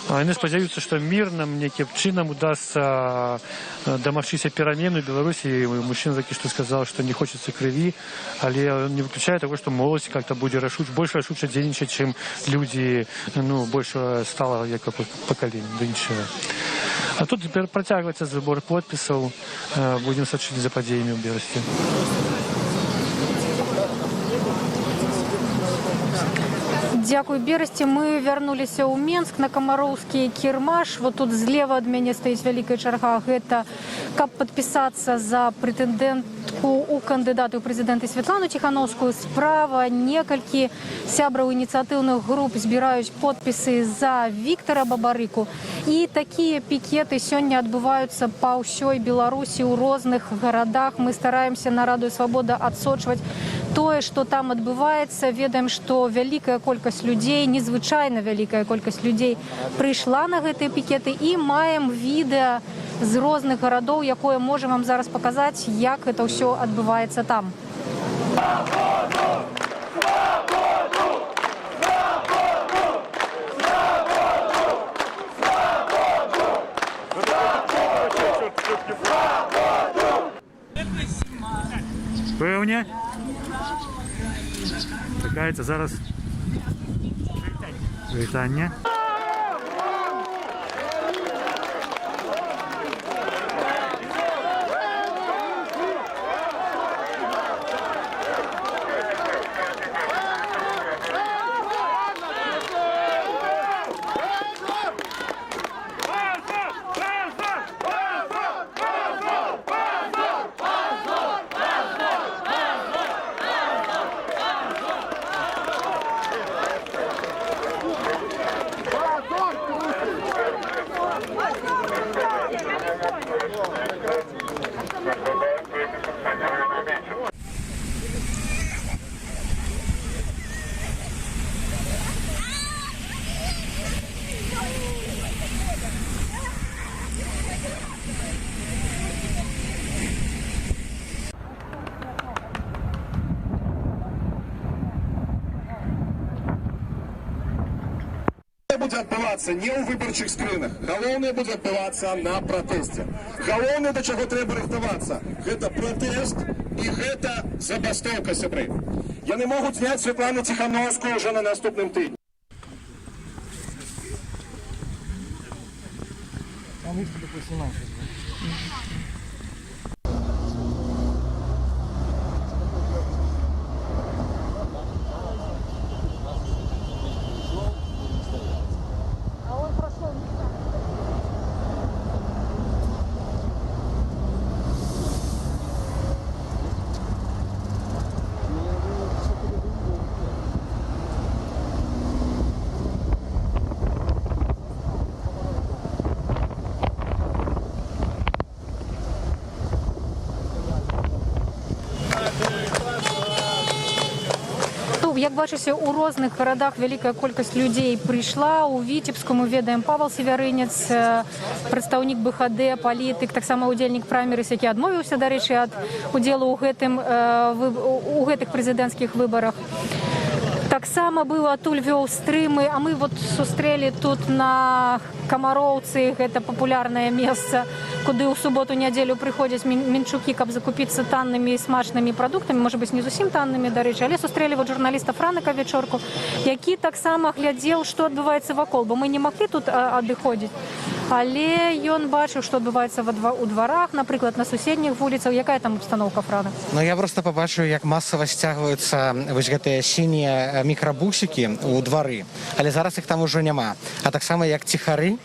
яны спадзяюцца, што мірным некім чынам удасца дамагчыся перамены ў Беларусі. Мужчына такі, што сказаў, што не хочацца крыві, але он не выключае таго, што моладзь как-то будзе больш рашуча дзейнічаць, чым людзі, больш стала як пакаленне да іншага. А тут працягваецца збор подпісаў. Будзем сачыць за падзеямі ў Берасці. Дякую, Берасці. Мы вярнуліся ў Менск на камароўскі кірмаш. Вот тут злева ад мяне стаіць вялікая чарга. Гэта каб падпісацца за прэтэндэнтку ў кандыдаты ў прэзідэнты Святлану Ціхановскую. Справа некалькі сябраў ініцыятыўных груп збіраюць подпісы за Віктара Бабарыку. І такія пікеты сёння адбываюцца па ўсёй Беларусі ў розных гарадах. Мы стараемся на Радыё Свабода адсочваць тое, што там адбываецца. Ведаем, што вялікая колькасць людзей, незвычайна вялікая колькасць людзей прыйшла на гэтыя пікеты, і маем відэа з розных гарадоў, якое можам вам зараз паказаць, як гэта ўсё адбываецца там. Пэўне? Чакаецца зараз вітанне. Будзе адбывацца не ў выбарчых скрынах. Галоўнае будзе адбывацца на пратэсце. Галоўнае, да чаго трэба рыхтавацца, гэта пратэст і гэта забастоўка, сябры. Яны могуць зняць Святлану Ціхановскую ўжо на наступным тыдні. Як бачыце, у розных гарадах вялікая колькасць людзей прыйшла. У Віцебску мы ведаем Павел Севярынец, прадстаўнік БХД, палітык, таксама удзельнік праймерыс, які адмовіўся, дарэчы, ад удзелу ў гэтых прэзідэнцкіх выбарах. Таксама быў адтуль вёў стрымы, а мы вот сустрэлі тут на Камароўцы, гэта папулярнае месца, куды ў суботу-нядзелю прыходзяць мінчукі, каб закупіцца таннымі і смачнымі прадуктамі, можа быць, не зусім таннымі, дарэчы, але сустрэлі вот журналіста Франыка Вечорку, які таксама глядзеў, што адбываецца вакол, бо мы не маглі тут адыходзіць. Але ён бачыў, што адбываецца у дварах, напрыклад, на суседніх вуліцах. Якая там абстаноўка, Франа? Ну, я просто побачыў, як масава сцягваюцца вось гэтыя сінія мікрабусікі ў двары, але зараз іх там ужо няма. А таксама як ціхары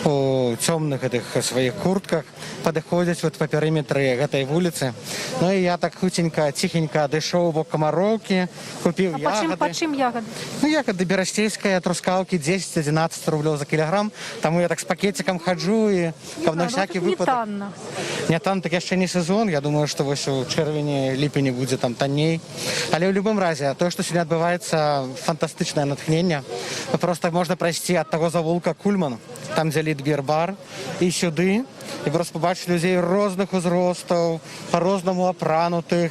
у цёмных гэтых сваіх куртках падыходзяць вот па перыметры гэтай вуліцы. Ну і я так хуценька, ціхенька адышоў бок Камароўкі, купіў ягады. Па чым ягады? Ну, ягады берасцейская, трускаўкі 10-11 рублёў за кілаграм. Таму я так з пакетикам хаджу і каб на всякі выпадак. Не танна. Не танна, так яшчэ не сезон. Я думаю, што вось у чэрвені, ліпені будзе там танней. Але ў любым разе, тое, што сёння адбываецца, фантастычнае натхненне. Просто можна прайсці ад таго завулка Кульман, там дзе Літбер-бар, і сюды, і просто побачити людей розных узростаў, по-рознаму апранутых.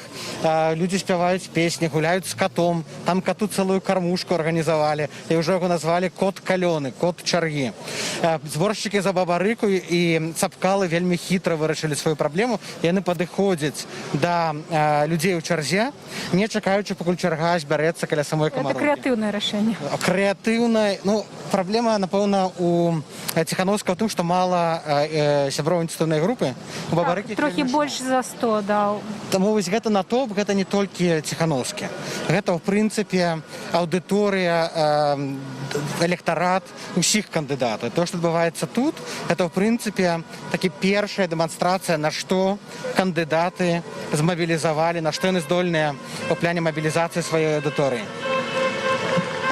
Людзі спяваюць песні, гуляюць з котом. Там коту цэлую кармушку арганізавалі, і ўжо яго назвалі кот калёны, кот чаргі. Зборшчыкі за бабарыку і цапкалы вельмі хітра вырашылі сваю праблему. Яны падыходзяць да людзей у чарзе, не чакаючы, пакуль чарга збярэцца каля самой камароўкі. Это креативное решение. Крэатыўна, ну, праблема, напэўна, у Ціхановскага ў тым, што мала сяброў ініцыятыўнай групы. У бабарыкі Трохи больше за 100, да. Таму вось гэта натоўп, гэта не толькі Ціхановскі. Гэта, ў прынцыпе, аўдыторыя, электарат усіх кандыдатаў. То, што адбываецца тут, гэта, ў прынцыпе, такі першая дэманстрацыя, на што кандыдаты змабілізавалі, на што яны здольныя у плане мабілізацыі сваёй аўдыторыі.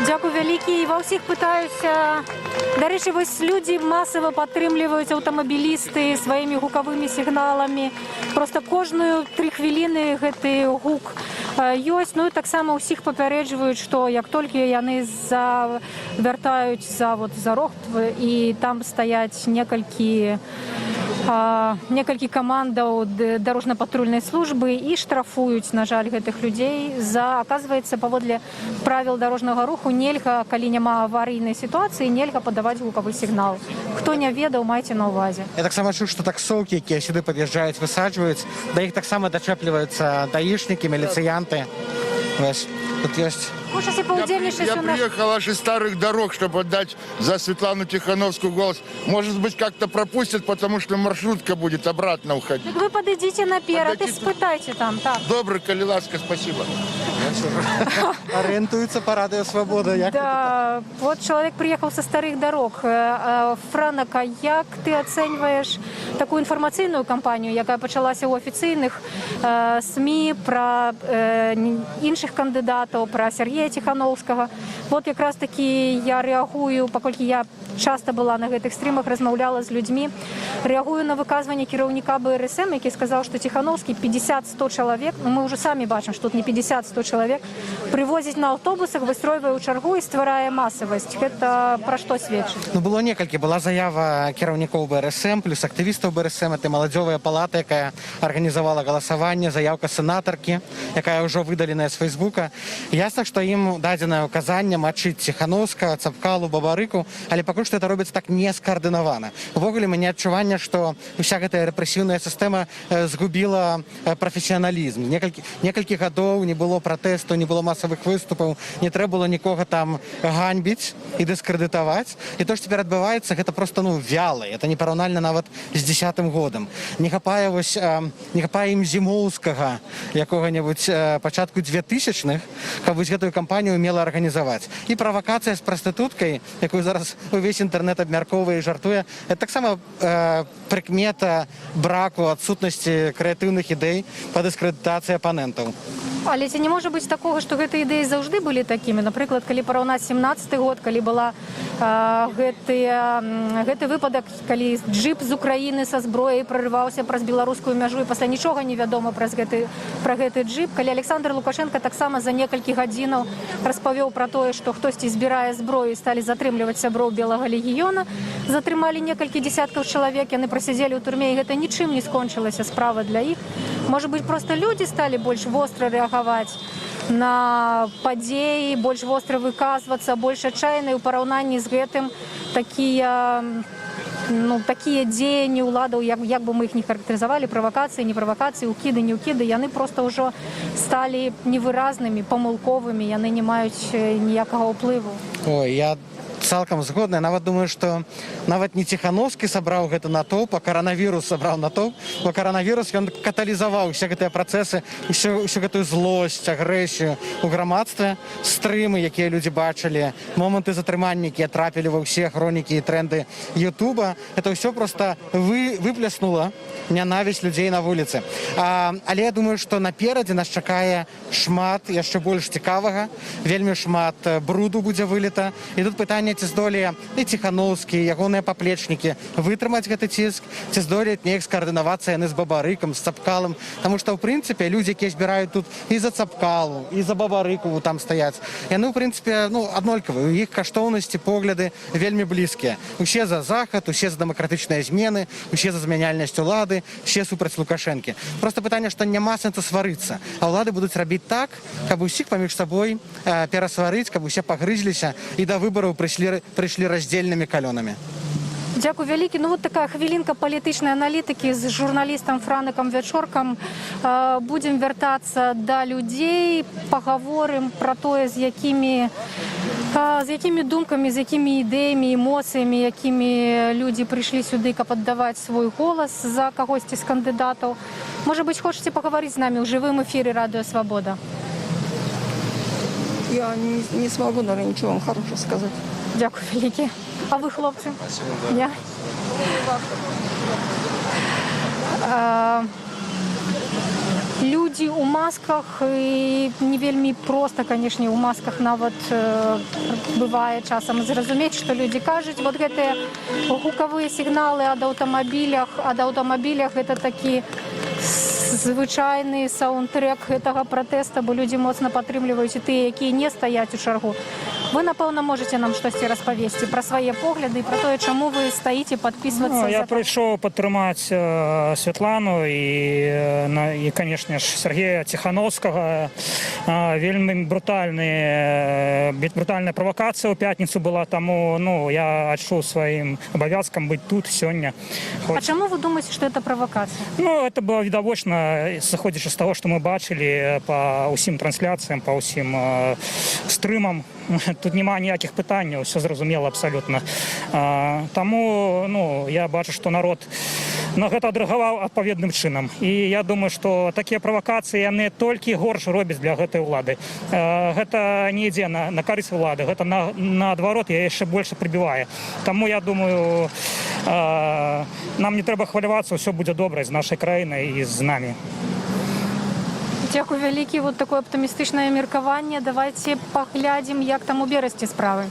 Дзякуй вялікі. І ва ўсіх пытаюся. Дарэчы, вось людзі масава падтрымліваюць аўтамабілісты сваімі гукавымі сігналамі. Проста кожную 3 хвіліны гэты гук ёсць. Ну і таксама ўсіх папярэджваюць, што як толькі яны завяртаюць за рог, і там стаяць некалькі камандаў дарожна-патрульнай службы і штрафуюць, на жаль, гэтых людзей за, аказваецца, паводле правіл дарожнага руху нельга, калі няма аварыйнай сітуацыі, нельга падаваць гукавы сігнал. Хто не ведаў, майце на ўвазе. Я таксама чуў, што таксоўкі, якія сюды пад'язджаюць, высаджваюць, да іх таксама дачэпліваюцца даішнікі, міліцыянты. Вось, тут ёсць. Я приехал аж из старых дорог, чтобы отдать за Светлану Тихановскую голос. Может быть, как-то пропустят, потому что маршрутка будет обратно уходить. Так вы подойдите наперед и спытайте там. Так. Добрый, коли ласка, спасибо. Ориентуется по радио «Свобода». Да, вот человек приехал со старых дорог. Франок, а як ты оцениваешь такую информационную кампанию, якая почалася у официальных СМИ про інших кандидатов, про Сергея Тихановского? Вот как раз таки я реагую, паколькі я часто была на гэтых стрімах, размаўляла з людьми, реагую на выказванне кіраўніка БРСМ, які сказал, что Тихановский 50-100 человек, мы уже сами бачим, что тут не 50-100 человек, привозить на автобусах, выстройвае ў чаргу і стварае масавасць. Гэта пра што сведчыць? Ну, было некалькі. Была заява кіраўнікоў БРСМ, плюс актывістаў БРСМ, это маладзёвая палата, якая арганізавала галасаванне, заявка сенатаркі, якая ўжо выдаленая з Фейсбука. Ясна, што ім дадзенае указанне мачыць Тихановскага, Цапкалу, Бабарыку, але пакуль што это робіцца так не скаардынавана. Увогуле, мяне адчуванне, што ўся гэтая рэпрэсіўная сістэма згубіла прафесіяналізм. Некалькі гадоў не было пратэсту, не было масавых выступаў, не трэба было нікога там ганьбіць і дыскрэдытаваць. І то, што цяпер адбываецца, гэта проста, вяло. Это не параўнальна нават з 10-м годам. Не хапае ім Зімоўскага якога-небудзь пачатку 2000-х, каб вось гэтую кампанію умела арганізаваць. І правакацыя з прастытуткай, якую зараз увесь інтэрнэт абмяркоўвае і жартуе, это таксама прыкмета браку, адсутнасці крэатыўных ідэй па дыскрэдытацыі апанентаў. Але ці не можа быць такога, што гэтыя ідэі заўжды былі такімі? Напрыклад, калі параўнаць 17-й год, калі была гэты выпадак, калі джип з Украіны са зброяй прарываўся праз беларускую мяжу і пасля нічога не вядома пра гэты джип, калі Александр Лукашенко таксама за некалькі гадзінаў распавёў пра тое, што хтосьці збірае зброю і сталі затрымліваць сяброў Белага легіёна, затрымалі некалькі дзесяткаў чалавек, яны прасядзелі ў турме, і гэта нічым не скончылася справа для іх. Можа быць, проста людзі сталі больш востра рэагаваць на падзеі, больш востра выказвацца, больш адчайныя ў параўнанні з гэтым такія дзеянні ўладаў, як бы мы іх не характарызавалі, правакацыі, не правакацыі, укіды, не укіды, яны проста ўжо сталі невыразнымі, памылковымі, яны не маюць ніякага ўплыву. Ой, я цалкам згодна. Я нават думаю, што нават не Тихановскі сабраў гэты натоўп, а каранавірус сабраў натоўп, бо каранавірус ён каталізаваў усе гэтыя працэсы, усю гэтую злосць, агрэсію ў грамадстве, стрымы, якія людзі бачылі, моманты затрымання, якія трапілі ва ўсе хронікі і тренды Ютуба. Это ўсё проста выпляснула нянавісць людзей на вуліцы. Але я думаю, што наперадзе нас чакае шмат яшчэ больш цікавага, вельмі шмат бруду будзе вылета. І тут пытанне, ці ці здолее і Ціхановскі, і ягоныя паплечнікі вытрымаць гэты ціск, ці здолеюць неяк скаардынавацца яны з Бабарыкам, з Цапкалам, таму што, ў прынцыпе, людзі, якія збіраюць тут і за Цапкалу, і за Бабарыкову там стаяць, яны, ў прынцыпе, аднолькавыя, у іх каштоўнасці, погляды вельмі блізкія. Усе за Захад, усе за дэмакратычныя змены, усе за змяняльнасць улады, усе супраць Лукашэнкі. Проста пытанне, што няма сэнсу сварыцца, а ўлады будуць рабіць так, каб усіх паміж сабой перасварыць, каб усе пагрызліся і да выбараў прыйшлі раздзельнымі калёнамі. Дякую вялікі. Вот такая хвілінка палітычнай аналітыкі з журналістам Франыкам Вячоркам. Будзем вяртацца да людзей, пагаворым пра тое, з якімі думкамі, з якімі ідэямі, эмоцыямі, якімі людзі прыйшлі сюды, каб аддаваць свой голас за кагосьці з кандыдатаў. Можа быць, хочаце пагаварыць з намі ў жывым эфіры Радыё Свабода? Я не смогу, наверное, ничего вам хорошего сказать. Дякую вялікі. А вы, хлопцы? Я? Людзі ў масках, і не вельмі проста, канешне, у масках нават бывае часам зразумець, што людзі кажуць. Вот гэтыя гукавыя сігналы ад аўтамабілях гэта такі звычайны саундтрэк гэтага пратэста, бо людзі моцна падтрымліваюць і тыя, якія не стаяць у чаргу. Вы, напэўна, можаце нам штосьці распавесці пра свае погляды і пра тое, чаму вы стаіце падпісвацца? Я прыйшоў падтрымаць Святлану і, канешне ж, Сергея Ціхановскага. Вельмі брутальная правакацыя ў пятніцу была, таму я адчуў сваім абавязкам быць тут сёння. А чаму вы думаеце, што это правакацыя? Это было відавочна, сыходзячы з таго, што мы бачылі па ўсім трансляцыям, па ўсім стрымам. Тут няма ніякіх пытанняў, все зразумела абсалютна. Таму я бачу, што народ на гэта адрэагаваў адпаведным чынам. І я думаю, што такія правакацыі яны толькі горш робяць для гэтай улады. Гэта не ідзе на карысць улады, гэта наадварот яшчэ больш прыбівае. Таму я думаю, нам не трэба хвалявацца, ўсё будзе добра з нашай краінай і з намі. Дякую вялікі. Вот такое аптымістычнае меркаванне. Давайте паглядзім, як там у Берасці справы.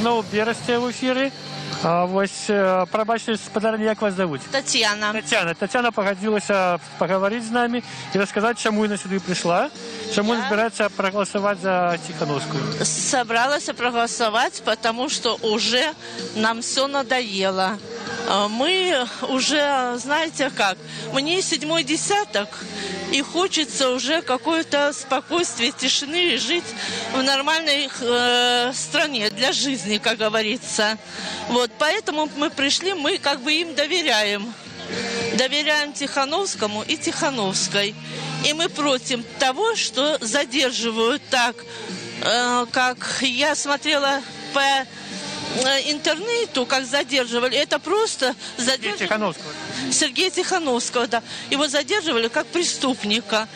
Знову Берасці в эфіры. Вось, прабачце, спадарня, як вас завуць? Татьяна. Татьяна пагадзілася паговорить з намі і расказаць, чаму яна сюды прыйшла, чаму яна збіраецца прагаласаваць за Тихановскую. Собралась проголосовать, потому что уже нам все надоело. Мы уже, знаете как, мне 7-й десяток, и хочется уже какое-то спокойствие, тишины, и жить в нормальной стране для жизни, как говорится. Вот, поэтому мы пришли, мы как бы им доверяем. Доверяем Тихановскому и Тихановской. И мы против того, что задерживают так, как я смотрела по интернету, как задерживали. Это просто задерживали Сергея Тихановского, да. Его задерживали как преступника.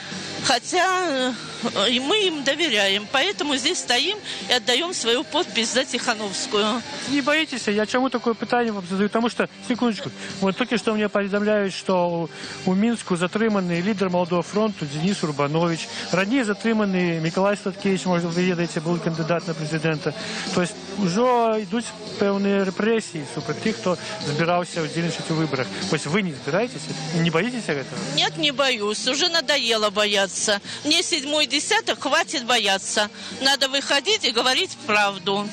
Хотя мы им доверяем, поэтому здесь стоим и отдаем свою подпись за Тихановскую. Не боитесь, я чему такое питание вам задаю? Потому что, секундочку, вот только что мне поведомляют, что у Минску затрыманный лидер Молодого фронта Денис Урбанович, ранее затрыманный Миколай Сладкевич, может, вы ведаете, был кандидат на президента. То есть уже идут певные репрессии супер тех, кто собирался удельничать в выборах. То есть вы не собираетесь? Не боитесь этого? Нет, не боюсь. Уже надоело бояться. Мне 7-й десяток, хватит бояться. Надо выходить и говорить правду.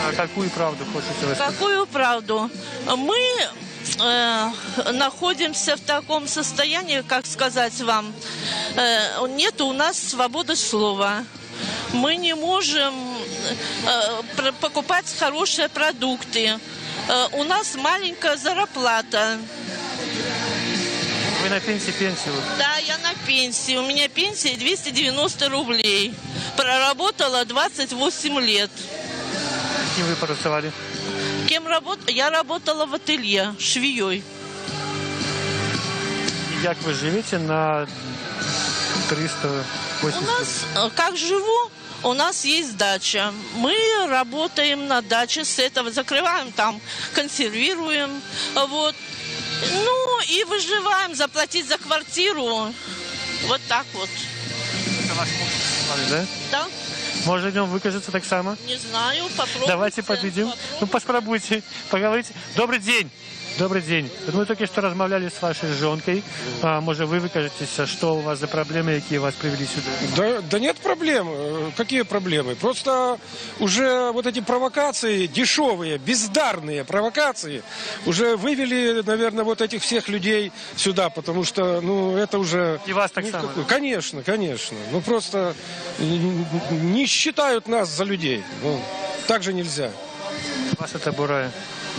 А какую правду хочется рассказать? Какую правду? Мы находимся в таком состоянии, как сказать вам, нет у нас свободы слова. Мы не можем покупать хорошие продукты. У нас маленькая зарплата. Вы на пенсию? Да, я на пенсии. У меня пенсия 290 рублей. Проработала 28 лет. Кем вы працевали? Я работала в ателье швеей. И как вы живете на 380? У нас, как живу, у нас есть дача. Мы работаем на даче, с этого закрываем там, консервируем. Вот. Ну и выживаем, заплатить за квартиру. Вот так вот. Да? Да? Может, днем выкажется так само? Не знаю, попробуйте. Давайте подведем. Ну, попробуйте, поговорите. Добрый день. Добрый день. Мы только что размовляли с вашей жонкой. Может, вы выкажетесь, что у вас за проблемы, какие вас привели сюда? Да нет проблем. Какие проблемы? Просто уже вот эти провокации, дешевые, бездарные провокации, уже вывели, наверное, вот этих всех людей сюда, потому что, ну, это уже... И вас так само? Да? Конечно, конечно. Ну, просто не считают нас за людей. Ну, так же нельзя. Вас это бурая.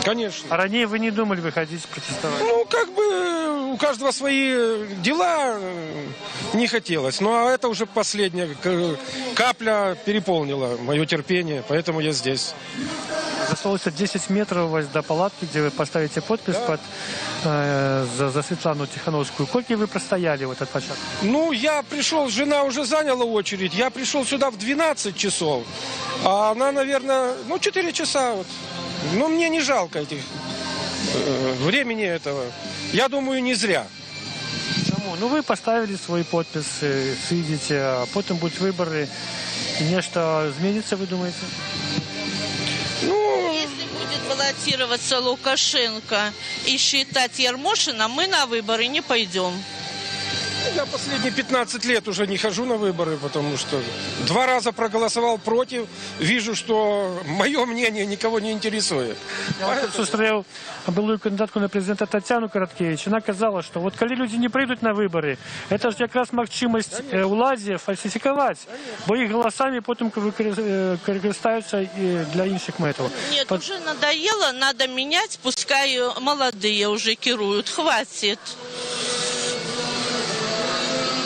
Конечно. А ранее вы не думали выходить протестовать? Ну, как бы у каждого свои дела, не хотелось. Ну, а это уже последняя капля переполнила мое терпение, поэтому я здесь. Осталось 10 метров у вас до палатки, где вы поставите подпись за Светлану Тихановскую. Сколько вы простояли в этот початок? Ну, я пришел, жена уже заняла очередь. Я пришел сюда в 12 часов, а она, наверное, 4 часа вот. Но мне не жалко этих времени этого. Я думаю, не зря. Чому? Ну, вы поставили свой подпис, сидите, а потом будут выборы. И нечто изменится, вы думаете? Ну, если будет баллотироваться Лукашенко и считать Ермошина, мы на выборы не пойдем. Я последние 15 лет уже не хожу на выборы, потому что 2 раза проголосовал против. Вижу, что мое мнение никого не интересует. Я зустрел былую кандидатку на президента Татьяну Короткевич. Она казала, что вот когда люди не прийдут на выборы, это же как раз махчимость уладі фальсификовать, бо их голосами потом користаются для інших методов. Нет, уже надоело, надо менять, пускай молодые уже керуют, хватит.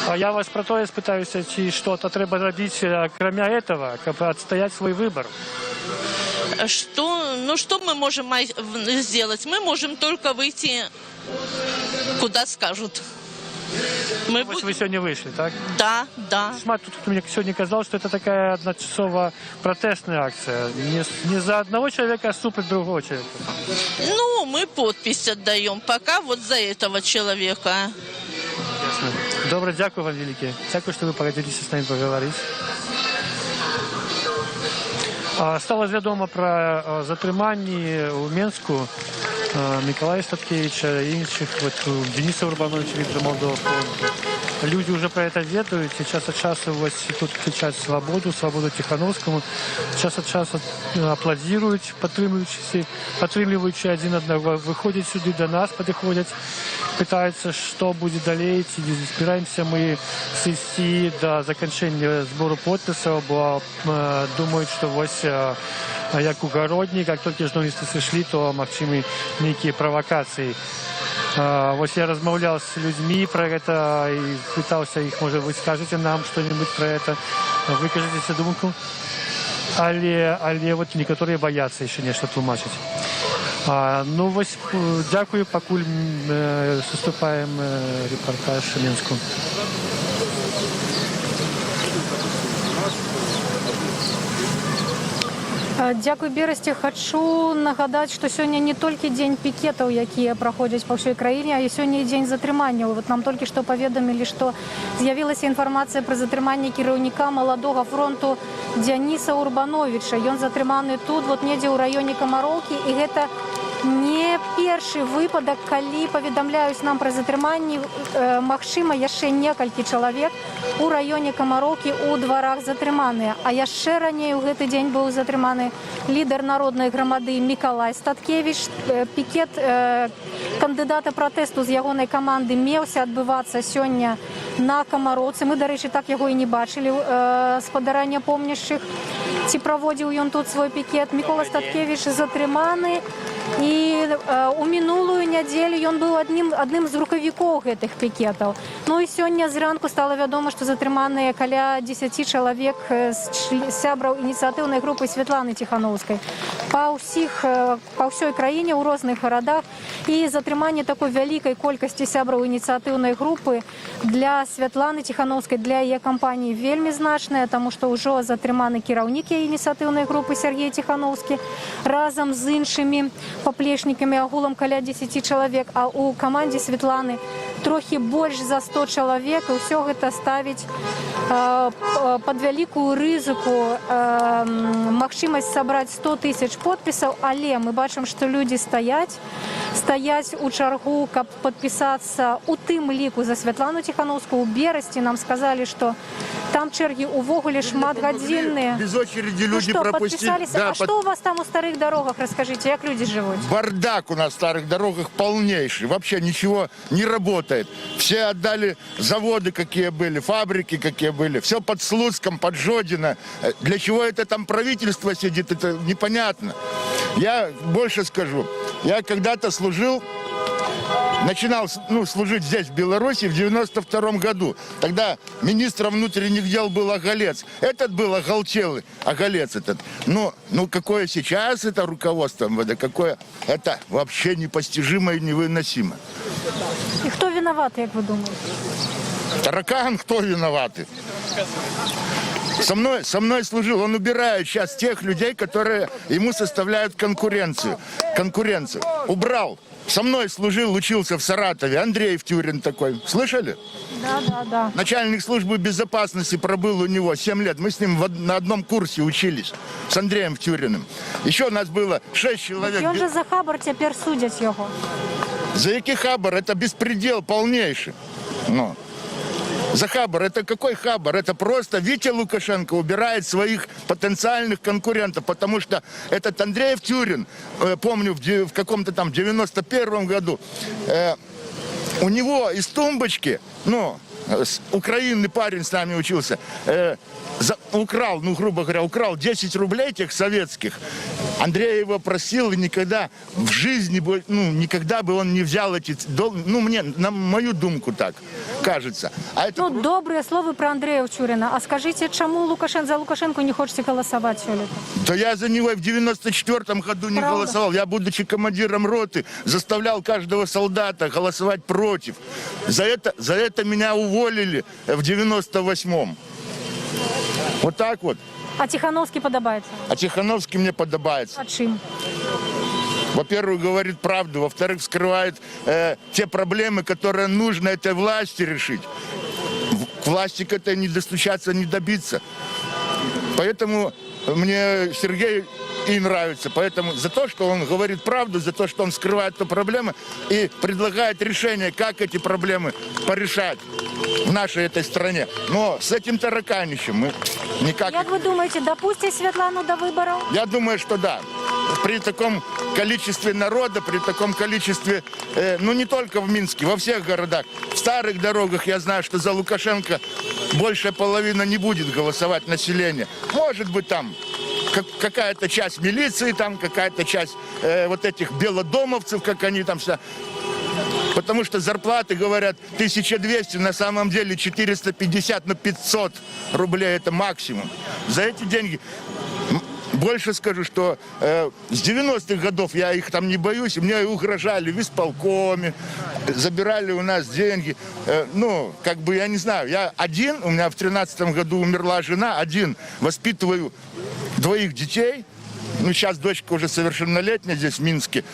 А я вас про то спитаюся, чи что-то треба робить, кроме этого, как отстоять свой выбор. Что мы можем сделать? Мы можем только выйти, куда скажут. Вы сегодня вышли, так? Да, да. Тут мне сегодня казалось, что это такая одночасовая протестная акция. Не за одного человека, а супер другого человека. Ну, мы подпись отдаем пока вот за этого человека. Ясно. Добре, дякую вам велике. Дякую, що ви погодилися з нами поговорити. Стало відомо про затримання у Мінську Миколая Статкевича и інших, Дениса Урбановича, лидера Молдовы. Люди уже про это ведают, и час от часу тут кричат свободу, свободу Тихановскому. Час от часу аплодируют, подтримливающие один одного. Выходят сюда до нас, подходят, пытаются, что будет далее. Збираемся мы сессии до закінчення збору подписів, бо думають, що ось як угородні, як тільки журналісти прийшли, то можливі некие провокации. Вот я размовлял с людьми про это и пытался их, может, вы скажете нам что-нибудь про это, выкажите думку. Але вот некоторые боятся еще нечто тлумачить. Ну, вот, дякую, покуль суступаем репортаж в Минску. Дякую, Берасці. Хочу нагадаць, што сёння не толькі дзень пікетаў, якія праходзяць па ўсёй краіне, а і сёння і дзень затрыманняў. Вот нам толькі што паведамілі, што з'явілася інфармацыя пра затрыманне кіраўніка маладога фронту Дзяніса Урбановича. Ён затрыманы тут, вот недзе ў раёне Камароўкі, і гэта не першы выпадак, калі паведамляюць нам пра затрыманні, магчыма, яшчэ некалькі чалавек у раёне Камароўкі у дварах затрыманыя. А яшчэ раней у гэты дзень быў затрыманы лідар народнай грамады Миколай Статкевич. Пікет кандыдата пратэсту з ягонай каманды меўся адбывацца сёння на Камароўцы. Мы, дарэчы, так яго і не бачылі спадарання помняшчых. Ці праводзіў ён тут свой пікет. Микола Статкевич затрыманы. І у мінулую нядзелю ён быў адным з рухавікоў гэтых пікетаў. Ну і сёння зранку стала вядома, што затрыманыя каля 10 чалавек сябраў ініцыятыўнай групы Светланы Тихановскай па ўсёй краіне, ў розных гарадах. І затрыманне такой вялікай колькасці сябраў ініцыятыўнай групы для Светланы Тихановскай, для яе кампаніі вельмі значная, таму што ўжо затрыманы кіраўнік ініцыятыўнай групы Сергей Тихановскі разам з іншымі. Па приплечникамі агулам каля 10 чалавек, а у камандзе Святланы трохі больш за 100 чалавек, і ўсё гэта ставіць пад вялікую рызыку магчымасць сабраць 100 тысяч подпісаў, але мы бачым, што людзі стаяць у чаргу, каб падпісацца у тым ліку за Святлану Тихановскую. У Берасці нам сказалі, што там чэргі ўвогуле шматгадзінныя. Без очереди люди Подписались. А что у вас там у старых дорогах? Расскажите, как люди живут? Бардак у нас в старых дорогах полнейший. Вообще ничего не работает. Все отдали заводы, какие были, фабрики, какие были. Все под Слуцком, под Жодино. Для чего это там правительство сидит, это непонятно. Я больше скажу. Я когда-то начинал служить здесь, в Беларуси, в 92 году. Тогда министром внутренних дел был Оголец. Этот был оголтелый, Оголец этот. Ну, какое сейчас это руководство МВД, какое, это вообще непостижимо и невыносимо. И кто виноват, как вы думаете? Таракан, кто виноваты? Со мной служил, он убирает сейчас тех людей, которые ему составляют конкуренцию. Убрал. Со мной служил, учился в Саратове, Андрей Втюрин такой. Слышали? Да. Начальник службы безопасности пробыл у него 7 лет. Мы с ним на одном курсе учились, с Андреем Втюриным. Еще у нас было 6 человек. И он же за хабар теперь судят его. За який хабар? Это беспредел полнейший. За хабар. Это какой хабар? Это просто Витя Лукашенко убирает своих потенциальных конкурентов, потому что этот Андрей Втюрин, помню, в каком-то там 91 году, у него из тумбочки, с Украины парень с нами учился, украл, грубо говоря, украл 10 рублей тех советских. Андрей его просил, и никогда в жизни, никогда бы он не взял эти долги. Мне, на мою думку так кажется. А это... добрые слова про Андрея Втюрина. А скажите, чему за Лукашенко не хочете голосовать сегодня? Да я за него в 94 году не голосовал. Я, будучи командиром роты, заставлял каждого солдата голосовать против. За это меня уволили в 98-м. Вот так вот. А Тихановский подобается? А Тихановский мне подобается. А чем? Во-первых, говорит правду. Во-вторых, скрывает те проблемы, которые нужно этой власти решить. К власти к этой не достучаться, не добиться. Поэтому мне Сергей и нравится. Поэтому за то, что он говорит правду, за то, что он скрывает эту проблему и предлагает решение, как эти проблемы порешать в нашей этой стране. Но с этим тараканищем мы никак... Как вы думаете, допустят Светлану до выборов? Я думаю, что да. При таком количестве народа, при таком количестве, не только в Минске, во всех городах, в старых дорогах я знаю, что за Лукашенко большая половина не будет голосовать население. Может быть, там какая-то часть милиции, там какая-то часть вот этих белодомовцев, как они там все. Потому что зарплаты, говорят, 1200, на самом деле 450, 500 рублей это максимум. За эти деньги... Больше скажу, что с 90-х годов я их там не боюсь, мне угрожали в исполкоме, забирали у нас деньги. Я не знаю, я один, у меня в 13-м году умерла жена, один, воспитываю 2 детей. Сейчас дочка уже совершеннолетняя здесь, в Минске,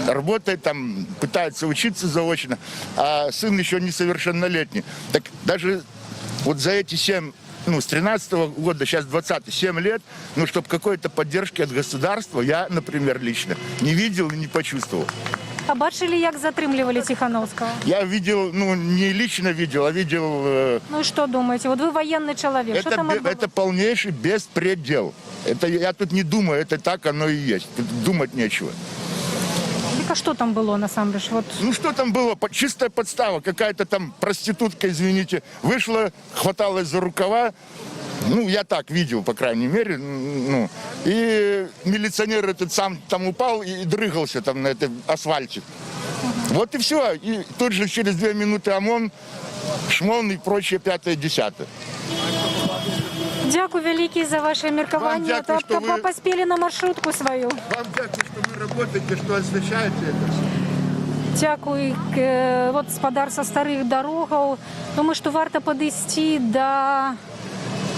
работает там, пытается учиться заочно, а сын еще несовершеннолетний. Так даже вот за эти 7... с 13-го года, сейчас 27 лет, чтобы какой-то поддержки от государства я, например, лично не видел и не почувствовал. А бачили, як затримливали Тихановского? Я видел, не лично видел, а видел... И что думаете? Вот вы военный человек. Это полнейший беспредел. Я тут не думаю, это так оно и есть. Тут думать нечего. А что там было, на самом деле? Что там было? Чистая подстава. Какая-то там проститутка, извините, вышла, хваталась за рукава. Я так видел, по крайней мере. И милиционер этот сам там упал и дрыгался там на этом асфальте. Вот и все. И тут же через 2 минуты ОМОН, ШМОН и прочее 5-10. Дякую великий за ваше меркование. Поспели на маршрутку свою. Вам дякую, что вы работаете, что освещаете это. Дякую, господар со старых дорогаў. Думаю, што варта падысці да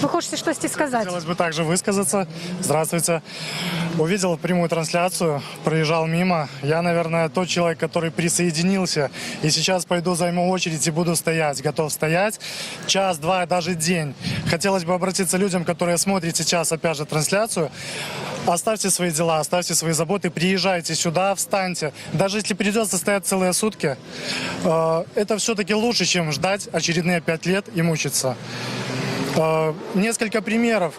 Вы хотите что-то сказать? Хотелось бы также высказаться. Здравствуйте. Увидел прямую трансляцию, проезжал мимо. Я, наверное, тот человек, который присоединился. И сейчас пойду займу очередь и буду стоять. Готов стоять час, два, даже день. Хотелось бы обратиться к людям, которые смотрят сейчас, опять же, трансляцию. Оставьте свои дела, оставьте свои заботы, приезжайте сюда, встаньте. Даже если придется стоять целые сутки, это все-таки лучше, чем ждать очередные 5 лет и мучиться. Несколько примеров,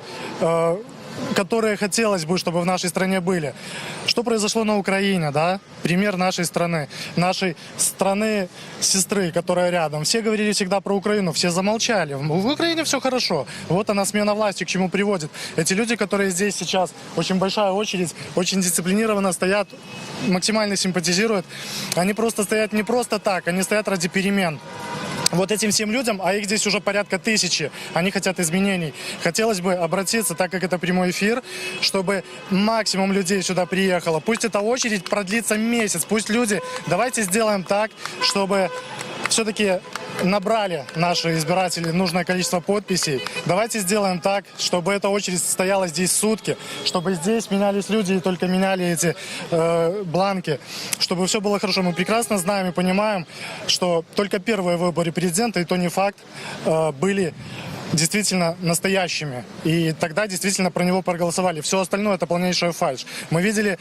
которые хотелось бы, чтобы в нашей стране были. Что произошло на Украине, да? Пример нашей страны сестры, которая рядом. Все говорили всегда про Украину, все замолчали. В Украине все хорошо. Вот она, смена власти, к чему приводит. Эти люди, которые здесь сейчас, очень большая очередь, очень дисциплинированно стоят, максимально симпатизируют. Они просто стоят не просто так, они стоят ради перемен. Вот этим всем людям, а их здесь уже порядка 1000, они хотят изменений. Хотелось бы обратиться, так как это прямой эфир, чтобы максимум людей сюда приехало. Пусть эта очередь продлится месяц, пусть люди, давайте сделаем так, чтобы все-таки набрали наши избиратели нужное количество подписей. Давайте сделаем так, чтобы эта очередь стояла здесь сутки, чтобы здесь менялись люди и только меняли эти бланки, чтобы все было хорошо. Мы прекрасно знаем и понимаем, что только первые выборы президента, и то не факт, были действительно настоящими. И тогда действительно про него проголосовали. Все остальное — это полнейшая фальшь. Мы видели,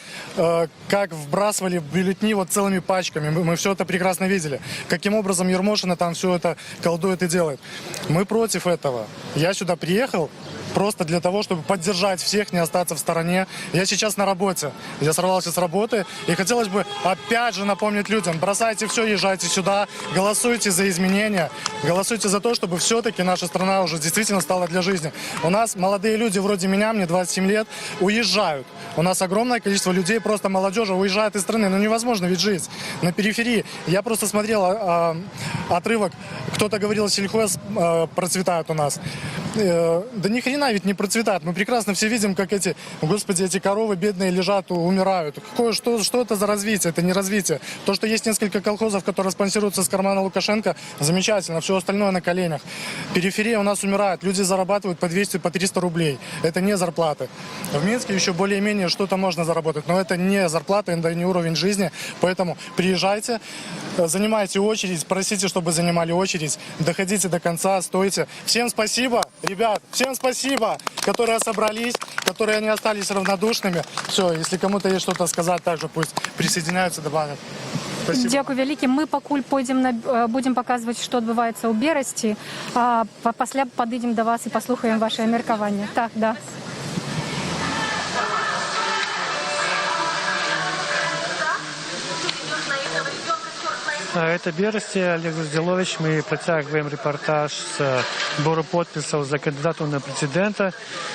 как вбрасывали бюллетени вот целыми пачками. Мы все это прекрасно видели. Каким образом Ермошина там все это колдует и делает. Мы против этого. Я сюда приехал просто для того, чтобы поддержать всех, не остаться в стороне. Я сейчас на работе. Я сорвался с работы. И хотелось бы опять же напомнить людям: бросайте все, езжайте сюда, голосуйте за изменения, голосуйте за то, чтобы все-таки наша страна уже действительно стала для жизни. У нас молодые люди вроде меня, мне 27 лет, уезжают. У нас огромное количество людей, просто молодежи, уезжает из страны. Ну невозможно ведь жить на периферии. Я просто смотрел отрывок. Кто-то говорил, сельхоз процветает у нас. Да ни хрена ведь не процветает. Мы прекрасно все видим, как эти коровы бедные лежат, умирают. Что это за развитие? Это не развитие. То, что есть несколько колхозов, которые спонсируются с кармана Лукашенко, замечательно. Все остальное на коленях. Периферия у нас умирает. Люди зарабатывают по 200, по 300 рублей. Это не зарплаты. В Минске еще более-менее что-то можно заработать, но это не зарплата, это не уровень жизни. Поэтому приезжайте, занимайте очередь, просите, чтобы занимали очередь, доходите до конца, стойте. Всем спасибо, ребят, всем спасибо, которые собрались, которые не остались равнодушными. Все, если кому-то есть что-то сказать, также пусть присоединяются, добавят. Спасибо. Дякую вялікі. Ми пакуль будем показывать, что отбываецца ў Берасці, а пасля падыдзем до вас и послухаем ваши меркаванні. Так, да. Это Берасти, Олег Разделович. Мы протягиваем репортаж с сбора подписов за кандидатов на президента.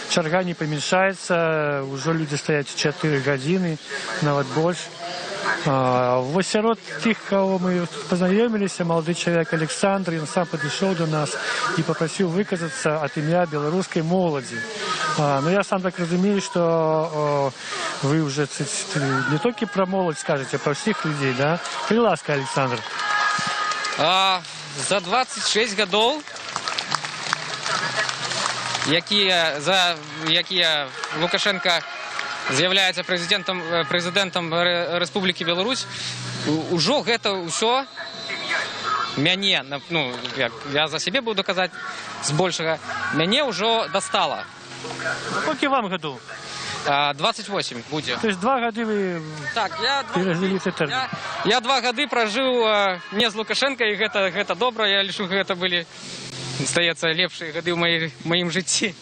Чарга не помешается. Уже люди стоят 4 годины, нават больше. Вот сярод тех, кого мы познакомились, молодой человек Александр, он сам подошел до нас и попросил выказаться от имя белорусской молоди. Но я сам так разумею, что вы уже не только про молодь скажете, а про всех людей, да? Приласка, Александр. За 26 годов, якія Лукашенко з'являецца прэзідэнтам Рэспублікі Беларусь, ужо гэта ўсё мяне, ну, я за сябе буду казаць збольшага, мяне ўжо дастала. Сколько вам году? 28 будзе. То есть 2 года вы перажылі цытэрмін. Я 2 гады пражыў не з Лукашенко, і гэта добра, я лічу, гэта былі, здаецца, лепшыя гады ў маім жыцці.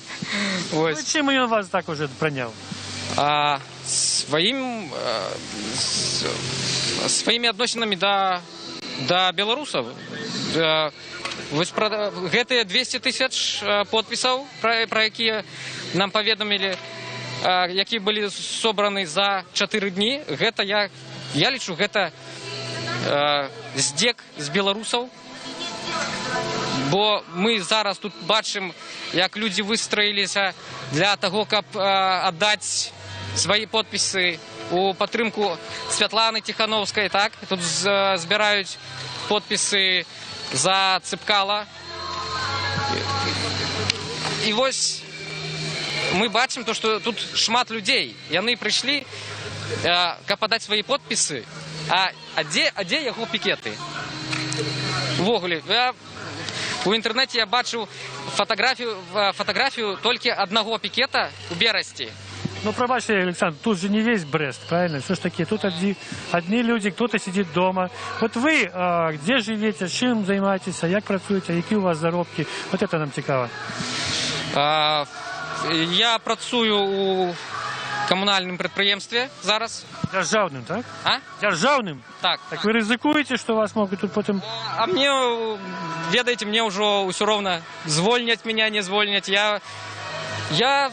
Чым ён вас так уже праняў? Сваімі адносінамі да беларусаў. Гэтыя 200 тысяч подпісаў, пра якія нам паведамілі, якія былі собраны за 4 дні, гэта я лічу, гэта здзек з беларусаў. Бо мы зараз тут бачым, як людзі выстраіліся для таго, каб аддаць свае подпісы у падтрымку Святланы Тихановскай, так? Тут збіраюць подпісы за Цыпкала. І ось ми бачимо, що тут шмат людей. І вони прийшли, каб подати свої підписи. А де його пікети? Ввогуле, у інтернеті я бачив фотографію тільки одного пікета у Бересті. Ну, пробачте, Александр, тут же не весь Брест, правильно? Все ж таки, тут одни люди, кто-то сидит дома. Вот вы где живете, чим займаетесь, як працюєте, які у вас заробки? Вот это нам цікаво. Я працюю у комунальному підприємстві зараз. Державним, так? Державним? Так. Так ви ризикуєте, що вас можуть тут потім... А мне, ведаете, мне уже все равно, звольнять меня, не звольнять. Я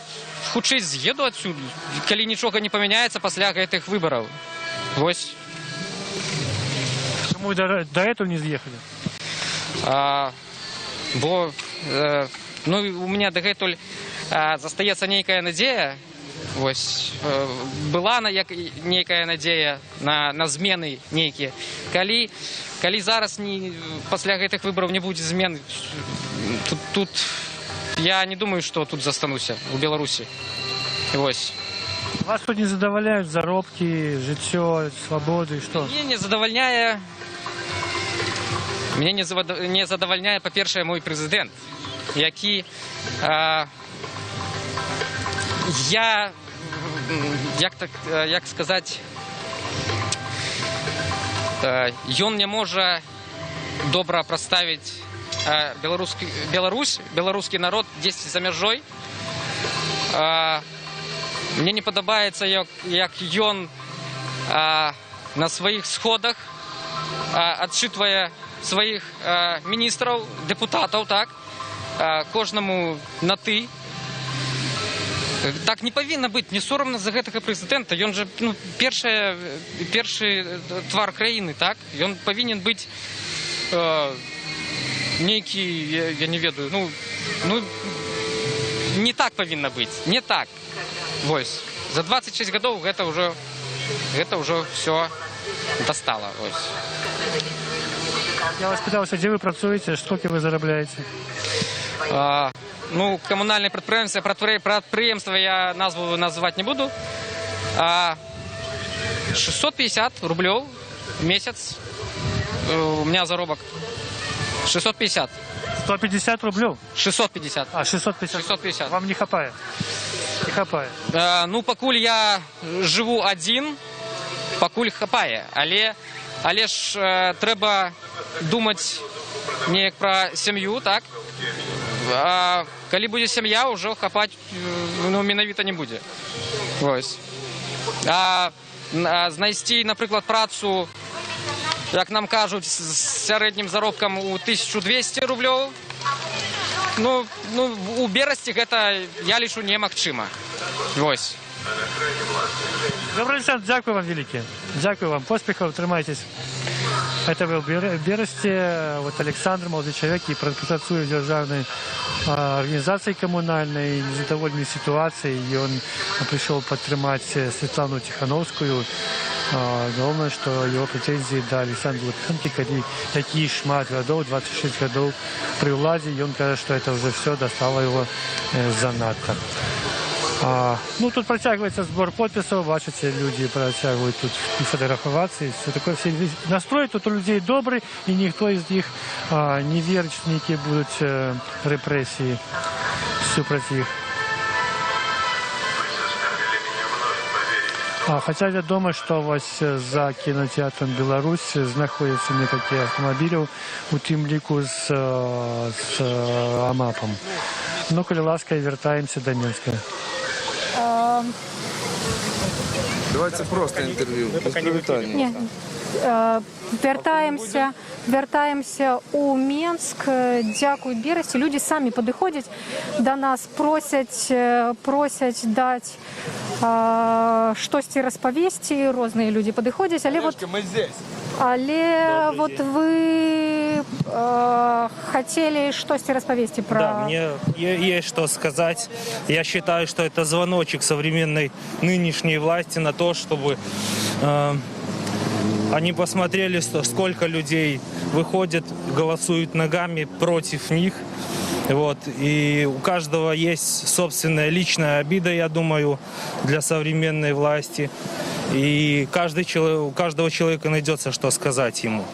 хутчэй з'еду отсюда, калі нічога не поміняється після гэтых выбораў. Вось. Чому до этого не з'їхали? Бо у меня дагэтуль застаецца нейкая надзея. Вось, была нейкая надзея на змены нейкія. Калі зараз пасля гэтых выбораў не будзе змен, тут я не думаю, что тут застануся у Беларусі. Вось. Вас тут не задовольняют заробки, жыццё, свободы, что? Мне не задовольняе, па-першае, мой прэзідэнт, які як сказаць, ён не можа добра прадставіць беларускі народ дзесьці за мяжой. Мне не падабаецца, як ён на сваіх сходах адчытвае сваіх міністраў, дэпутатаў, так, кожнаму на «ты». Так не павінна быць, не сорамна за гэтага прэзідэнта. Ён жа першы твар краіны, так? Ён павінен быць нейкі, я не ведаю, не так павінна быць, не так. Вось. За 26 гадоў гэта ўжо все дастала. Вось. Я вас пытался, где вы працуете, сколько вы зарабляете? Коммунальное предприятие я назву называть не буду. 650 рублей в месяц у меня заработок. 650. 150 рублей? 650. 650. Вам не хапает? Не хапает. Пакуль я живу один, пакуль хапае. Але ж трэба думаць неяк пра сям'ю, так? Калі будзе сям'я, ўжо хапаць менавіта не будзе. Вось. Знайсці, напрыклад, працу, як нам кажуць, з сярэднім заробкам у 1200 рублёў, у Берасці гэта, я лічу, немагчыма. Вось. Добрый день, дякую вам великие. Дякую вам. Поспехов, тримайтесь. Это был Бересте, вот Александр, молодой человек, и працует в державной организации коммунальной, незадовольной ситуацией, и он пришел подтримать Светлану Тихановскую. Головне, что его претензии до Александра Лукашенко, які шмат годов, 26 годов при владе, и он говорит, что это уже все достало его занадто. Тут протягивается сбор подписов, бачите, люди протягивают тут и фотографоваться, и все такое. Все настрой тут у людей добрый, и никто из них не верит, что никакие будут репрессии супротив них. Хотя відомо, що ось за кінотеатром «Білорусь» знаходяться некілька автомобілів, у тим ліку з АМАПом. Коли ласка, вертаємося до Мінська. Давайте просто інтерв'ю, без привітання. Вертаємося у Мінськ. Дякую Бересті. Люди самі підходять до нас, просять дати щось розповісти. Різні люди підходять. Але вот вы хотели что-то рассказать про... Да, мне есть что сказать. Я считаю, что это звоночек современной нынешней власти на то, чтобы они посмотрели, сколько людей выходят, голосуют ногами против них. Вот. И у каждого есть собственная личная обида, я думаю, для современной власти. И у каждого человека найдется, что сказать ему.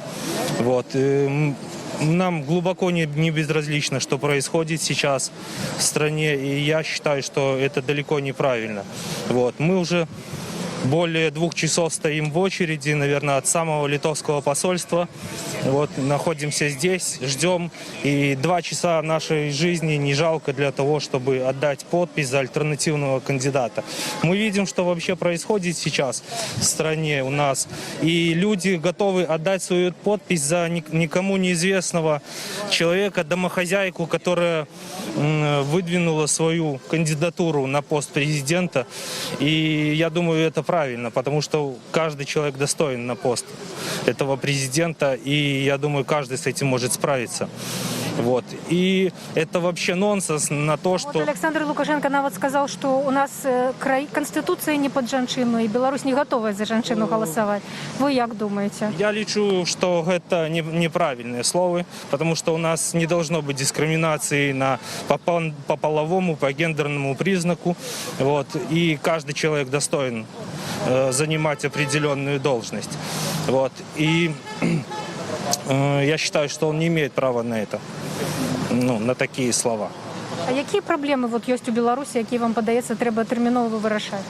Вот. Нам глубоко не безразлично, что происходит сейчас в стране, и я считаю, что это далеко неправильно. Вот. Мы уже более 2 часов стоим в очереди, наверное, от самого литовского посольства. Вот, находимся здесь, ждем. И 2 часа нашей жизни не жалко для того, чтобы отдать подпись за альтернативного кандидата. Мы видим, что вообще происходит сейчас в стране у нас. И люди готовы отдать свою подпись за никому неизвестного человека, домохозяйку, которая выдвинула свою кандидатуру на пост президента. И я думаю, это правильно, потому что каждый человек достоин на пост этого президента, и я думаю, каждый с этим может справиться. Вот. И это вообще нонсенс на то, что... Вот Александр Лукашенко нават сказал, что у нас Конституция не под жанчыну, и Беларусь не готова за жанчыну голосовать. Вы как думаете? Я лечу, что это неправильные слова, потому что у нас не должно быть дискриминации по половому, по гендерному признаку. Вот. И каждый человек достоин занимать определенную должность. Вот. И я считаю, что он не имеет права на это, на такие слова. А які проблеми есть у Беларуси, які вам подається, треба терміново вирішати?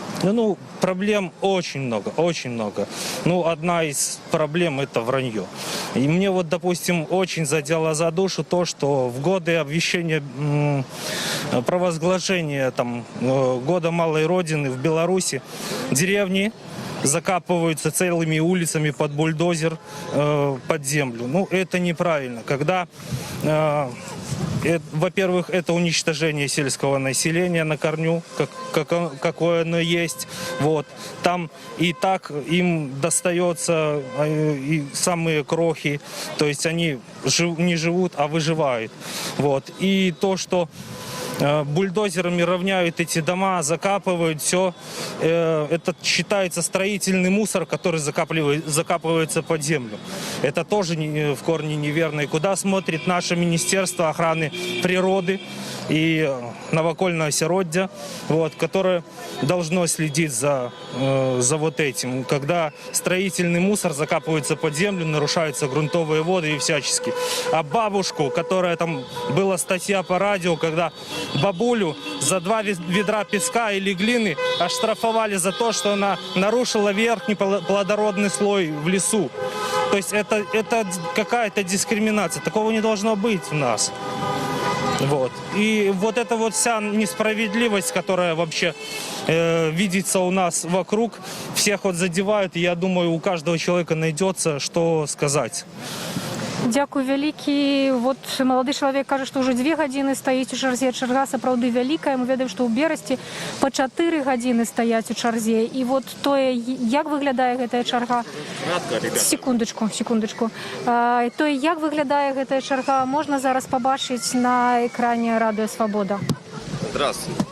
Проблем очень много, очень много. Одна из проблем – это вранье. И мне допустим, очень задело за душу то, что в годы обвещения, провозглашения Года Малой Родины в Беларуси деревни закапываются целыми улицами под бульдозер, под землю. Это неправильно. Когда, во-первых, это уничтожение сельского населения на корню, какое оно есть. Вот. Там и так им достается и самые крохи, то есть они не живут, а выживают. Вот. И то, что бульдозерами равняют эти дома, закапывают все. Это считается строительный мусор, который закапывается под землю. Это тоже в корне неверно. И куда смотрит наше Министерство охраны природы и Новокольное Осироддя, которое должно следить за этим. Когда строительный мусор закапывается под землю, нарушаются грунтовые воды и всячески. А бабушку, которая была статья по радио, когда бабулю за 2 ведра песка или глины оштрафовали за то, что она нарушила верхний плодородный слой в лесу. То есть это какая-то дискриминация. Такого не должно быть у нас. Вот. И эта вся несправедливость, которая вообще видится у нас вокруг, всех задевает. И я думаю, у каждого человека найдется, что сказать. Дякую вялікі. Малады чалавек кажа, што ўжо 2 гадзіны стаіць у чарзе. Чарга сапраўды вялікая. Мы ведаем, што ў Берасці па 4 гадзіны стаяць у чарзе. І тое, як выглядае гэтая чарга... Секундачку. Тое, як выглядае гэтая чарга, можна зараз пабачыць на экране Радыё Свабода. Здравствуйте.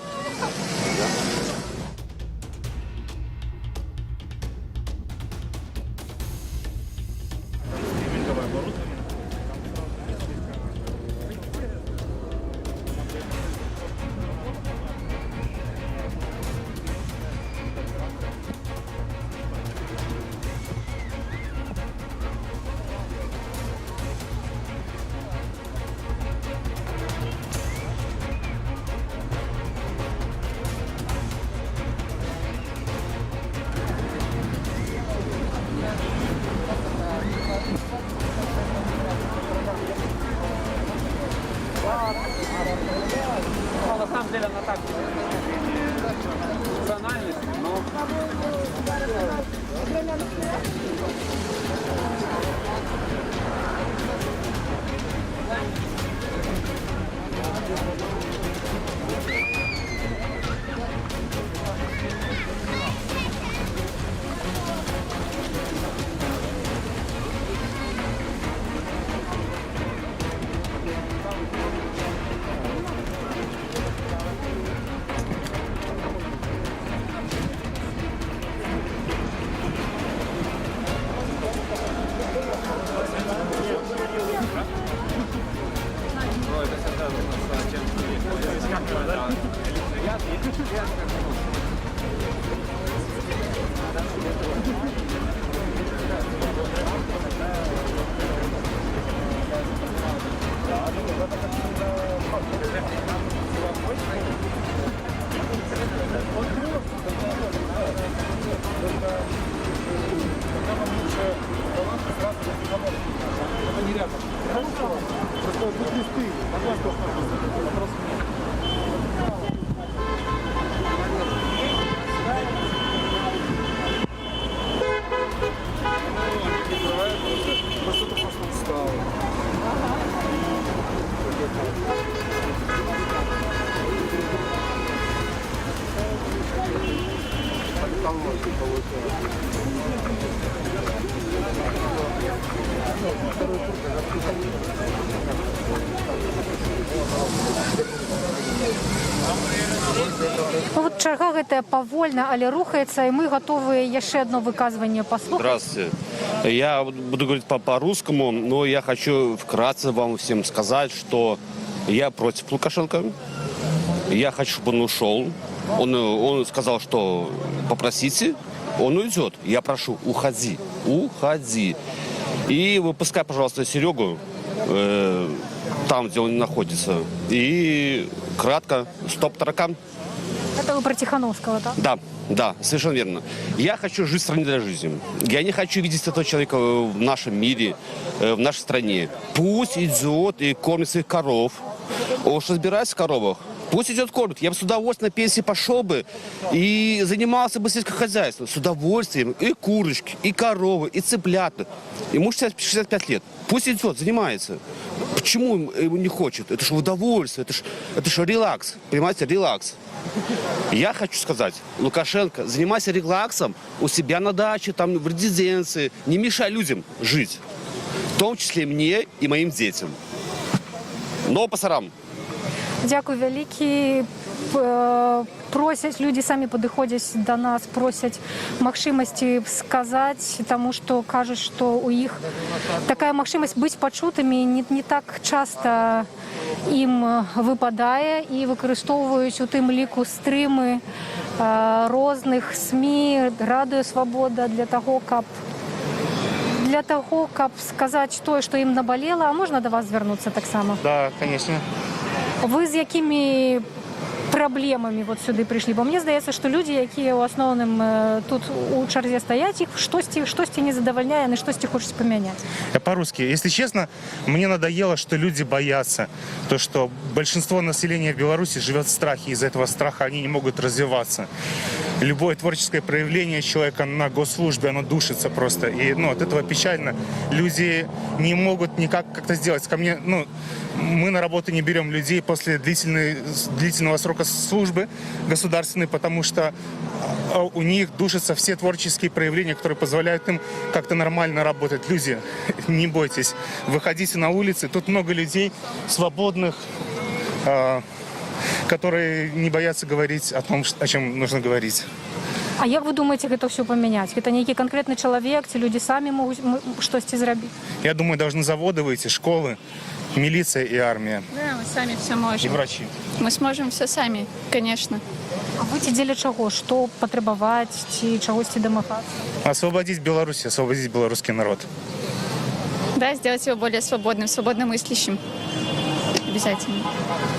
Ну, вот чарга гэтая павольна, але рухаецца, і мы готовы яшчэ одно выказванне паслухаць. Здравствуйте. Я буду говорить по-русскому, но я хочу вкратце вам всем сказать, что я против Лукашенко. Я хочу, чтобы он ушел. Он сказал, что попросите, он уйдет. Я прошу, уходи, уходи. И выпускай, пожалуйста, Серегу там, где он находится. И кратко, стоп таракан. Это вы про Тихановского, да? Да, совершенно верно. Я хочу жить в стране для жизни. Я не хочу видеть этого человека в нашем мире, в нашей стране. Пусть идет и кормит своих коров. Он что разбирается в коровах? Пусть идет кормит. Я бы с удовольствием на пенсии пошел бы и занимался бы сельским хозяйством. С удовольствием. И курочки, и коровы, и цыплята. Ему 65 лет. Пусть идет, занимается. Почему ему не хочет? Это же удовольствие, это ж релакс. Понимаете, релакс. Я хочу сказать, Лукашенко, занимайся релаксом у себя на даче, там, в резиденции. Не мешай людям жить. В том числе мне и моим детям. Но пасарам. Дякую вялікі. Просять, люди самі падыходзяць до нас, просять магчымасці сказаць, таму што кажуць, што у іх такая магчымасць быць пачутымі не так часта ім выпадае, і выкарыстоўваюць у тым ліку стрымы розных СМІ, Радыё Свабода для того, каб сказаць тое, што ім набалела. А можна да вас звярнуцца таксама? Да, конечно. Вы з якімі праблемамі вот сюды прыйшлі? Бо мне здаецца, што людзі, якія ў асноўным тут у чарзе стаяць, іх штосьці не задавальняе, яны штосьці хочуць памяняць. Я по-русски. Если честно, мне надоело, что люди боятся. То, что большинство населения в Беларуси живет в страхе. Из-за этого страха они не могут развиваться. Любое творческое проявление человека на госслужбе, оно душится просто. И от этого печально. Люди не могут никак как-то сделать. Ко мне, мы на работу не берем людей после длительного срока службы государственной, потому что у них душатся все творческие проявления, которые позволяют им как-то нормально работать. Люди, не бойтесь, выходите на улицы. Тут много людей свободных, которые не боятся говорить о том, о чем нужно говорить. А як вы думаете, гэта все поменять? Это некий конкретный человек, те люди сами могут что-то сделать? Я думаю, должны заводы выйти, школы, милиция и армия. Да, мы сами все можем. И врачи. Мы сможем все сами, конечно. А вы дзеля чаго? Что потребовать, чагосьці домагаться? Освободить Беларусь, освободить белорусский народ. Да, сделать его более свободным, свободномыслящим. Обязательно.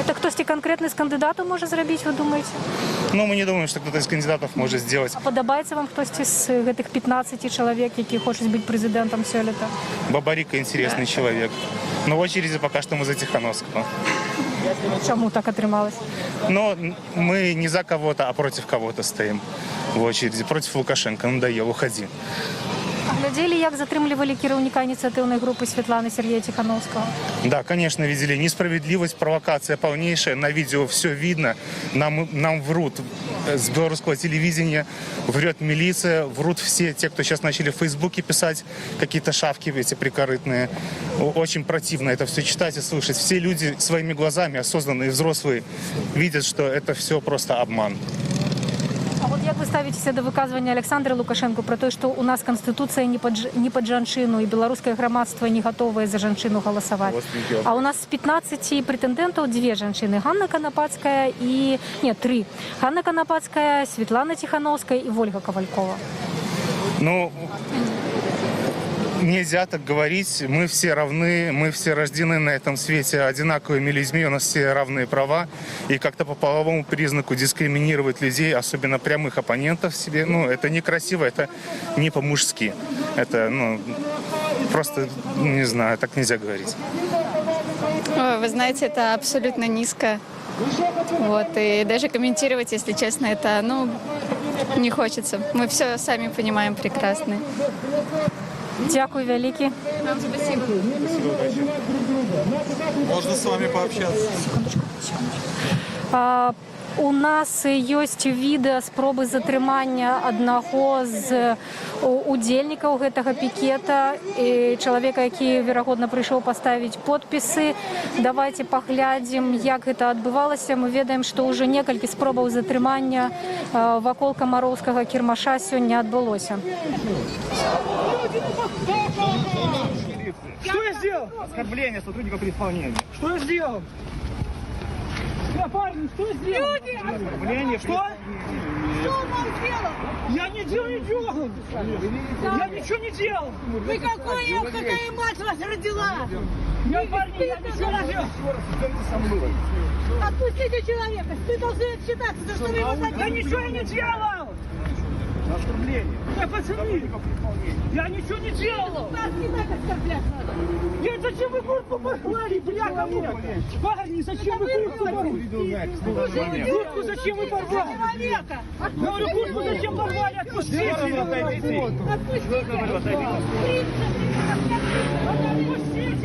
Это кто-то конкретный из кандидатов может сделать, вы думаете? Мы не думаем, что кто-то из кандидатов может сделать. А подобається вам кто-то из этих 15 человек, які хочуть быть президентом сёлета? Бабарика интересный человек. Но в очереди пока что мы за Тихановского. Чему так отрымалось? Но мы не за кого-то, а против кого-то стоим в очереди. Против Лукашенко. Надоел, уходи. Глядели, як затрымлівалі кіраўніка ініцыятыўнай групы Светланы Сергея Тихановского? Да, конечно, видели. Несправедливость, провокация полнейшая. На видео все видно. Нам врут с белорусского телевидения, врет милиция, врут все те, кто сейчас начали в Фейсбуке писать какие-то шавки эти прикорытные. Очень противно это все читать и слышать. Все люди своими глазами, осознанные, взрослые, видят, что это все просто обман. А вот як вы ставитеся до выказывания Александра Лукашенко про то, что у нас Конституция не под жанчыну, и белорусское громадство не готовое за жанчыну голосовать? А у нас с 15 претендентов 2 женщины. Ганна Конопадская и... Нет, 3. Ганна Конопадская, Светлана Тихановская и Ольга Ковалькова. Нельзя так говорить. Мы все равны, мы все рождены на этом свете одинаковыми людьми, у нас все равные права. И как-то по половому признаку дискриминировать людей, особенно прямых оппонентов себе, это некрасиво, это не по-мужски. Это, просто, не знаю, так нельзя говорить. Вы знаете, это абсолютно низко. И даже комментировать, если честно, это, не хочется. Мы все сами понимаем прекрасно. Дякую вялікі. Вам спасибо. Можно с вами пообщаться? Секундочку. У нас ёсць відэа спробы затрымання аднаго з удзельнікаў гэтага пікета, чалавека, які, верагодна, прыйшоў паставіць подпісы. Давайте паглядзім, як гэта адбывалася. Мы ведаем, што ўжо некалькі спробаў затрымання вакол камароўскага кірмаша сёння адбылося. Что я сделал? Оскорбление сотрудников при исполнении. Что я сделал? Парни, что я сделал? Люди! Оскорбление. Что? Что он вам сделал? Я ничего не делал. Я ничего не делал. Вы какая мать вас родила? Я, парни, я ничего не делал. Отпустите человека. Ты должен отчитаться, за что вы его задели. Я ничего не делал. Оскорбление. Да, пацаны, я ничего не делал. Нас не так оскорблять надо. Нет, зачем вы куртку порвали, бляха мне? Парни, зачем вы куртку порвали? Куртку зачем вы порвали? Говорю, куртку зачем порвали? Отпустите. Отпустите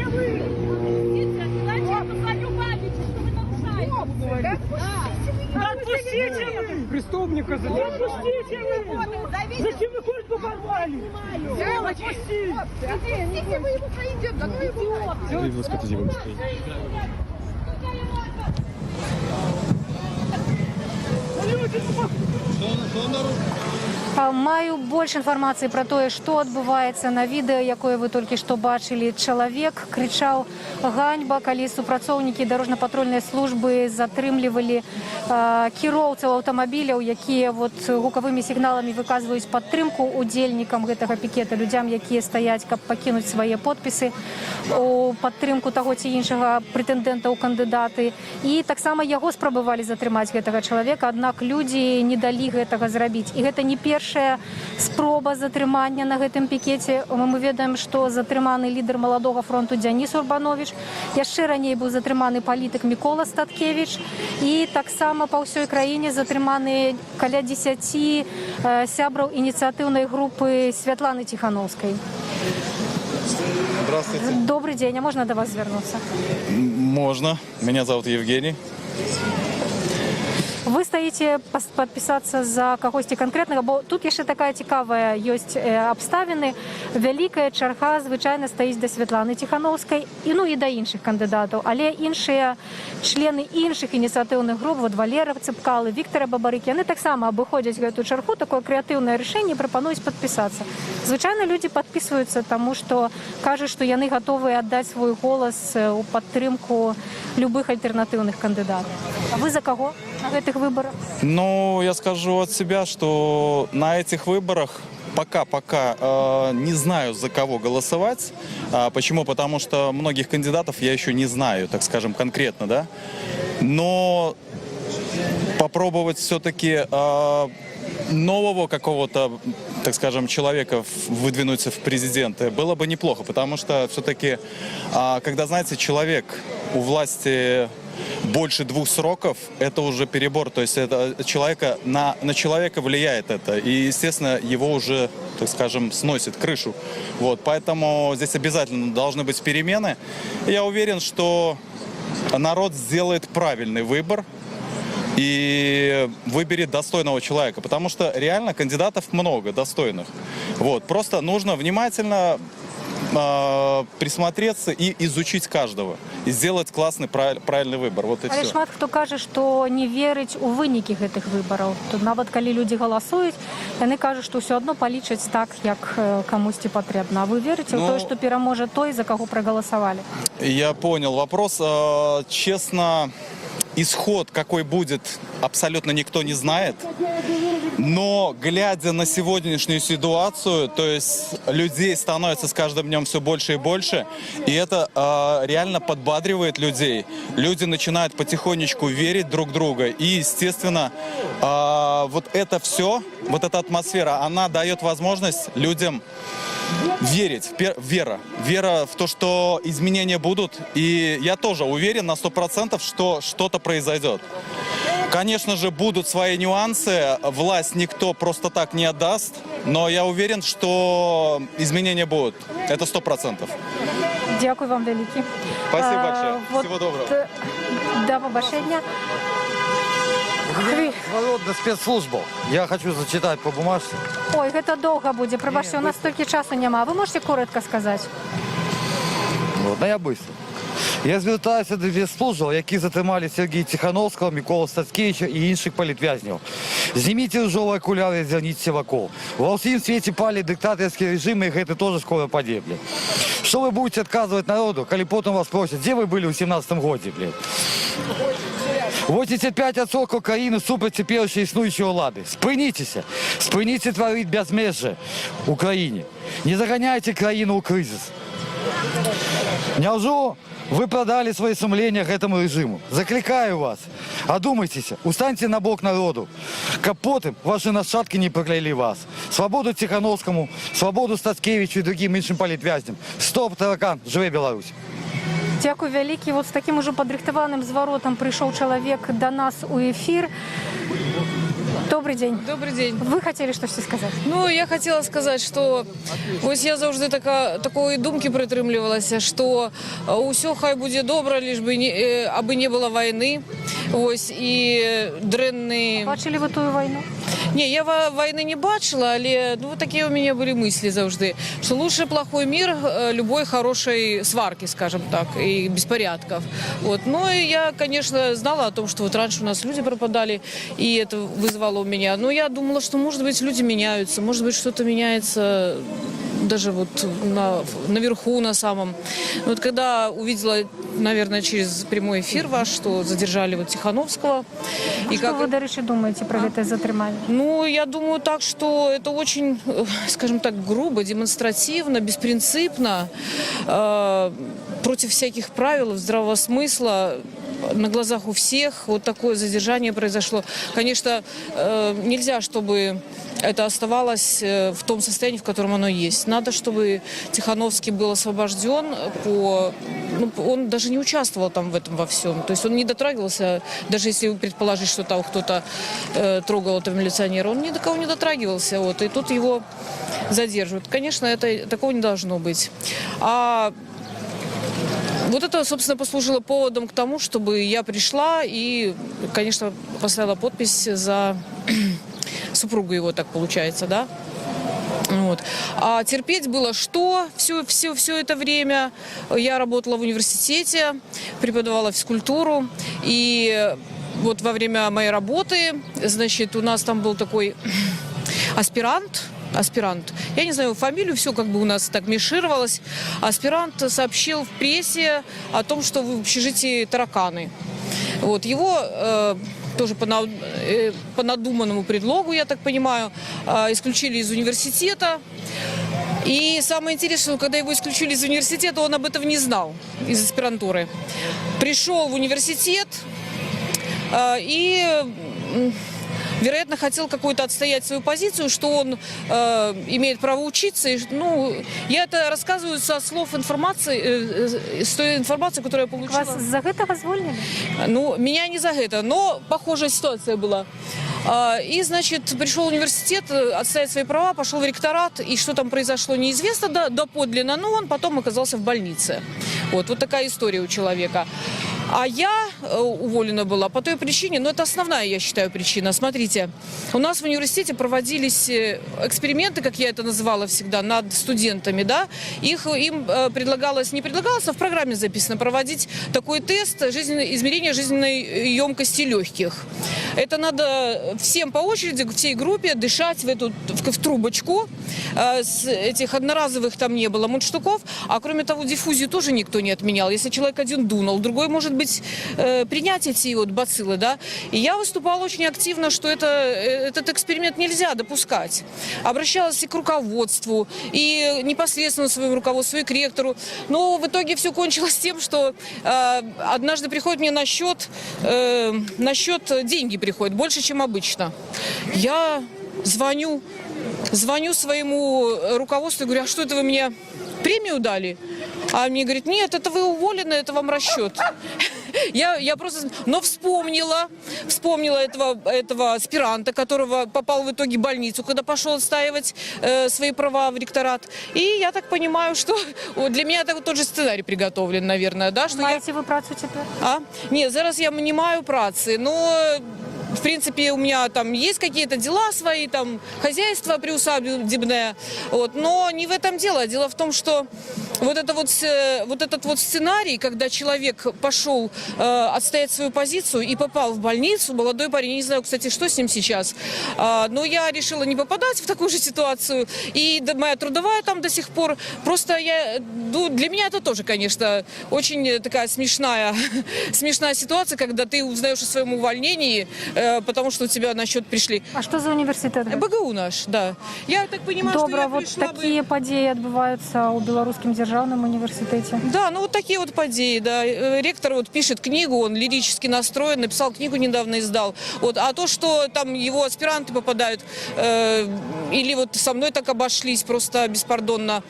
вы. Зачем свою память, что вы нарушаете? Отпустите вы! Преступника задержали! Отпустите вы! Зачем вы куртку порвали? Отпустите! Отпустите, мы его пройдем! Какой идиот! Маю больше информации про то, что отбываецца на відэа, якое вы толькі што бачылі. Чалавек крычаў ганьба, калі супрацоўнікі дарожна-патрульнай службы затрымлівалі кіроўцаў аўтамабіляў, якія гукавымі сігналамі выказваюць падтрымку удзельнікам гэтага пікета, людзям, якія стаяць, каб пакінуць свае подпісы у падтрымку таго ці іншага прэтэндэнта ў кандыдаты. І таксама яго спрабавалі затрымаць гэтага чалавека, аднак людзі не далі гэтага зрабіць. І гэта не першая спроба затрымання на гэтым пікеце. Мы ведаем, што затрыманы лідар маладога фронту Дзяніс Урбанович. Яшчэ раней быў затрыманы палітык Мікола Статкевіч. І таксама па ўсёй краіне затрыманы каля 10 сябраў ініцыятыўнай групы Святланы Тихановской. Здравствуйте. Добрый день. А можно до вас звернуться? Можно. Меня зовут Евгений. Вы стаіце падпісацца за кагосьці канкрэтнага, бо тут яшчэ такая цікавая ёсць абставіны. Вялікая чарга звычайна стаіць да Святланы Тихановскай і да іншых кандыдатаў. Але іншыя члены іншых ініцыятыўных груп, Валера Цыпкалы, Віктора Бабарыкі, яны таксама абыходзяць гэту чаргу, такое крэатыўнае рашэнне, прапануюць падпісацца. Звычайна людзі падпісваюцца, таму што кажуць, што яны гатовы аддаць свой голас у падтрымку любых альтэрнатыўных кандыдатаў. А вы за каго на гэтых выборах? Ну, я скажу от себя, что на этих выборах пока не знаю, за кого голосовать. Почему? Потому что многих кандидатов я еще не знаю, так скажем, конкретно, да. Но попробовать все-таки нового какого-то, так скажем, человека выдвинуть в президенты было бы неплохо, потому что все-таки, когда, знаете, человек у власти больше 2 сроков, это уже перебор, то есть это на человека влияет это, и, естественно, его уже, так скажем, сносит крышу. Вот, поэтому здесь обязательно должны быть перемены. Я уверен, что народ сделает правильный выбор и выберет достойного человека, потому что реально кандидатов много достойных. Вот, просто нужно внимательно присмотреться и изучить каждого, и сделать классный, правильный выбор. Вот и Але все. шмат хто кажа, што не верыць у вынікі гэтых выбараў. Тут нават калі людзі галасуюць, яны кажуць, што ўсё адно палічаць так, як камусьці патрэбна. А вы верыце ў тое, што пераможа той, за каго прагаласавалі? Я понял вопрос. Честно, исход какой будет, абсолютно никто не знает. Но, глядя на сегодняшнюю ситуацию, то есть людей становится с каждым днем все больше и больше, и это реально подбадривает людей. Люди начинают потихонечку верить друг в друга, и, естественно, вот это все, вот эта атмосфера, она дает возможность людям верить, вера в то, что изменения будут, и я тоже уверен на 100%, что что-то произойдет. Конечно же, будут свои нюансы, власть никто просто так не отдаст, но я уверен, что изменения будут, это 100%. Дякую вам великі. Спасибо большое, всего доброго. До побачення. Зворот на спецслужбу. Я хочу зачитать по бумажке. Ой, гэта доўга будзе. Прабачце, у нас столькі часу няма. Вы можете коротко сказаць? Вот, я быстро. Я звертаюся до спецслужб, які затримали Сергія Тихановського, Миколу Стацкевича і інших політв'язнів. Зніміть ружові окуляри і зверніться вокруг. Во всім світі пали диктаторські режими, і гэта тоже скоро погибли. Что вы будете отказывать народу, коли потом вас спросят, где вы были в 17-м году, блядь? 85% країни супер теперішньої існуючої влади. Спиніться творити безмежжя в Україні. Не заганяйте країну у кризис. Няўжо вы продали свои сумления к этому режиму? Закликаю вас, одумайтесь, устаньте на бок народу, каб потым ваши нашатки не прокляли вас. Свободу Тихановскому, свободу Стацкевичу и другим іншим політв'язням. Стоп, таракан, живе Беларусь! Дякую вялікі. Вот з таким уже падрыхтаваным зваротам прыйшоў чалавек до нас у эфир. Добрый день. Добрый день. Вы хотели что-то сказать? Ну, я хотела сказать, что ось я завжди такої думки притримлювалася, що усё хай буде добре, лиш би аби не було війни. Ось і дренні. Бачили ви ту війну? Не, я войны не бачила, але ну, такие у меня были мысли завжди, что лучше плохой мир любой хорошей сварки, скажем так, и беспорядков. Вот. Но я, конечно, знала о том, что вот раньше у нас люди пропадали, и это вызвало у меня. Но я думала, что, может быть, люди меняются, может быть, что-то меняется даже вот наверху на самом. Вот когда увидела, наверное, через прямой эфир ваш, что задержали вот Тихановского. И что вы, до речи, думаете про это затримание? Ну, я думаю так, что это очень, скажем так, грубо, демонстративно, беспринципно, против всяких правил, здравого смысла. На глазах у всех вот такое задержание произошло. Конечно, нельзя, чтобы это оставалось в том состоянии, в котором оно есть. Надо, чтобы Тихановский был освобожден. Он даже не участвовал там в этом во всем. То есть он не дотрагивался, даже если предположить, что там кто-то трогал этого милиционера, он ни до кого не дотрагивался. Вот, и тут его задерживают. Конечно, такого не должно быть. Вот это, собственно, послужило поводом к тому, чтобы я пришла и, конечно, поставила подпись за супругу его, так получается, да? Вот. А терпеть было что? Все это время я работала в университете, преподавала физкультуру, и вот во время моей работы, значит, у нас там был такой аспирант. Я не знаю фамилию, все как бы у нас так мешировалось. Аспирант сообщил в прессе о том, что в общежитии тараканы. Вот, его тоже по надуманному предлогу, я так понимаю, исключили из университета. И самое интересное, когда его исключили из университета, он об этом не знал, из аспирантуры. Пришел в университет и... вероятно, хотел какую-то отстоять свою позицию, что он имеет право учиться. Ну, я это рассказываю со слов информации, с той информации, которую я получила. Вас за это звольнили? Ну, меня не за это, но похожая ситуация была. И, значит, пришел в университет отстоять свои права, пошел в ректорат, и что там произошло, неизвестно доподлинно, но он потом оказался в больнице. Вот такая история у человека. А я уволена была по той причине, но это основная, я считаю, причина. Смотрите, у нас в университете проводились эксперименты, как я это называла всегда, над студентами, да. Им не предлагалось, а в программе записано проводить такой тест измерения жизненной емкости легких. Это надо всем по очереди, всей группе дышать в трубочку. Этих одноразовых там не было мундштуков. А кроме того, диффузию тоже никто не отменял. Если человек один дунул, другой может быть принять эти бациллы, да. И я выступала очень активно, что этот эксперимент нельзя допускать. Обращалась и к руководству, и непосредственно своему руководству, и к ректору. Но в итоге все кончилось тем, что однажды приходит мне на счет деньги приходят, больше, чем обычно. Я звоню своему руководству и говорю, а что это вы мне премию дали? А мне говорит, нет, это вы уволены, это вам расчет. Я просто, но вспомнила этого аспиранта, которого попал в итоге в больницу, когда пошел отстаивать свои права в ректорат. И я так понимаю, что для меня это тот же сценарий приготовлен, наверное, да? Что маете вы працу теперь? Нет, зараз я не маю працы, но в принципе, у меня там есть какие-то дела свои, там, хозяйство приусадебное, вот, но не в этом дело. Дело в том, что вот этот вот сценарий, когда человек пошел отстоять свою позицию и попал в больницу, молодой парень, я не знаю, кстати, что с ним сейчас, но я решила не попадать в такую же ситуацию, и моя трудовая там до сих пор, просто для меня это тоже, конечно, очень такая смешная ситуация, когда ты узнаешь о своем увольнении, потому что у тебя на счет пришли. А что за университет? БГУ наш, да. Я так понимаю, Добре, что я вот пришла такі події відбуваються у Білоруському державному університеті. Да, ну вот такие вот подеи, да. Ректор вот пишет книгу, он лирически настроен, написал книгу, недавно издал. Вот. А то, что там его аспиранты попадают, или вот со мной так обошлись просто беспардонно,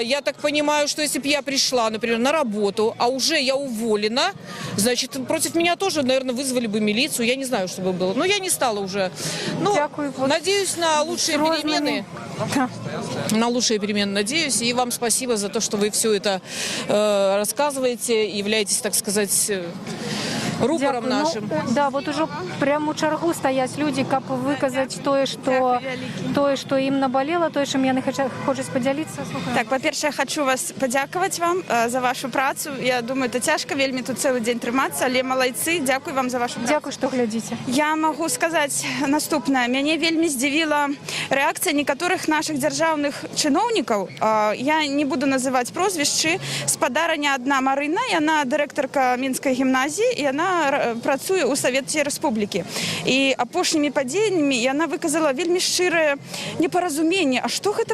я так понимаю, что если бы я пришла, например, на работу, а уже я уволена, значит, против меня тоже, наверное, вызвали бы милицию, я не знаю, что бы было. Но я не стала уже. Ну, надеюсь на лучшие перемены. На лучшие перемены надеюсь. И вам спасибо за то, что вы все это рассказываете, являетесь, так сказать, рупором нашим. Ну, да, вот уже прямо у чаргу стоять люди, каб выказать тое, что им наболело, тое, чым яны хочуць подзяліцца. Так, па-першае, я хочу вас падзякаваць вам за вашу працу. Я думаю, это цяжка вельмі тут цэлы дзень трымацца, але малайцы, дзякуй вам за вашу працу. Дзякуй, што глядзіце. Я магу сказаць наступнае. Мяне вельмі здзівіла рэакцыя некаторых нашых дзяржаўных чыноўнікаў. Я не буду называць прозвішчы. Спадарня адна Марына, яна дырэктарка Мінскай гімназіі, і яна працуе ў Савеце Рэспублікі. І апошнімі падзеяннямі яна выказала вельмі шчырае непаразуменне. А што гэта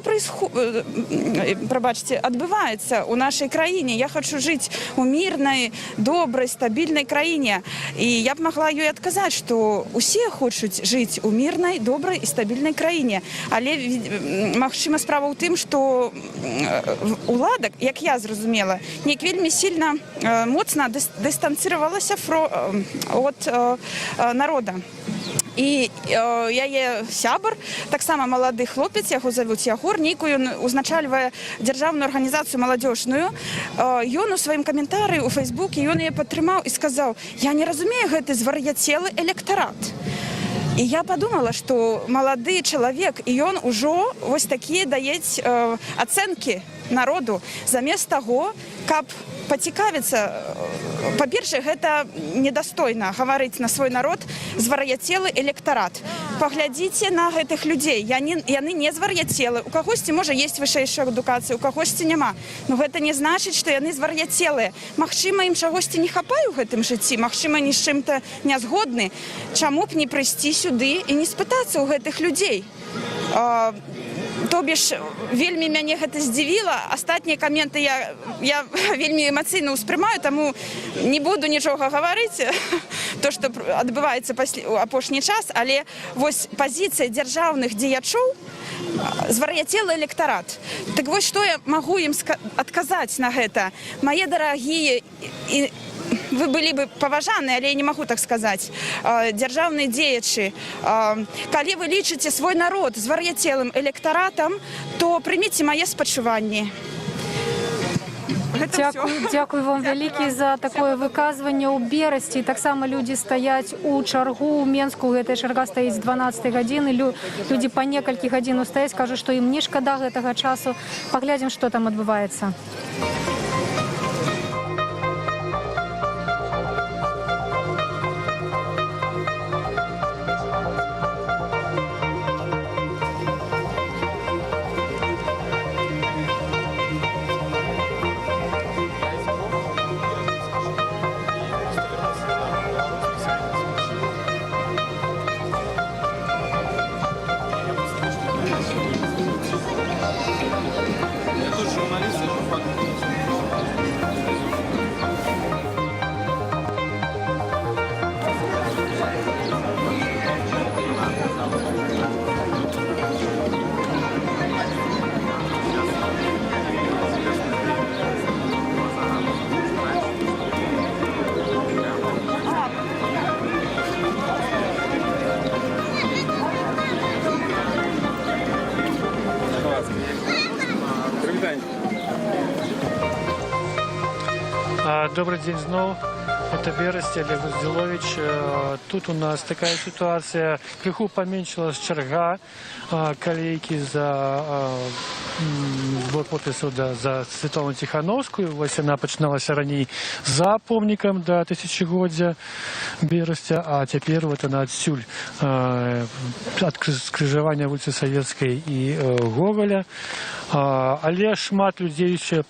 адбываецца ў нашай краіне? Я хочу жыць у мірнай, добрай, стабільнай краіне. І я б магла ёй адказаць, што усе хочуць жыць у мірнай, добрай і стабільнай краіне. Але, магчыма, справа ў тым, што уладак, як я зразумела, неяк вельмі сильна, моцна дыстанцыравалася от народа. І яе сябар, таксама малады хлопец, яго завуць Ягор, нейкую узначальвае дзяржаўную арганізацыю маладзёжную. Ён у сваім каментары ў Фейсбуке, ён яе падтрымаў і сказаў: «Я не разумею гэты звар'яцелы электарат». І я подумала, што малады чалавек, і ён ужо вось такія даюць ацэнкі народу замест таго, каб пацікавіцца. Па-першае, гэта недастойна гаварыць на свой народ звар'яцелы электарат. Паглядзіце на гэтых людзей. Яны не звар'яцелы. У кагосьці можа есть вышэйшая адукацыя, у кагосьці няма. Но гэта не значыць, што яны звар'яцелыя. Магчыма, ім чагосьці не хапае ў гэтым жыцці, магчыма, ні з чым-то не згодны. Чаму б не прыйсці сюды і не спытацца ў гэтых людзей? То бишь, вельмі мяне гэта здзівіла. Астатнія каменты я вельмі эмацыйна ўспрымаю, таму не буду нічога гаварыць, то, што адбываецца апошні час, але вось пазіцыя дзяржаўных дзеячоў, звар'яцелы электарат. Так вось, што я магу ім адказаць на гэта? Мае дарагія, вы былі бы паважаны, але я не магу так сказаць, дзяржаўныя дзеячы, калі вы лічыце свой народ звар'яцелым электаратам, то прыміце мае спачуванні. Дзякуй вам вялікі за такое выказванне ў Берасці. Таксама людзі стаяць у чаргу ў Менску. Гэтая чарга стаіць з 12 гадзіны. Людзі па некалькі гадзін стаяць, кажуць, што ім не шкада гэтага часу. Паглядзім, што там адбываецца. Добрый день снова. Это Берасти, Олег Гуздилович. Тут у нас такая ситуация. Крыху поменьшилась черга колейки за сбор подписів за Світлану Тихановську. Ось вона починалася раніше за помником до тисячогоддя Берастя, а тепер вот вона отсюль от скрижування вулиці Советської і Гоголя. Але шмат людей ще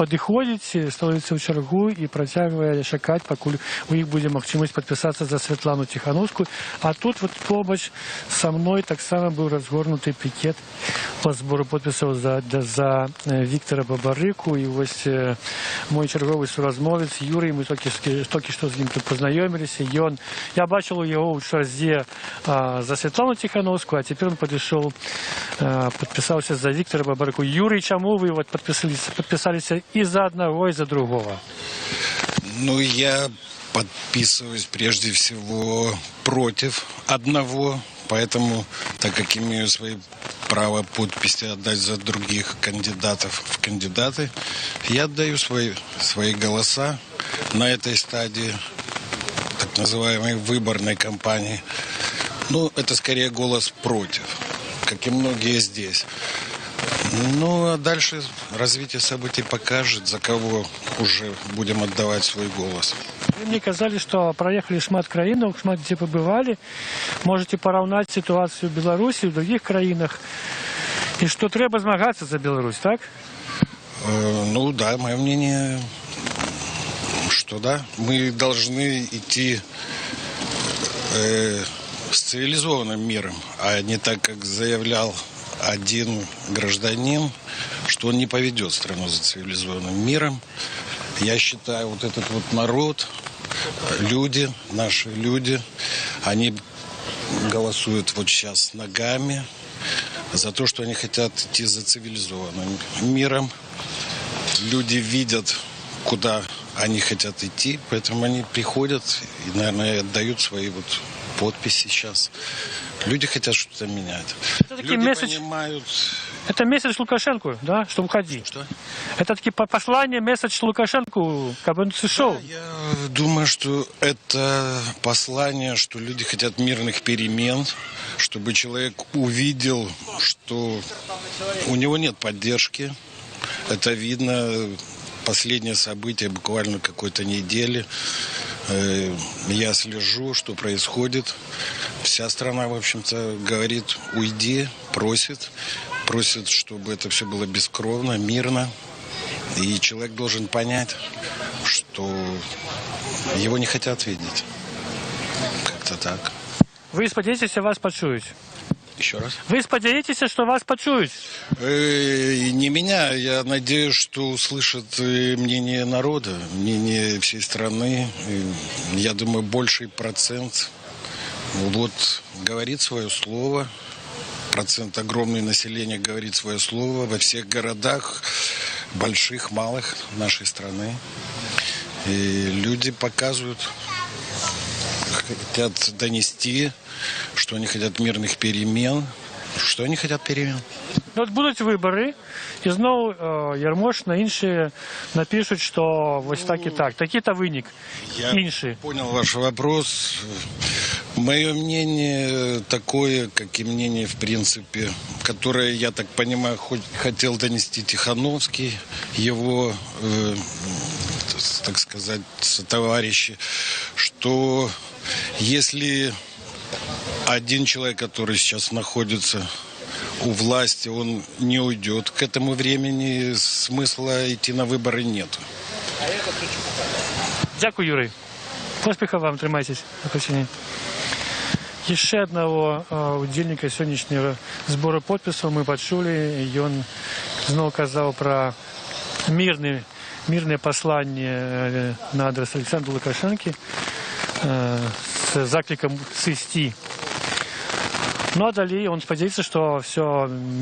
підходять, становляться в чергу і протягує чекати, поки у них буде можливість підписатися за Світлану Тихановську. А тут вот побач со мною так само був розгорнутий пікет по збору підписів за Віктора Бабарику. І ось мій черговий розмовець Юрій, ми тільки що з ним тут познайомилися. Я бачив його у черзі за Світлану Тихановську, а тепер він підійшов, підписався за Віктора Бабарику. Юрий, чему вы вот подписались и за одного, и за другого? Ну, я подписываюсь прежде всего против одного, поэтому, так как имею свое право подписи отдать за других кандидатов в кандидаты, я отдаю свои голоса на этой стадии так называемой выборной кампании. Ну, это скорее голос против, как и многие здесь. Ну, а дальше развитие событий покажет, за кого уже будем отдавать свой голос. Вы мне сказали, что проехали шмат країн, шмат где побывали. Можете поравнать ситуацию в Беларуси, в других краинах. И что треба змагаться за Беларусь, так? Ну да, мое мнение, что да. Мы должны идти с цивилизованным миром, а не так, как заявлял один гражданин, что он не поведет страну за цивилизованным миром. Я считаю, вот этот вот народ, люди, наши люди, они голосуют вот сейчас ногами за то, что они хотят идти за цивилизованным миром. Люди видят, куда они хотят идти, поэтому они приходят и, наверное, отдают свои вот подписи сейчас. Люди хотят что-то менять. Люди понимают... Это месседж Лукашенко, да, что уходи. Что? Это таки послание, месседж Лукашенко, как бы он сошел. Да, я думаю, что это послание, что люди хотят мирных перемен, чтобы человек увидел, что у него нет поддержки. Это видно. Последнее событие буквально какой-то недели. Я слежу, что происходит. Вся страна, в общем-то, говорит, уйди, просит, чтобы это все было бескровно, мирно. И человек должен понять, что его не хотят видеть. Как-то так. Вы сподіваєтеся, що вас почують? Еще раз. Вы сподіваєтеся, что вас почують? Не меня. Я надеюсь, что услышат мнение народа, мнение всей страны. Я думаю, больший процент вот говорит свое слово. Процент огромный населения говорит свое слово во всех городах, больших, малых нашей страны. И люди показывают, хотят донести, что они хотят мирных перемен, что они хотят перемен. Ну, от будуть вибори, і знову Ярмош на інші напишуть, що ось так і так. Такі-то виник. Я понял ваш вопрос. Мое мнение такое, как и мнение, в принципе, которое, я так понимаю, хотел донести Тихановский, его, так сказать, товарищи, что если один человек, который сейчас находится у власти, он не уйдет к этому времени, смысла идти на выборы нет. Дякую, Юрій. Успіхів вам, тримайтесь. Ще одного удільника сьогоднішнього збору підписів ми почули, і він знову казав про мирне послання на адрес Олександра Лукашенка з закликом «сысти». Ну а далі він сподівається, що все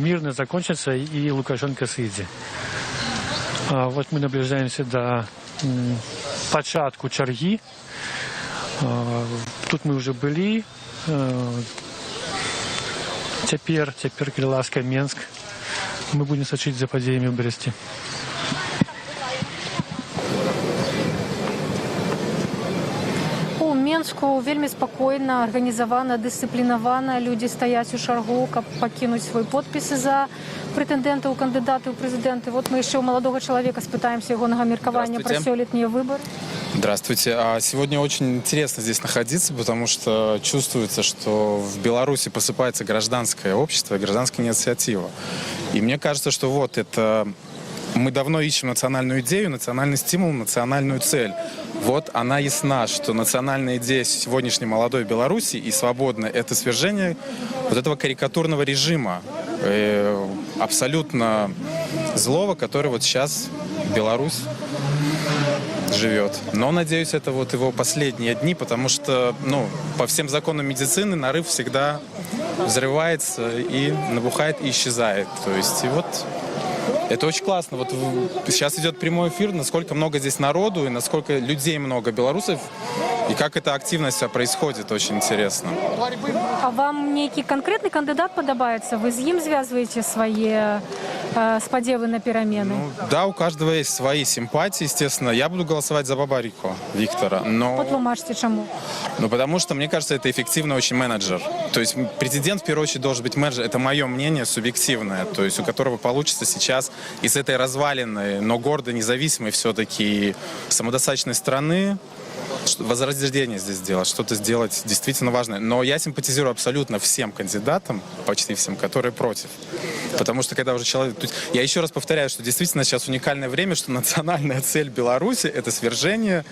мирно закончится і Лукашенко сыйдзе. Вот мы наближаемся до початку черги. Тут мы уже были. Теперь Криловска, Менск. Мы будем сочить за подеями в Бресте. Мінску вельмі спакойна, арганізавана, дысцыплінавана. Людзі стаяць у шаргу, каб пакінуць свой подпісы за прэтэндэнта ў кандыдаты ў прэзідэнты. Вот мы яшчэ у маладога чалавека спытаемся ягонага меркавання пра сёлетнія выборы. Здравствуйте. Сегодня очень интересно здесь находиться, потому что чувствуется, что в Беларуси посыпается гражданское общество, гражданская инициатива. И мне кажется, что вот это... Мы давно ищем национальную идею, национальный стимул, национальную цель. Вот она ясна, что национальная идея сегодняшней молодой Беларуси и свободная — это свержение вот этого карикатурного режима, абсолютно злого, который вот сейчас Беларусь живет. Но, надеюсь, это вот его последние дни, потому что, по всем законам медицины нарыв всегда взрывается и набухает и исчезает. То есть, и вот это очень классно. Вот сейчас идет прямой эфир, насколько много здесь народу и насколько людей много, белорусов, и как эта активность вся происходит, очень интересно. А вам некий конкретный кандидат подобается? Вы с ним связываете свои сподевы на перемены? Да, у каждого есть свои симпатии, естественно. Я буду голосовать за Бабарико Виктора, но... Потлумачьте, чему? Потому что, мне кажется, это эффективный очень менеджер. То есть президент, в первую очередь, должен быть менеджер. Это мое мнение субъективное, то есть у которого получится сейчас из этой разваленной, но гордо независимой все-таки самодостаточной страны возрождение здесь сделать, что-то сделать действительно важное. Но я симпатизирую абсолютно всем кандидатам, почти всем, которые против. Потому что когда уже человек... Я еще раз повторяю, что действительно сейчас уникальное время, что национальная цель Беларуси — это свержение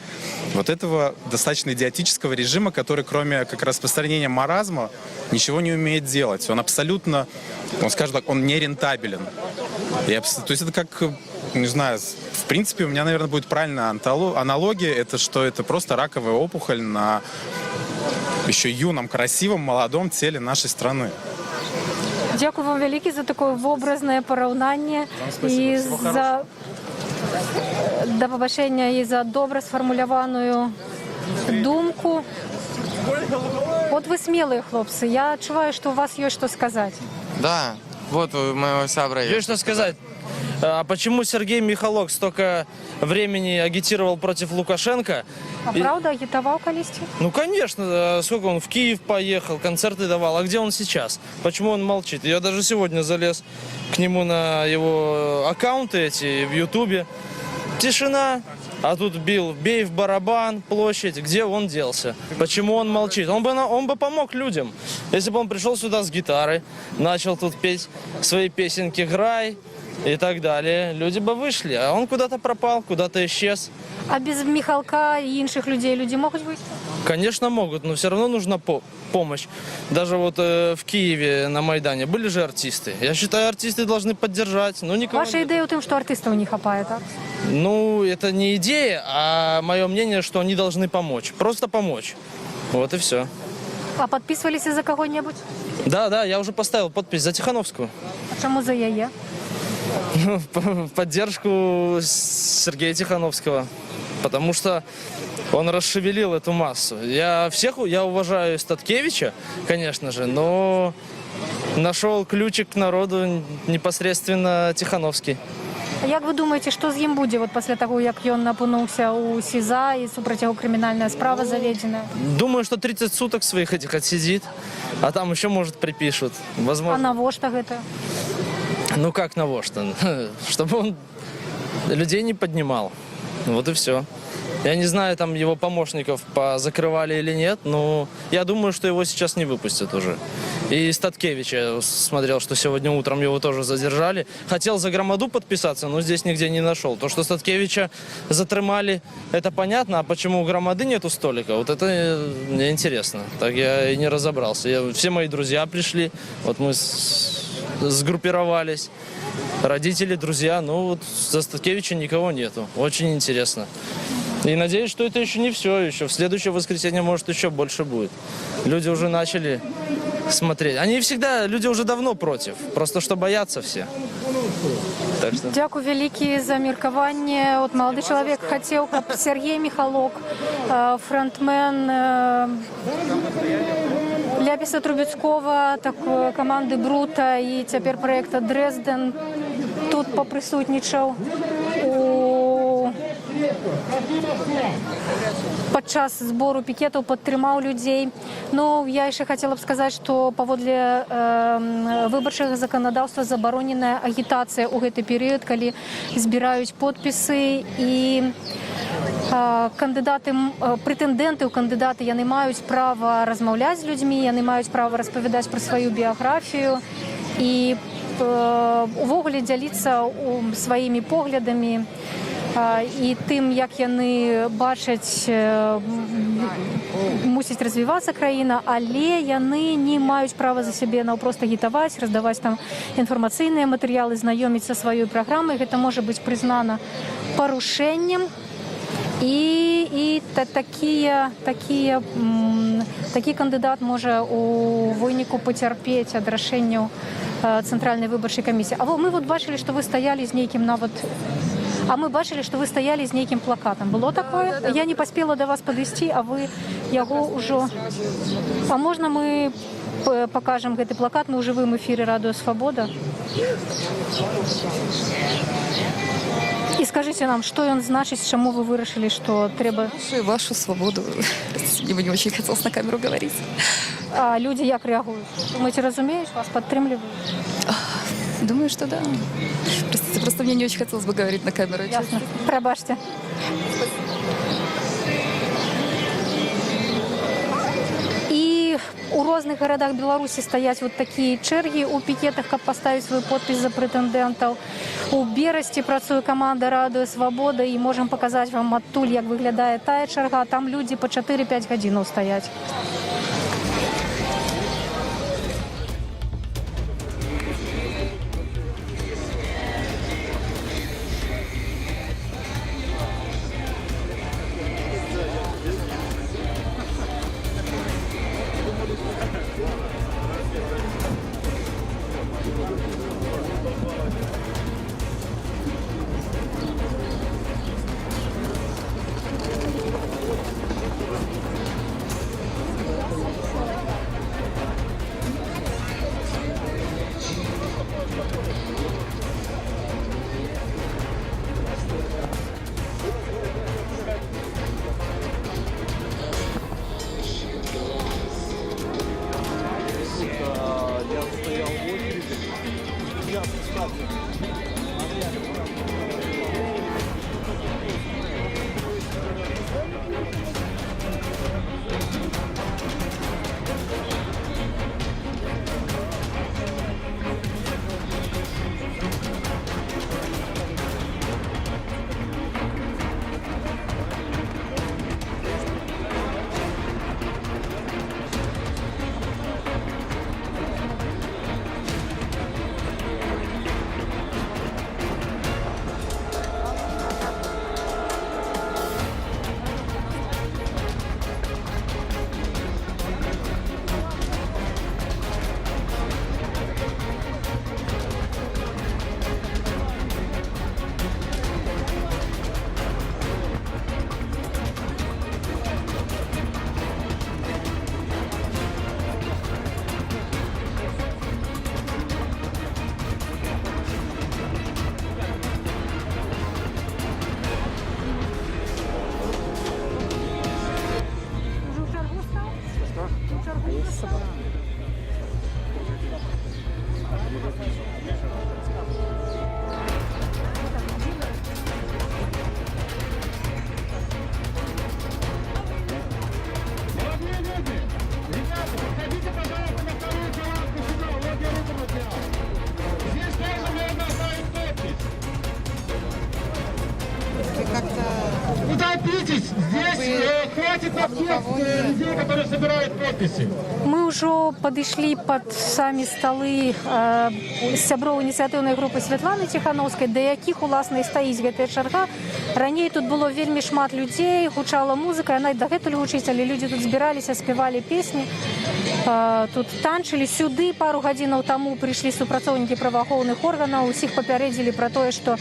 вот этого достаточно идиотического режима, который кроме как распространения маразма ничего не умеет делать. Он абсолютно, скажем так, он нерентабелен. То есть это как... Не знаю, в принципе, у меня, наверное, будет правильная аналогия. Это что это просто раковая опухоль на еще юном, красивом, молодом теле нашей страны. Дякую вам велике за такое вобразное пораўнанне и за до побачення и за добра сфармуляваную думку. Вот вы смелые хлопцы. Я отчуваю, что у вас есть что сказать. Да, вот у моего сябра есть. Есть что сказать. А почему Сергей Михалок столько времени агитировал против Лукашенко? А правда агитовал колись? Ну, конечно. Сколько он в Киев поехал, концерты давал. А где он сейчас? Почему он молчит? Я даже сегодня залез к нему на его аккаунты эти в Ютубе. Тишина. А тут бей в барабан, площадь. Где он делся? Почему он молчит? Он бы помог людям. Если бы он пришел сюда с гитарой, начал тут петь свои песенки «Грай» и так далее, люди бы вышли. А он куда-то пропал, куда-то исчез. А без Михалка и інших людей люди могут выйти? Конечно, могут, но все равно нужна помощь. Даже вот в Киеве на Майдане были же артисты. Я считаю, артисты должны поддержать. Но никого Ваша идея в том, что артистов не хватает, а? Ну, это не идея, а мое мнение, что они должны помочь. Просто помочь. Вот и все. А подписывались за кого-нибудь? Да, я уже поставил подпись за Тихановскую. А чему за яе? В поддержку Сергея Тихановского. Потому что он расшевелил эту массу. Я уважаю Статкевича, конечно же, но нашел ключик к народу непосредственно Тихановский. А як ви думаєте, що з ним буде після того, як він опинився у СІЗА і супроти його кримінальна справа заведена? Думаю, что 30 суток своих этих отсидит, а там еще, может, припишут. Возможно. А на что это? Ну как на что? Чтобы он людей не поднимал. Вот и все. Я не знаю, там его помощников позакрывали или нет, но я думаю, что его сейчас не выпустят уже. И Статкевича смотрел, что сегодня утром его тоже задержали. Хотел за Громаду подписаться, но здесь нигде не нашел. То, что Статкевича затримали, это понятно. А почему у Громады нету столика, вот это мне интересно. Так я и не разобрался. Все мои друзья пришли, вот мы сгруппировались. Родители, друзья, ну вот за Статкевича никого нету. Очень интересно. И надеюсь, что это еще не все. Еще в следующее воскресенье, может, еще больше будет. Люди уже начали смотреть. Люди уже давно против. Просто что боятся все. Так что... Дякую велике за меркование. Вот молодой человек хотел, как Сергей Михалок, фронтмен Ляписа Трубецкого, команды Брута и теперь проекта Дрезден. Тут поприсутничал у падчас збору пікетаў падтрымаў людзей. Ну, я яшчэ хацела б сказаць, што паводле выбарчага заканадаўства забароненая агітацыя ў гэты перыяд, калі збіраюць подпісы, і прэтэндэнты ў кандыдаты, яны маюць права размаўляць з людзьмі, яны маюць права распавядаць пра сваю біяграфію і увогуле дзяліцца сваімі поглядамі і тым, як яны бачаць, мусіць развівацца краіна, але яны не маюць права за сябе наўпрост агітаваць, раздаваць там інфармацыйныя матэрыялы, знаёміць са сваёй праграмай. Гэта можа быць прызнана парушэннем. І такі кандыдат можа у выніку пацярпець ад рашэнняў Цэнтральнай выбарчай камісіі. А мы вот бачылі, што вы стаялі з нейкім нават... А мы бачылі, што вы стаялі з нейкім плакатам. Было такое? Я не паспела да вас падысці, а вы яго ўжо... А можна мы пакажам гэты плакат? Мы ў жывым эфіры Радыё Свабода. І скажите нам, что он значит, чему вы вырашили, что треба... Вашу свободу. Мне бы не очень хотелось на камеру говорить. А люди як реагуют? Думаете, разумеют, вас подтримливают? Думаю, что да. Простите, просто мне не очень хотелось бы говорить на камеру. Ясно. Пробачьте. І у розных гарадах Беларусі стаяць вот такія чэргі у пікетах, каб паставіць свой подпіс за прэтэндэнтаў. У Берасці працуе каманда Радыё Свабода, і можам паказаць вам адтуль, як выглядае тая чарга. Там людзі па 4-5 гадзінаў стаяць. Мы ўжо падышлі пад самі сталы сяброў ініцыятыўнай групы Святланы Ціхановскай, да якіх уласна і стаіць гэтая чарга. Раней тут было вельмі шмат людзей, гучала музыка, яна дагэтуль гучыць, але людзі тут збіраліся, спявалі песні, тут танчылі. Сюды пару гадзінаў таму прыйшлі супрацоўнікі праваахоўных органаў, усіх папярэдзілі пра тое, што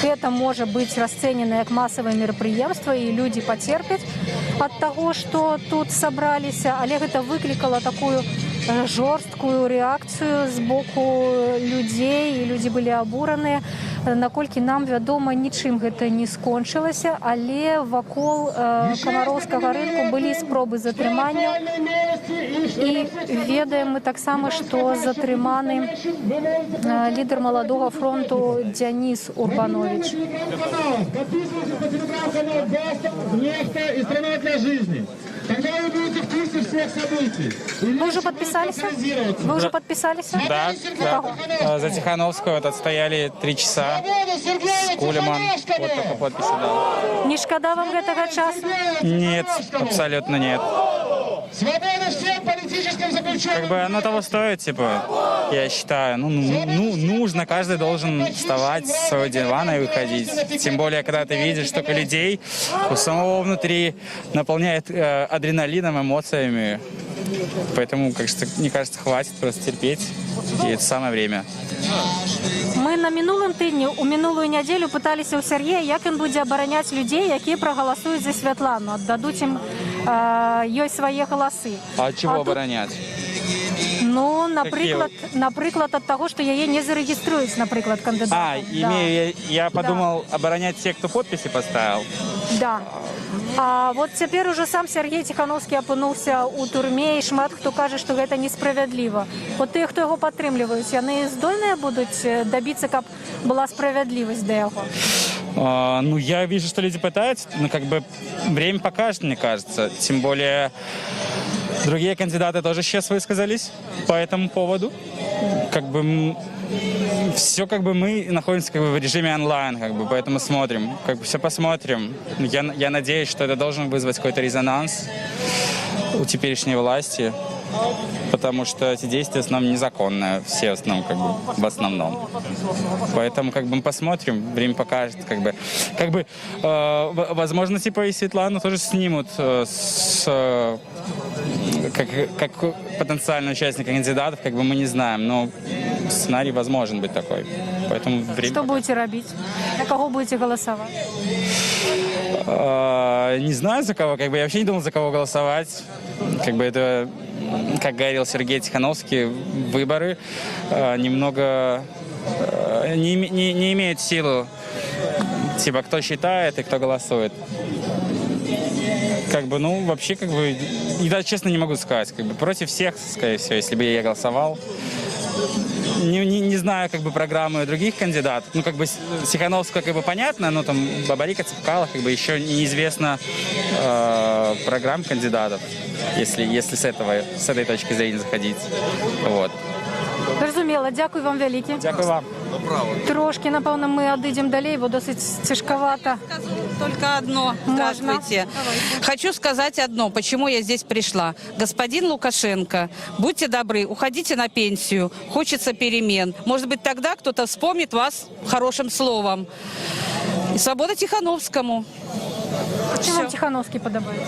гэта можа быць расцэнена як масавае мерапрыемства і людзі пацерпяць ад таго, што тут сабраліся, але гэта выклікала такую жорсткую рэакцыю з боку людзей, і людзі былі абураныя. наколькі нам вядома, нічым гэта не скончылася, але вакол Камароўскага рынку былі спробы затрымання. І ведаем мы таксама, што затрыманы лідар Маладога фронту Дзяніс Урбанович. Вы уже подписались? Вы уже подписались? Да, да. За Тихановскую вот отстояли 3 часа. Кулеман. Вот только подписи дал. Не шкода вам гэтага часу? Нет, абсолютно нет. Как бы оно того стоит, типа, я считаю. Ну, нужно, каждый должен вставать с своего дивана и выходить. Тем более, когда ты видишь столько людей, у самого внутри наполняет адреналином, эмоциями. Поэтому, мне кажется, хватит просто терпеть. И это самое время. Мы на мінулым тыдні, у мінулую нядзелю пыталіся ў Сергея, як ён будзе абараняць людзей, якія прагаласуюць за Святлану, аддадуць ім ёй свае галасы. А чего оборонять? Ну, напрыклад, от того, что яе не зарегиструюць, напрыклад, кандидатом. Я подумал, оборонять тех, кто подписи поставил. Да. А вот цяпер уже сам Сергей Тихановскі апынуўся ў турме, і шмат хто кажа, што гэта несправядліва. Вот тыя, хто яго падтрымліваюць, яны здольныя будуць дабіцца, каб была справядлівасць да яго? Ну, я вижу, что люди пытаются, но как бы время покажет, мне кажется. Тем более другие кандидаты тоже сейчас высказались по этому поводу. Как бы все, как бы мы находимся как бы в режиме онлайн, как бы, поэтому смотрим, как бы все посмотрим. Я надеюсь, что это должен вызвать какой-то резонанс у теперешней власти, потому что эти действия в основном незаконные, все в основном, как бы, в основном. Поэтому, как бы, мы посмотрим, время покажет, возможно, типа и Светлану тоже снимут как потенциальный участник кандидатов, как бы мы не знаем, но сценарий возможен быть такой. Поэтому время... Что будете робить? На кого будете голосовать? Не знаю за кого, как бы я вообще не думал, за кого голосовать. Как бы это, как говорил Сергей Тихановский, выборы немного не имеют силу, типа кто считает и кто голосует. Как бы, ну, вообще, как бы, и даже честно не могу сказать, как бы, против всех, скорее всего, если бы я голосовал. Не знаю, как бы, программы других кандидатов. Ну, как бы, Тихановского, как бы, понятно, но там Бабарика, Цепкало, как бы, еще неизвестно программ кандидатов, если с этой точки зрения заходить. Вот. Зразумела, дякую вам вялікі. Дякую вам. Трошки, напевно, мы отойдем далее, бо досить тяжковато. Только одно. Здравствуйте. Хочу сказать одно, почему я здесь пришла. Господин Лукашенко, будьте добры, уходите на пенсию. Хочется перемен. Может быть, тогда кто-то вспомнит вас хорошим словом. И свобода Тихановскому. Почему вам Тихановский подобает?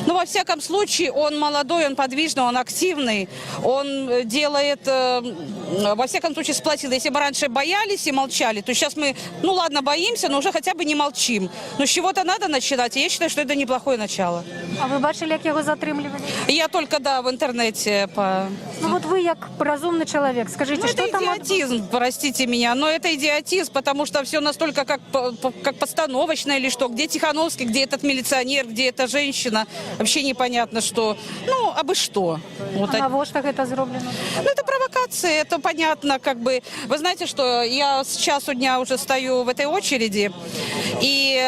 Ну, во всяком случае, он молодой, он подвижный, он активный, он делает, во всяком случае, сплотил. Если мы раньше боялись и молчали, то сейчас мы, ну ладно, боимся, но уже хотя бы не молчим. Но с чего-то надо начинать, и я считаю, что это неплохое начало. А вы бачили, як его затрымливали? Я только, да, в интернете. Ну вот вы, как разумный человек, скажите, ну, что это там... идиотизм, простите меня, но это идиотизм, потому что все настолько как постановочно или что. Где Тихановский, где этот милиционер, где эта женщина, вообще непонятно, что. Ну, а бы что. Вот а на что это сделано? Ну, это провокация, это понятно, как бы. Вы знаете, что я с часу дня уже стою в этой очереди, и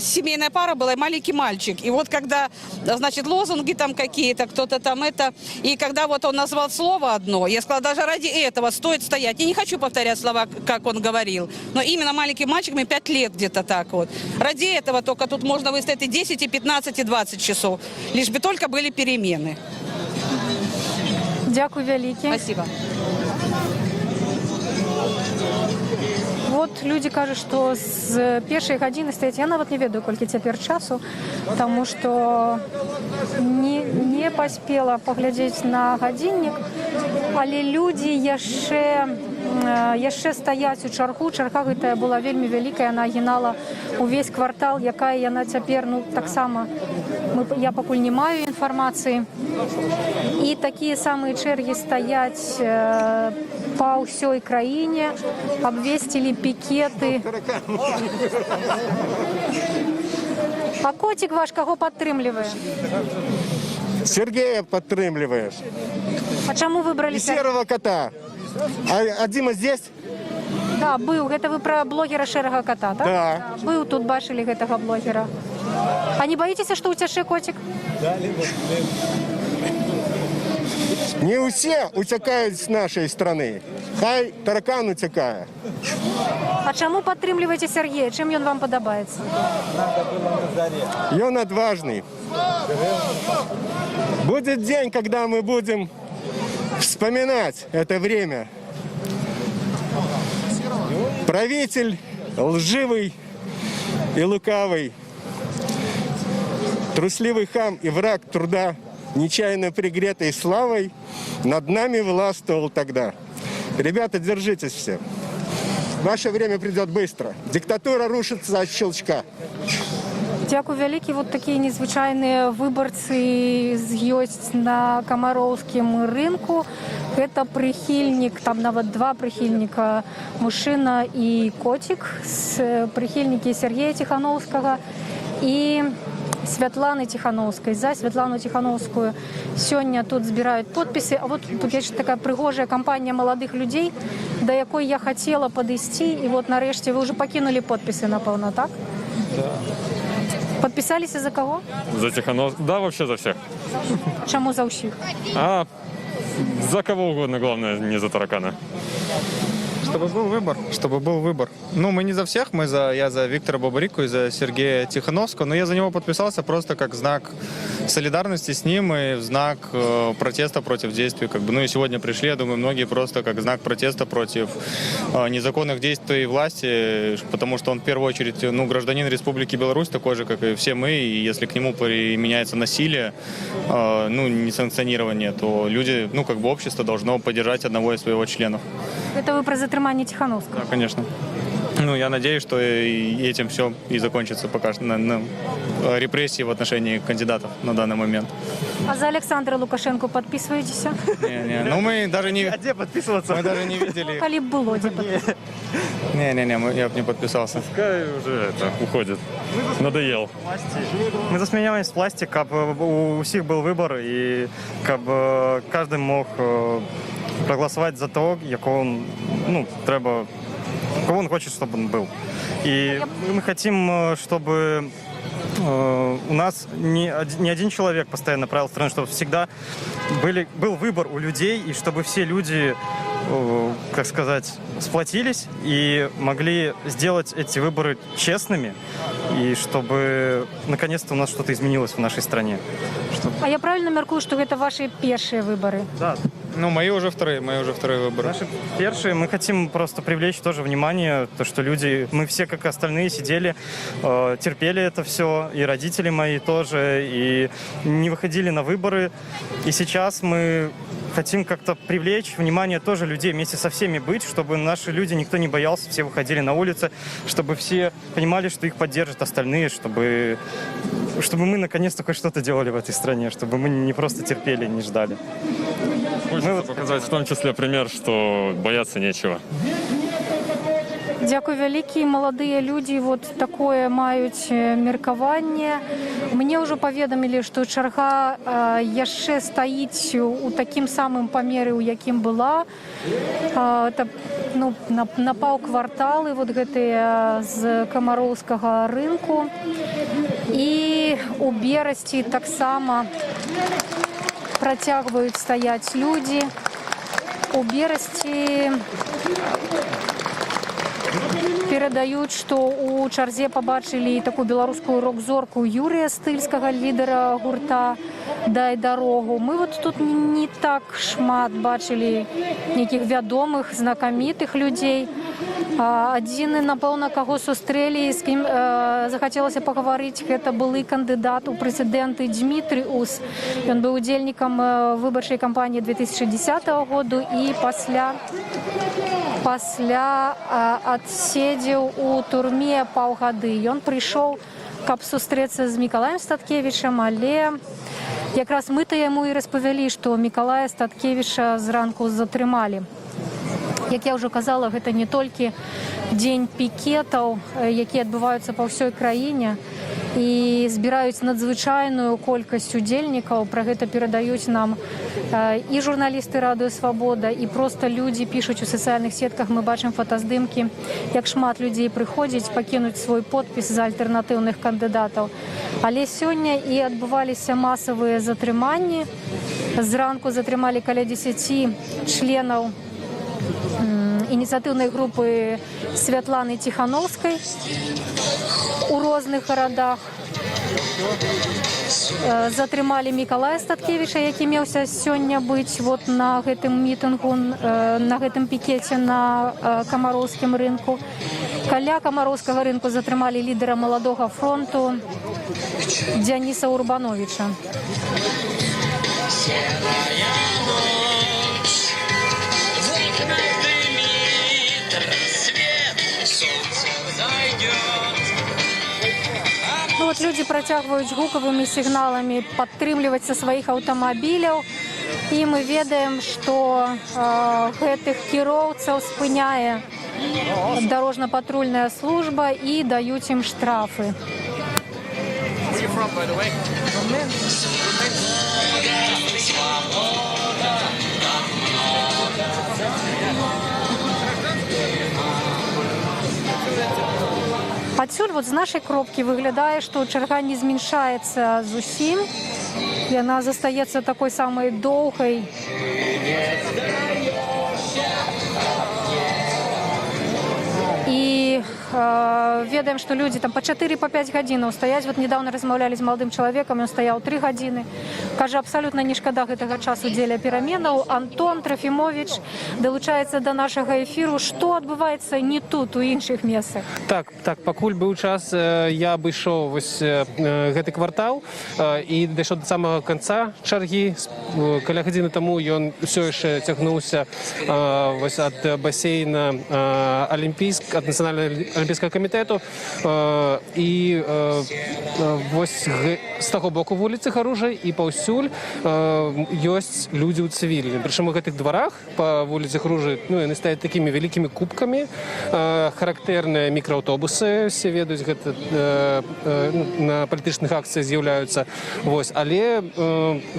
семейная пара была, и маленький мальчик. И вот когда, значит, лозунги там какие-то, кто-то там это, и когда вот он назвал слово одно, я сказала, даже ради этого стоит стоять. Я не хочу повторять слова, как он говорил, но именно маленький мальчик, мне 5 лет где-то так вот. Ради этого только тут можно выстоять и 10, и 15, и 20 часов, лишь бы только были перемены. Дякую вялікі. Спасибо. Вот люди кажут, что с першай гадзіны стаіць, я нават не ведаю, колькі цяпер часу, тому что не паспела паглядзець на гадзіннік, але людзі яшчэ яшчэ стаяць у чаргу. Чарга гэтая была вельмі вялікая, яна гінала увесь квартал, якая яна цяпер, ну, таксама я пакуль не маю інфармацыі. І такія самыя чэргі стаяць па ўсёй краіне, абвесцілі пікеты. А котик ваш кого падтрымлівае? Сергея подтрымливаешь. А чаму выбрали И серого кота. А Дима здесь? Да, быў. Гэта вы пра блогера Шэрага кота, так? Да. Быў тут, бачылі гэтага блогера. А не баіцеся, што уцячэ котик? Не все утекают с нашей страны. Хай таракан утекает. А чаму падтрымліваеце Сергея? Чым ён вам падабаецца? И он отважный. Будет день, когда мы будем вспоминать это время. Правитель лживый и лукавый, трусливый хам и враг труда, нечаянно пригретой славой, над нами властвовал тогда. Ребята, держитесь все. Ваше время придет быстро. Диктатура рушится от щелчка. Дзякуй вялікі. Вот такія незвычайныя выбарцы ёсць на камароўскім рынку. Гэта прыхільнік, там нават два прыхільніка, мужчына і котик, прыхільнікі Сергея Тихановскага і Святланы Тихановскай. За Святлану Тихановскую сёння тут збіраюць подпісы. А вот тут есть такая прыгожая кампанія маладых людзей, да якой я хацела падысці. І вот нарэшце вы уже пакінулі подпісы, напэўна, так? Да. Подписались за кого? За Тихановского. Да, вообще за всех. Чему за всех? За кого угодно, главное, не за таракана. Чтобы был выбор, чтобы был выбор. Ну, мы не за всех, я за Виктора Бабарику и за Сергея Тихановского, но я за него подписался просто как знак солидарности с ним и в знак протеста против действий. Ну и сегодня пришли, я думаю, многие просто как знак протеста против незаконных действий власти, потому что он в первую очередь, гражданин Республики Беларусь, такой же, как и все мы, и если к нему применяется насилие, несанкционирование, то люди, общество должно поддержать одного из своих членов. Это вы про затримание Тихановского? Да, конечно. Я надеюсь, что и этим все и закончится пока что на репрессии в отношении кандидатов на данный момент. А за Александра Лукашенко подписываетесь? Не, мы даже не... А где подписываться? Мы даже не видели. Коли было, где подписываться? Не, я бы не подписался. Пускай уже уходит. Надоел. Мы за сменяемость власти, как у всех был выбор, и каждый мог проголосовать за того, якого он, треба, кого он хочет, чтобы он был. И мы хотим, чтобы у нас не один человек постоянно правил страной, чтобы всегда был выбор у людей, и чтобы все люди, сплотились и могли сделать эти выборы честными, и чтобы наконец-то у нас что-то изменилось в нашей стране. А я правильно меркую, что это ваши первые выборы? Да. Мои уже вторые выборы. Наши первые, мы хотим просто привлечь тоже внимание, то, что люди, мы все, как остальные, сидели, терпели это все, и родители мои тоже, и не выходили на выборы. И сейчас мы хотим как-то привлечь внимание тоже людей, вместе со всеми быть, чтобы наши люди, никто не боялся, все выходили на улицы, чтобы все понимали, что их поддержат остальные, чтобы мы наконец-то хоть что-то делали в этой стране, чтобы мы не просто терпели, не ждали. Хочется показать в том числе пример, что бояться нечего. Дзякуй вялікі. Маладыя людзі вот такое маюць меркаванне. Мне ўжо паведамілі, што чарга яшчэ стаіць у такім самым памеры, у якім была. На паўкварталы вот гэтыя з камароўскага рынку. І у Берасці таксама працягваюць стаяць людзі. У Берасці перадаюць, што у чарзе пабачылі такую беларускую рок-зорку Юрія Стыльскага, лідара гурта «Дай дарогу». Мы вот тут не так шмат бачылі нейкіх вядомых, знакамітых людзей. Адзіны, напэўна, каго сустрэлі, з кім захацелася пагаварыць, гэта былы кандыдат у прэзідэнты Дмітрый Ус. Ён быў удзельнікам выбарчай кампаніі 2010 году і пасля пасля адседзеў у турме паўгады. Ён прыйшоў, каб сустрэцца з Мікалаем Статкевічам, але якраз мы-то яму і распавялі, што Мікалая Статкевіча зранку затрымалі. Як я ўжо казала, гэта не толькі дзень пікетаў, якія адбываюцца па ўсёй краіне і збіраюць надзвычайную колькасць удзельнікаў. Пра гэта перадаюць нам і журналісты Радыё Свабода, і проста людзі пішуць у сацыяльных сетках. Мы бачым фотаздымкі, як шмат людзей прыходзіць пакінуць свой подпіс за альтэрнатыўных кандыдатаў. Але сёння і адбываліся масавыя затрыманні. Зранку затрымалі каля 10 членаў ініцыятыўнай групы Святланы Ціхановскай у розных гарадах. Затрымалі Мікалая Статкевіча, які меўся сёння быць на гэтым мітынгу, на гэтым пікеце на Камароўскім рынку. Каля Камароўскага рынку затрымалі лідара Маладога фронту Дзяніса Урбановіча. Людзі працягваюць гукавымі сігналамі падтрымліваць са сваіх аўтамабіляў. І мы ведаем, што гэтых кіроўцаў спыняе дарожна-патрульная служба і даюць ім штрафы. Адсюль з нашай кропкі выглядае, што чарга не зменшаецца зусім. Яна застаецца такой самай доўгай. І ведаем, што людзі там па 4-5 гадзінаў стаяць. Недавно размаўлялі з маладым чалавекам, ён стаяў 3 гадзіны. Кажа, абсалютна не шкада гэтага часу дзеля пераменаў. Антон Трафімовіч далучаецца да нашага эфіру. Што адбываецца не тут, у іншых месцах? Так, пакуль быў час, я абышоў гэты квартал і дайшоў да самага канца чаргі. Каля гадзіны таму ён усё яшчэ цягнуўся ад басейна ад Нацыянальнага алімпійскага камітэту. І з таго боку вуліцы Харужай і паўсюль ёсць людзі ў цывільным. Прычым у гэтых дварах па вуліцы Харужай яны стаяць такімі вялікімі кубкамі. Характэрныя мікрааўтобусы, все ведаюць, гэта на палітычных акцыях з'яўляюцца. Але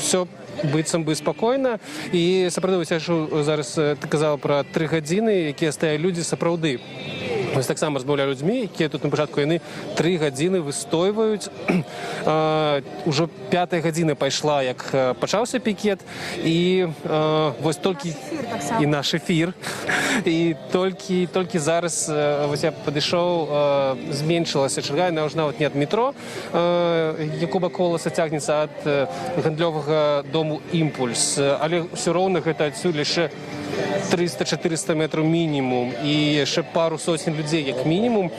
ўсё быццам бы спакойна. І сапраўды, я зараз ты казала пра 3 гадзіны, якія стаялі людзі сапраўды. Вось таксама размаўляю людзьмі, якія тут на пачатку яны 3 гадзіны выстойваюць. Ужо 5-я гадзіна пайшла, як пачаўся пікет, і вось толькі і наш эфір. І толькі зараз я падышоў, зменшылася чарга, яна ўжо нават не ад метро Якуба Коласа цягнецца, ад гандлёвага дому «Імпульс». Але ўсё роўна гэта адсюль яшчэ 300-400 метраў мінімум і яшчэ пару сотень людзей, як мінімум,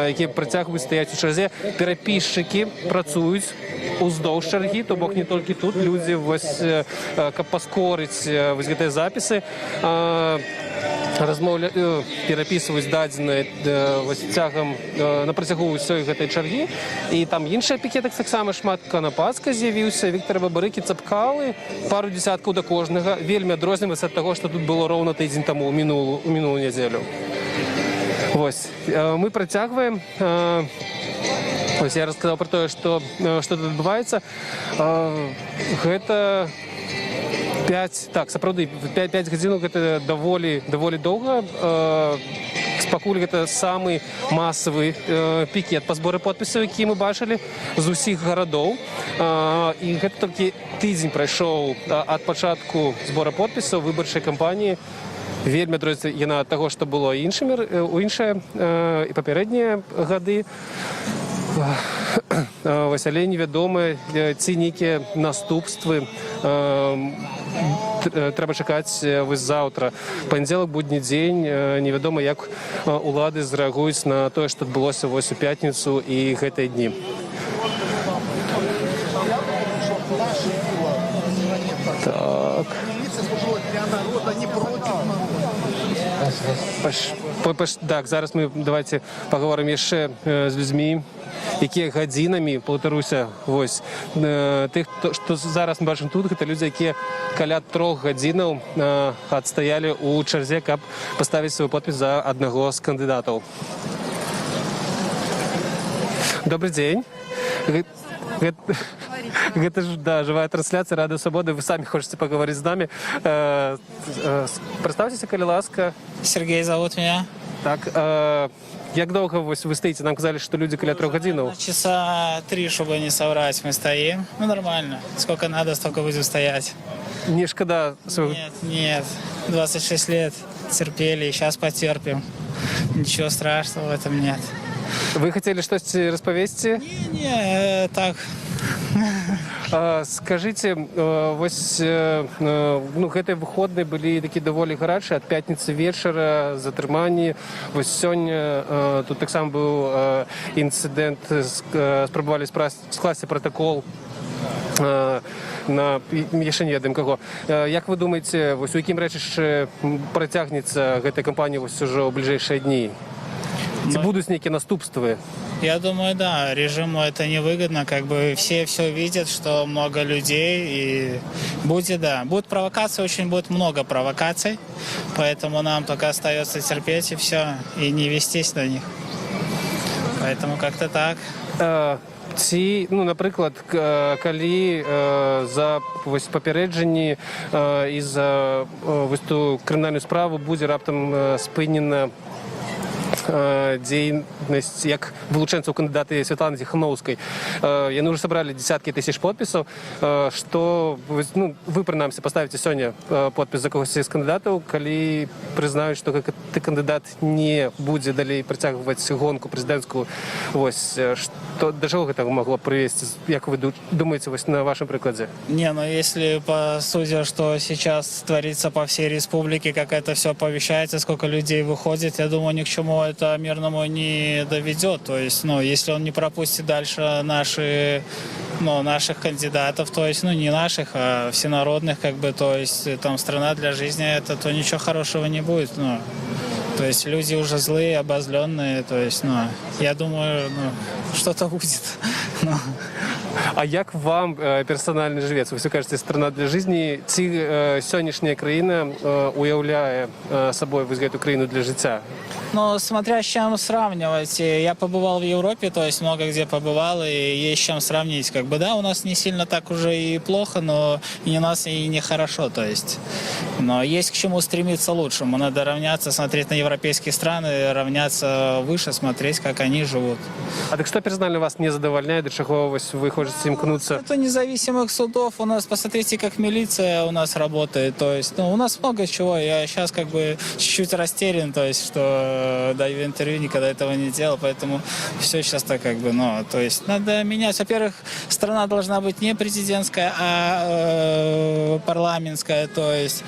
якія працягваюць стаяць у чарзе. Перапісчыкі працуюць уздоўж чаргі, то бок не толькі тут. Людзі, каб паскорыць гэтыя запісы, перапісваюць дадзеныя цягам на працягу ўсёй гэтай чаргі. І там іншыя пікеты таксама шмат. Канапацка з'явіўся, Віктара Бабарыкі, Цапкалы, пару дзесяткаў да кожнага. Вельмі адрозніваецца ад таго, што тут было роўна тыдзень таму, у мінулую нядзелю. Мы працягваем. Я расказаў пра тое, што тут адбываецца. Гэта 5 гадзінаў, гэта даволі доўга. Пакуль гэта самы масавы пікет па зборы подпісаў, які мы бачылі з усіх гарадоў. І гэта толькі тыдзень прайшоў ад пачатку збора подпісаў выбарчай кампаніі. Вельмі адрозніваецца яна ад таго, што было у іншыя і папярэднія гады. Але невядома, ці нейкія наступствы трэба чакаць заўтра. Панядзелак, будні дзень, невядома, як улады зрэагуюць на тое, што адбылося у пятніцу і гэтыя дні. Так. Так, зараз ми давайте поговоримо яшчэ з людзьмі, якія гадзінамі, паўтаруся, вось, тых, што зараз мы бачым тут, гэта людзі, якія каля 3 гадзінаў адстаялі ў чарзе, каб паставіць свой подпіс за аднаго з кандыдатаў. Добрый дзень. Это же, да, живая трансляция «Радио Свободы». Вы сами хотите поговорить с нами. Представьтесь, коли ласка. Сергей зовут меня. Так, як долго вы стоите? Нам сказали, что люди коля 3 годин. Часа 3, чтобы не соврать, мы стоим. Ну, нормально. Сколько надо, столько будем стоять. Не шкода? Нет. 26 лет терпели, сейчас потерпим. Ничего страшного в этом нет. Вы хотели что-то распавесці? Не, так. Скажите, вось, ну, гэтыя выходныя былі такі даволі гарачыя, ад пятніцы вечара, затрыманні. Вось сёння тут таксама быў інцыдэнт, спрабавалі скласці протакол на яшчэ не ведаем каго. Як вы думаеце, вось у якім рэчышчы працягнецца гэтая кампанія вось ужо ў бліжэйшыя дні? Ці будуць нейкія наступствы? Я думаю, да, режиму это невыгодно, как бы все видят, что много людей, и будет, да, будет провокации, очень будет много провокаций, поэтому нам только остается терпеть и все, и не вестись на них. Поэтому как-то так. Ці, ну, наприклад, калі за вось папярэджанні і за вось ту крымінальную справу будзе раптам спынена дзейнасць як вылучэнцаў кандыдаты Святланы Ціхановскай. Яны ўжо сабралі дзесяткі тысяч подпісаў. Што, ну, вы, прынамсі, паставіце сёння подпіс за когось з кандыдатаў, калі прызнаюць, што гэты кандыдат не будзе далей працягваць гонку прэзідэнцкую. Вось, што, да чаго гэта магло прывесці? Як вы думаеце вось на вашым прыкладзе? Не, ну если по сути, что сейчас творится по всей республике, как это все оповещается, сколько людей выходит, я думаю, ни к чему это мирному не доведет. То есть, ну, если он не пропустит дальше наших кандидатов, то есть, ну, не наших, а всенародных, как бы, то есть, там, страна для жизни, это, то ничего хорошего не будет, ну. То есть люди уже злые, обозленные, то есть, ну, я думаю, ну, что-то будет. А як вам персанальна жывецца? Вы все кажаце, страна для жизни. Ці сённяшняя краіна уяўляе сабой вось гэту краіну для жыцця? Ну, смотря с чем сравнивать. Я побывал в Европе, то есть много где побывал, и есть с чем сравнить. Как бы, да, у нас не сильно так уже и плохо, но и у нас и не хорошо, то есть. Но есть к чему стремиться лучшему. Надо равняться, смотреть на европейские страны, равняться выше, смотреть, как они живут. А так что персонально вас не задовольняет, до чего вы хотите имкнуться? Это независимых судов. У нас, посмотрите, как милиция у нас работает. То есть, ну, у нас много чего. Я сейчас как бы чуть-чуть растерян, то есть, что даю интервью, никогда этого не делал, поэтому все сейчас так как бы, ну, то есть надо менять. Во-первых, страна должна быть не президентская, а парламентская, то есть,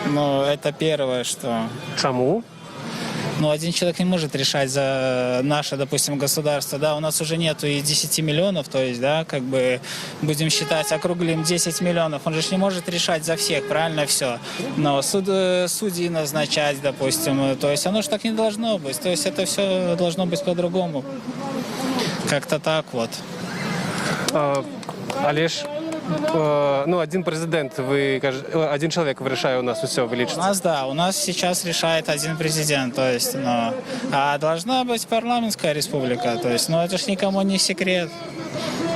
ну, это первое, что... Чему? Ну, один человек не может решать за наше, допустим, государство, да, у нас уже нету и 10 миллионов, то есть, да, как бы, будем считать, округлим 10 миллионов, он же не может решать за всех, правильно, все, но судьи назначать, допустим, то есть, оно же так не должно быть, то есть, это все должно быть по-другому, как-то так вот. Олеж, ну, один президент, один человек решает у нас все вылечить. У нас, да, у нас сейчас решает один президент, то есть, ну, а должна быть парламентская республика, то есть, ну, это ж никому не секрет,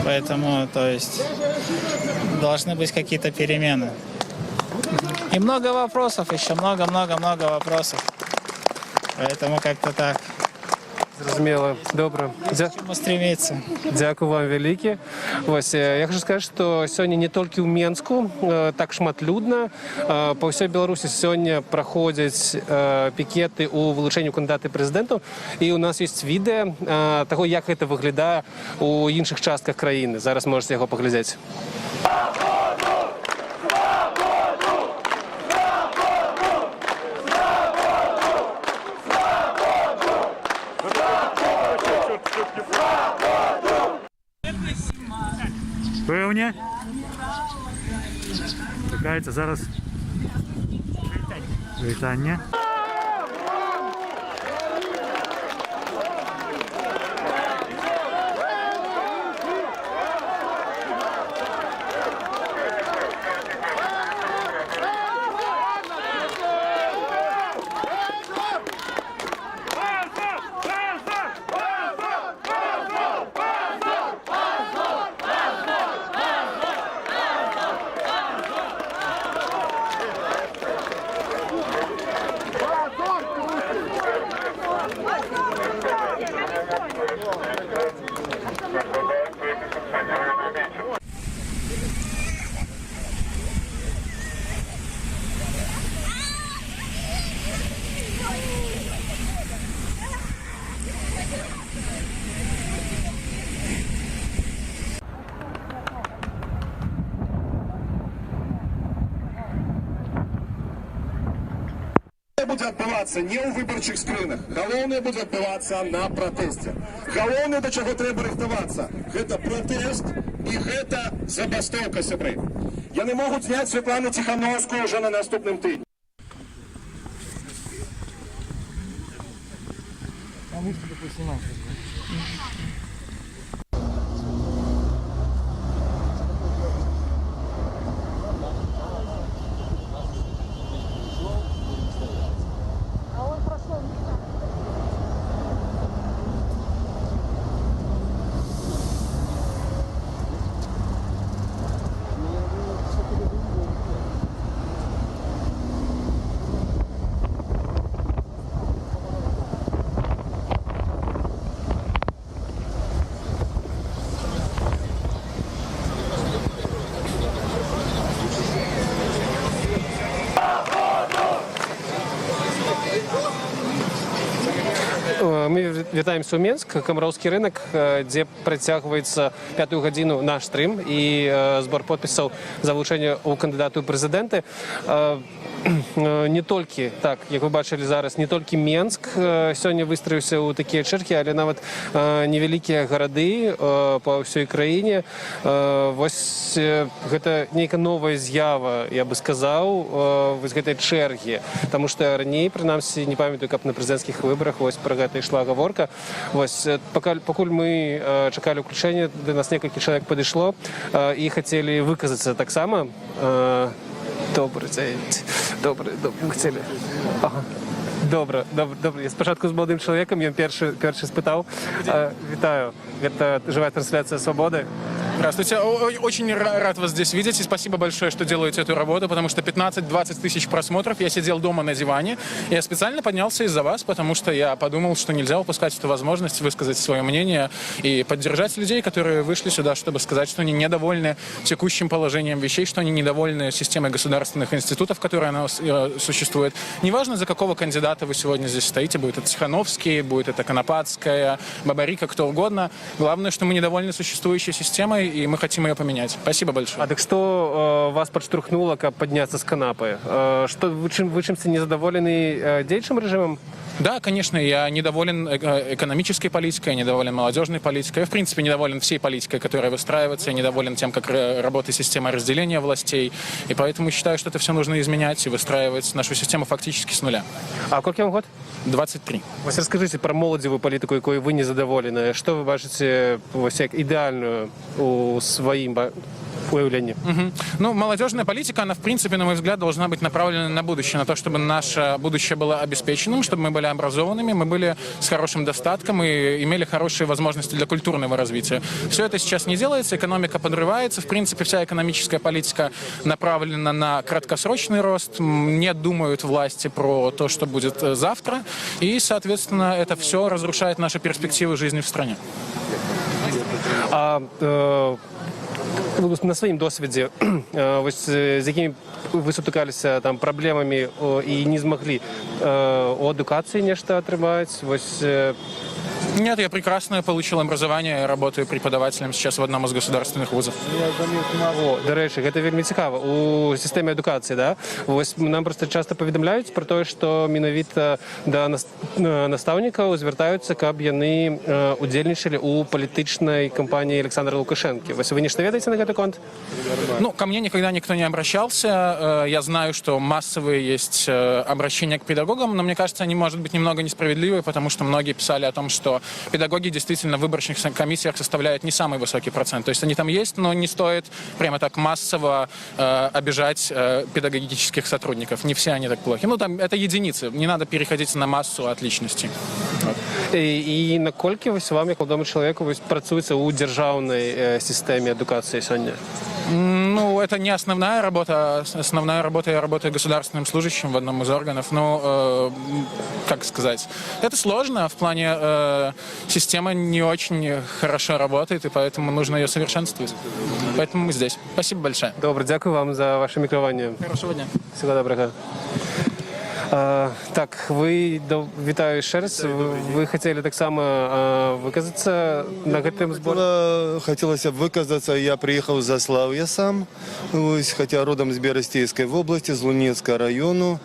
поэтому, то есть, должны быть какие-то перемены. И много вопросов еще, много-много-много вопросов, поэтому как-то так. Зрозуміло. Добре. Чому стремиться. Дякую вам вялікі. Вось, я хочу сказаць, што сёння не толькі ў Менску так шматлюдна. Па ўсёй Беларусі сёння праходзяць пікеты ў вылучэнню кандыдата прэзідэнту. І ў нас ёсць відэа таго, як гэта выглядае ў іншых частках краіны. Зараз можаце яго паглядзець. Певні. Чекається зараз вітання. будзе адбывацца не ў выбарчых скрынах. Галоўнае будзе адбывацца на пратэсце. Галоўнае, да чаго трэба рыхтавацца, гэта пратэст і гэта забастоўка, сябры. Яны могуць зняць Святлану Ціхановскую ўжо на наступным тыдні. Мы вітаемся ў Менск, камароўскі рынок, дзе працягваецца 5-ю гадзіну наш стрым і збор подпісаў за вылучэнне ў кандыдату ў прэзідэнты. Не толькі, так, як вы бачылі зараз, не толькі Менск сёння выстраіўся ў такія чэргі, але нават невялікія гарады па ўсёй краіне. Вось гэта нейкая новая з'ява, я бы сказаў, вось гэтай чэргі. Таму што раней, прынамсі, не памятаю, каб на прэзідэнцкіх выбарах вось пра гэта ішла гаворка. Вось пакуль мы чакалі ўключэння, да нас некалькі чалавек падышло і хацелі выказацца таксама. Добрый день. Добрый, хотели. Ага. Добре. Я спочатку з молодим чоловіком, він перший спитав. Вітаю. Это живая трансляция «Свободы». Здравствуйте. Очень рад вас здесь видеть. И спасибо большое, что делаете эту работу, потому что 15-20 тысяч просмотров. Я сидел дома на диване. Я специально поднялся из-за вас, потому что я подумал, что нельзя упускать эту возможность высказать свое мнение и поддержать людей, которые вышли сюда, чтобы сказать, что они недовольны текущим положением вещей, что они недовольны системой государственных институтов, которая существует. Неважно, за какого кандидата вы сегодня здесь стоите, будет это Тихановский, будет это Конопадская, Бабарика, кто угодно. Главное, что мы недовольны существующей системой, и мы хотим ее поменять. Спасибо большое. А так что вас подштурхнуло, как подняться с канапы? Что вы чимся незадоволены действующим режимом? Да, конечно, я недоволен экономической политикой, я недоволен молодежной политикой, я, в принципе, недоволен всей политикой, которая выстраивается, я недоволен тем, как работает система разделения властей, и поэтому считаю, что это все нужно изменять и выстраивать нашу систему фактически с нуля. А сколько вам год? 23. Ось расскажите про молодевую политику, якою вы незадоволены. Что вы бачите як идеальную у своим уявлении? Ну, молодежная политика, она, в принципе, на мой взгляд, должна быть направлена на будущее, на то, чтобы наше будущее было обеспеченным, чтобы мы были образованными, мы были с хорошим достатком и имели хорошие возможности для культурного развития. Все это сейчас не делается, экономика подрывается, в принципе, вся экономическая политика направлена на краткосрочный рост, не думают власти про то, что будет завтра, и, соответственно, это все разрушает наши перспективы жизни в стране. На своім досвідзе, з якімі ви сутыкаліся там праблемамі і не змаглі у адукацыі нешта атрымаць? Нет, я прекрасно получил образование, я работаю преподавателем сейчас в одном из государственных вузов. До речі, гэта вельмі цікава. У сістэме адукацыі, да? Вось нам проста часта паведамляюць про тое, што менавіта да настаўнікаў звяртаюцца, каб яны удзельнічалі ў палітычнай кампаніі Александра Лукашэнкі. Вось вы нешта ведаеце на гэты конт? Ну, ко мне никогда никто не обращался. Я знаю, что массовые есть обращения к педагогам, но мне кажется, они, может быть, немного несправедливы, потому что многие писали о том, что педагоги действительно в выборочных комиссиях составляют не самый высокий процент. То есть они там есть, но не стоит прямо так массово обижать педагогических сотрудников. Не все они так плохи. Ну, там это единицы. Не надо переходить на массу от личности. І наколькі вось вам, як молодому чалавеку, працуецца ў дзяржаўнай сістэме адукацыі сёння? Ну, это не основная работа. Основная работа, я работаю государственным служащим в одном из органов. Но, как сказать, это сложно. В плане система не очень хорошо работает, и поэтому нужно ее совершенствовать. Поэтому мы здесь. Спасибо большое. Добре, дякую вам за ваше мікраванне. Хорошего дня. Всего доброго. Так, вітаю ще раз. Ви хотіли так само виказатися на гэтым зборі? Хотелось выказаться. Я приехал из Заславья сам, хотя родом из Берестейской области, из Лунецкого району.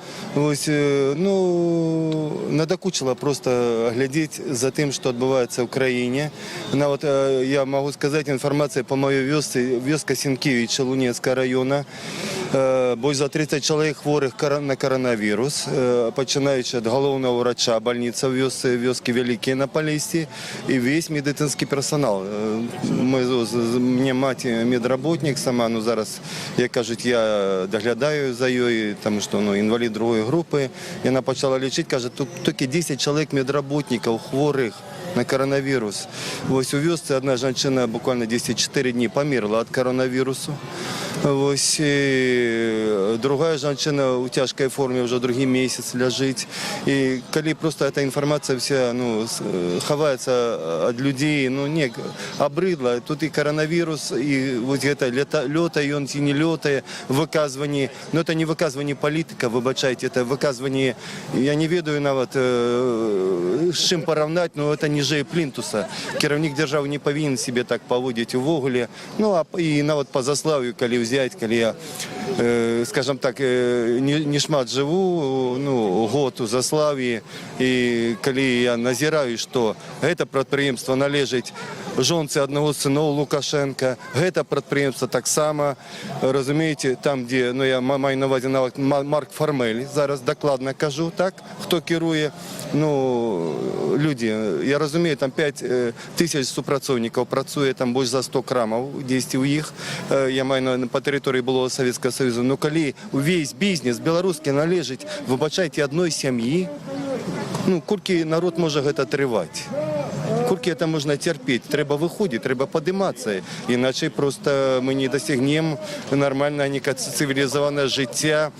Надокучило просто глядеть за тем, что отбывается в Украине. Я могу сказать, информация по моей вёске Сенкевича Лунецкого района. Больше за 30 человек хворых на коронавирус, починаючи від головного врача больницы в вёске Великие на Полесье и весь медицинский персонал. Мне мать медработник сама, зараз, як кажуть, я доглядаю за нею, тому що інвалід другої групи. І вона почала лічити, каже, тільки 10 чоловік медработників хворих на коронавирус. У вёске одна женщина буквально 10-4 дні померла от коронавирусу. Другая женщина у тяжкой форме уже другий месяц лежит. И коли просто эта информация вся ховается от людей, обрыдла. Тут и коронавирус, и это лётає, и не лётає, выказывание. Но это не выказывание политика, вибачайте, это выказывание, я не ведаю навіть, с чем поравнать, но это ниже плинтуса. Керівник держави не повинен себе так поводить увогуле. И навіть по Заславью, коли взять, коли я, скажем так, не шмат живу, год у Заслав'ї, і коли я назираю, що це підприємство належить жонці одного з синів Лукашенка, це підприємство так само, розумієте, там, де, я маю на увазі навіть Марк Формель, зараз докладно кажу, так, хто керує, люди, я розумію, там 5 тисяч супрацовників працює, там більше за 100 крамів, десь у їх, я маю по території було Совєтського Союзу, коли весь бізнес білоруський належить, вибачайте, одної сім'ї, кільки народ може це тривати. Скільки це можна терпіти? Треба виходити, треба підійматися. Іначе просто ми не досягнемо нормального цивілізованого життя.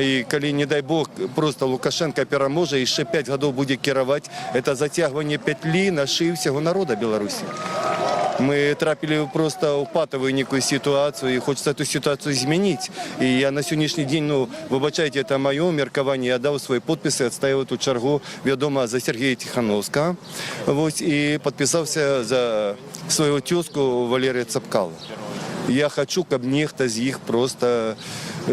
І коли, не дай Бог, просто Лукашенко переможе і ще 5 років буде керувати, це затягування петлі на шию всього народу Білорусі. Мы трапили просто в патовую некую ситуацию, и хочется эту ситуацию изменить. И я на сегодняшний день, вибачайте, это мое меркование, я дал свои подписи, отстаивал эту чергу, ведомо за Сергея Тихановского, и подписался за свою тезку Валерия Цапкала. Я хочу, щоб ніхто з їх просто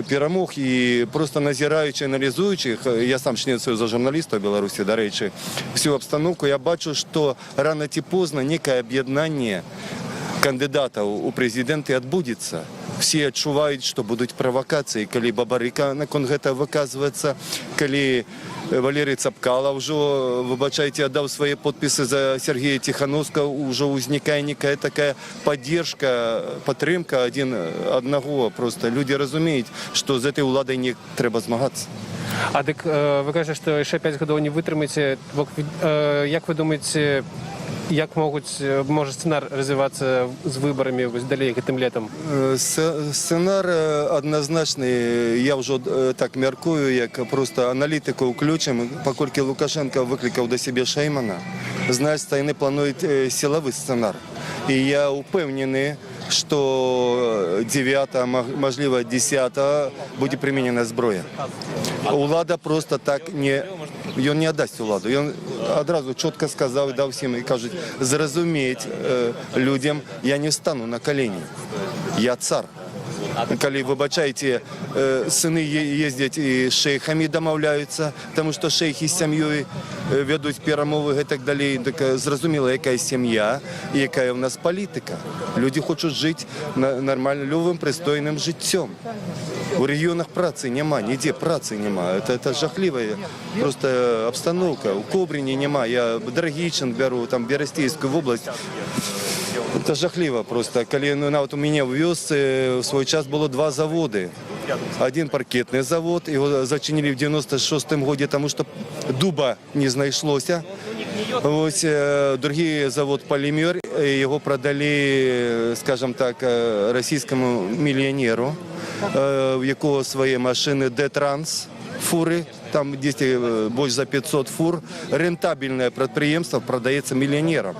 перемог і просто назираючи, аналізуючи, я сам член Союзу журналістів Білорусі, до речі, всю обстановку, я бачу, що рано чи поздно некое об'єднання кандидатів у президенти відбудеться. Всі відчувають, що будуть провокації, коли Бабарика на конгресі виказується, коли Валерий Цапкала уже, вибачайте, отдал свои подписи за Сергея Тихановского, уже возникает некая такая поддержка, підтримка одного. Просто люди розуміють, що з цією владою не треба змагатися. А так ви кажете, що ще 5 років не витримаєте. Як ви думаєте, як може сценар розвиватися з виборами далі тим літом? Сценар однозначний, я вже так міркую, як просто аналітику включимо, поки Лукашенко викликав до себе Шеймана, значить, вони планують силовий сценар. І я впевнений, що 9, можливо 10 буде примінена зброя. Влада просто так він не віддасть владу. Він одразу чітко сказав, дав всім і кажуть, зрозуміть людям, я не встану на коліні, я цар. Коли, вибачайте, сини їздять і з шейхами домовляються, тому що шейхи з сім'єю ведуть перемови і так далі. Так зрозуміло, яка сім'я і яка в нас політика. Люди хочуть жити нормальним, любим, пристойним життям. У регіонах праці нема, ніде праці нема. Це жахлива просто обстановка. У Кобрині нема. Я Драгичин беру, там Берестейську область. Це жахливо просто. Коли у мене в вёсці в свій час було 2 заводи. Один паркетний завод, його зачинили в 96-му році, тому що дуба не знайшлося. Ось другий завод «Полімер», його продали, скажімо так, російському мільйонеру, в якого свої машини «Детранс», фури, там десь більше за 500 фур. Рентабельне підприємство продається мільйонерам.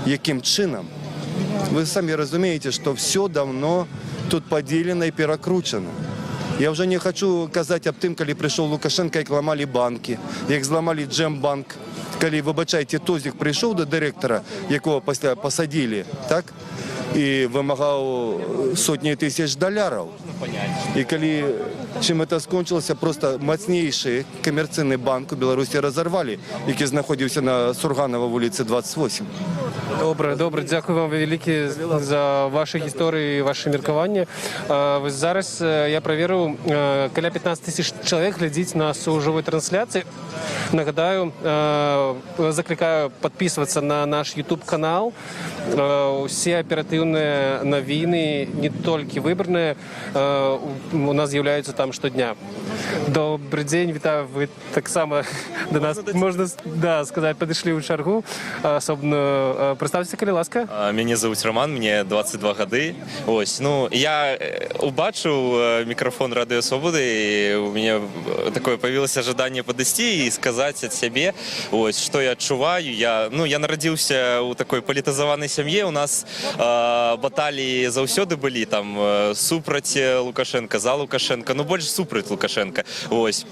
Яким чином? Ви самі розумієте, що все давно тут поділено і перекручено. Я вже не хочу казати об тим, коли прийшов Лукашенко, як ламали банки, як зламали Джембанк. Коли, вибачайте, Тозік прийшов до директора, якого після посадили, так? І вимагав сотні тисяч доларів. І коли чим це скончилося, просто мощніший комерційний банк у Білорусі розірвали, який знаходився на Сурганова вулиці 28. Добре, дякую вам велике за ваші історії, ваші міркування. Ось зараз я перевірив, каля 15 тисяч чоловік глядить нас у живій трансляції. Нагадаю, закликаю підписуватися на наш YouTube-канал. Усі оперативні новини, не тільки виборні, у нас з'являються там щодня. Добрий день, вітаю, ви так само до нас, можна сказати, підійшли у чергу. Особливо представтеся, коли ласка. Мене звуть Роман, мені 22 роки. Ось, ну, я побачив мікрофон Радіо Свободи, і у мене таке з'явилося бажання підійти і сказати від себе, ось, що я відчуваю. Я народився у такій політизованій сім'ї, у нас баталії завсюди були, там, супроти Лукашенка, за Лукашенка, ну, більше супроти Лукашенка, ось.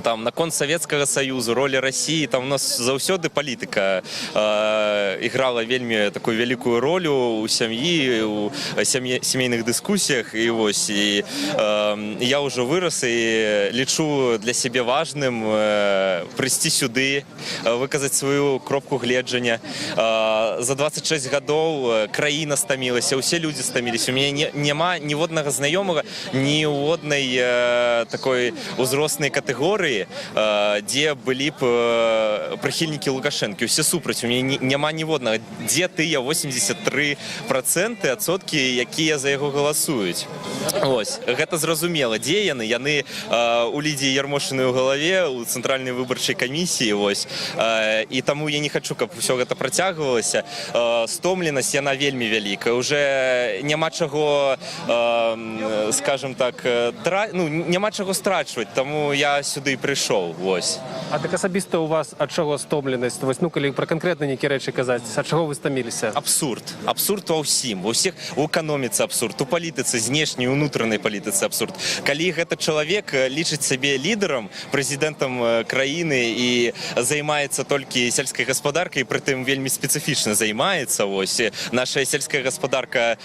Там на кон Советского Союзу, ролі Росії, там у нас завсюди політика грала вельми таку велику роль у сім'ї, у сімейних дискусіях. І ось, і я вже вирос і лічу для себе важним прийти сюди, виказати свою кропку гледження. За 26 років країна стомилася, усі люди стомилися. У мене нема ні одного знайомого, ні одної такої узрослої категорії, де були б прихильники Лукашенки. Всі супротив. У мене нема ні одного. Де тие 83% які за його голосують. Ось. Гэта зразумела. Де яны? Яны у Лідії Ярмошиної у голові, у Центральної виборчої комісії. Ось. І тому я не хочу, каб все гэта працягвалася. Стомленасць, яна вельмі вялікая. Уже нема чаго, скажем так, нема чаго страчваць. Тому я сюди прийшов. Ось. А так асабіста у вас ад чаго стомленасць? Вось, ну, калі пра канкрэтна нейкі рэчы казаць, ад чаго вы стаміліся? Абсурд. Абсурд ва ўсім. У ўсіх, у эканоміцы абсурд, у палітыцы, знешняй, унутранай палітыцы абсурд. Калі гэта чалавек лічыць сябе лідарам, прэзідэнтам краіны і займаецца толькі сельскай гаспадаркай, прытым вельмі спецыфічна займаецца, ось, наша сельская гаспадарка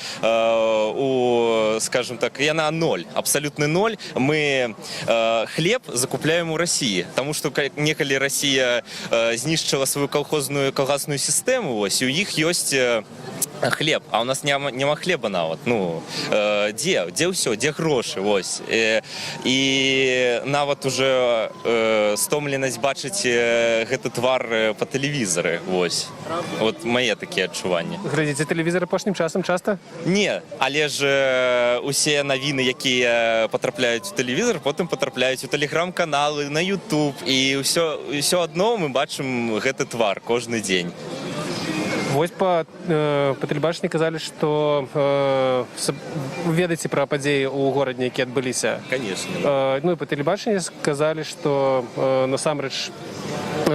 скажем так, яна ноль, абсалютны ноль. Мы хлеб закупляем у России, тому что некалі Россия знішчыла свою калгасную сістэму, ось, у іх ёсць хлеб, а у нас няма хлеба нават. Ну, дзе ўсё, дзе грошы, ось. І нават уже стомленасць бачыць гэты твар па тэлевізары, ось. Вот мае такія адчуванні. Глядзіце тэлевізор апошнім часам часта? Не, але ж усе навіны, якія потрапляюць у тэлевізор, потым потрапляюць у тэлеграм-каналы, на YouTube, і ўсё адно мы бачым гэты твар кожны дзень. Вось па тэлебачанні казалі, што ведаеце пра падзеі ў горадзе, якія адбыліся? Конечно. Ну і па тэлебачанні сказалі, што насамрэч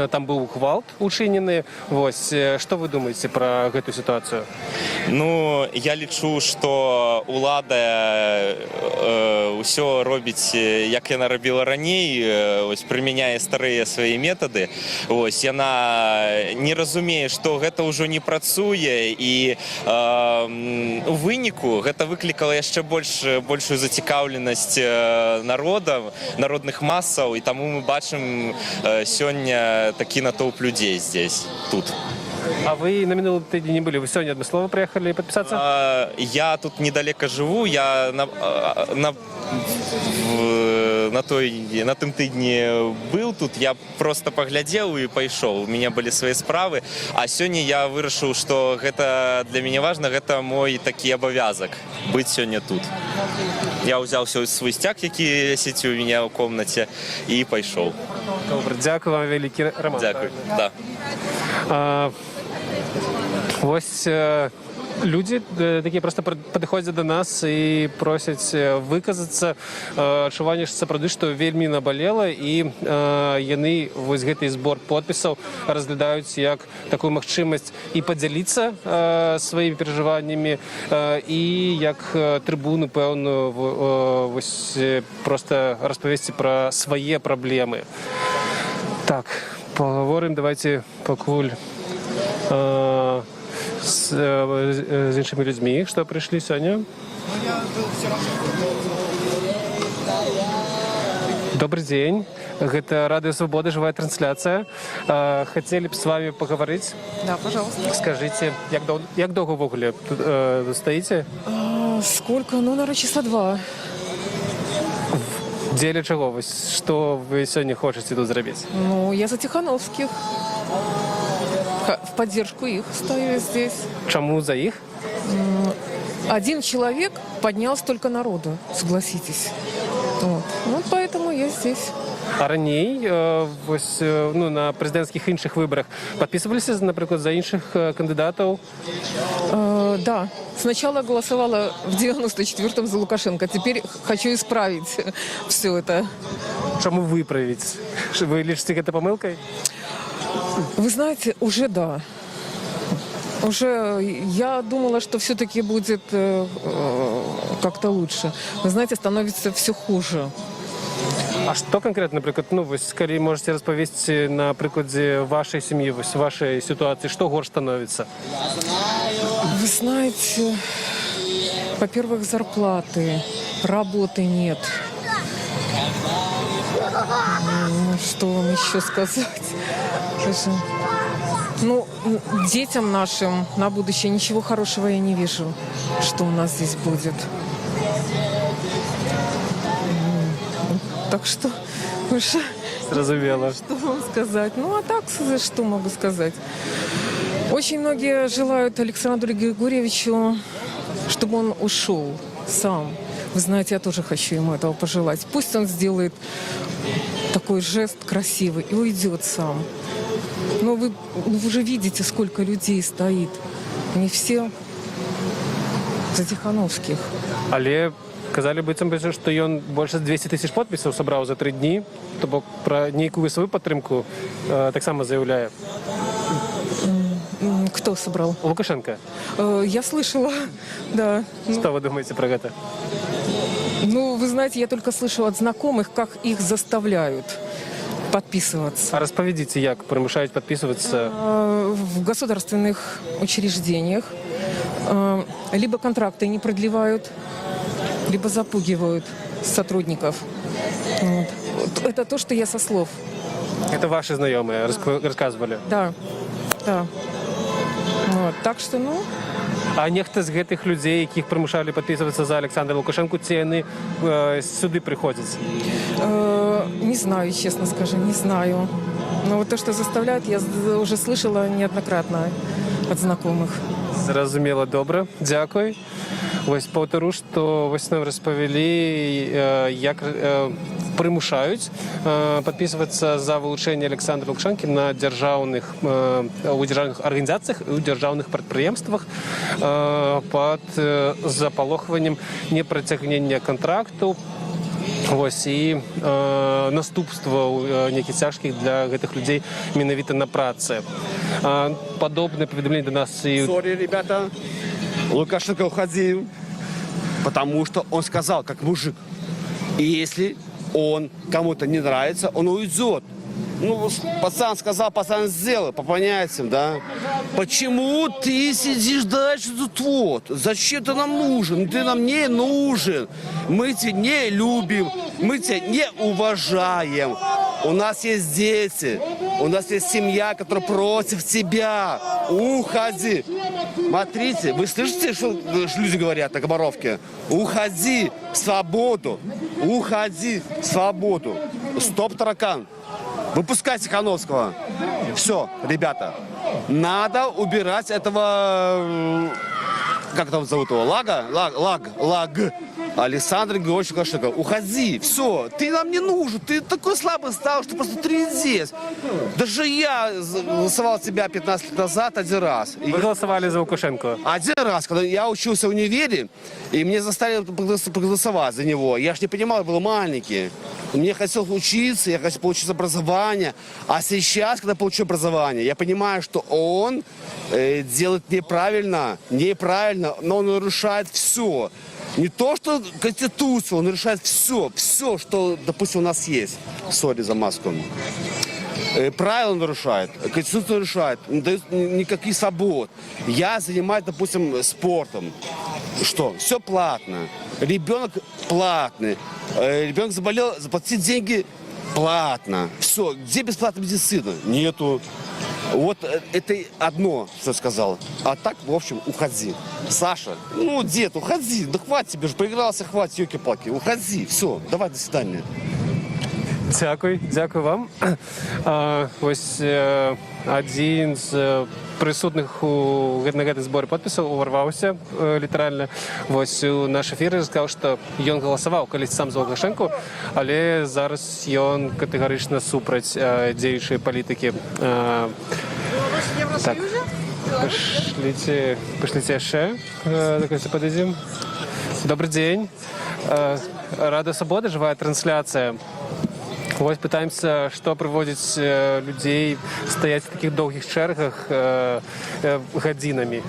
там быў гвалт учынены. Вось, што вы думаеце пра гэтую сітуацыю? Ну, я лічу, што ўлада ўсё робіць, як яна рабіла раней, ось, прымяняе старыя свае метады. Ось, яна не разумее, што гэта ўжо не працуе, і у выніку гэта выклікала яшчэ большую зацікаўленасць народа, народных масаў, і таму мы бачым сёння такі натоўп людзей здесь, тут. А вы на мінулым тыдні не былі? Вы сёння адмыслова прыехалі падпісацца? Я тут недалека жыву, я на тым тыдні быў тут, я просто паглядзеў і пайшоў. У мяне былі свае справы, а сёння я вырашыў, што гэта для мяне важна, гэта мой такі абавязак быць сёння тут. Я ўзяў свой сцяг, які вісіць у мяне ў комнаце, і пайшоў. Добра, дзякую вам вялікі, Роман. Дзякуй, да. Вось Люди такія просто падыходзяць да нас і просяць выказацца, адчуванне сапраўды, што вельмі набалела, і яны вось гэты збор подпісаў разглядаюць як такую магчымасць і падзяліцца сваімі перажываннямі, і як трыбуну пэўную вось просто распавесці пра свае праблемы. Так, паговорым давайте пакуль з іншымі людзьмі, што прыйшлі сёння. Добрый день. Это Радио Свобода, живая трансляция. Хотели бы с вами поговорить? Да, пожалуйста. Скажите, як долго в угле стоите? Сколько? Ну, наверное, часа 2. В деле чего? Что вы сегодня хотите тут зробить? Ну, я за Тихановских. В поддержку их стою здесь. Чему за их? Один человек поднял столько народу, согласитесь. Вот поэтому я здесь. А раней на президентских інших выборах подписывались, например, за інших кандидатов? Да. Сначала голосовала в 94-м за Лукашенко, теперь хочу исправить все это. Чему выправить? Вы лишите это помылкой? Вы знаете, уже да. Уже я думала, что все-таки будет как-то лучше. Вы знаете, становится все хуже. А что конкретно, например, вы скорее можете распавесці на прикладе вашей семьи, вашей ситуации, что горше становится? Вы знаете, во-первых, зарплаты, работы нет. Что вам еще сказать? Ну, детям нашим на будущее ничего хорошего я не вижу, что у нас здесь будет. Так что, Зрозуміло. Что вам сказать? Ну, а так, что могу сказать? Очень многие желают Александру Григорьевичу, чтобы он ушел сам. Вы знаете, я тоже хочу ему этого пожелать. Пусть он сделает такой жест красивый и уйдет сам. Но вы же видите, сколько людей стоит. Не все за Тихановских. Але казали быццам, што ён больше 200 тысяч подпісаў сабраў за 3 дні, то бок пра нейкую сваю падтрымку таксама заяўляе. Кто собрал? Лукашенко. Я слышала, да. Что вы думаете про это? Ну, вы знаете, я только слышу от знакомых, как их заставляют подписываться. А расповедите, як примушають подписываться? В государственных учреждениях либо контракты не продлевают, либо запугивают сотрудников. Вот. Это то, что я со слов. Это ваши знакомые рассказывали? Да, да. Вот. Так что, ну... А нехта з гэтых людзей, якіх прымушалі падпісвацца за Александра Лукашенко, ці яны сюды прыходзяць? Не знаю, честно скажу, не знаю. Но вот то, что заставляют, я уже слышала неоднократно от знакомых. Зразумела, добра, дзякуй. Вось паўтару, што вось нам распавялі, як прымушаюць падпісвацца за вылучэнне Александра Лукашенко на у дзяржаўных арганізацыях і ў дзяржаўных прадпрыемствах пад запалохваннем непрацягнення кантракту. Вось, і наступстваў нейкіх цяжкіх для гэтых людзей менавіта на працы. Падобнае паведамленне да нас і... Сори, ребята, Лукашенко уходил, потому что он сказал, как мужик. И если он кому-то не нравится, он уйдет. Ну, пацан сказал, пацан сделал, по понятиям, да? Почему ты сидишь дальше тут вот? Зачем ты нам нужен? Ты нам не нужен. Мы тебя не любим, мы тебя не уважаем. У нас есть дети, у нас есть семья, которая против тебя. Уходи. Смотрите, вы слышите, что люди говорят на Комаровке? Уходи в свободу. Уходи в свободу. Стоп, таракан. Выпускай Тихановского. Все, ребята. Надо убирать этого... Как там зовут его? Лаг. Александр Георгиевич Лукашенко, уходи, все, ты нам не нужен, ты такой слабый стал, что просто трындец. Даже я голосовал за тебя 15 лет назад один раз. Вы голосовали за Лукашенко? Один раз, когда я учился в универе, и мне заставили проголосовать за него. Я ж не понимал, я был маленький. Мне хотелось учиться, я хотел получить образование. А сейчас, когда получу образование, я понимаю, что он делает неправильно, но он нарушает все. Не то, что Конституцию, он нарушает все, что, допустим, у нас есть. Сори за маску. Правила нарушает, Конституцию нарушает, не дает никаких свобод. Я занимаюсь, допустим, спортом. Что? Все платно. Ребенок платный. Ребенок заболел, заплатить деньги платно. Все. Где бесплатная медицина? Нету. Вот это одно, что я сказал. А так, в общем, уходи. Саша, ну, дед, уходи. Да хватит тебе же, поигрался, хватит, ёлки-палки. Уходи, все, давай, до свидания. Дякую вам. Ось один з присутних на гэтым зборы подпісаў уварваўся літаральна вось у наш эфір і сказаў, што ён галасаваў калісь сам за Лукашэнку, але зараз ён катэгарычна супраць дзеючай палітыкі. Так, пашліце яшчэ, падыдзем. Добрый дзень. Рада Свабода, жывая трансляцыя. Вот пытаемся, что приводит людей стоять в таких долгих чергах годинами.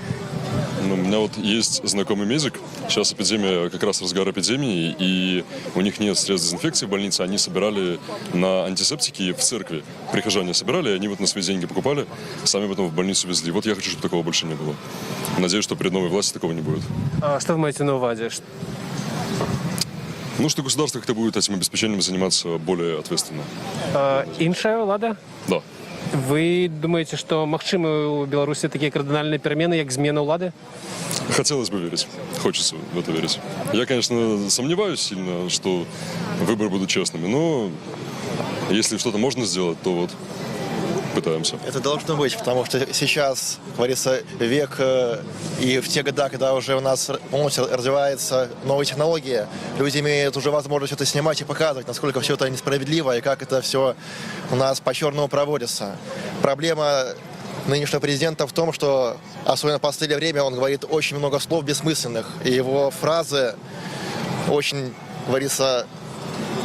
Ну, у меня вот есть знакомый медик. Сейчас эпидемия, как раз разгар эпидемии, и у них нет средств дезинфекции в больнице. Они собирали на антисептики в церкви. Прихожане собирали, и они вот на свои деньги покупали, сами потом в больницу везли. Вот я хочу, чтобы такого больше не было. Надеюсь, что перед новой властью такого не будет. А что вы имеете на увазі? Ну, что государство как-то будет этим обеспечением заниматься более ответственно. Іншая ўлада? Да. Вы думаете, что магчымы у Беларуси такие кардинальные перемены, как смена улады? Хотелось бы верить. Хочется в это верить. Я, конечно, сомневаюсь сильно, что выборы будут честными, но если что-то можно сделать, то вот пытаемся. Это должно быть, потому что сейчас, как говорится, век и в те года, когда уже у нас полностью развивается новые технологии, люди имеют уже возможность это снимать и показывать, насколько все это несправедливо и как это все у нас по-черному проводится. Проблема нынешнего президента в том, что, особенно в последнее время, он говорит очень много слов бессмысленных, и его фразы очень, как говорится,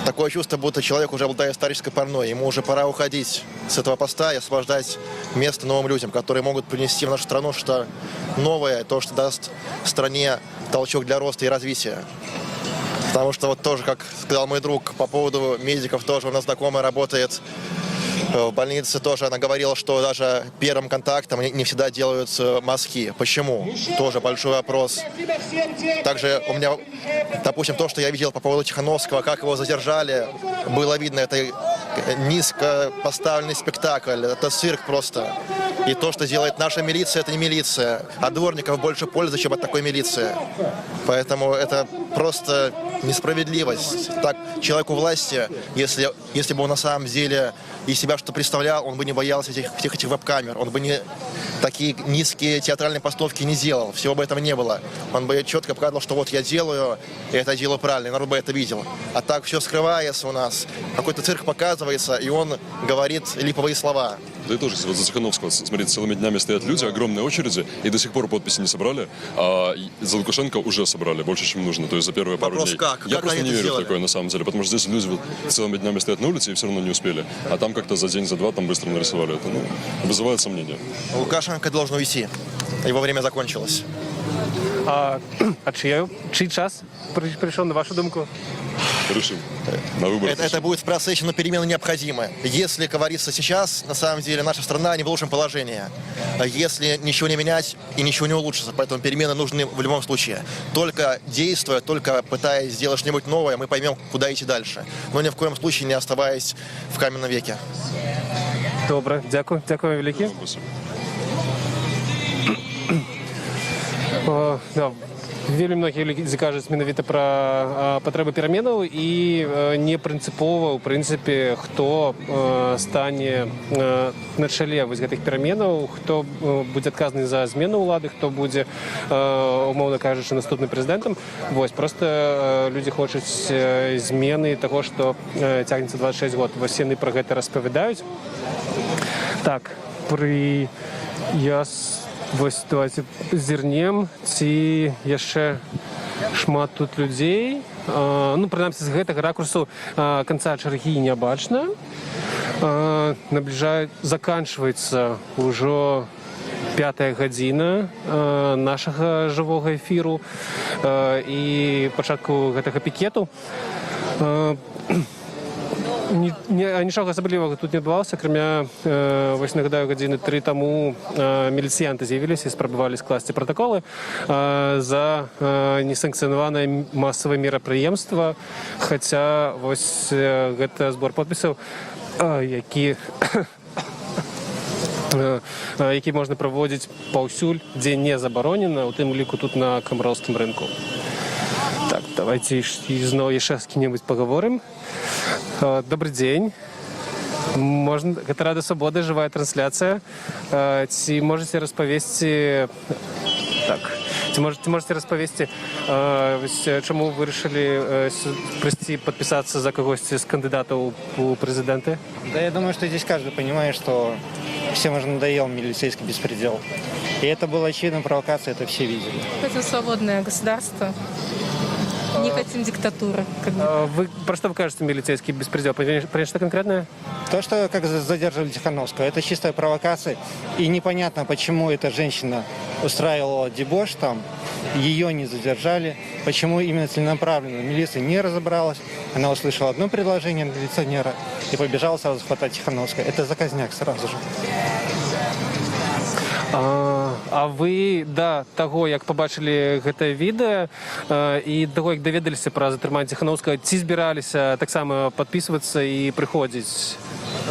такое чувство, будто человек уже обладает старческой паранойей. Ему уже пора уходить с этого поста и освобождать место новым людям, которые могут принести в нашу страну что-то новое, то, что даст стране толчок для роста и развития. Потому что вот тоже, как сказал мой друг по поводу медиков, тоже у нас знакомая работает в больнице, тоже она говорила, что даже первым контактом не всегда делают мазки. Почему? Тоже большой вопрос. Также у меня, допустим, то, что я видел по поводу Тихановского, как его задержали, было видно, это низко поставленный спектакль, это цирк просто. И то, что делает наша милиция, это не милиция. А дворников больше пользы, чем от такой милиции. Поэтому это просто несправедливость. Так, человеку власти, если бы он на самом деле из себя что представлял, он бы не боялся всех этих веб-камер, он бы не такие низкие театральные постановки не делал, всего бы этого не было. Он бы четко показал, что вот я делаю, и это делаю правильно, и народ бы это видел. А так все скрывается у нас, какой-то цирк показывается, и он говорит липовые слова. Да и тоже, вот за Тихановского, смотрите, целыми днями стоят люди, огромные очереди, и до сих пор подписи не собрали, а за Лукашенко уже собрали больше, чем нужно, то есть за первые пару дней. Я просто не верю в такое, на самом деле, потому что здесь люди вот целыми днями стоят на улице и все равно не успели, а там как-то за день, за два там быстро нарисовали это, ну, вызывает сомнения. Лукашенко должен уйти, его время закончилось. А чий час пришел, на вашу думку? Решил. На выборы. Это будет в процессе, но перемены необходимы. Если, как говорится, сейчас, на самом деле, наша страна не в лучшем положении. Если ничего не менять и ничего не улучшится, поэтому перемены нужны в любом случае. Только действуя, только пытаясь сделать что-нибудь новое, мы поймем, куда идти дальше. Но ни в коем случае не оставаясь в каменном веке. Добре, дякую. Дякую, велике. Да. Вельмі многія людзі кажуць менавіта пра патрэбы пераменаў і не прынцыпова, у прынцыпе, хто стане на чале вось гэтых пераменаў, хто будзе адказны за змену ўлады, хто будзе, умоўна кажучы, наступным прэзідэнтам. Вось, проста людзі хочуць змены таго, што цягнецца 26 год. Вось яны пра гэта распавядаюць. Так, вось давайте зірнем, ці яшчэ шмат тут людзей. Ну, прынамсі, з гэтага ракурсу канца чаргі не бачна. Заканчваецца ўжо 5-я гадзіна нашага жывога эфіру і пачатку гэтага пікету. Нічога асаблівага тут не адбывалася, акрамя, вось нагадаю, гадзіны 3 таму міліцыянты з'явіліся і спрабавалі скласці пратаколы за несанкцыянаванае масавае мерапрыемства, хаця вось гэта збор подпісаў, які можна праводзіць паўсюль, дзе не забаронена, у тым ліку тут на Камраўскім рынку. Так, давайте зноў яшчэ з кім-небудзь паговорым. Добрый дзень. Гэта Рада Свабоды, жывая трансляцыя. Ці можаце распавесці... Так. Ці можаце распавесці, чаму вы вырашылі прыйсці падпісацца за кагосьці з кандыдатаў у прэзідэнты? Да, я думаю, что здесь каждый понимает, что всем уже надоел милицейский беспредел. И это было очевидной провокацией, это все видели. Хотим свободное государство. Не хотим диктатуры. Вы про что вы кажете милицейский беспредел? Про что конкретное? То, что как задерживали Тихановского, это чистая провокация. И непонятно, почему эта женщина устраивала дебош там, ее не задержали, почему именно целенаправленно милиция не разобралась. Она услышала одно предложение милиционера и побежала сразу хватать Тихановского. Это заказняк сразу же. А вы да таго, як пабачылі гэтае відэа і таго, як даведаліся пра затрыманне Тихановскага, ці збіраліся таксама падпісвацца і прыходзіць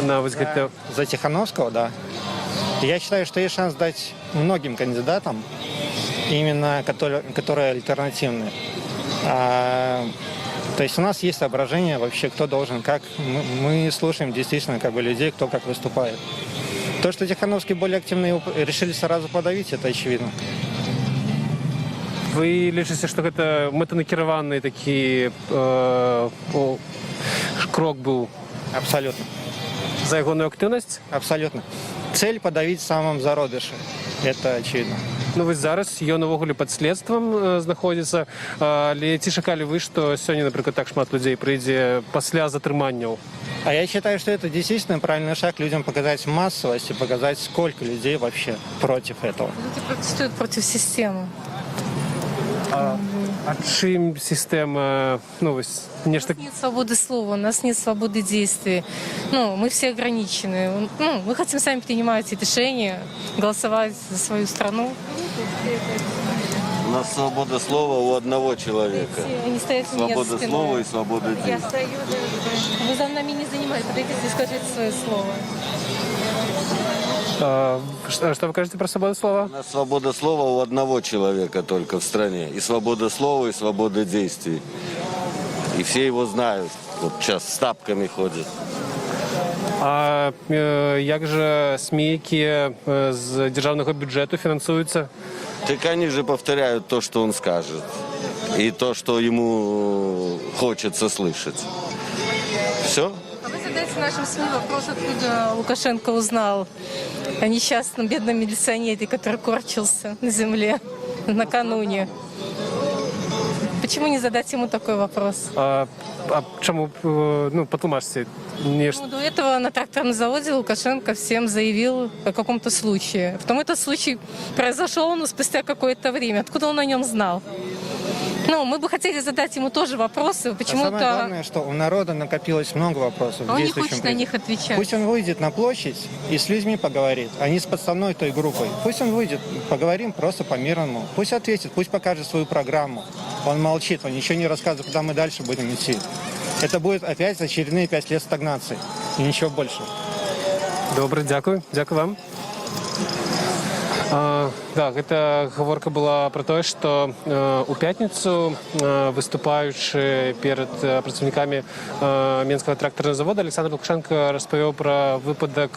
на вось гэта... За Тихановского, да. Я считаю, что есть шанс дать многим кандидатам, именно которые альтернативные. То есть у нас есть соображение вообще, кто должен, как. Мы слушаем действительно как бы людей, кто как выступает. То, что Тихановский более активно решили сразу подавить, это очевидно. Вы лічыце, што гэта мэтанакіраваны такі крок быў? Абсолютно. За ягоную актыўнасць? Абсолютно. Цель подавить в самом зародыше. Это очевидно. Ну вось зараз ён увогуле пад следствам знаходзіцца, але ці чакалі вы, што сёння, напрыклад, так шмат людзей прыйдзе пасля затрыманняў? А я считаю, что это действительно правильный шаг людям показать массовость и показать, сколько людей вообще против этого. Люди протестуют против системы. А чым система, ну, вось, нечто... У нас нет свободы слова, у нас нет свободы действий. Ну, мы все ограничены. Ну, мы хотим сами принимать эти решения, голосовать за свою страну. У нас свобода слова у одного человека. Они стоят у меня за Свобода спиной. слова и свобода действий. Я стою, вы за нами не занимаетесь, подойдите и скажите свое слово. Что вы кажете про свободу слова? У нас свобода слова у одного человека только в стране. И свобода слова, и свобода действий. И все его знают. Вот сейчас с тапками ходят. А як же СМИ, які з державного бюджету фінансуються? Так они же повторяют то, что он скажет. И то, что ему хочется слышать. Все? А вы задаете нашим СМИ вопрос, откуда Лукашенко узнал о несчастном бедном милиционере, который корчился на земле накануне. Почему не задать ему такой вопрос? Чему, ну, потлумачьте. Ну, до этого на тракторном заводе Лукашенко всем заявил о каком-то случае. Потом этот случай произошел, но спустя какое-то время. Откуда он о нем знал? Ну, мы бы хотели задать ему тоже вопросы. Почему-то... А самое главное, что у народа накопилось много вопросов. Он не хочет на них отвечать. Пусть он выйдет на площадь и с людьми поговорит, а не с подставной той группой. Пусть он выйдет, поговорим просто по-мирному. Пусть ответит, пусть покажет свою программу. Он молчит, он ничего не рассказывает, куда мы дальше будем идти. Это будет опять очередные 5 лет стагнации. И ничего больше. Добре, дякую. Дякую вам. Да, гэта гаворка была пра тое, што у пятніцу выступаючы перад прадстаўнікамі Менскага трактарнага завода Александр Лукашенко распавёў пра выпадак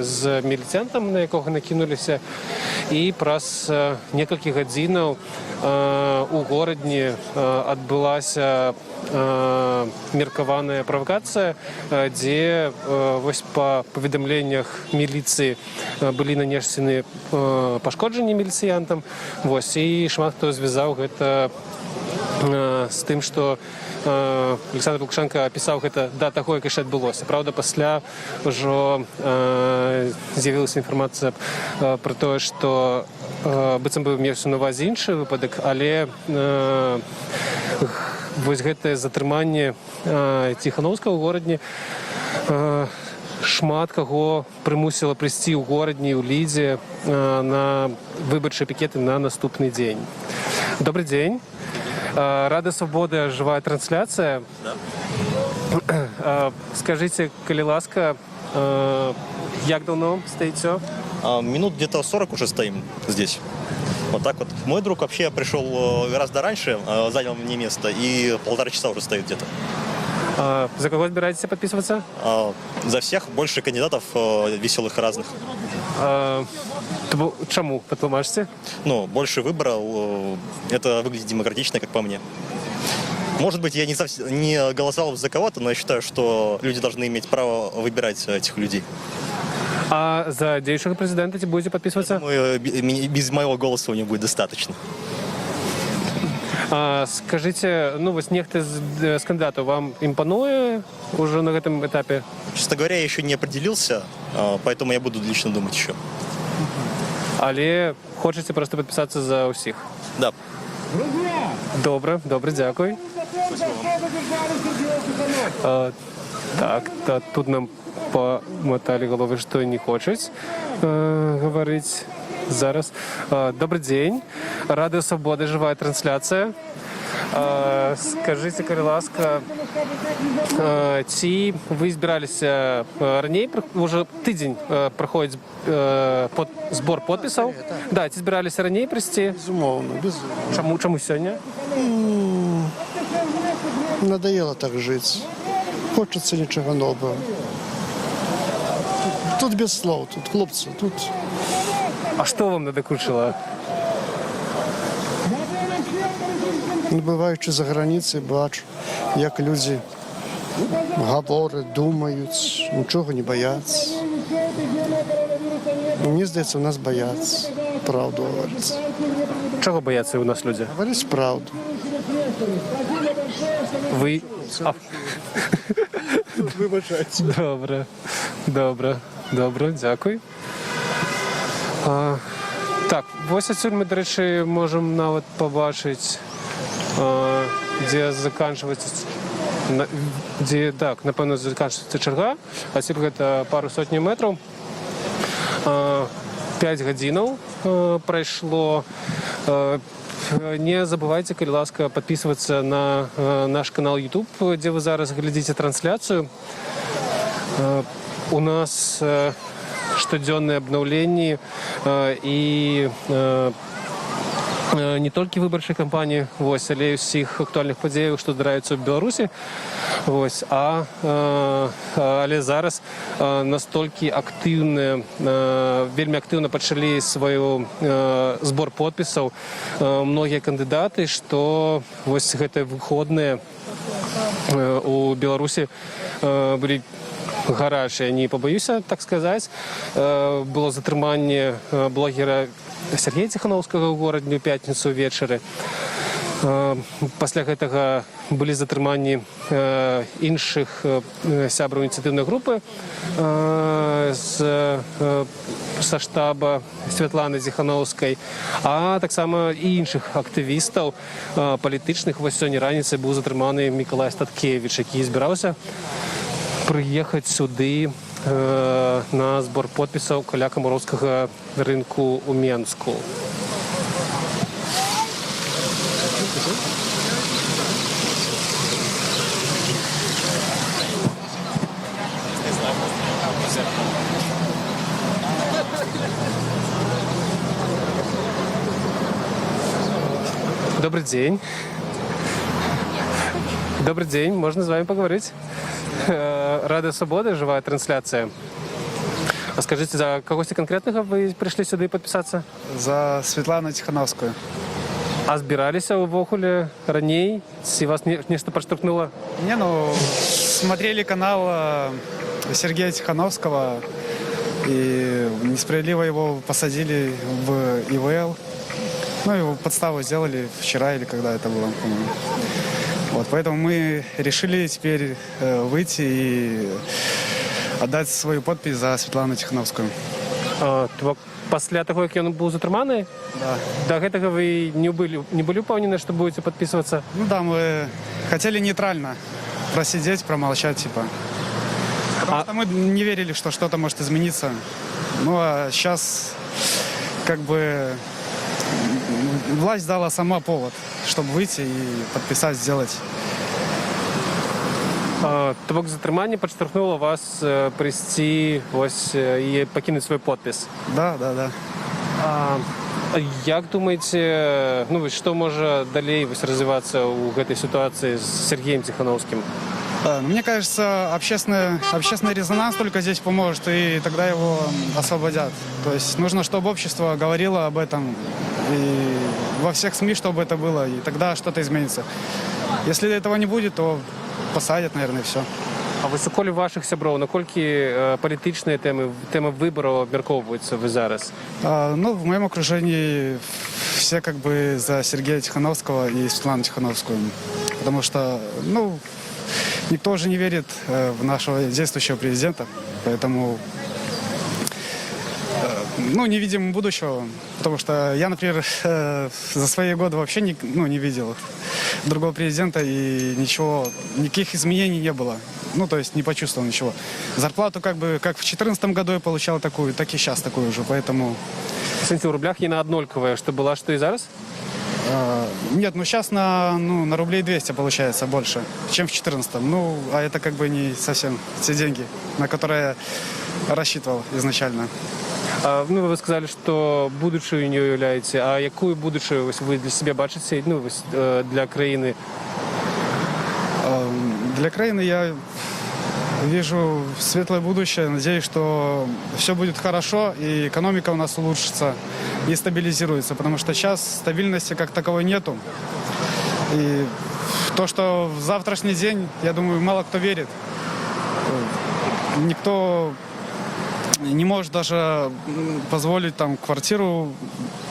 з міліцэнтам, на якога накінуліся, і праз некалькі гадзінаў у горадні адбылася меркаваная правакацыя, дзе вось па паведамленнях міліцыі былі нанесены пашкоджанні міліцыянтам. Вось, і шмат хто звязаў гэта з тым, што Александр Лукашенко апісаў гэта да таго, як яшчэ адбылося. Праўда, пасля ўжо з'явілася інфармацыя пра тое, што быццам бы меўся на увазе іншы выпадак, але вось гэтае затрыманне Ціханаўскага ў горадні шмат каго прымусіла прыйсці ў горадні, ў Лідзе на выбарчыя пікеты на наступны дзень. Добрый дзень. Рада Свободы, живая трансляция. Скажите, коли ласка, як давно стоите? Минут где-то 40 уже стоим здесь. Вот так вот. Мой друг вообще пришел гораздо раньше, занял мне место, и 1,5 часа уже стоит где-то. За кого собираетесь подписываться? За всех, больше кандидатов веселых разных. Чему, потлумачьте? Ну, больше выбора, это выглядит демократично, как по мне. Может быть, я не голосовал за кого-то, но я считаю, что люди должны иметь право выбирать этих людей. А за действующего президента вы будете подписываться? Думаю, без моего голоса у него будет достаточно. Скажите, ну вот нехто з кандидатов вам импонует уже на этом этапе? Честно говоря, я еще не определился, поэтому я буду лично думать еще. Але хочете просто подписаться за усіх? Да. Добре, дякую. Так, тут нам помотали голови, что не хочуть говорить зараз. Добрый день. Радио Свобода, живая трансляция. Скажите, коли ласка, ці ви збиралися ранее, уже тиждень проходит сбор подписов? Да, ці збиралися ранее прийти? Безумовно. Чому сьогодні? Надоело так жить. Хочется ничего нового. Тут без слов, тут хлопцы, тут... А что вам надокучило? Буваючи за границею, бачу, як люди говорять, думають, нічого не бояться. Мені здається, у нас бояться правду говорити. Чого бояться у нас люди? Говорить правду. Ви... Вибачайте. Добре, дякую. Так, ось отсюль ми, до речі, можемо навіть побачити, де закінчується, де, так, напевно, закінчується черга, а ці це пару сотні метрів. 5 годин пройшло. Не забывайте, коли ласка, подписываться на наш канал YouTube, где вы зараз глядите трансляцию. У нас штодзённыя обновления и не толькі выбарчай кампаніі, вось, але і ўсіх актуальных падзеяў, што здараюцца ў Беларусі. Вось, але зараз настолькі актыўна, вельмі актыўна пачалі свой збор подпісаў многія кандыдаты, што вось гэтыя выходныя у Беларусі былі гарачыя, не побоюся так сказаць. Было затрыманне блогера Сергея Ціханаўскага ў горадні ў пятніцу ўвечары. Пасля гэтага былі затрыманні іншых сябраў ініцыятыўнай групы са штаба Святланы Ціханаўскай, а таксама і іншых актывістаў палітычных. Вось сёння раніцай быў затрыманы Мікалай Статкевіч, які збіраўся прыехаць сюды на збор подпісаў каля Камароўскага рынку ў Менску. Добрый день. Добрый день, можно с вами поговорить? Радио Свобода, живая трансляция. А скажите, за когось конкретного вы пришли сюда подписаться? За Світлану Тихановську. А збиралися увогуле раней? Ці вас нечто подштовхнуло? Не, ну, смотрели канал Сергея Тихановского, и несправедливо его посадили в ИВЛ. Ну, его подставу сделали вчера или когда это было, по-моему. Вот, поэтому мы решили теперь выйти и отдать свою подпись за Світлану Тихановську. Після того, як він був затриманий? Да. До этого вы не были уповнены, что будете подписываться? Ну да, мы хотели нейтрально просидеть, промолчать, типа. Потому что мы не верили, что что-то может измениться. Ну а сейчас как бы власть дала сама повод, чтобы выйти и подписать, сделать. Тобто затримання підштовхнуло вас прийти ось і покинути свій підпис? Да. Як думаєте, що може далі розвиватися у цій ситуації з Сергієм Тихановським? Мне кажется, общественный резонанс только здесь поможет, и тогда его освободят. То есть нужно, чтобы общество говорило об этом, и во всех СМИ, чтобы это было, и тогда что-то изменится. Если этого не будет, то посадять, наверное, и все. А високо ли ваших сябров, наскільки політичні теми виборів обмірковуються ви зараз? Ну, в моем окружении все как бы за Сергея Тихановского и Светлану Тихановскую. Потому что, ну, никто уже не верит в нашего действующего президента, поэтому, ну, не видим будущего. Потому что я, например, за свои годы вообще не видел другого президента, и никаких изменений не было. Ну, то есть не почувствовал ничего. Зарплату как бы, как в 2014 году я получал такую, так и сейчас такую же, поэтому... В рублях не на однольковая, что была, что и зараз? Нет, ну сейчас на рублей 200 получается больше, чем в 2014. Ну, а это как бы не совсем те деньги, на которые я рассчитывал изначально. Ну, вы сказали, что будущее не являете. А какую будущее вы для себя бачите, ну, для краины? Для краины я вижу светлое будущее. Надеюсь, что все будет хорошо, и экономика у нас улучшится и стабилизируется. Потому что сейчас стабильности как таковой нету. И то, что в завтрашний день, я думаю, мало кто верит. Никто не может даже позволить там квартиру,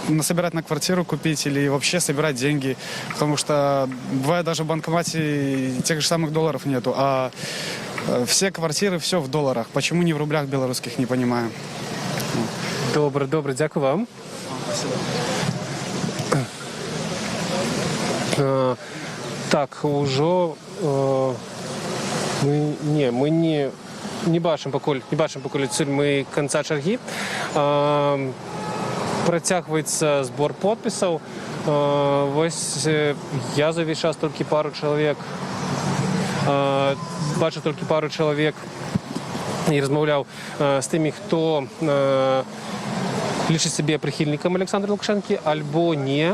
насобирать на квартиру купить или вообще собирать деньги. Потому что бывает даже в банкомате тех же самых долларов нету. А все квартиры, все в долларах. Почему не в рублях белорусских, не понимаю. Добре, дякую вам. Так, уже мы не бачимо покуль ми кінця черги. Протягується збор підписів. Ось я за весь час тільки пару чоловік. Бачу тільки пару чоловік і розмовляв з тими, хто лічить себе прихильником Олександра Лукашенка, або ні.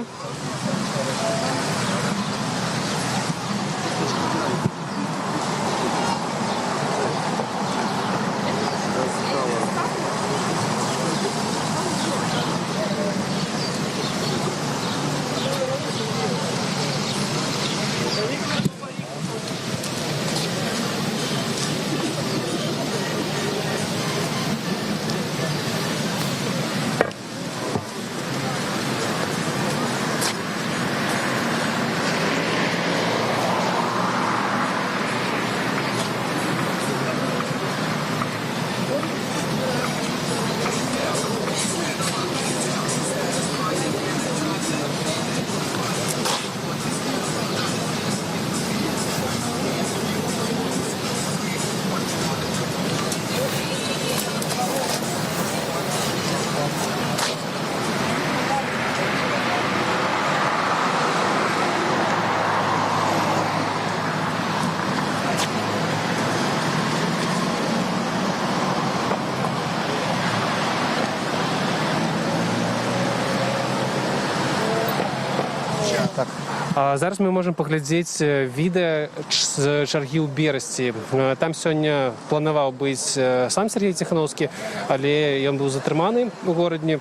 Так. А зараз мы можем паглядзець відэа з чаргі ў Берасці. Там сёння планаваў быць сам Сергей Ціхановскі, але ён быў затрыманы ў горадні.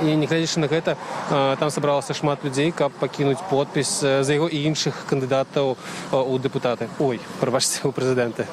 І нягледзячы на гэта, там сабралася шмат людзей, каб пакінуць подпіс за яго і іншых кандыдатаў у дэпутаты. Ой, прабачце, у прэзідэнты.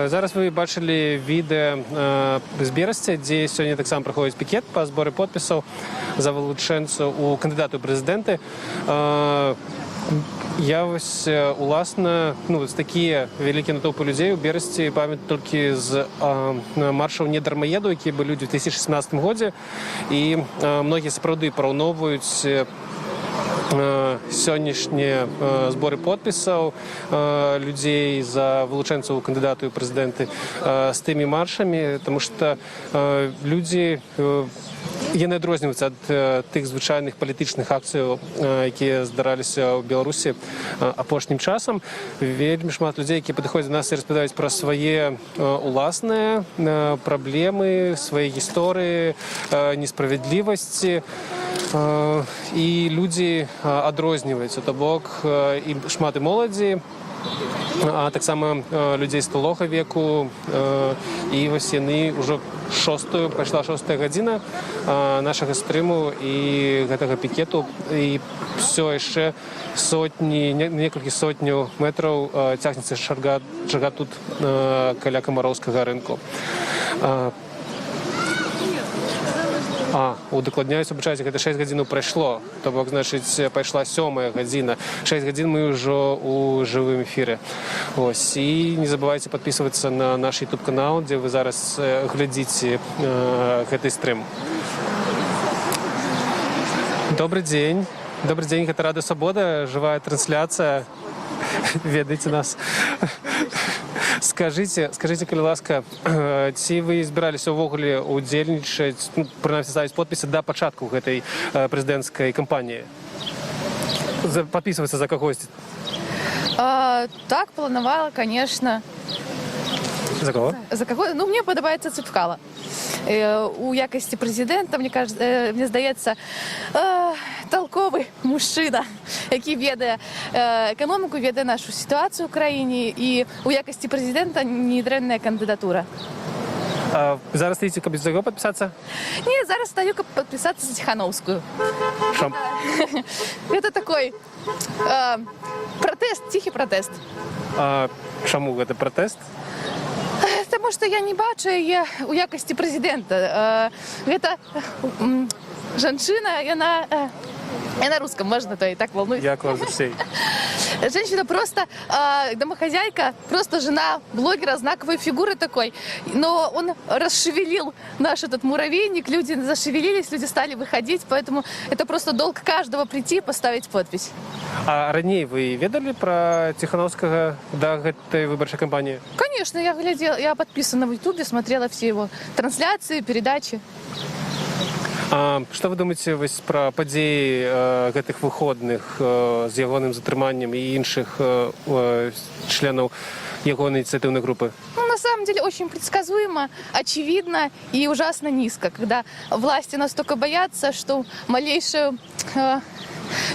Зараз вы бачылі відэа з Берасці, дзе сёння таксама праходзіць пікет па зборы подпісаў за вылучэнцу у кандыдату ў прэзідэнты. Я вось уласна, з такія вялікія натоўпы людзей у Берасці памятаю толькі з маршаў «Не дармаеду», якія былі ў 2016 годзе. І многія сапраўды параўноўваюць сённяшнія зборы подпісаў людзей за вылучэнцаў кандыдату ў прэзідэнты з тымі маршамі, таму што людзі яны адрозніваюцца ад тых звычайных палітычных акцыяў, якія здараліся ў Беларусі апошнім часам. Вельмі шмат людзей, якія падыходзяць да нас і распавядаюць пра свае уласныя праблемы, свае гісторыі, несправядлівасці. І людзі адрозніваюцца, то бок і шмат і моладзі, а таксама людзей сталога веку. І вось яны ўжо пайшла 6-я гадзіна нашага стрыму і гэтага пікету. І ўсё яшчэ некалькі сотняў метраў цягнецца чарга тут каля Камароўскага рынку. Удакладняюсь, абачайце, гэта 6 гадзінаў прайшло, то бок, значыць, пайшла 7-я гадзіна. 6 гадзін мы ўжо ў жывым эфіры. Ось, і не забывайце падпісвацца на наш YouTube-канал, дзе вы зараз глядзіце гэты стрым. Добрый дзень. Добрый дзень, гэта Радыё Свабода, жывая трансляцыя. Ведаеце нас. Скажите, калі ласка, ці вы збіраліся ўвогуле удзельнічаць, прынамсі ставіць подпісы да пачатку гэтай прэзідэнцкай кампаніі? Падпісвацца за кагосьці? Так, планавала, конечно. За кого? За кого? Ну, мені подобається Ципкало. У якості президента, мені здається, толковий мужчина, який веде економіку, веде нашу ситуацію в країні, і у якості президента недренна кандидатура. А зараз стоите, как за кого подписаться? Ні, зараз стою підписатися за Тихановську. Шо? Це такий протест, тихий протест. А чому це протест? Тому що я не бачу її у якості президента. Це жінка, я на русском, можно, то и так волнуюсь. Як вас всей? Женщина просто домохозяйка, просто жена блогера, знаковой фигуры такой. Но он расшевелил наш этот муравейник, люди зашевелились, люди стали выходить, поэтому это просто долг каждого прийти и поставить подпись. А ранее вы ведали про Тихановского до этой выборчей кампании? Конечно, я глядела, я подписана в Ютубе, смотрела все его трансляции, передачи. А што вы думаеце вось пра падзеі гэтых выходных з ягоным затрыманнем і іншых членаў ягонай ініцыятыўнай групы? Ну, на самом деле, очень предсказуемо, очевидно и ужасно низко, когда власти настолько боятся, что малейшую...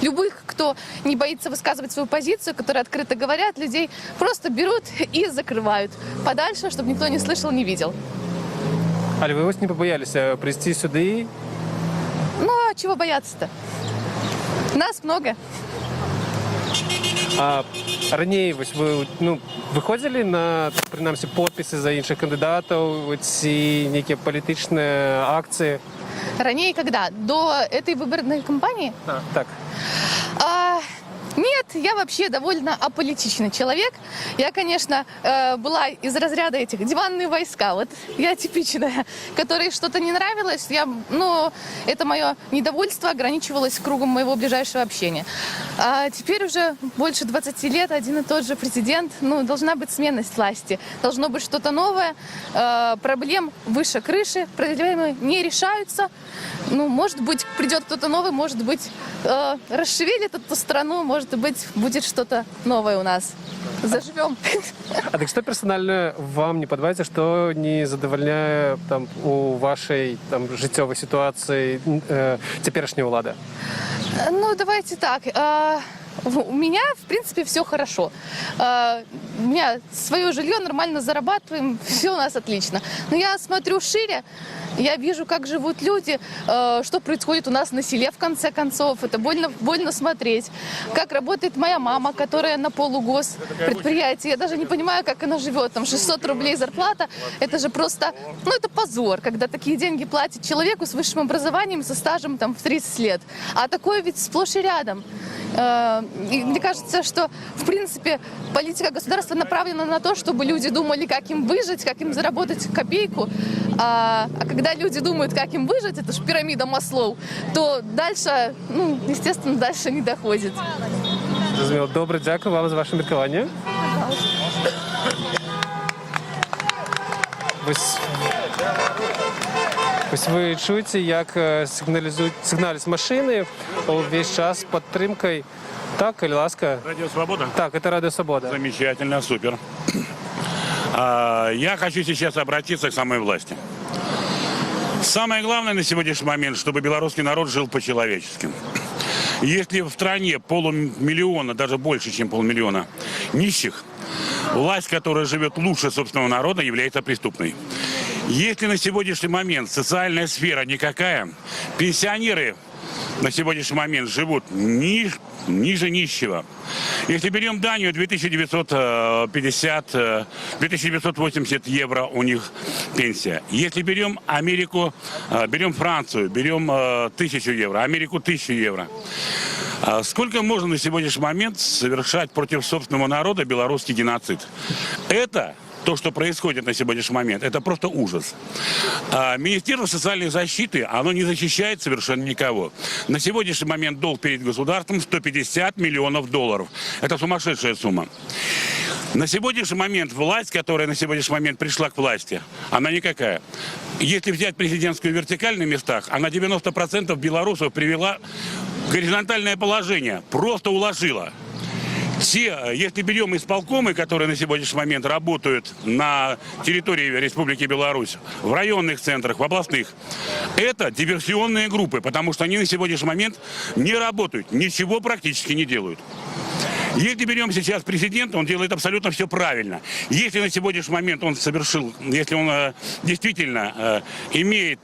Любых, кто не боится высказывать свою позицию, которые открыто говорят, людей просто берут и закрывают подальше, чтобы никто не слышал, не видел. Але вы вось не побоялись прийти сюды? Ну, а чего бояться-то? Нас много. А ранее вось вы выходзілі на, прынамсі, подпісы за іншых кандыдатаў ці нейкія палітычныя акцыі? Ранее когда? До этой выборной кампании? Так. Нет, я вообще довольно аполитичный человек. Я, конечно, была из разряда этих диванные войска. Вот я типичная, которой что-то не нравилось. Это мое недовольство ограничивалось кругом моего ближайшего общения. А теперь уже больше 20 лет один и тот же президент. Должна быть сменность власти. Должно быть что-то новое. Проблем выше крыши. Проблемы не решаются. Может быть, придет кто-то новый, может быть, расшевелит эту страну, может быть, будет что-то новое у нас. Заживем. А так что персонально вам не подобаецца, што не задавальняе у вашай жыццёвай сітуацыі цяперашняя ўлада? Давайте так. У меня, в принципе, все хорошо. У меня свое жилье, нормально зарабатываем, все у нас отлично. Но я смотрю шире, я вижу, как живут люди, что происходит у нас на селе, в конце концов. Это больно смотреть. Как работает моя мама, которая на полугос предприятии. Я даже не понимаю, как она живет. 600 рублей зарплата. Это же просто, это позор, когда такие деньги платят человеку с высшим образованием, со стажем в 30 лет. А такое ведь сплошь и рядом. И мне кажется, что, в принципе, политика государства направлена на то, чтобы люди думали, как им выжить, как им заработать копейку. А когда люди думают, как им выжить, это же пирамида Маслоу, то дальше, естественно, дальше не доходит. Зрозуміло. Добре, дякую вам за ваше міркування. Ось ви чуєте, як сигналізують машини увесь час підтримкою. Так, коли ласка. Радио «Свобода»? Так, это «Радио Свобода». Замечательно, супер. Я хочу сейчас обратиться к самой власти. Самое главное на сегодняшний момент, чтобы белорусский народ жил по-человечески. Если в стране полумиллиона, даже больше, чем полмиллиона нищих, власть, которая живет лучше собственного народа, является преступной. Если на сегодняшний момент социальная сфера никакая, пенсионеры на сегодняшний момент живут ниже нищего. Если берем Данию, 2980 евро у них пенсия. Если берем Америку, берем Францию, берем 1000 евро, Америку 1000 евро. Сколько можно на сегодняшний момент совершать против собственного народа белорусский геноцид? Это то, что происходит на сегодняшний момент, это просто ужас. Министерство социальной защиты, оно не защищает совершенно никого. На сегодняшний момент долг перед государством 150 миллионов долларов. Это сумасшедшая сумма. На сегодняшний момент власть, которая на сегодняшний момент пришла к власти, она никакая. Если взять президентскую вертикаль на местах, она 90% белорусов привела в горизонтальное положение, просто уложила. Если берем исполкомы, которые на сегодняшний момент работают на территории Республики Беларусь, в районных центрах, в областных, это диверсионные группы, потому что они на сегодняшний момент не работают, ничего практически не делают. Если берем сейчас президента, он делает абсолютно все правильно. Если на сегодняшний момент он если он действительно имеет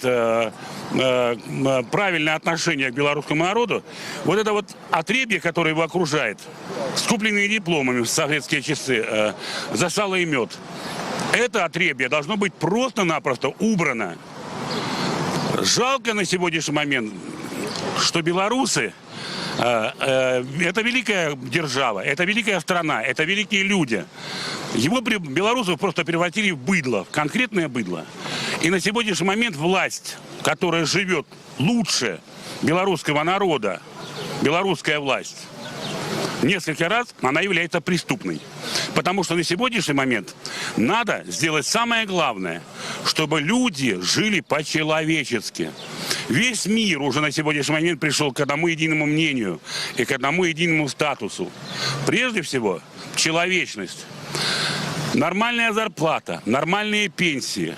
правильное отношение к белорусскому народу, вот это вот отребье, которое его окружает, скупленные дипломами в советские часы, за сало и мед, это отребье должно быть просто-напросто убрано. Жалко на сегодняшний момент, что белорусы, это великая держава, это великая страна, это великие люди. Белорусов просто превратили в быдло, в конкретное быдло. И на сегодняшний момент власть, которая живет лучше белорусского народа, белорусская власть, несколько раз она является преступной. Потому что на сегодняшний момент надо сделать самое главное, чтобы люди жили по-человечески. Весь мир уже на сегодняшний момент пришел к одному единому мнению и к одному единому статусу. Прежде всего, человечность. Нормальная зарплата, нормальные пенсии.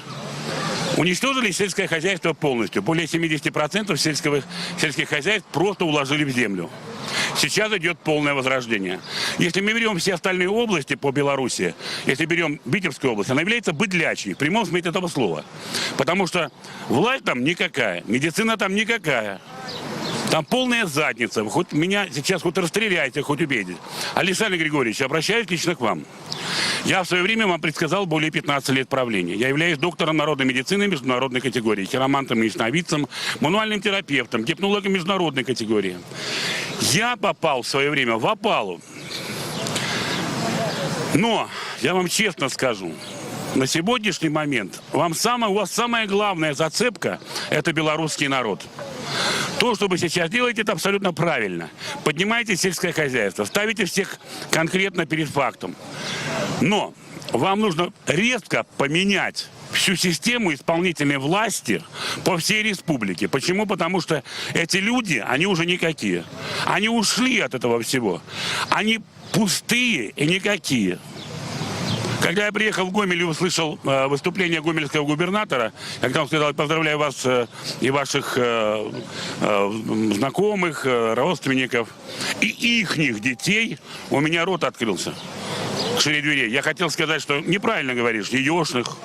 Уничтожили сельское хозяйство полностью. Более 70% сельских хозяйств просто уложили в землю. Сейчас идет полное возрождение. Если мы берем все остальные области по Беларуси, если берем Витебскую область, она является быдлячей, в прямом смысле этого слова. Потому что власть там никакая, медицина там никакая. Там полная задница. Хоть меня сейчас хоть расстреляйте, хоть убейте. Александр Григорьевич, обращаюсь лично к вам. Я в свое время вам предсказал более 15 лет правления. Я являюсь доктором народной медицины международной категории, хиромантом и ясновидцем, мануальным терапевтом, гипнологом международной категории. Я попал в свое время в опалу. Но, я вам честно скажу, на сегодняшний момент у вас самая главная зацепка – это белорусский народ. То, что вы сейчас делаете, это абсолютно правильно. Поднимаете сельское хозяйство, ставите всех конкретно перед фактом. Но вам нужно резко поменять всю систему исполнительной власти по всей республике. Почему? Потому что эти люди, они уже никакие. Они ушли от этого всего. Они пустые и никакие. Когда я приехал в Гомель и услышал выступление гомельского губернатора, когда он сказал: поздравляю вас и ваших знакомых, родственников и ихних детей, у меня рот открылся шире дверей. Я хотел сказать, что неправильно говоришь, еешных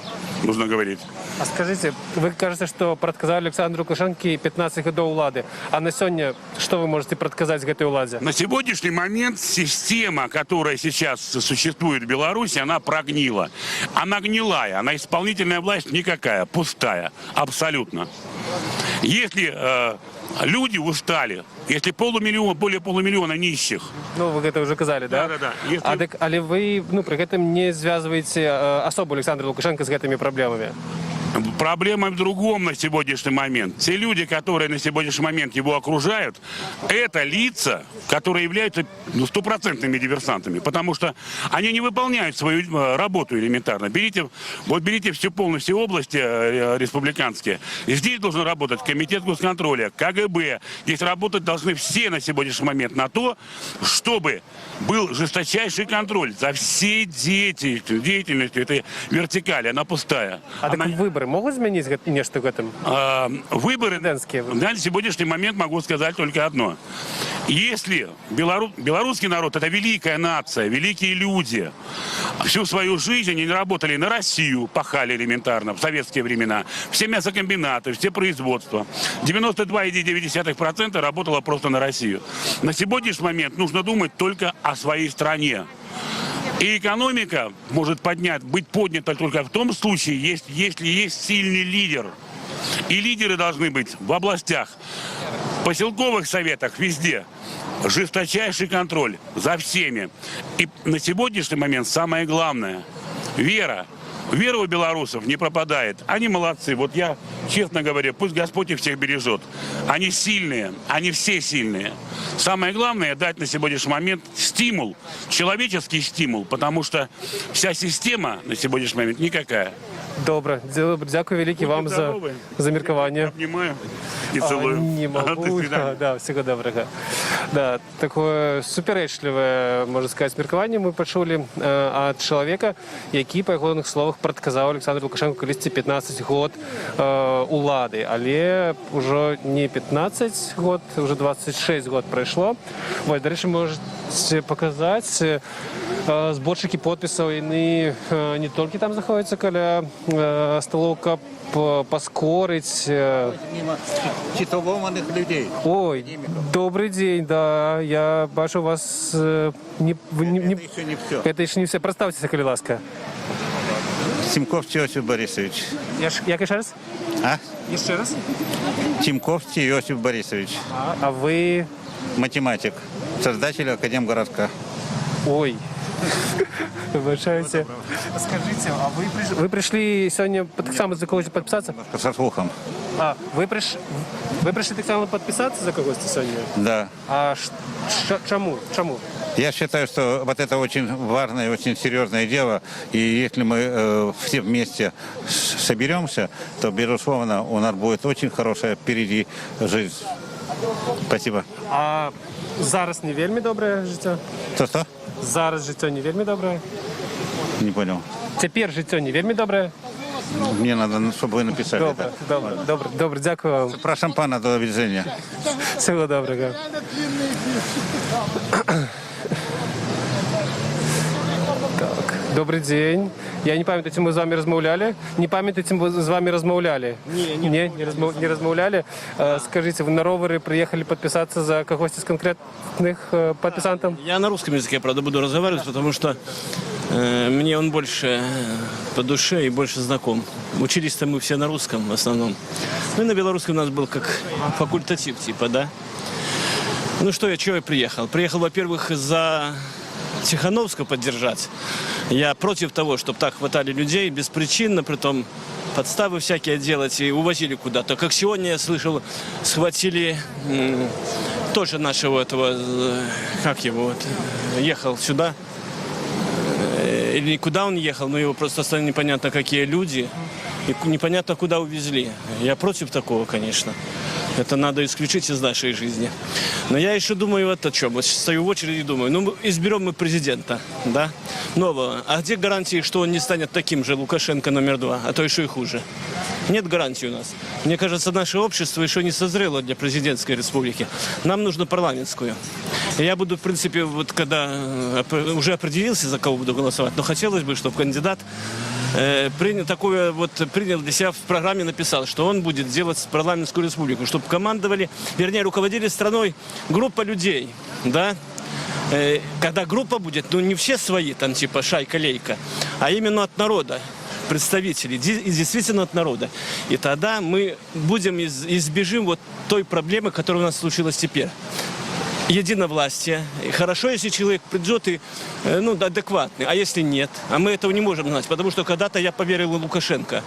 нужно говорить. А скажите, вы кажется, что прадказали Александру Лукашенко 15 годов улады. А на сегодня что вы можете прадказать с этой уладе? На сегодняшний момент система, которая сейчас существует в Беларуси, она прогнила. Она гнилая, она исполнительная власть никакая, пустая, абсолютно. Если люди устали, если более полумиллиона нищих. Ну, вы это уже сказали, да? Да. Але вы, при этом не связываете особо Александра Лукашенко с этими проблемами? Проблема в другом на сегодняшний момент. Те люди, которые на сегодняшний момент его окружают, это лица, которые являются стопроцентными диверсантами, потому что они не выполняют свою работу элементарно. Берите всю полностью области республиканские. И здесь должен работать комитет госконтроля, КГБ. Здесь работать должны все на сегодняшний момент на то, чтобы был жесточайший контроль за всей деятельностью этой вертикали. Она пустая. Выборы могут изменить нечто в этом? Выборы, на сегодняшний момент могу сказать только одно. Если белорусский народ – это великая нация, великие люди, всю свою жизнь они работали на Россию, пахали элементарно в советские времена, все мясокомбинаты, все производства. 92,9% работало просто на Россию. На сегодняшний момент нужно думать только о своей стране. И экономика может быть поднята только в том случае, если есть сильный лидер. И лидеры должны быть в областях, в поселковых советах, везде. Жесточайший контроль за всеми. И на сегодняшний момент самое главное – вера. Вера у белорусов не пропадает. Они молодцы. Вот я, честно говоря, пусть Господь их всех бережет. Они сильные, они все сильные. Самое главное – дать на сегодняшний момент стимул, человеческий стимул, потому что вся система на сегодняшний момент никакая. Добре. Дякую велике вам за міркування. Обнимаю. и целую. Не могу. До свидания. Да, всего доброго. Да, такое суперечліве, можна сказати, міркування ми почули від чоловіка, який, по ягоних словах, предказав Олександру Лукашенку колись 15 год улади. Але вже не 15 год, вже 26 год пройшло. Ось, до речі, можете показати, зборщики підписів, вони не тільки там знаходяться каля столов, каб поскорить. Мимо титулованных людей. Ой, добрый день, да, я бачу вас... Это еще не все. Это еще не все. Представьтеся, коли ласка. Тимковский Иосиф Борисович. Як ще раз? А? Еще раз? Тимковский Иосиф Борисович. А вы... Математик. Создатель Академгородка. Ой. Вибачаюся. Скажите, а вы пришли сегодня так само за когось подписаться? Со слухом. А, вы пришли так само подписаться за когось сегодня? Да. А чему? Я считаю, что вот это очень важное, очень серьезное дело. И если мы все вместе соберемся, то, безусловно, у нас будет очень хорошая впереди жизнь. Спасибо. А зараз не вельми добре життя? Что? Зараз життя не вельми добре? Не понял. Тепер життя не вельми добре? Мне надо, чтобы вы написали. Добре, дякую вам. Про шампана до везения. Всего доброго. Так, добрий день. Я не пам'ятаю, ці ми з вами розмовляли. Не пам'ятаю, ці ми з вами розмовляли. Не розмовляли. Скажите, вы на ровері приехали подписаться за когось из конкретных подписантов? Я на русском языке, правда, буду разговаривать, потому что мне он больше по душе и больше знаком. Учились-то мы все на русском в основном. Ну и на белорусском у нас был как факультатив типа, да? Ну что, чего я приехал? Приехал, во-первых, за Тихановского поддержать. Я против того, чтобы так хватали людей беспричинно, притом подставы всякие делать и увозили куда-то. Как сегодня я слышал, схватили тоже нашего этого, как его, вот, ехал сюда. Или куда он ехал, но его просто стало непонятно, какие люди. И непонятно, куда увезли. Я против такого, конечно. Это надо исключить из нашей жизни. Но я еще думаю вот о чем. Вот стою в очереди и думаю, ну, изберем мы президента, да, нового. А где гарантии, что он не станет таким же Лукашенко номер 2, а то еще и хуже? Нет гарантий у нас. Мне кажется, наше общество еще не созрело для президентской республики. Нам нужно парламентскую. И я буду, в принципе, вот когда уже определился, за кого буду голосовать, но хотелось бы, чтобы кандидат принял для себя в программе, написал, что он будет делать парламентскую республику, чтобы командовали, вернее, руководили страной группа людей, да. Когда группа будет, ну не все свои, там типа шайка-лейка, а именно от народа, представителей, действительно от народа. И тогда мы избежим вот той проблемы, которая у нас случилась теперь. Единовластие. И хорошо, если человек придет и адекватный, а если нет? А мы этого не можем знать, потому что когда-то я поверил в Лукашенко.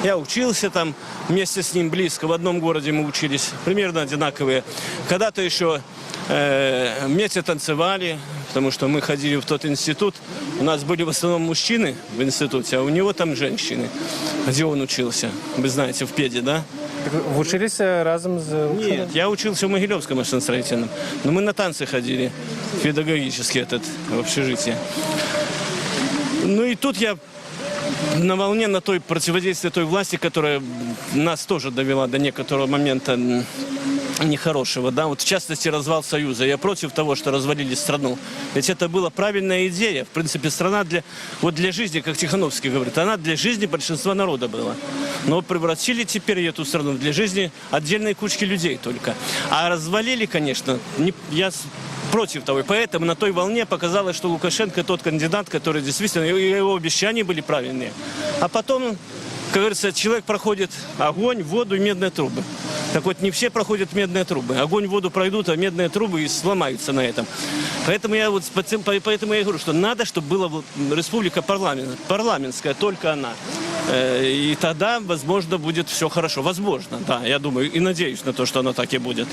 Я учился там вместе с ним близко, в одном городе мы учились, примерно одинаковые. Когда-то еще вместе танцевали, потому что мы ходили в тот институт. У нас были в основном мужчины в институте, а у него там женщины. Где он учился? Вы знаете, в Педе, да? Вы учились разом с... Нет, я учился в Могилевском машиностроительном. Но мы на танцы ходили, педагогически в общежитие. Ну и тут я на волне, на той противодействии той власти, которая нас тоже довела до некоторого момента нехорошего, да, вот в частности развал Союза. Я против того, что развалили страну. Ведь это была правильная идея. В принципе, страна для жизни, как Тихановский говорит, она для жизни большинства народа была. Но превратили теперь эту страну для жизни отдельной кучки людей только. А развалили, конечно, я против того. И поэтому на той волне показалось, что Лукашенко тот кандидат, который действительно, его обещания были правильные. А потом, как говорится, человек проходит огонь, воду и медные трубы. Так вот, не все проходят медные трубы. Огонь, воду пройдут, а медные трубы и сломаются на этом. Поэтому я говорю, что надо, чтобы была республика парламентская, только она. И тогда, возможно, будет все хорошо. Возможно, да, я думаю и надеюсь на то, что оно так и будет.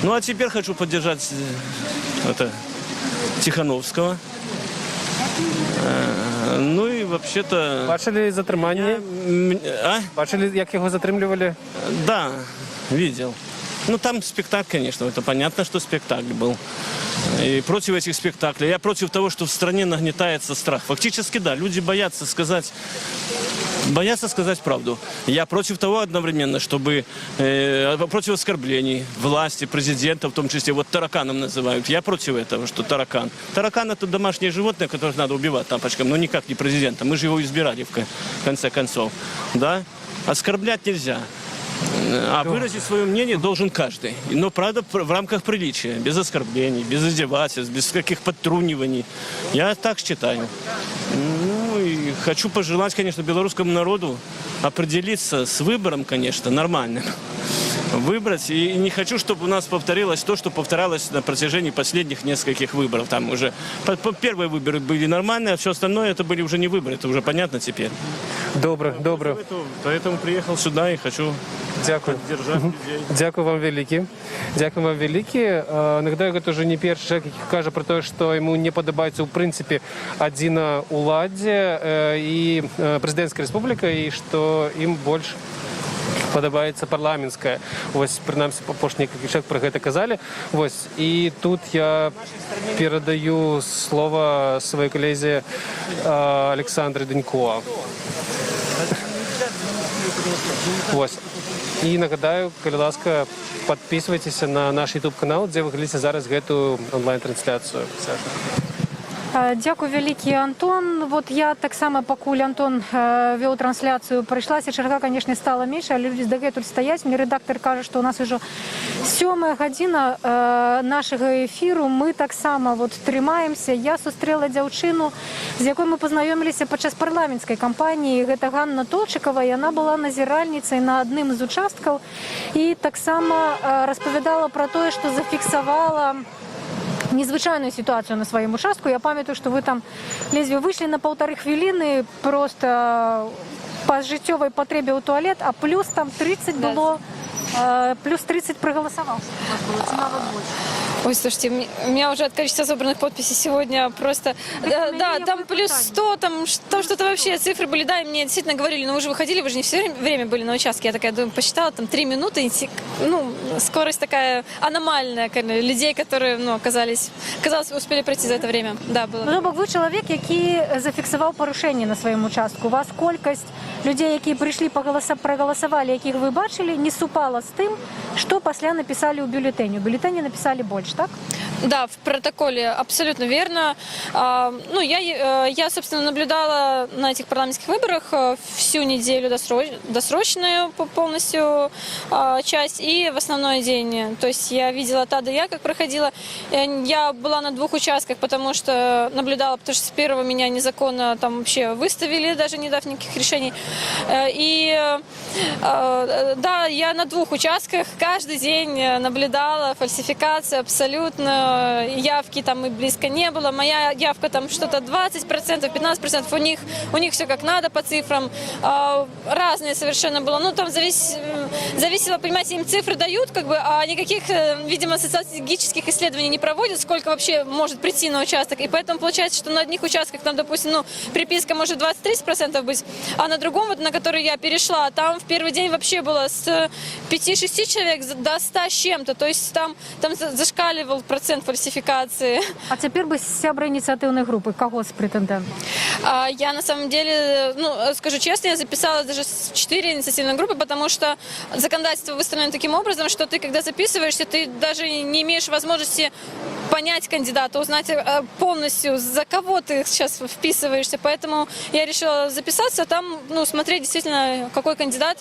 Ну, а теперь хочу поддержать Тихановского. Ну і взагалі-то... Бачили затримання? А? Бачили, як його затримлювали? Да, видел. Ну, там спектакль, конечно, это понятно, что спектакль был. И против этих спектаклей. Я против того, что в стране нагнетается страх. Фактически, да, люди боятся сказать правду. Я против того одновременно, чтобы против оскорблений власти, президента, в том числе, вот тараканом называют. Я против этого, что таракан. Таракан — это домашнее животное, которое надо убивать тапочком, но никак не президента. Мы же его избирали в конце концов. Да? Оскорблять нельзя. А выразить свое мнение должен каждый. Но, правда, в рамках приличия. Без оскорблений, без издевательств, без каких подтруниваний. Я так считаю. Ну, и хочу пожелать, конечно, белорусскому народу определиться с выбором, конечно, нормальным. Выбрать. И не хочу, чтобы у нас повторилось то, что повторялось на протяжении последних нескольких выборов. Там уже первые выборы были нормальные, а все остальное это были уже не выборы. Это уже понятно теперь. Добре. Поэтому приехал сюда и хочу поддержать людей. Дякую вам великі. Дякую вам великі. Нагадаю, гэта уже не першы чалавек, які кажа про те, што яму не падабаецца ў прынцыпе адзіна ўладзе і прэзідэнцкая рэспубліка, і што ім больш падабаецца парламенцкая. Вось, прынамсі, апошні некалькі чалавек пра гэта казалі. Вось, і тут я перадаю слова сваёй калезе Александры Данько. Вось. І нагадаю, калі ласка, подписывайтеся на наш YouTube-канал, дзе вы глядзіце зараз гэтую онлайн-трансляцыю. Дякую вялікі, Антон. Вот я таксама, пакуль Антон вёў трансляцыю, прыйшлася чарга, конечно, стала менш, але людзі дагэтуль стаяць. Мне рэдактар кажа, што у нас ужо 7-я гадзіна нашага эфіру. Мы таксама вот трымаемся. Я сустрэла дзяўчыну, з якой мы пазнаёміліся падчас парламенцкай кампаніі. Гэта Ганна Толчыкова. Яна была назіральніцай на адным з участкаў і таксама распавядала пра тое, што зафіксавала незвычайную ситуацию на своем участку. Я памятаю, что вы там лезвие вышли на 1,5 хвилины просто по жыццёвай патрэбе ў туалет, а плюс там 30 было, плюс 30 проголосовал. Ой, слушайте, у меня уже от количества собранных подписей сегодня просто... Да, там плюс 100, там что-то вообще, цифры были, да, и мне действительно говорили, ну вы же выходили, вы же не все время были на участке. Я такая, думаю, посчитала, там 3 минуты, ну, скорость такая аномальная, людей, которые, ну, казалось, успели пройти за это время. Да, было. Ну, вы человек, який зафіксував порушення на своєму участку. У вас кількість людей, які прийшли, проголосували, яких ви бачили, не супала з тим, що після написали у бюллетені. У бюллетені написали більше, так? Да, в протоколе абсолютно верно. Ну, я, собственно, наблюдала на этих парламентских выборах всю неделю досрочную полностью часть и в основной день. То есть я видела от А до Я, как проходила. Я была на 2 участках, потому что наблюдала, потому что с первого меня незаконно там вообще выставили, даже не дав никаких решений. И да, я на 2 участках каждый день наблюдала фальсификацию абсолютно. Явки там и близко не было. Моя явка там что-то 20%, 15%. У них все как надо по цифрам. Разные совершенно было. Ну, там зависело, понимаете, им цифры дают, как бы, а никаких, видимо, социологических исследований не проводят, сколько вообще может прийти на участок. И поэтому получается, что на одних участках там, допустим, ну, приписка может 20-30% быть, а на другом, вот, на который я перешла, там в первый день вообще было с 5-6 человек до 100 с чем-то. То есть там зашкаливал процент фальсификации. А теперь бы сябра инициативной группы, кого с претендентов? Я на самом деле, ну, скажу честно, я записала даже 4 инициативные группы, потому что законодательство выстроено таким образом, что ты, когда записываешься, ты даже не имеешь возможности понять кандидата, узнать полностью, за кого ты сейчас вписываешься. Поэтому я решила записаться, там, ну, смотреть действительно, какой кандидат,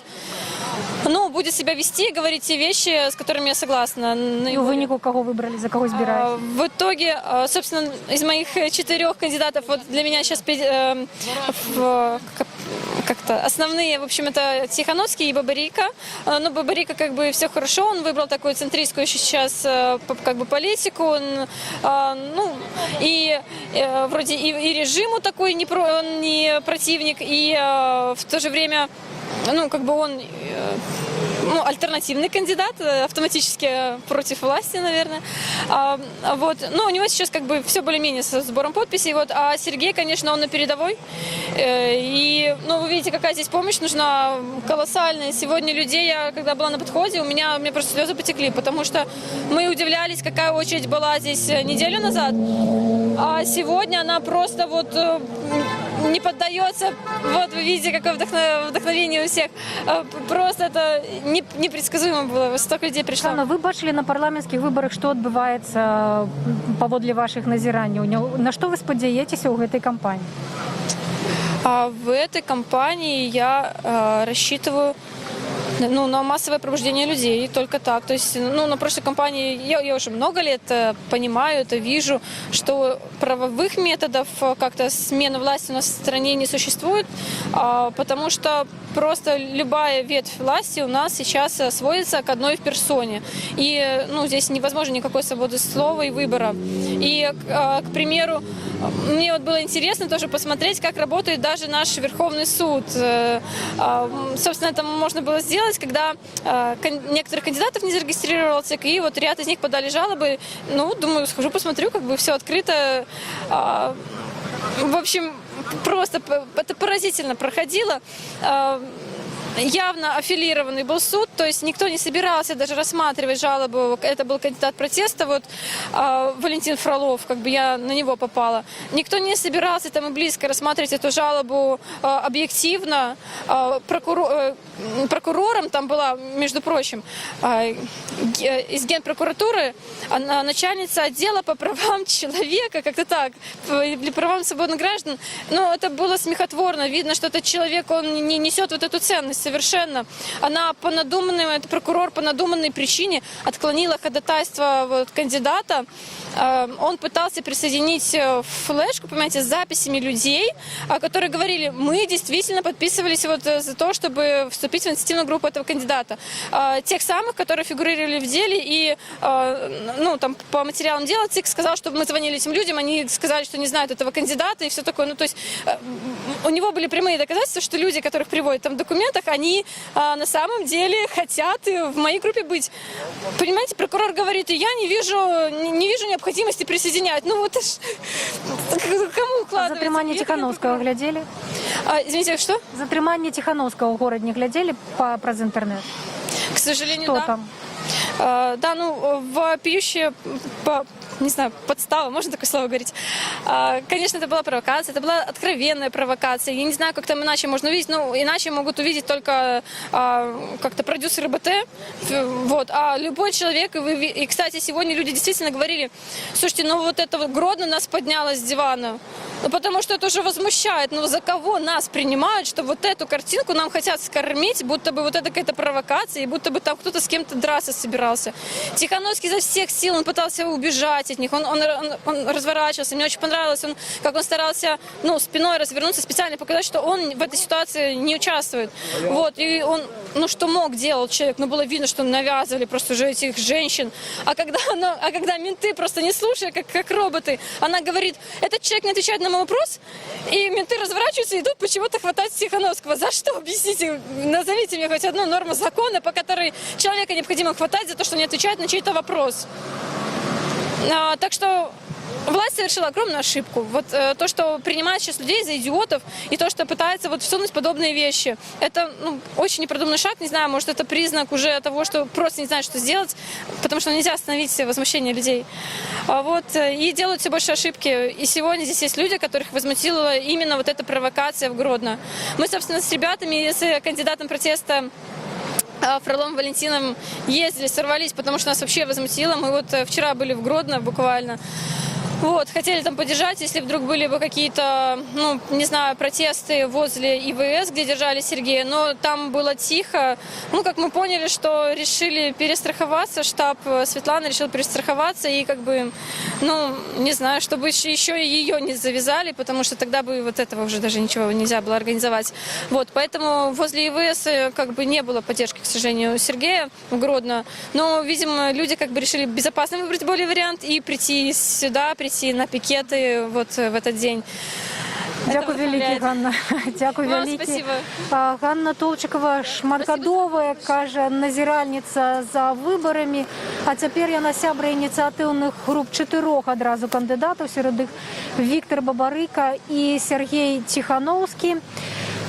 ну, будет себя вести, говорить те вещи, с которыми я согласна. И вы никого кого выбрали, за кого избираете? В итоге, собственно, из моих 4 кандидатов, вот для меня сейчас как-то основные, в общем, это Тихановский и Бабарика. Ну, Бабарика, как бы, все хорошо, он выбрал такую центристскую сейчас, как бы, политику, он, ну, и вроде и режиму такой не противник, и в то же время, ну, как бы он ну, альтернативный кандидат, автоматически против власти, наверное. Вот. Но у него сейчас как бы все более-менее со сбором подписей. Вот. А Сергей, конечно, он на передовой. И, ну, вы видите, какая здесь помощь нужна, колоссальная. Сегодня людей, я когда была на подходе, у меня просто слезы потекли, потому что мы удивлялись, какая очередь была здесь неделю назад. А сегодня она просто вот не поддается. Вот вы видите, какое вдохновение у всех. Просто это непредсказуемо было. Столько людей пришло. Оксана, вы бачили на парламентских выборах, что отбывается паводле ваших назираний? На что вы сподзяетеся у этой кампании? В этой кампании я рассчитываю на массовое пробуждение людей, только так. То есть, на прошлой кампании я уже много лет понимаю это, вижу, что правовых методов как-то смены власти у нас в стране не существует, потому что просто любая ветвь власти у нас сейчас сводится к одной персоне. И здесь невозможно никакой свободы слова и выбора. И, к примеру, мне вот было интересно тоже посмотреть, как работает даже наш Верховный суд. Собственно, это можно было сделать, когда некоторых кандидатов не зарегистрировал ЦИК, и вот ряд из них подали жалобы. Думаю, схожу, посмотрю, как бы все открыто. В общем, просто это поразительно проходило. Явно аффилированный был суд, то есть никто не собирался даже рассматривать жалобу. Это был кандидат протеста, Валентин Фролов, как бы я на него попала. Никто не собирался там и близко рассматривать эту жалобу объективно. Прокурором там была, между прочим, из Генпрокуратуры начальница отдела по правам человека, как-то так, или правам свободных граждан. Но это было смехотворно. Видно, что этот человек, он не несет вот эту ценность совершенно. Она этот прокурор по надуманной причине отклонила ходатайство кандидата. Он пытался присоединить флешку, понимаете, с записями людей, которые говорили, мы действительно подписывались за то, чтобы вступить в инициативную группу этого кандидата. Тех самых, которые фигурировали в деле, и там по материалам дела ЦИК сказал, чтобы мы звонили этим людям, они сказали, что не знают этого кандидата и все такое. То есть у него были прямые доказательства, что люди, которых приводят там в документах, они на самом деле хотят в моей группе быть. Понимаете, прокурор говорит, и я не вижу необходимости присоединять. Это ж кому укладывается? Затрыманне Тихановского глядели? Извините, что? Затрыманне Тихановского в город не глядели праз интернет? К сожалению, что да. Там? Вопиющая, не знаю, подстава, можно такое слово говорить. Конечно, это была провокация, это была откровенная провокация. Я не знаю, как там иначе можно увидеть, иначе могут увидеть только как-то продюсеры БТ. А любой человек, и, кстати, сегодня люди действительно говорили, слушайте, это Гродно нас подняло с дивана. Потому что это уже возмущает. За кого нас принимают, что эту картинку нам хотят скормить, будто бы это какая-то провокация, и будто бы там кто-то с кем-то драться собирался. Тихановский изо всех сил, он пытался убежать от них, он разворачивался. Мне очень понравилось, как он старался спиной развернуться, специально показать, что он в этой ситуации не участвует. И он, что мог делать человек, было видно, что навязывали просто уже этих женщин. А когда менты просто не слушая, как роботы, она говорит, этот человек не отвечает на мой вопрос, и менты разворачиваются и идут почему-то хватать Тихановского. За что? Объясните, назовите мне хоть одну норму закона, по которой человека необходимо хватать за то, что не отвечает на чей-то вопрос. Так что власть совершила огромную ошибку. То, что принимает сейчас людей за идиотов, и то, что пытается всунуть подобные вещи, это очень непродуманный шаг. Не знаю, может, это признак уже того, что просто не знают, что сделать, потому что нельзя остановить возмущение людей. И делают все больше ошибки. И сегодня здесь есть люди, которых возмутила именно эта провокация в Гродно. Мы, собственно, с ребятами, с кандидатом протеста Фролом Валентином ездили, сорвались, потому что нас вообще возмутило. Мы вчера были в Гродно буквально. Хотели там поддержать, если вдруг были бы какие-то, не знаю, протесты возле ИВС, где держали Сергея, но там было тихо. Как мы поняли, что решили перестраховаться, штаб Светланы решил перестраховаться и не знаю, чтобы еще и ее не завязали, потому что тогда бы этого уже даже ничего нельзя было организовать. Поэтому возле ИВС не было поддержки, к сожалению, Сергея в Гродно. Но, видимо, люди решили безопасно выбрать более вариант и прийти сюда, прийти на пикеты в этот день. Дякую вялікі, Ганна. Дякую Вам вялікі. спасибо. Ганна Толчыкова, шматгадовая, кажа, назіральніца за выбарамі. А цяпер яна сябра ініцыятыўных груп 4 адразу кандыдатаў, сярод іх Віктор Бабарыка і Сергей Тихановскі.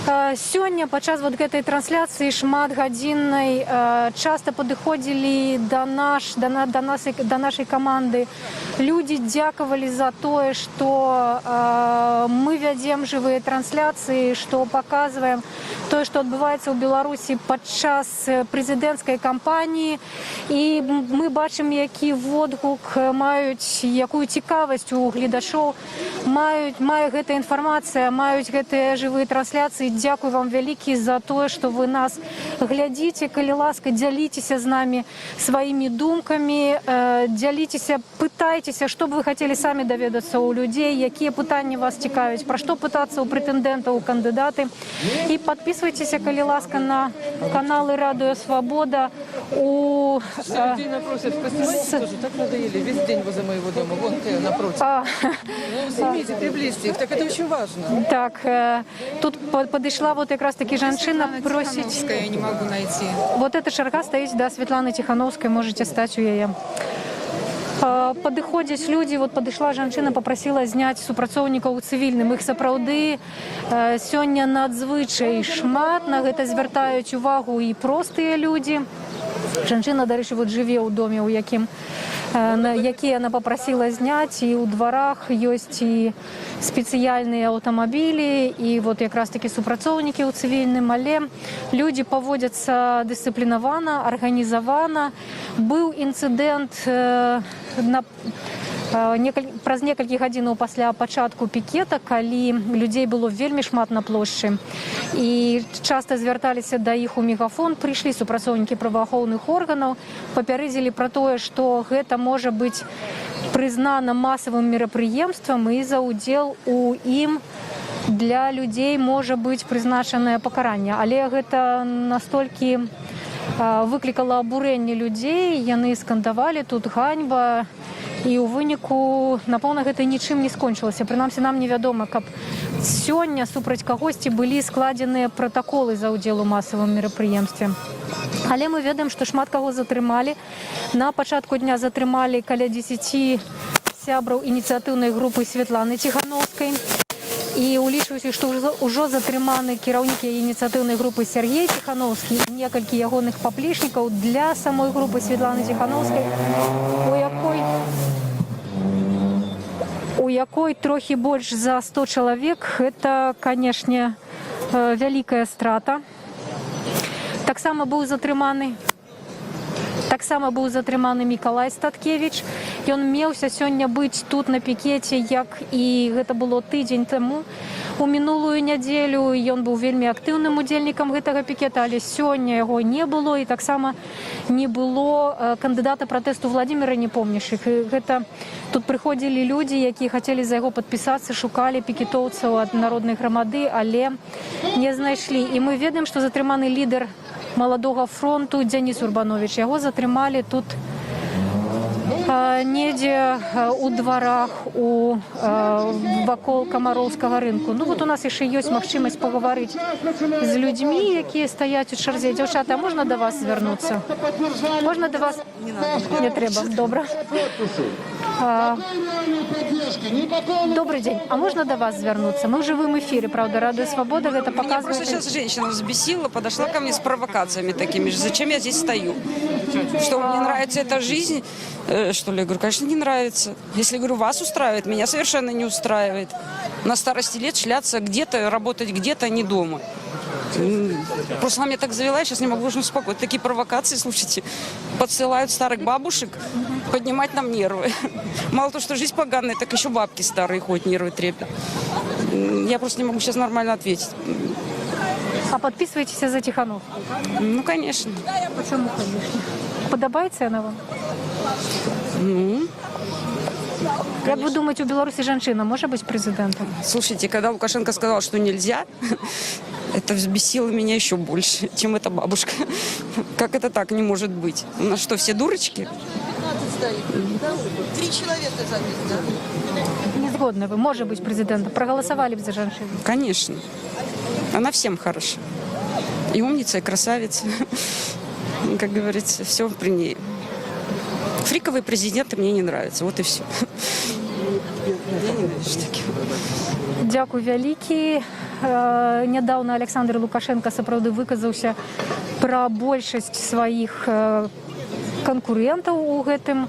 Сёння падчас вот гэтай трансляцыі шматгадзіннай часта падыходзілі да нашай каманды. Людзі дзякавалі за тое, што мы вядзем жывыя трансляцыі, што паказваем тое, што адбываецца ў Беларусі падчас прэзідэнцкай кампаніі. І мы бачым, які водгук маюць, якую цікавасць у гледачоў мае гэта інфармацыя, маюць гэтыя жывыя трансляцыі. Дякую вам вялікі за тое, што вы нас глядзіце. Калі ласка, дзяліцеся з намі сваімі думкамі, дзяліцеся, пытайцеся, што б вы хацелі самі даведацца ў людзей, якія пытанні вас цікавяць, пра што пытацца ў прэтэндэнтаў, у кандыдаты. І падпісвайцеся, калі ласка, на каналы Радыё Свабода. Людей напросят в костюме, тоже так надоели, весь день возле моего дома, вон ты напротив. Снимите, приблизьте их, так это очень важно. Так, тут подошла вот как раз таки женщина просить. Я не могу найти. Вот эта шарга стоит, да, Светланы Тихановской, можете стать у яе. Падыходзяць людзі, вот падышла жанчына, попросила зняць супрацоўнікаў у цывільным. Іх сапраўды сёння надзвычай шмат, на гэта звяртаюць увагу і простыя людзі. Жанчына, дарэчы, вот жыве ў доме, у якім які яна попросила зняць, і ў дварах ёсць і спецыяльныя аўтамабілі, і вот якраз такі супрацоўнікі ў цывільным, але людзі паводзяцца дысцыплінавана, арганізавана. Быў інцыдэнт праз некалькі гадзінаў пасля пачатку пікета, калі людзей было вельмі шмат на плошчы. І часта звярталіся да іх у мегафон, прыйшлі супрацоўнікі праваахоўных органаў, папярэдзілі пра тое, што гэта можа быць прызнана масавым мерапрыемствам, і за ўдзел у ім для людзей можа быць прызначанае пакаранне. Але гэта настолькі выклікала абурэнне людзей, яны скандавалі тут ганьба. І ў выніку, напэўна, гэта нічым не скончылася. Прынамсі, нам невядома, каб сёння супраць кагосьці былі складзеныя пратаколы за ўдзел у масавым мерапрыемстве. Але мы ведаем, што шмат каго затрымалі. На пачатку дня затрымалі каля 10 сябраў ініцыятыўнай групы Светланы Тихановскай. І улічваюся, што ўжо затрыманы кіраўнік ініцыятыўнай групы Сергей Тихановскі і некалькі ягоных паплечнікаў для самой групы Светланы Тихановскай, у якой трохі больш за 100 чалавек. Гэта, канешне, вялікая страта. Таксама быў затрыманы Мікалай Статкевіч. Ён меўся сёння быць тут на пікеце, як і гэта было тыдзень таму. У мінулую нядзелю ён быў вельмі актыўным удзельнікам гэтага пікета, але сёння яго не было, і таксама не было кандыдата пратэсту Владзіміра Непомняшчык. Гэта тут прыходзілі людзі, якія хацелі за яго падпісацца, шукалі пікетоўцаў ад народнай грамады, але не знайшлі. І мы ведаем, што затрыманы лідар Маладога фронту Дзяніс Урбанович. Яго затрымалі тут недзе у дварах вакол Камароўскага рынку. Ну вот у нас яшчэ ёсць магчымасць пагаварыць з людзьмі, якія стаяць у чарзе. Дзяўчаты, а можна да вас звярнуцца? Можна да вас? Не трэба. Добра. Добрый день. А можно до вас звернуться? Мы в живом эфире, правда, Радио Свобода это показывает. Меня просто сейчас женщина взбесила, подошла ко мне с провокациями такими же. Зачем я здесь стою? Что, мне нравится эта жизнь? Что ли? Я говорю, конечно, не нравится. Если, говорю, вас устраивает, меня совершенно не устраивает. На старости лет шляться где-то, работать где-то, не дома. Просто она меня так завела, я сейчас не могу уже успокоить. Такие провокации, слушайте, подсылают старых бабушек поднимать нам нервы. Мало того, что жизнь поганая, так еще бабки старые ходят, нервы трепят. Я просто не могу сейчас нормально ответить. А подписываетесь за Тихановскую? Ну, конечно. Почему, конечно? Подобается она вам? Ну... Как вы думаете, у Беларуси женщина может быть президентом? Слушайте, когда Лукашенко сказал, что нельзя, это взбесило меня еще больше, чем эта бабушка. Как это так не может быть? У нас что, все дурочки? стоит. Да? 3 человека забить, да? Не згодны вы, может быть, президентом. Проголосовали бы за женщину? Конечно. Она всем хороша. И умница, и красавица. Как говорится, все при ней. Фриковые президенты мне не нравятся. Вот и все. Я ненавижу таких. Дзякуй вялікі. Нядаўна Александр Лукашенко сапраўды выказаўся пра большасць сваіх канкурентаў у гэтым.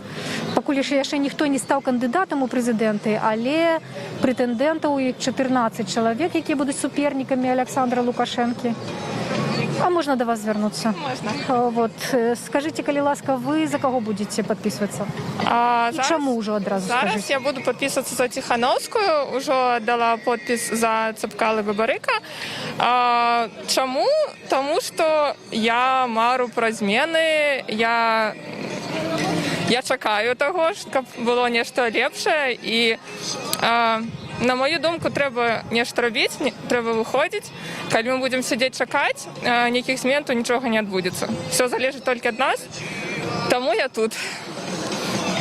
Пакуль яшчэ ніхто не стаў кандыдатам у прэзідэнты, але прэтэндэнтаў іх 14 чалавек, якія будуць супернікамі Александра Лукашэнкі. А можно до вас вернуться? Можно. Вот. Скажите, коли ласка, вы за кого будете подписываться? И чему уже одразу зараз скажите? я буду подписываться за Тихановскую, уже дала подпись за Цепкала Бабарика. Чому? Тому що я мару про зміни, я чекаю того, щоб було нечто лепше, і на мою думку, треба нешта робіць, треба выходзіць. Калі мы будем сидеть чакаць, ніякіх змен, то нічога не адбудзецца. Все залежыць толькі ад нас, таму я тут.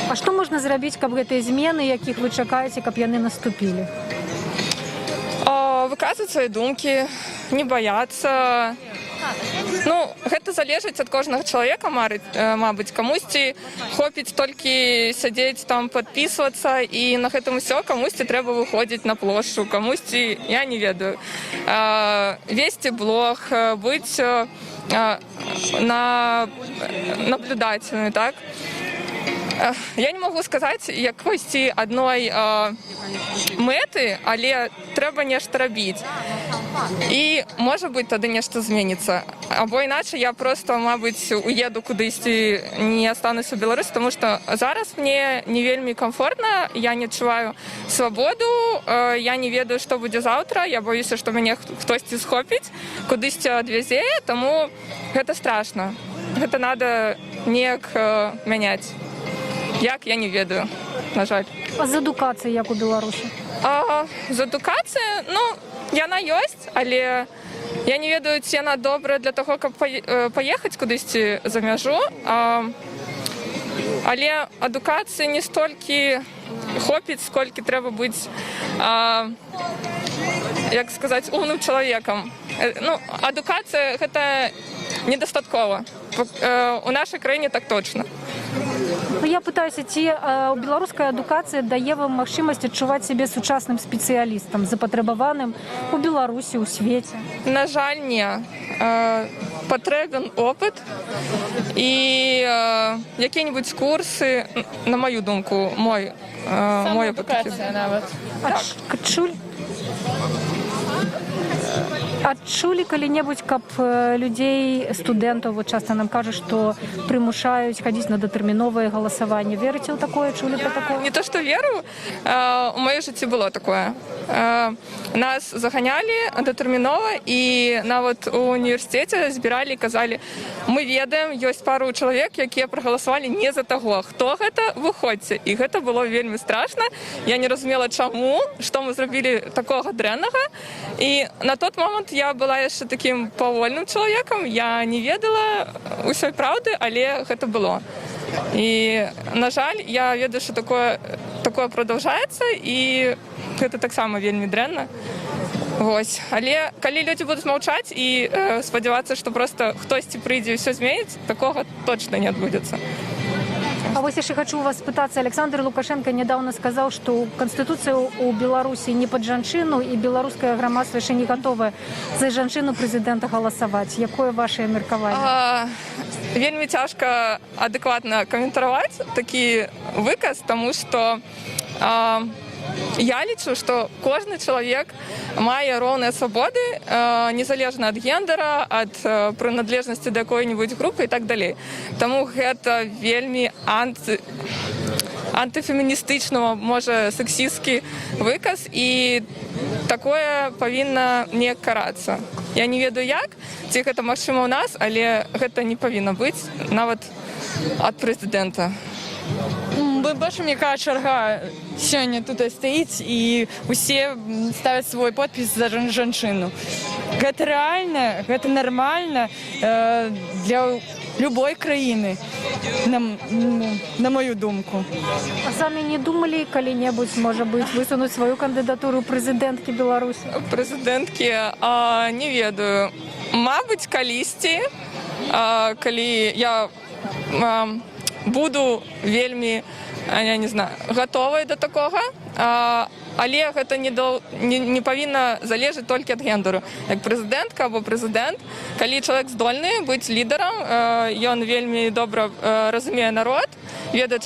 А што можна зрабіць, каб гэтыя змены, якіх вы чакаеце, каб яны наступілі? Выказваць свае думкі, не баяцца. Ну, гэта залежыць ад кожнага чалавека, мабыць, камусьці хопіць толькі сядзець там, падпісвацца, і на гэтым усё, камусьці трэба выходзіць на плошчу, камусьці, я не ведаю, весці блог, быць наблюдательным, так? Я не могу сказаць якосці адной мэты, але трэба нешта рабіць. І, можа быць, тады нешта зменіцца. Або іначай я просто, мабыць, уеду кудысьці, не астануся ў Беларусі, тому што зараз мне не вельмі комфортна, я не адчуваю свабоду, я не ведаю, што будзе заўтра, я боюся, што мяне хтосьці схопіць, кудысьці адвязе, таму гэта страшна. Гэта надо неяк мяняць. Як, я не ведаю, на жаль. А з адукацыяй як у Беларусі? З адукацыяй, ну, яна ёсць, але я не ведаю, ці яна добрая для таго, каб паехаць кудысьці за мяжу. Але адукацыі не столькі хопіць, сколькі трэба быць, як сказаць, умным чалавекам. Ну, адукацыя гэта недастаткова. У нашай краіне так точна. Я пытаюся, ці беларуская адукацыя дае вам магчымасць адчуваць сябе сучасным спецыялістам, запатрабаваным у Беларусі, у свеце? На жаль, не. Патрэбен опыт і якія-небудзь курсы, на маю думку, мой опыт. Самаадукацыя нават. Адчулі калі-небудзь, каб людзей, студэнтаў, вот часта нам кажуць, што прымушаюць хадзіць на датэрміновае галасаванне. Верыце ў такое, чулі пра такое? Не то, што веру, у маёй жыцці было такое. Нас заганялі датэрмінова, і нават у універсітэце збіралі і казалі, мы ведаем, ёсць пару чалавек, якія прагаласавалі не за таго. Хто гэта? Выходзьце. І гэта было вельмі страшна. Я не разумела, чаму, што мы зрабілі такога дрэннага. І на тот момант я была яшчэ такім павольным чалавекам, я не ведала ўсёй праўды, але гэта было. І, на жаль, я ведаю, што такое продолжаецца, і гэта таксама вельмі дрэнна. Вось. Але калі людзі будуць маўчаць і спадзявацца, што проста хтосьці прыйдзе і ўсё зменіць, такога точна не адбудзецца. А вось яшчэ хочу у вас спытацца. Александр Лукашенко нядаўна сказаў, што Канстытуцыя ў Беларусі не пад жанчыну, і беларускае грамадства яшчэ не гатовае за жанчыну прэзідэнта галасаваць. Якое вашае меркаванне? Вельмі цяжка адэкватна каментаваць такі выказ, таму што я лічу, што кожны чалавек мае роўныя свабоды, незалежна ад гендара, ад прыналежнасці да якой-небудзь групы і так далей. Таму гэта вельмі антыфеміністычны, можа, сексістскі выказ, і такое павінна не карацца. Я не ведаю як, ці гэта магчыма ў нас, але гэта не павінна быць нават ад прэзідэнта. Мы бачым, якая чарга сёння тут стаіць, і усе ставяць свой подпіс за жанчыну. Гэта рэальна, гэта нармальна для любої країни, на мою думку. А самі не думали коли-небудь, може бути, висунути свою кандидатуру президентки Білорусі? Президентки не ведаю. Мабуть, калісьці, калі я буду вельмі, я не знаю, готовая до такого, але гэта не павінна залежаць толькі ад гендеру. Як прэзідэнтка або прэзідэнт, калі чалавек здольны быць лідарам, ён вельмі добра разумее народ, ведае,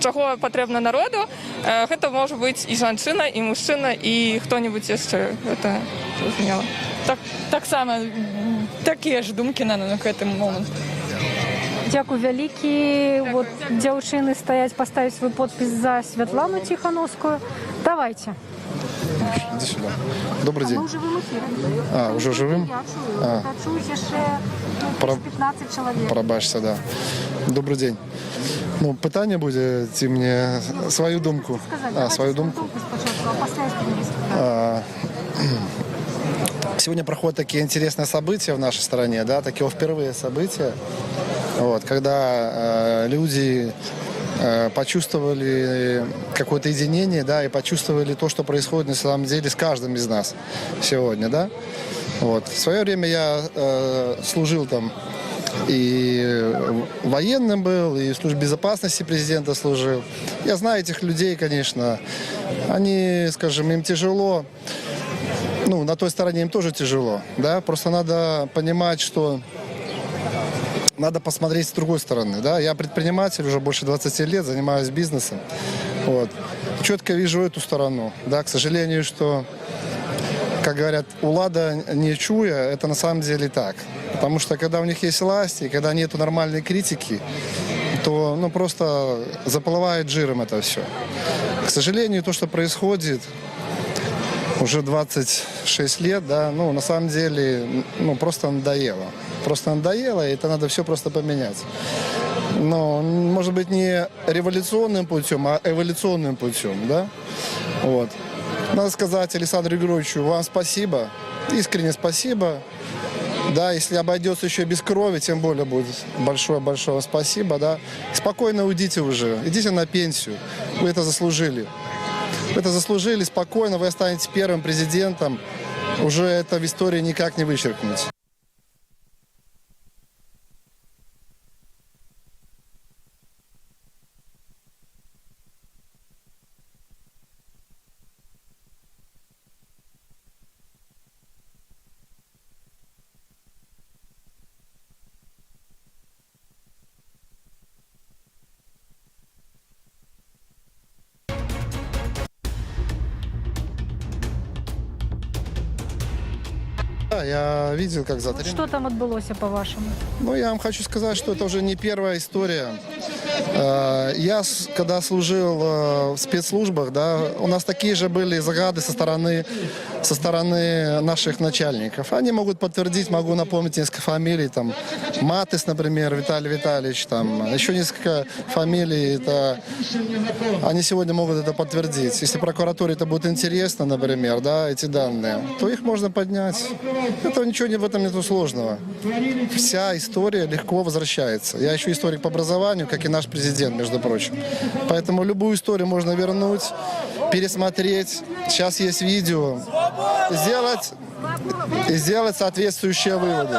чаго патрэбна народу, гэта можа быць і жанчына, і мужчына, і хто-небудзь яшчэ. Гэта зразумела. Так само, такія ж думкі на гэты момант. Дякую вялікі. Вот дзяўчыны стаяць, паставіць свой подпіс за Святлану Тихановскую. Давайте. Иди сюда. Добрый день. Мы уже в эфире. Уже живым? Я чую. Чують ще 15 чоловік. Пробачься, да. Добрый день. Ну, питання буде, ці мені свою думку. Свою думку. Сегодня проходят такие интересные события в нашей стране, да, такие впервые события, вот, когда люди почувствовали какое-то единение, да, и почувствовали то, что происходит на самом деле с каждым из нас сегодня, да. Вот. В свое время я служил там и военным был, и в службе безопасности президента служил. Я знаю этих людей, конечно. Они, скажем, им тяжело. Ну, на той стороне им тоже тяжело, да. Просто надо понимать, что надо посмотреть с другой стороны, да. Я предприниматель, уже больше 20 лет, занимаюсь бизнесом. Вот. Четко вижу эту сторону, да. К сожалению, что, как говорят, улада не чуя, это на самом деле так. Потому что когда у них есть власть, и когда нету нормальной критики, то, ну, просто заплывает жиром это все. К сожалению, то, что происходит уже 26 лет, да, ну, на самом деле, ну, просто надоело. Просто надоело, и это надо все просто поменять. Но, может быть, не революционным путем, а эволюционным путем, да. Вот. Надо сказать Александру Григорьевичу, вам спасибо, искренне спасибо. Да, если обойдется еще без крови, тем более будет большое-большое спасибо, да. Спокойно уйдите уже, идите на пенсию, вы это заслужили. Вы это заслужили спокойно, вы останетесь первым президентом, уже это в истории никак не вычеркнуть. Да, я видел, как Вот что там отбылось, по-вашему? Ну, я вам хочу сказать, что это уже не первая история. Я, когда служил в спецслужбах, да, у нас такие же были загады со стороны наших начальников. Они могут подтвердить, могу напомнить несколько фамилий, там, Матис, например, Виталий Витальевич, там, еще несколько фамилий, это, они сегодня могут это подтвердить. Если прокуратуре это будет интересно, например, да, эти данные, то их можно поднять. Это ничего в этом нету сложного. Вся история легко возвращается. Я еще историк по образованию, как и наш президент, между прочим. Поэтому любую историю можно вернуть, пересмотреть. Сейчас есть видео. Сделать соответствующие выводы.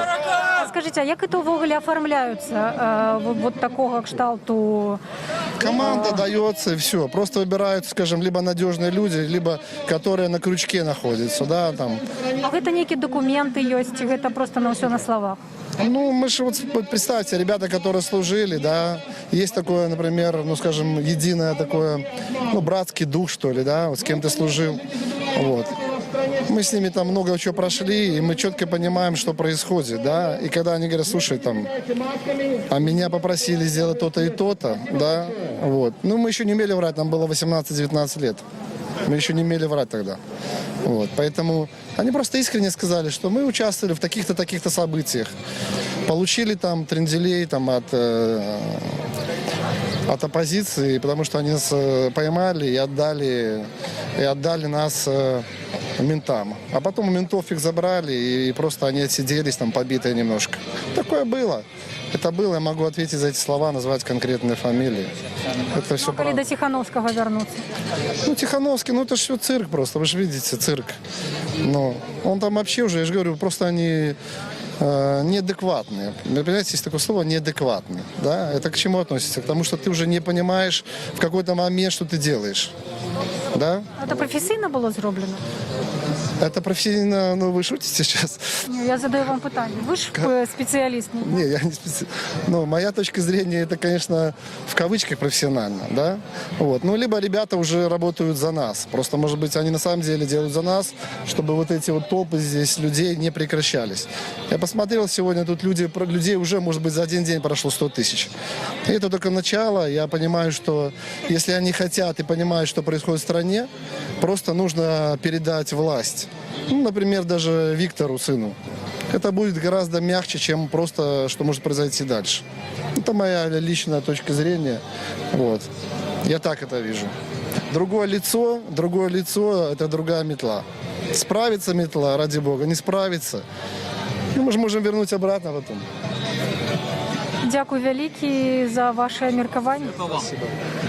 Скажите, а як это ввогуле оформляются вот такого кшталту? Команда дается, и все. Просто выбирают, скажем, либо надежные люди, либо которые на крючке находятся, да, там. А это некие документы есть, это просто на все на словах? Ну, мы же, вот представьте, ребята, которые служили, да, есть такое, например, ну, скажем, единое такое, ну, братский дух, что ли, да, вот с кем ты служил, вот. Мы с ними там много чего прошли, и мы четко понимаем, что происходит, да, и когда они говорят, слушай, там, а меня попросили сделать то-то и то-то, да, вот. Ну, мы еще не умели врать, нам было 18-19 лет. Мы еще не умели врать тогда. Вот. Поэтому они просто искренне сказали, что мы участвовали в таких-то, таких-то событиях. Получили там тренделей там, от оппозиции, потому что они нас поймали и отдали нас ментам. А потом у ментов их забрали, и просто они отсиделись, там, побитые немножко. Такое было. Это было, я могу ответить за эти слова, назвать конкретные фамилии. Это все Коли правда. до Тихановского вернуться. Ну, Тихановский, ну это же все цирк просто, вы же видите, цирк. Ну, он там вообще уже, я же говорю, просто они неадекватные. Вы понимаете, есть такое слово неадекватный. Да? Это к чему относится? К тому, что ты уже не понимаешь в какой-то момент, что ты делаешь. Да? Це професійно було зроблено? Это профессионально, ну вы шутите сейчас? Ні, я задаю вам питання. Ви ж спеціаліст. Не, я не специалист. Ну, моя точка зрения, это, конечно, в кавычках профессионально, да? Вот. Ну, либо ребята уже работают за нас. Просто, может быть, они на самом деле делают за нас, чтобы вот эти вот толпы здесь людей не прекращались. Я посмотрел сегодня, тут людей уже, может быть, за один день прошло 100 тысяч. И это только начало. Я понимаю, что если они хотят и понимают, что происходит в стране, просто нужно передать власть. Ну, например, даже Виктору, сыну. Это будет гораздо мягче, чем просто, что может произойти дальше. Это моя личная точка зрения. Вот. Я так это вижу. Другое лицо, это другая метла. Справится метла, ради бога, не справится. Ну, мы же можем вернуть обратно потом. Дякую велике за ваше міркування. Это вам.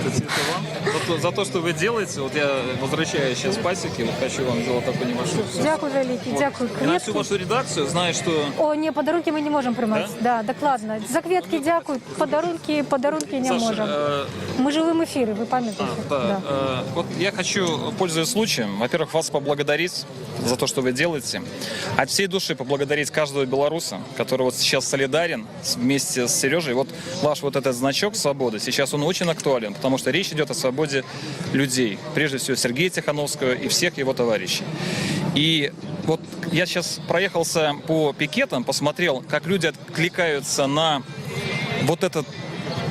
Это вам. За то, что вы делаете. Вот я возвращаюсь сейчас с пасеки, вот хочу вам сделать такой небольшой. Дякую велике, дякую. И на всю вашу редакцию знаю, что... О, ні, подарунки ми не можемо приймати. Да, докладно. За кветки дякую, подарунки не Саша, можемо. Мы живем в эфире, вы памятаете? Да. Вот я хочу, пользуясь случаем, во-первых, вас поблагодарить за то, что вы делаете. От всей души поблагодарить каждого белоруса, который вот сейчас солидарен вместе с Сережей. Вот ваш вот этот значок свободы, сейчас он очень актуален, потому что речь идет о свободе людей. Прежде всего Сергея Тихановского и всех его товарищей. И вот я сейчас проехался по пикетам, посмотрел, как люди откликаются на вот этот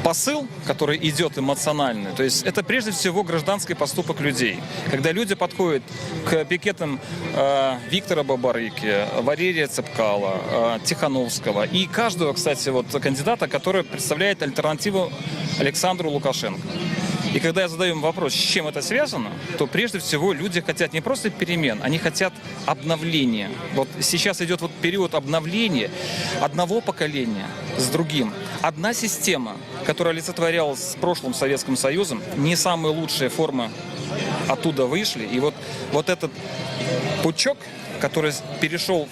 посыл, который идет эмоциональный. То есть это прежде всего гражданский поступок людей. Когда люди подходят к пикетам Виктора Бабарыки, Валерия Цепкала, Тихановского и каждого, кстати, вот кандидата, который представляет альтернативу Александру Лукашенко. И когда я задаю им вопрос, с чем это связано, то прежде всего люди хотят не просто перемен, они хотят обновления. Вот сейчас идет вот период обновления одного поколения с другим. Одна система, которая олицетворялась с прошлым Советским Союзом, не самые лучшие формы оттуда вышли. И вот этот пучок, который перешел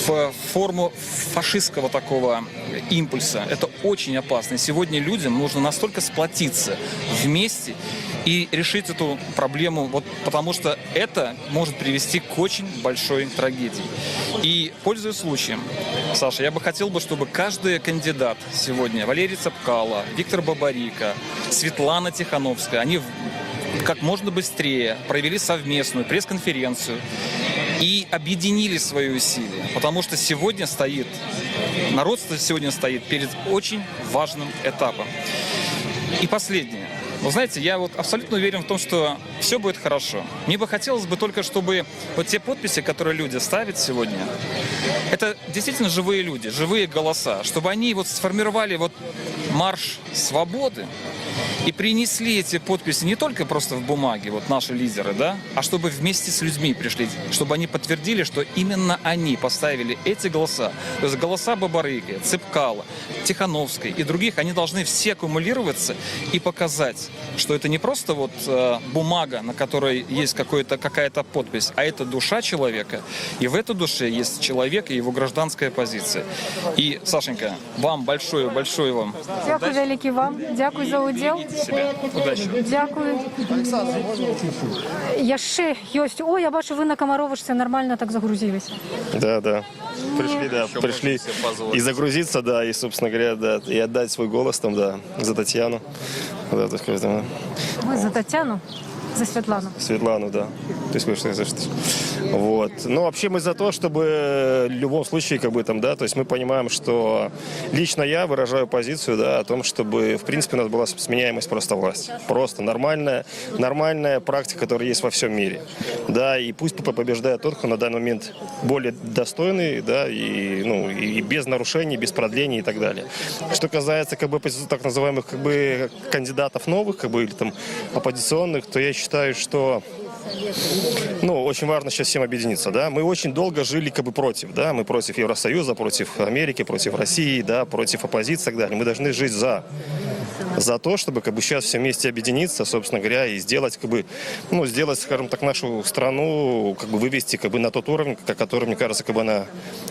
в форму фашистского такого импульса, это очень опасно. И сегодня людям нужно настолько сплотиться вместе и решить эту проблему, вот, потому что это может привести к очень большой трагедии. И, пользуясь случаем, Саша, я бы хотел, чтобы каждый кандидат сегодня, Валерий Цепкало, Виктор Бабарыка, Светлана Тихановская, они как можно быстрее провели совместную пресс-конференцию и объединили свои усилия. Потому что народ сегодня стоит перед очень важным этапом. И последнее. Вы знаете, я вот абсолютно уверен в том, что все будет хорошо. Мне бы хотелось бы только, чтобы вот те подписи, которые люди ставят сегодня, это действительно живые люди, живые голоса, чтобы они вот сформировали вот марш свободы и принесли эти подписи не только просто в бумаге, вот наши лидеры, да, а чтобы вместе с людьми пришли, чтобы они подтвердили, что именно они поставили эти голоса. То есть голоса Бабарыки, Цепкала, Тихановской и других, они должны все аккумулироваться и показать, что это не просто вот бумага, на которой есть какая-то подпись, а это душа человека. И в этой душе есть человек и его гражданская позиция. И, Сашенька, вам большое вам. Дякую велике вам, дякую за удел. Удачі. Дякую. Яшчэ ёсць. О, я бачу, вы на Комаровочцы нормально так загрузились. Да. Пришли и загрузиться, да, и, собственно говоря, да, и отдать свой голос там, да, за Татьяну. Да, так сказать, да. Вы за Татьяну? За Светлану? Светлану, да. То есть, вот. Но вообще мы за то, чтобы в любом случае, как бы там, да, то есть мы понимаем, что лично я выражаю позицию, да, о том, чтобы, в принципе, у нас была сменяемость просто власти. Просто нормальная практика, которая есть во всем мире. Да, и пусть побеждает тот, кто на данный момент более достойный, да, и без нарушений, без продлений и так далее. Что касается, как бы, так называемых, как бы, кандидатов новых, как бы, или там оппозиционных, то я считаю, что Ну, очень важно сейчас всем объединиться, да. Мы очень долго жили как бы против, да. Мы против Евросоюза, против Америки, против России, да, против оппозиции и так далее. Мы должны жить за то, чтобы как бы сейчас все вместе объединиться, собственно говоря, и сделать как бы, ну, сделать, скажем так, нашу страну, как бы вывести как бы на тот уровень, который, мне кажется, как бы она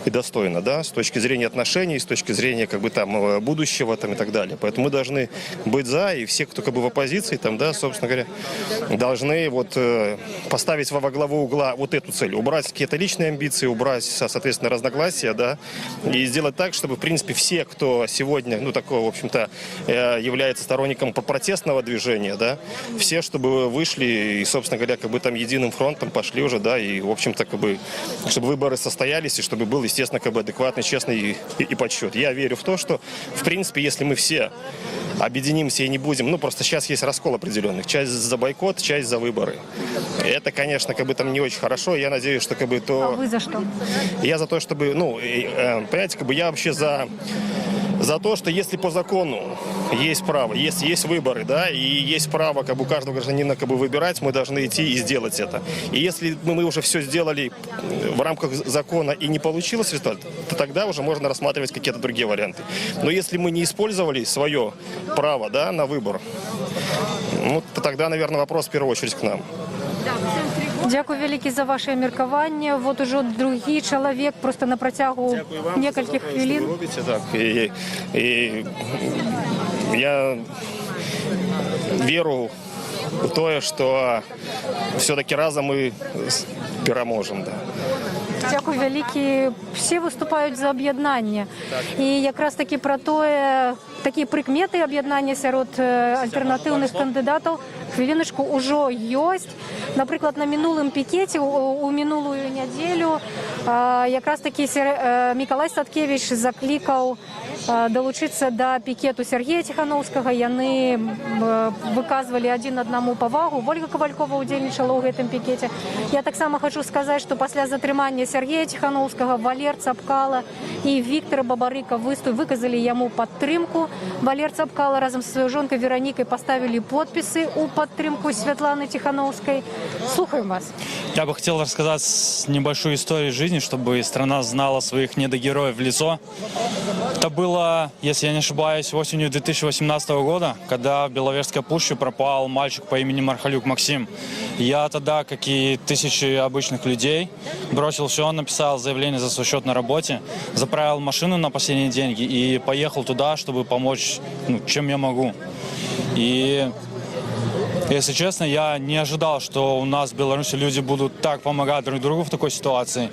и достойна, да, с точки зрения отношений, с точки зрения как бы там будущего там и так далее. Поэтому мы должны быть за, и все, кто как бы в оппозиции, там, да, собственно говоря, должны вот поставить во главу угла вот эту цель, убрать какие-то личные амбиции, убрать, соответственно, разногласия, да, и сделать так, чтобы, в принципе, все, кто сегодня, ну, такого, в общем-то, является сторонником протестного движения, да, все, чтобы вышли и, собственно говоря, как бы там единым фронтом пошли уже, да, и, в общем-то, как бы, чтобы выборы состоялись, и чтобы был, естественно, как бы адекватный, честный и подсчет. Я верю в то, что, в принципе, если мы все объединимся и не будем, ну, просто сейчас есть раскол определенных, часть за бойкот, часть за выборы. Это, конечно, как бы там не очень хорошо, я надеюсь, что как бы то... А вы за что? Я за то, чтобы, ну, понимаете, как бы я вообще за то, что если по закону есть право, есть выборы, да, и есть право как бы у каждого гражданина как бы выбирать, мы должны идти и сделать это. И если мы уже все сделали в рамках закона и не получилось результат, то тогда уже можно рассматривать какие-то другие варианты. Но если мы не использовали свое право, да, на выбор, ну, то тогда, наверное, вопрос в первую очередь к нам. Дякую вялікі за ваше меркаванне. Вот уже другі чалавек просто на працягу некалькіх хвілін. Так, и я веру в то, что все-таки разом мы переможем, да. Дякую вялікі. Все выступаюць за аб'яднанне. І якраз такі пра тое, такія прыкметы аб'яднання сярод альтэрнатыўных кандыдатаў хвіліначку ўжо ёсць. Напрыклад, на мінулым пікеце у мінулую нядзелю якраз такі Мікалай Статкевіч заклікаў далучыцца да пікету Сергея Ціхановскага. Яны выказвалі адзін аднаму павагу. Ольга Кавалькова ўдзельнічала ў гэтым пікеце. Я таксама хочу сказаць, што пасля затрымання Сергея Ціхановскага Валер Цапкала і Віктора Бабарыка выказалі яму падтрымку. Валер Цапкала разам з сваёй жонкай Веронікай поставили подписи у поддержку Светланы Тихановской. Слухаем вас. Я бы хотел рассказать небольшую историю жизни, чтобы страна знала своих недогероев в лицо. Это было, если я не ошибаюсь, осенью 2018 года, когда в Беловежской пуще пропал мальчик по имени Мархалюк Максим. Я тогда, как и тысячи обычных людей, бросил все, написал заявление за свой счет на работе, заправил машину на последние деньги и поехал туда, чтобы помочь, чем я могу. И, если честно, я не ожидал, что у нас в Беларуси люди будут так помогать друг другу в такой ситуации.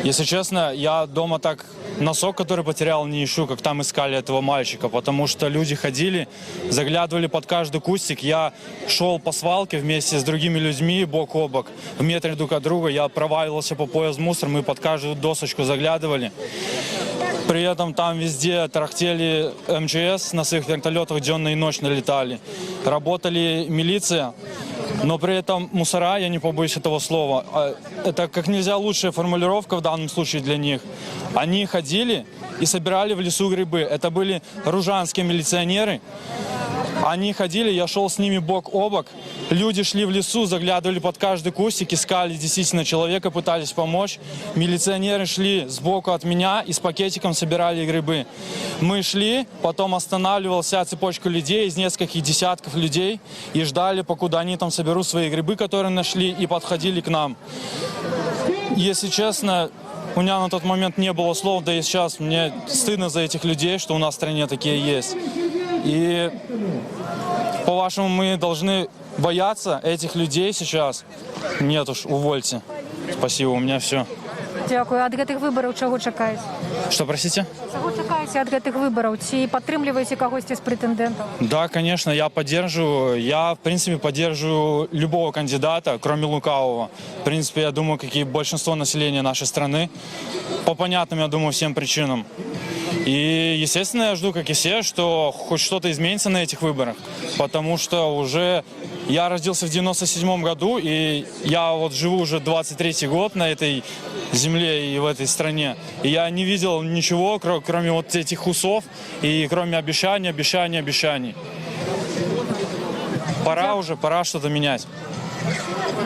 Если честно, я дома так носок, который потерял, не ищу, как там искали этого мальчика, потому что люди ходили, заглядывали под каждый кустик. Я шел по свалке вместе с другими людьми бок о бок, в метре друг от друга. Я проваливался по пояс мусор, мы под каждую досочку заглядывали. При этом там везде тарахтели МЧС на своих вертолетах, денно и ночь налетали. Работали милиция, но при этом мусора, я не побоюсь этого слова, это как нельзя лучшая формулировка в данном случае для них. Они ходили и собирали в лесу грибы. Это были ружанские милиционеры. Они ходили, я шел с ними бок о бок. Люди шли в лесу, заглядывали под каждый кустик, искали действительно человека, пытались помочь. Милиционеры шли сбоку от меня и с пакетиком собирали грибы. Мы шли, потом останавливалась вся цепочка людей из нескольких десятков людей и ждали, покуда они там соберут свои грибы, которые нашли, и подходили к нам. Если честно, у меня на тот момент не было слов, да и сейчас мне стыдно за этих людей, что у нас в стране такие есть. И, по-вашему, мы должны бояться этих людей сейчас? Нет уж, увольте. Спасибо, у меня все. Дякую. Ад гэтых выбораў чаго чакаеце? Что, простите? Чаго чакаеце ад гэтых выбораў? Ці падтрымліваеце кагосьці з прэтэндэнтаў? Да, конечно, я поддерживаю. Я, в принципе, поддерживаю любого кандидата, кроме Лукавого. В принципе, я думаю, как и большинство населения нашей страны. По понятным, я думаю, всем причинам. И, естественно, я жду, как и все, что хоть что-то изменится на этих выборах. Потому что уже я родился в 97 году, и я вот живу уже 23-й год на этой земле и в этой стране. И я не видел ничего, кроме вот этих усов, и кроме обещаний. Пора уже, пора что-то менять.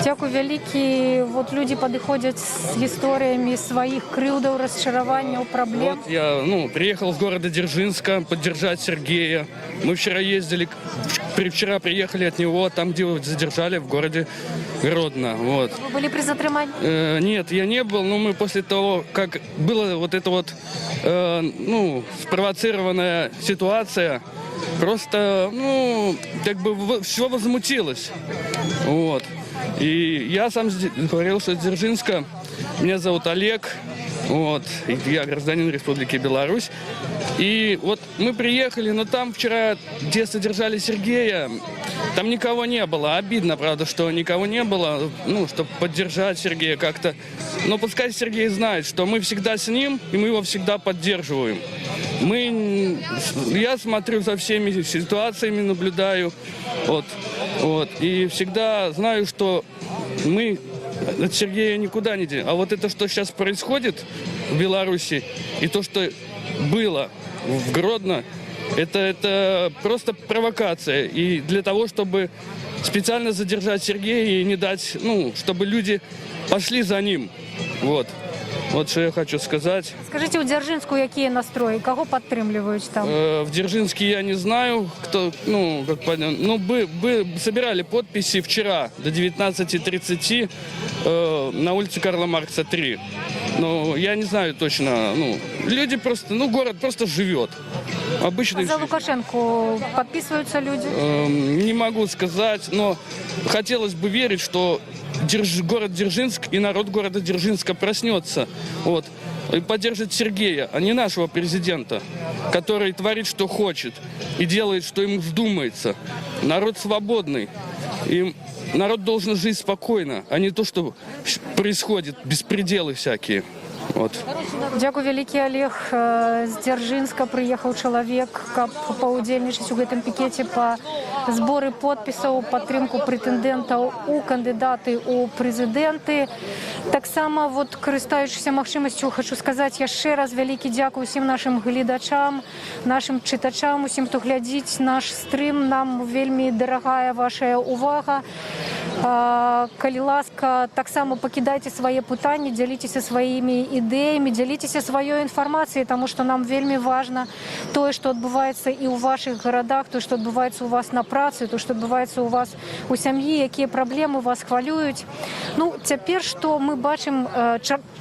Дякую вялікі. Вот люди падыходзяць з гісторыямі сваіх крыўдаў, расчараванняў, праблем. Вот я приехал с города Дзержинска поддержать Сергея. Мы вчера ездили, вчера приехали от него, там, где его задержали, в городе Гродно. Вот. Вы были при затрымании? Нет, я не был, но мы после того, как была вот эта вот спровоцированная ситуация, просто, как бы все возмутилось. Вот. И я сам говорил, что из Дзержинска. Меня зовут Олег. Вот. Я гражданин Республики Беларусь. И вот мы приехали, но там вчера, где содержали Сергея, там никого не было. Обидно, правда, что никого не было, чтобы поддержать Сергея как-то. Но пускай Сергей знает, что мы всегда с ним, и мы его всегда поддерживаем. Я смотрю за всеми ситуациями, наблюдаю. Вот. И всегда знаю, что мы от Сергея никуда не денем. А вот это, что сейчас происходит в Беларуси, и то, что было в Гродно, это просто провокация. И для того, чтобы специально задержать Сергея и не дать, чтобы люди пошли за ним. Вот что я хочу сказать. Скажите, у Дзержинску какие настрои? Кого подтрымливают там? В Дзержинске я не знаю, кто, собирали подписи вчера до 19:30 на улице Карла Маркса 3. Но я не знаю точно, люди просто, город просто живет. Обычный За Лукашенко подписываются люди? Не могу сказать, но хотелось бы верить, что город Дзержинск и народ города Дзержинска проснется. И поддержит Сергея, а не нашего президента, который творит, что хочет, и делает, что ему вздумается. Народ свободный, и народ должен жить спокойно, а не то, что происходит, беспределы всякие. Дякую вялікі, Олег. З Дзяржынска прыехаў чалавек, каб паўдзельнічаць у гэтым пікеце па зборы подпісаў, падтрымку прэтэндэнтаў у кандыдаты ў прэзідэнты. Таксама, карыстаючыся магчымасцю, хочу сказаць яшчэ раз вялікі дзякуй усім нашым гледачам, нашым чытачам, усім, хто глядзіць наш стрым. Нам вельмі дарагая ваша увага. Калі ласка, таксама пакідайце свае пытанні, дзяліцеся сваімі ідэямі, дзяліцеся сваёй інфармацыяй, таму што нам вельмі важна тое, што адбываецца і ў вашых гарадах, тое, што адбываецца ў вас на працы, тое, што адбываецца ў вас у сям'і, якія праблемы вас хвалююць. Цяпер, што мы бачым,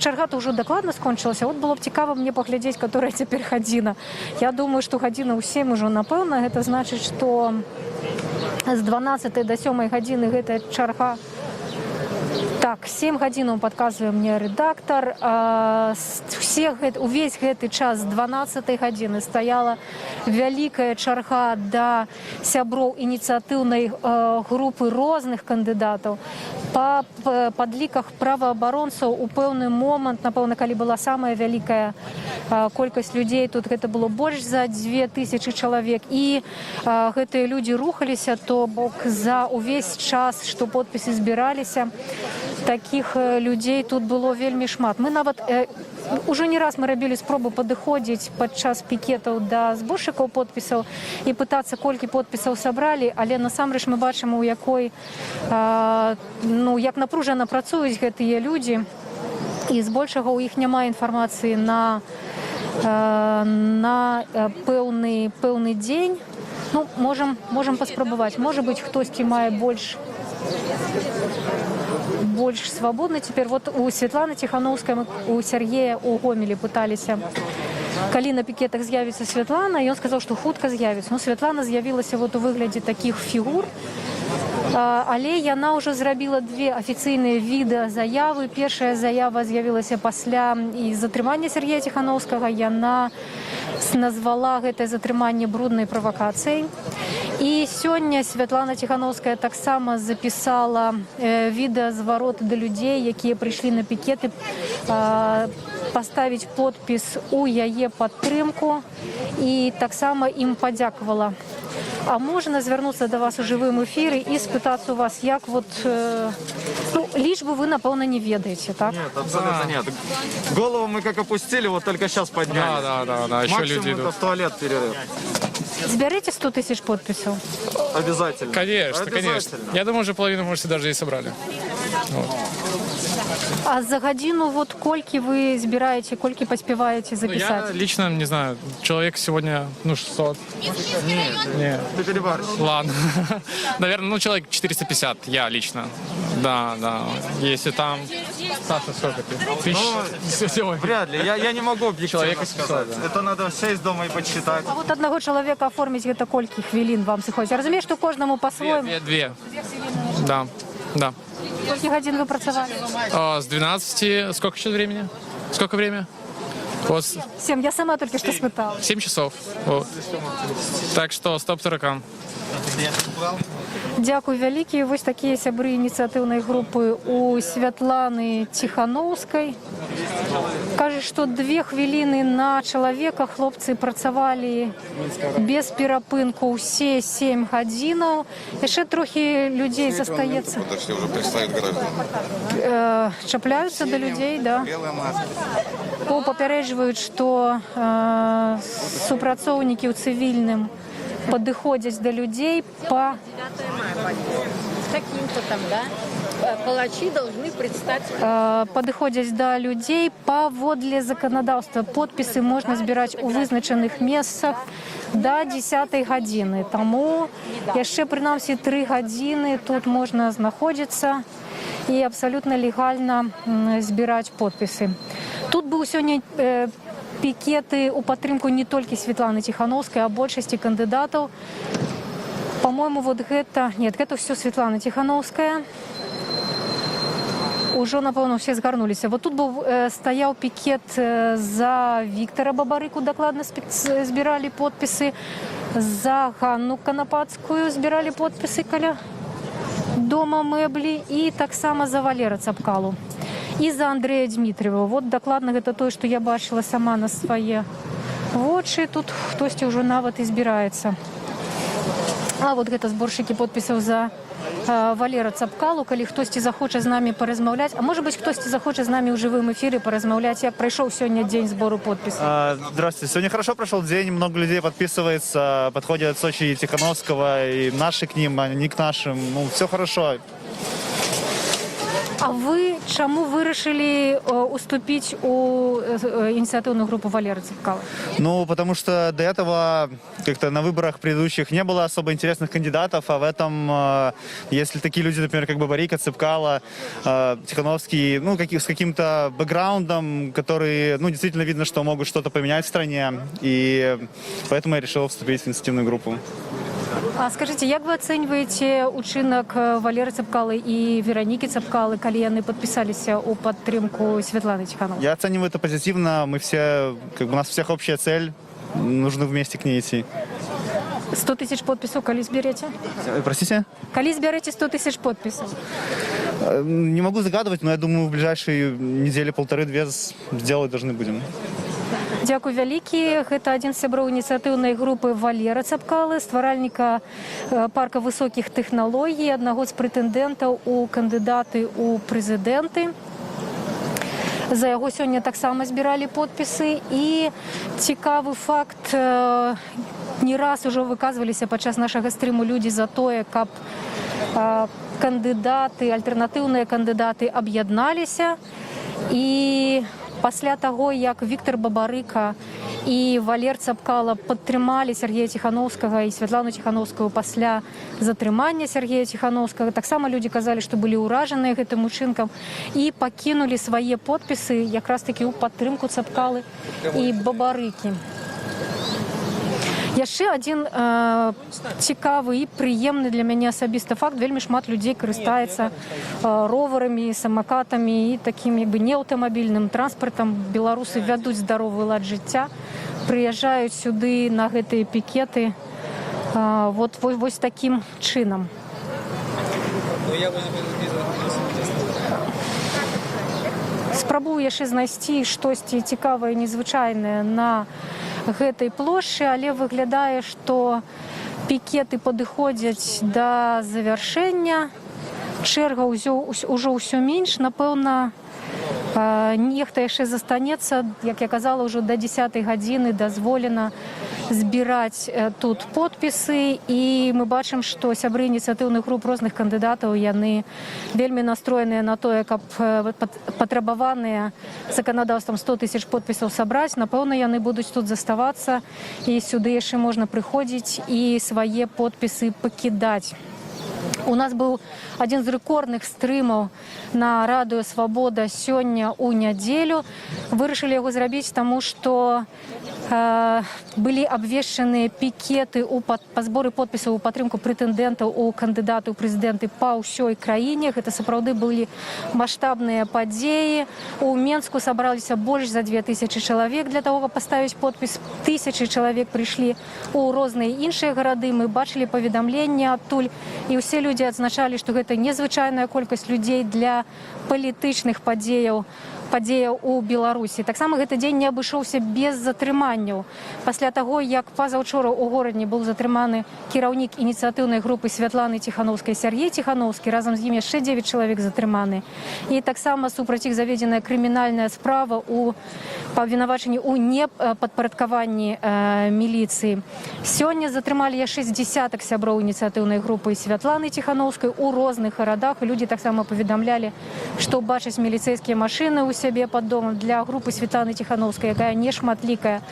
чарга-то ўжо дакладна скончылася. Было б цікава мне паглядзець, которая цяпер гадзіна. Я думаю, што гадзіна ў 7 ужо, напэўна, гэта значыць, што з 12 до 7 гадзіны гэтая чарга. Так, 7 гадзінаў падказвае мне рэдактар. Увесь гэты час з 12 гадзіны стаяла вялікая чарга да сяброў ініцыятыўнай групы розных кандыдатаў. Па падліках праваабаронцаў у пэўны момант, напэўна, калі была самая вялікая колькасць людзей, тут гэта было больш за 2000 чалавек, і гэтыя людзі рухаліся, то бок за увесь час, што подпісы збіраліся, такіх людзей тут было вельмі шмат. Мы нават уже не раз мы рабілі спробу падыходзіць падчас пікетаў да зборшчыкаў подпісаў і пытацца, колькі подпісаў сабралі, але насамрэч мы бачым, у якой як напружана працуюць гэтыя людзі, і збольшага ў іх няма інфармацыі на пэўны дзень. Можам паспрабаваць. Можа быць, хтосьці мае больш свабодны. Цяпер у Светланы Ціхановскай, у Сергея у Гомелі пыталіся, калі на пікетах з'явіцца Светлана, і ён сказаў, што хутка з'явіцца. Светлана з'явілася у выглядзе такіх фігур, але яна ўжо зрабіла 2 афіцыйныя відэазаявы. Першая заява з'явілася пасля і затрымання Сергея Ціхановскага. Яна назвала гэтае затрыманне бруднай правакацыяй. І сёння Светлана Ціхановская таксама запісала відэазварот да людзей, якія прыйшлі на пікеты, паставіць подпіс у яе падтрымку, і таксама ім падзякавала. А можна звярнуцца да вас у жывым эфіры і спытацца у вас, як лічбы вы, напэўна, не ведаеце, так? Нет, абсолютно нет. Голову мы как опустили, только сейчас подняли. Да, еще люди идут. Максимум это в туалет перерыв. Зберете 100 тысяч подписей? Обязательно. Конечно, конечно. Я думаю, уже половину, может, даже и собрали. Вот. А за годину вот кольки вы збираете, кольки поспеваете записать? Я лично, не знаю, человек сегодня, 600. Нет. Ты перебарщик. Ладно. Наверное, человек 450, я лично. Да. Если там... Саша, сколько ты? Вряд ли. Я не могу Человека объективно сказать. Это надо сесть дома и подсчитать. А вот одного человека оформить, это кольки хвилин вам приходится? Я разумею, что кожному по-своему. Две. Да. Сколько годин вы працевали? С 12, сколько сейчас времени? Сколько время? Вот 7, я сама только что спытала. 7 часов. Вот. Так что стоп таракан. Дякую вялікі. Вось такія сябры ініцыятыўнай групы у Святланы Ціхановскай. Кажа, што 2 хвіліны на чалавека хлопцы працавалі без перапынку ўсе 7 гадзінаў. Яшчэ трохі людзей застаецца. Чапляюцца да людзей, да. Папярэджваюць, што супрацоўнікі ў цывільным падыходзяць да людзей па... Таким-то там, да? Палачи должны предстать... Падыходзяць да людзей паводле заканадаўства. Подпісы можна збіраць у вызначаных месцах да 10 гадзіны. Таму яшчэ, прынамсі, 3 гадзіны тут можна знаходзіцца і абсалютна легальна збіраць подпісы. Тут быў сёння пікеты у падтрымку не толькі Светланы Ціхановскай, а большасці кандыдатаў. По-моему, вот гэта... Нет, гэта ўсё Светлана Ціхановская. Ужо, напэўна, усе згарнуліся. Вот тут стаяў пікет за Віктара Бабарыку, дакладна збіралі подпісы. За Ганну Канапацкую збіралі подпісы каля дома мэблі. І таксама за Валера Цапкалу. І за Андрэя Дмітриева. Вот дакладна гэта тое, што я бачыла сама на свае вочы. Тут хтосьці ўжо нават і збіраецца. А вот гэта зборшчыкі подпісаў за Валера Цапкалу. Калі хтосьці захоча з намі паразмаўляць, а можа быць, хтосьці захоча з намі ў жывым эфіры паразмаўляць, як прайшоў сёння дзень збору подпісаў. Здравствуйте. Сегодня хорошо прошел день, много людей подписывается, подходят от Сочи и Тихановского, и наши к ним, а не к нашим. Ну, все хорошо. А вы чаму вырашылі уступіць у инициативную группу Валеры Цапкала? Ну, потому что до этого как-то на выборах предыдущих не было особо интересных кандидатов, а в этом, если такие люди, например, как Бабарика, Цапкала, Тихановский, ну, с каким-то бэкграундом, которые, ну, действительно видно, что могут что-то поменять в стране, и поэтому я решил вступить в инициативную группу. А скажите, як вы оцениваете учинок Валеры Цапкалы и Вероники Цапкалы, калі яны подписаліся у падтрымку Светланы Тихановской? Я оцениваю это позитивно. Мы все, у нас у всех общая цель, нужно вместе к ней идти. 100 тысяч подписов, калі зберете? Простите? Калі зберете 100 тысяч подписов? Не могу загадывать, но я думаю, в ближайшие недели, 1,5-2 сделать должны будем. Дякую вялікі. Гэта адзін з сяброў ініцыятыўнай групы Валера Цапкалы, стваральніка парка высокіх тэхналогій, аднаго з прэтэндэнтаў у кандыдаты ў прэзідэнты. За яго сёння таксама збіралі подпісы. І цікавы факт, не раз ужо выказваліся падчас нашага стрыму людзі за тое, каб кандыдаты, альтэрнатыўныя кандыдаты аб'ядналіся. І пасля таго, як Віктар Бабарыка і Валер Цапкала падтрымалі Сергея Тихановскага і Святлану Тихановскую пасля затрымання Сергея Тихановскага, таксама людзі казалі, што былі ўражаныя гэтым учынкам і пакінулі свае подпісы якраз такі ў падтрымку Цапкалы і Бабарыкі. Яшчэ адзін цікавы і прыемны для мяне асабіста факт. Вельмі шмат людзей карыстаецца роварамі, самакатамі і такім неаўтамабільным транспартам. Беларусы вядуць здаровы лад жыцця, прыязджаюць сюды на гэтыя пікеты вось такім чынам. Спрабую яшчэ знайсці штосьці цікавае, незвычайнае на гэтай плошчы, але выглядае, што пікеты падыходзяць да завяршэння. Чэрга ўжо ўсё менш. Напэўна, нехта яшчэ застанецца. Як я казала, ўжо да 10 гадзіны дазволена збіраць тут подпісы, і мы бачым, што сябры ініцыятыўных груп розных кандыдатаў, яны вельмі настроеныя на тое, каб патрабаваныя заканадаўствам 100 000 подпісаў сабраць. Напэўна, яны будуць тут заставацца, і сюды яшчэ можна прыходзіць і свае подпісы пакідаць. У нас быў адзін з рэкордных стрымаў на радыё «Свабода» сёння ў нядзелю. Вырашылі яго зрабіць, таму што былі абвешчаныя пікеты па зборы подпісаў у падтрымку прэтэндэнтаў у кандыдаты ў прэзідэнты па ўсёй краіне. Гэта сапраўды былі маштабныя падзеі. У Менску сабраліся больш за 2000 чалавек для таго, каб паставіць подпіс. 1000 чалавек прыйшлі ў розныя іншыя гарады. Мы бачылі паведамленні адтуль, і ўсе людзі адзначалі, што гэта незвычайная колькасць людзей для палітычных падзеяў у Беларусі. Таксама гэты дзень не абышоўся без затрыманняў. Пасля таго, як пазаўчора ў горадзе быў затрыманы кіраўнік ініцыятыўнай групы Святланы Ціхановскай Сергей Ціхановскі, разам з ім яшчэ 9 чалавек затрыманы. І таксама супраць іх заведзеная крымінальная справа па абвінавачанні ў непадпарадкаванні міліцыі. Сёння затрымалі яшчэ з дзясятак сяброў ініцыятыўнай групы Святланы Ціхановскай у розных гарадах. Людзі таксама паведамлялі, што бачаць міліцэйскія машыны ў сябе пад домам. Для групы Святланы Ціхановскай, якая не шматлікая,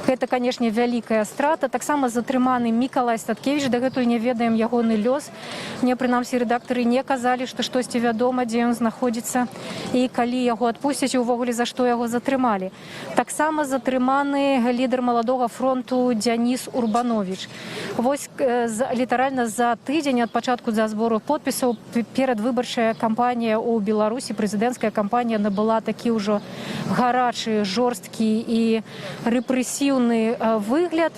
гэта, канешне, вялікая страта. Таксама затрыманы Мікалай Статкевіч, дагэтуль не ведаем ягоны лёс. Мне, прынамсі, рэдактары не казалі, што штосьці вядома, дзе ён знаходзіцца і калі яго адпусцяць, і ўвогуле за што яго затрымалі. Таксама затрыманы лідар маладога фронту Дзяніс Урбанович. Вось літаральна за тыдзень ад пачатку збору подпісаў перадвыбарчая кампанія ў Беларусі, прэзідэнцкая кампанія набыла такі ўжо гарачы, жорсткі і рэпрэсіўны выгляд.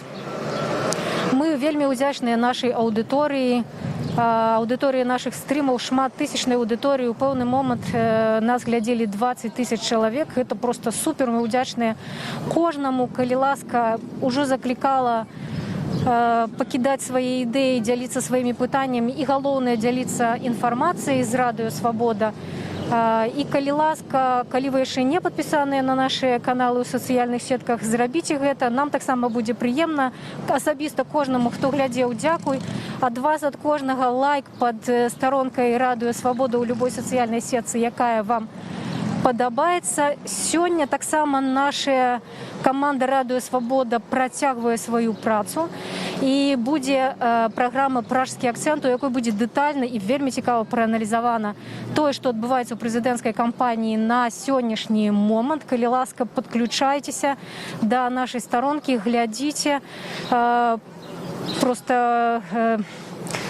Мы вельмі ўдзячныя нашай аўдыторыі, аўдыторыі нашых стрымаў, шматтысячнай аўдыторыі. У пэўны момант нас глядзелі 20 000 чалавек. Гэта проста супер, мы ўдзячныя кожнаму. Калі ласка, ужо заклікала пакідаць свае ідэі, дзяліцца сваімі пытаннямі і, галоўнае, дзяліцца інфармацыяй з радыё «Свабода». І калі ласка, калі вы яшчэ не падпісаныя на нашы каналы ў сацыяльных сетках, зрабіце гэта. Нам таксама будзе прыемна. Асабіста кожнаму, хто глядзеў, дзякуй. Ад вас, ад кожнага лайк пад старонкай радыё «Свабода» ў любой сацыяльнай сетцы, якая вам падабаецца. Сёння таксама наша каманда радыё «Свабода» працягвае сваю працу. І будзе праграма «Пражскі акцэнт», у якой будзе дэтальна і вельмі цікава прааналізавана тое, што адбываецца ў прэзідэнцкай кампаніі на сённяшні момант. Калі ласка, падключайцеся да нашай старонкі, глядзіце, проста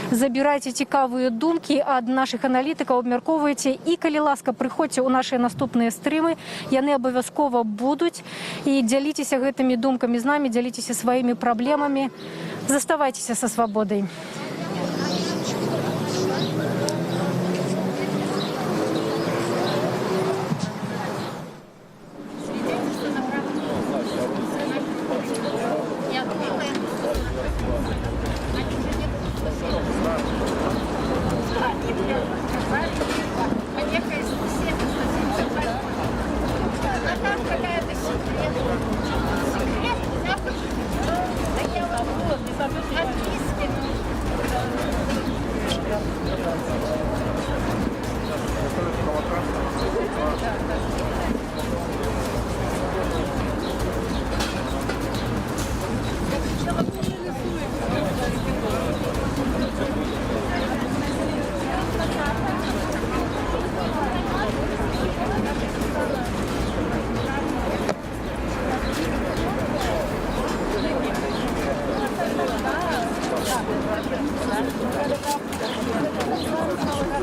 забірайце цікавыя думкі ад нашых аналітыкаў, абмяркоўвайце. І, калі ласка, прыходзьце ў нашыя наступныя стрымы, яны абавязкова будуць. І дзяліцеся гэтымі думкамі з намі, дзяліцеся сваімі праблемамі. Заставайцеся са свабодай. Thank you.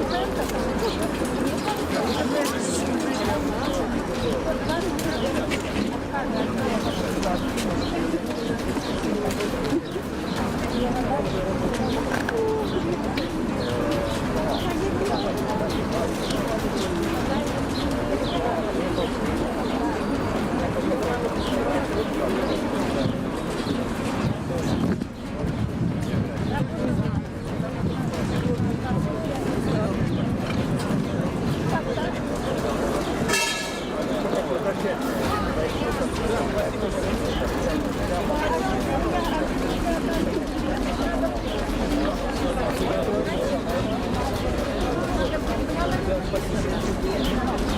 Спасибо.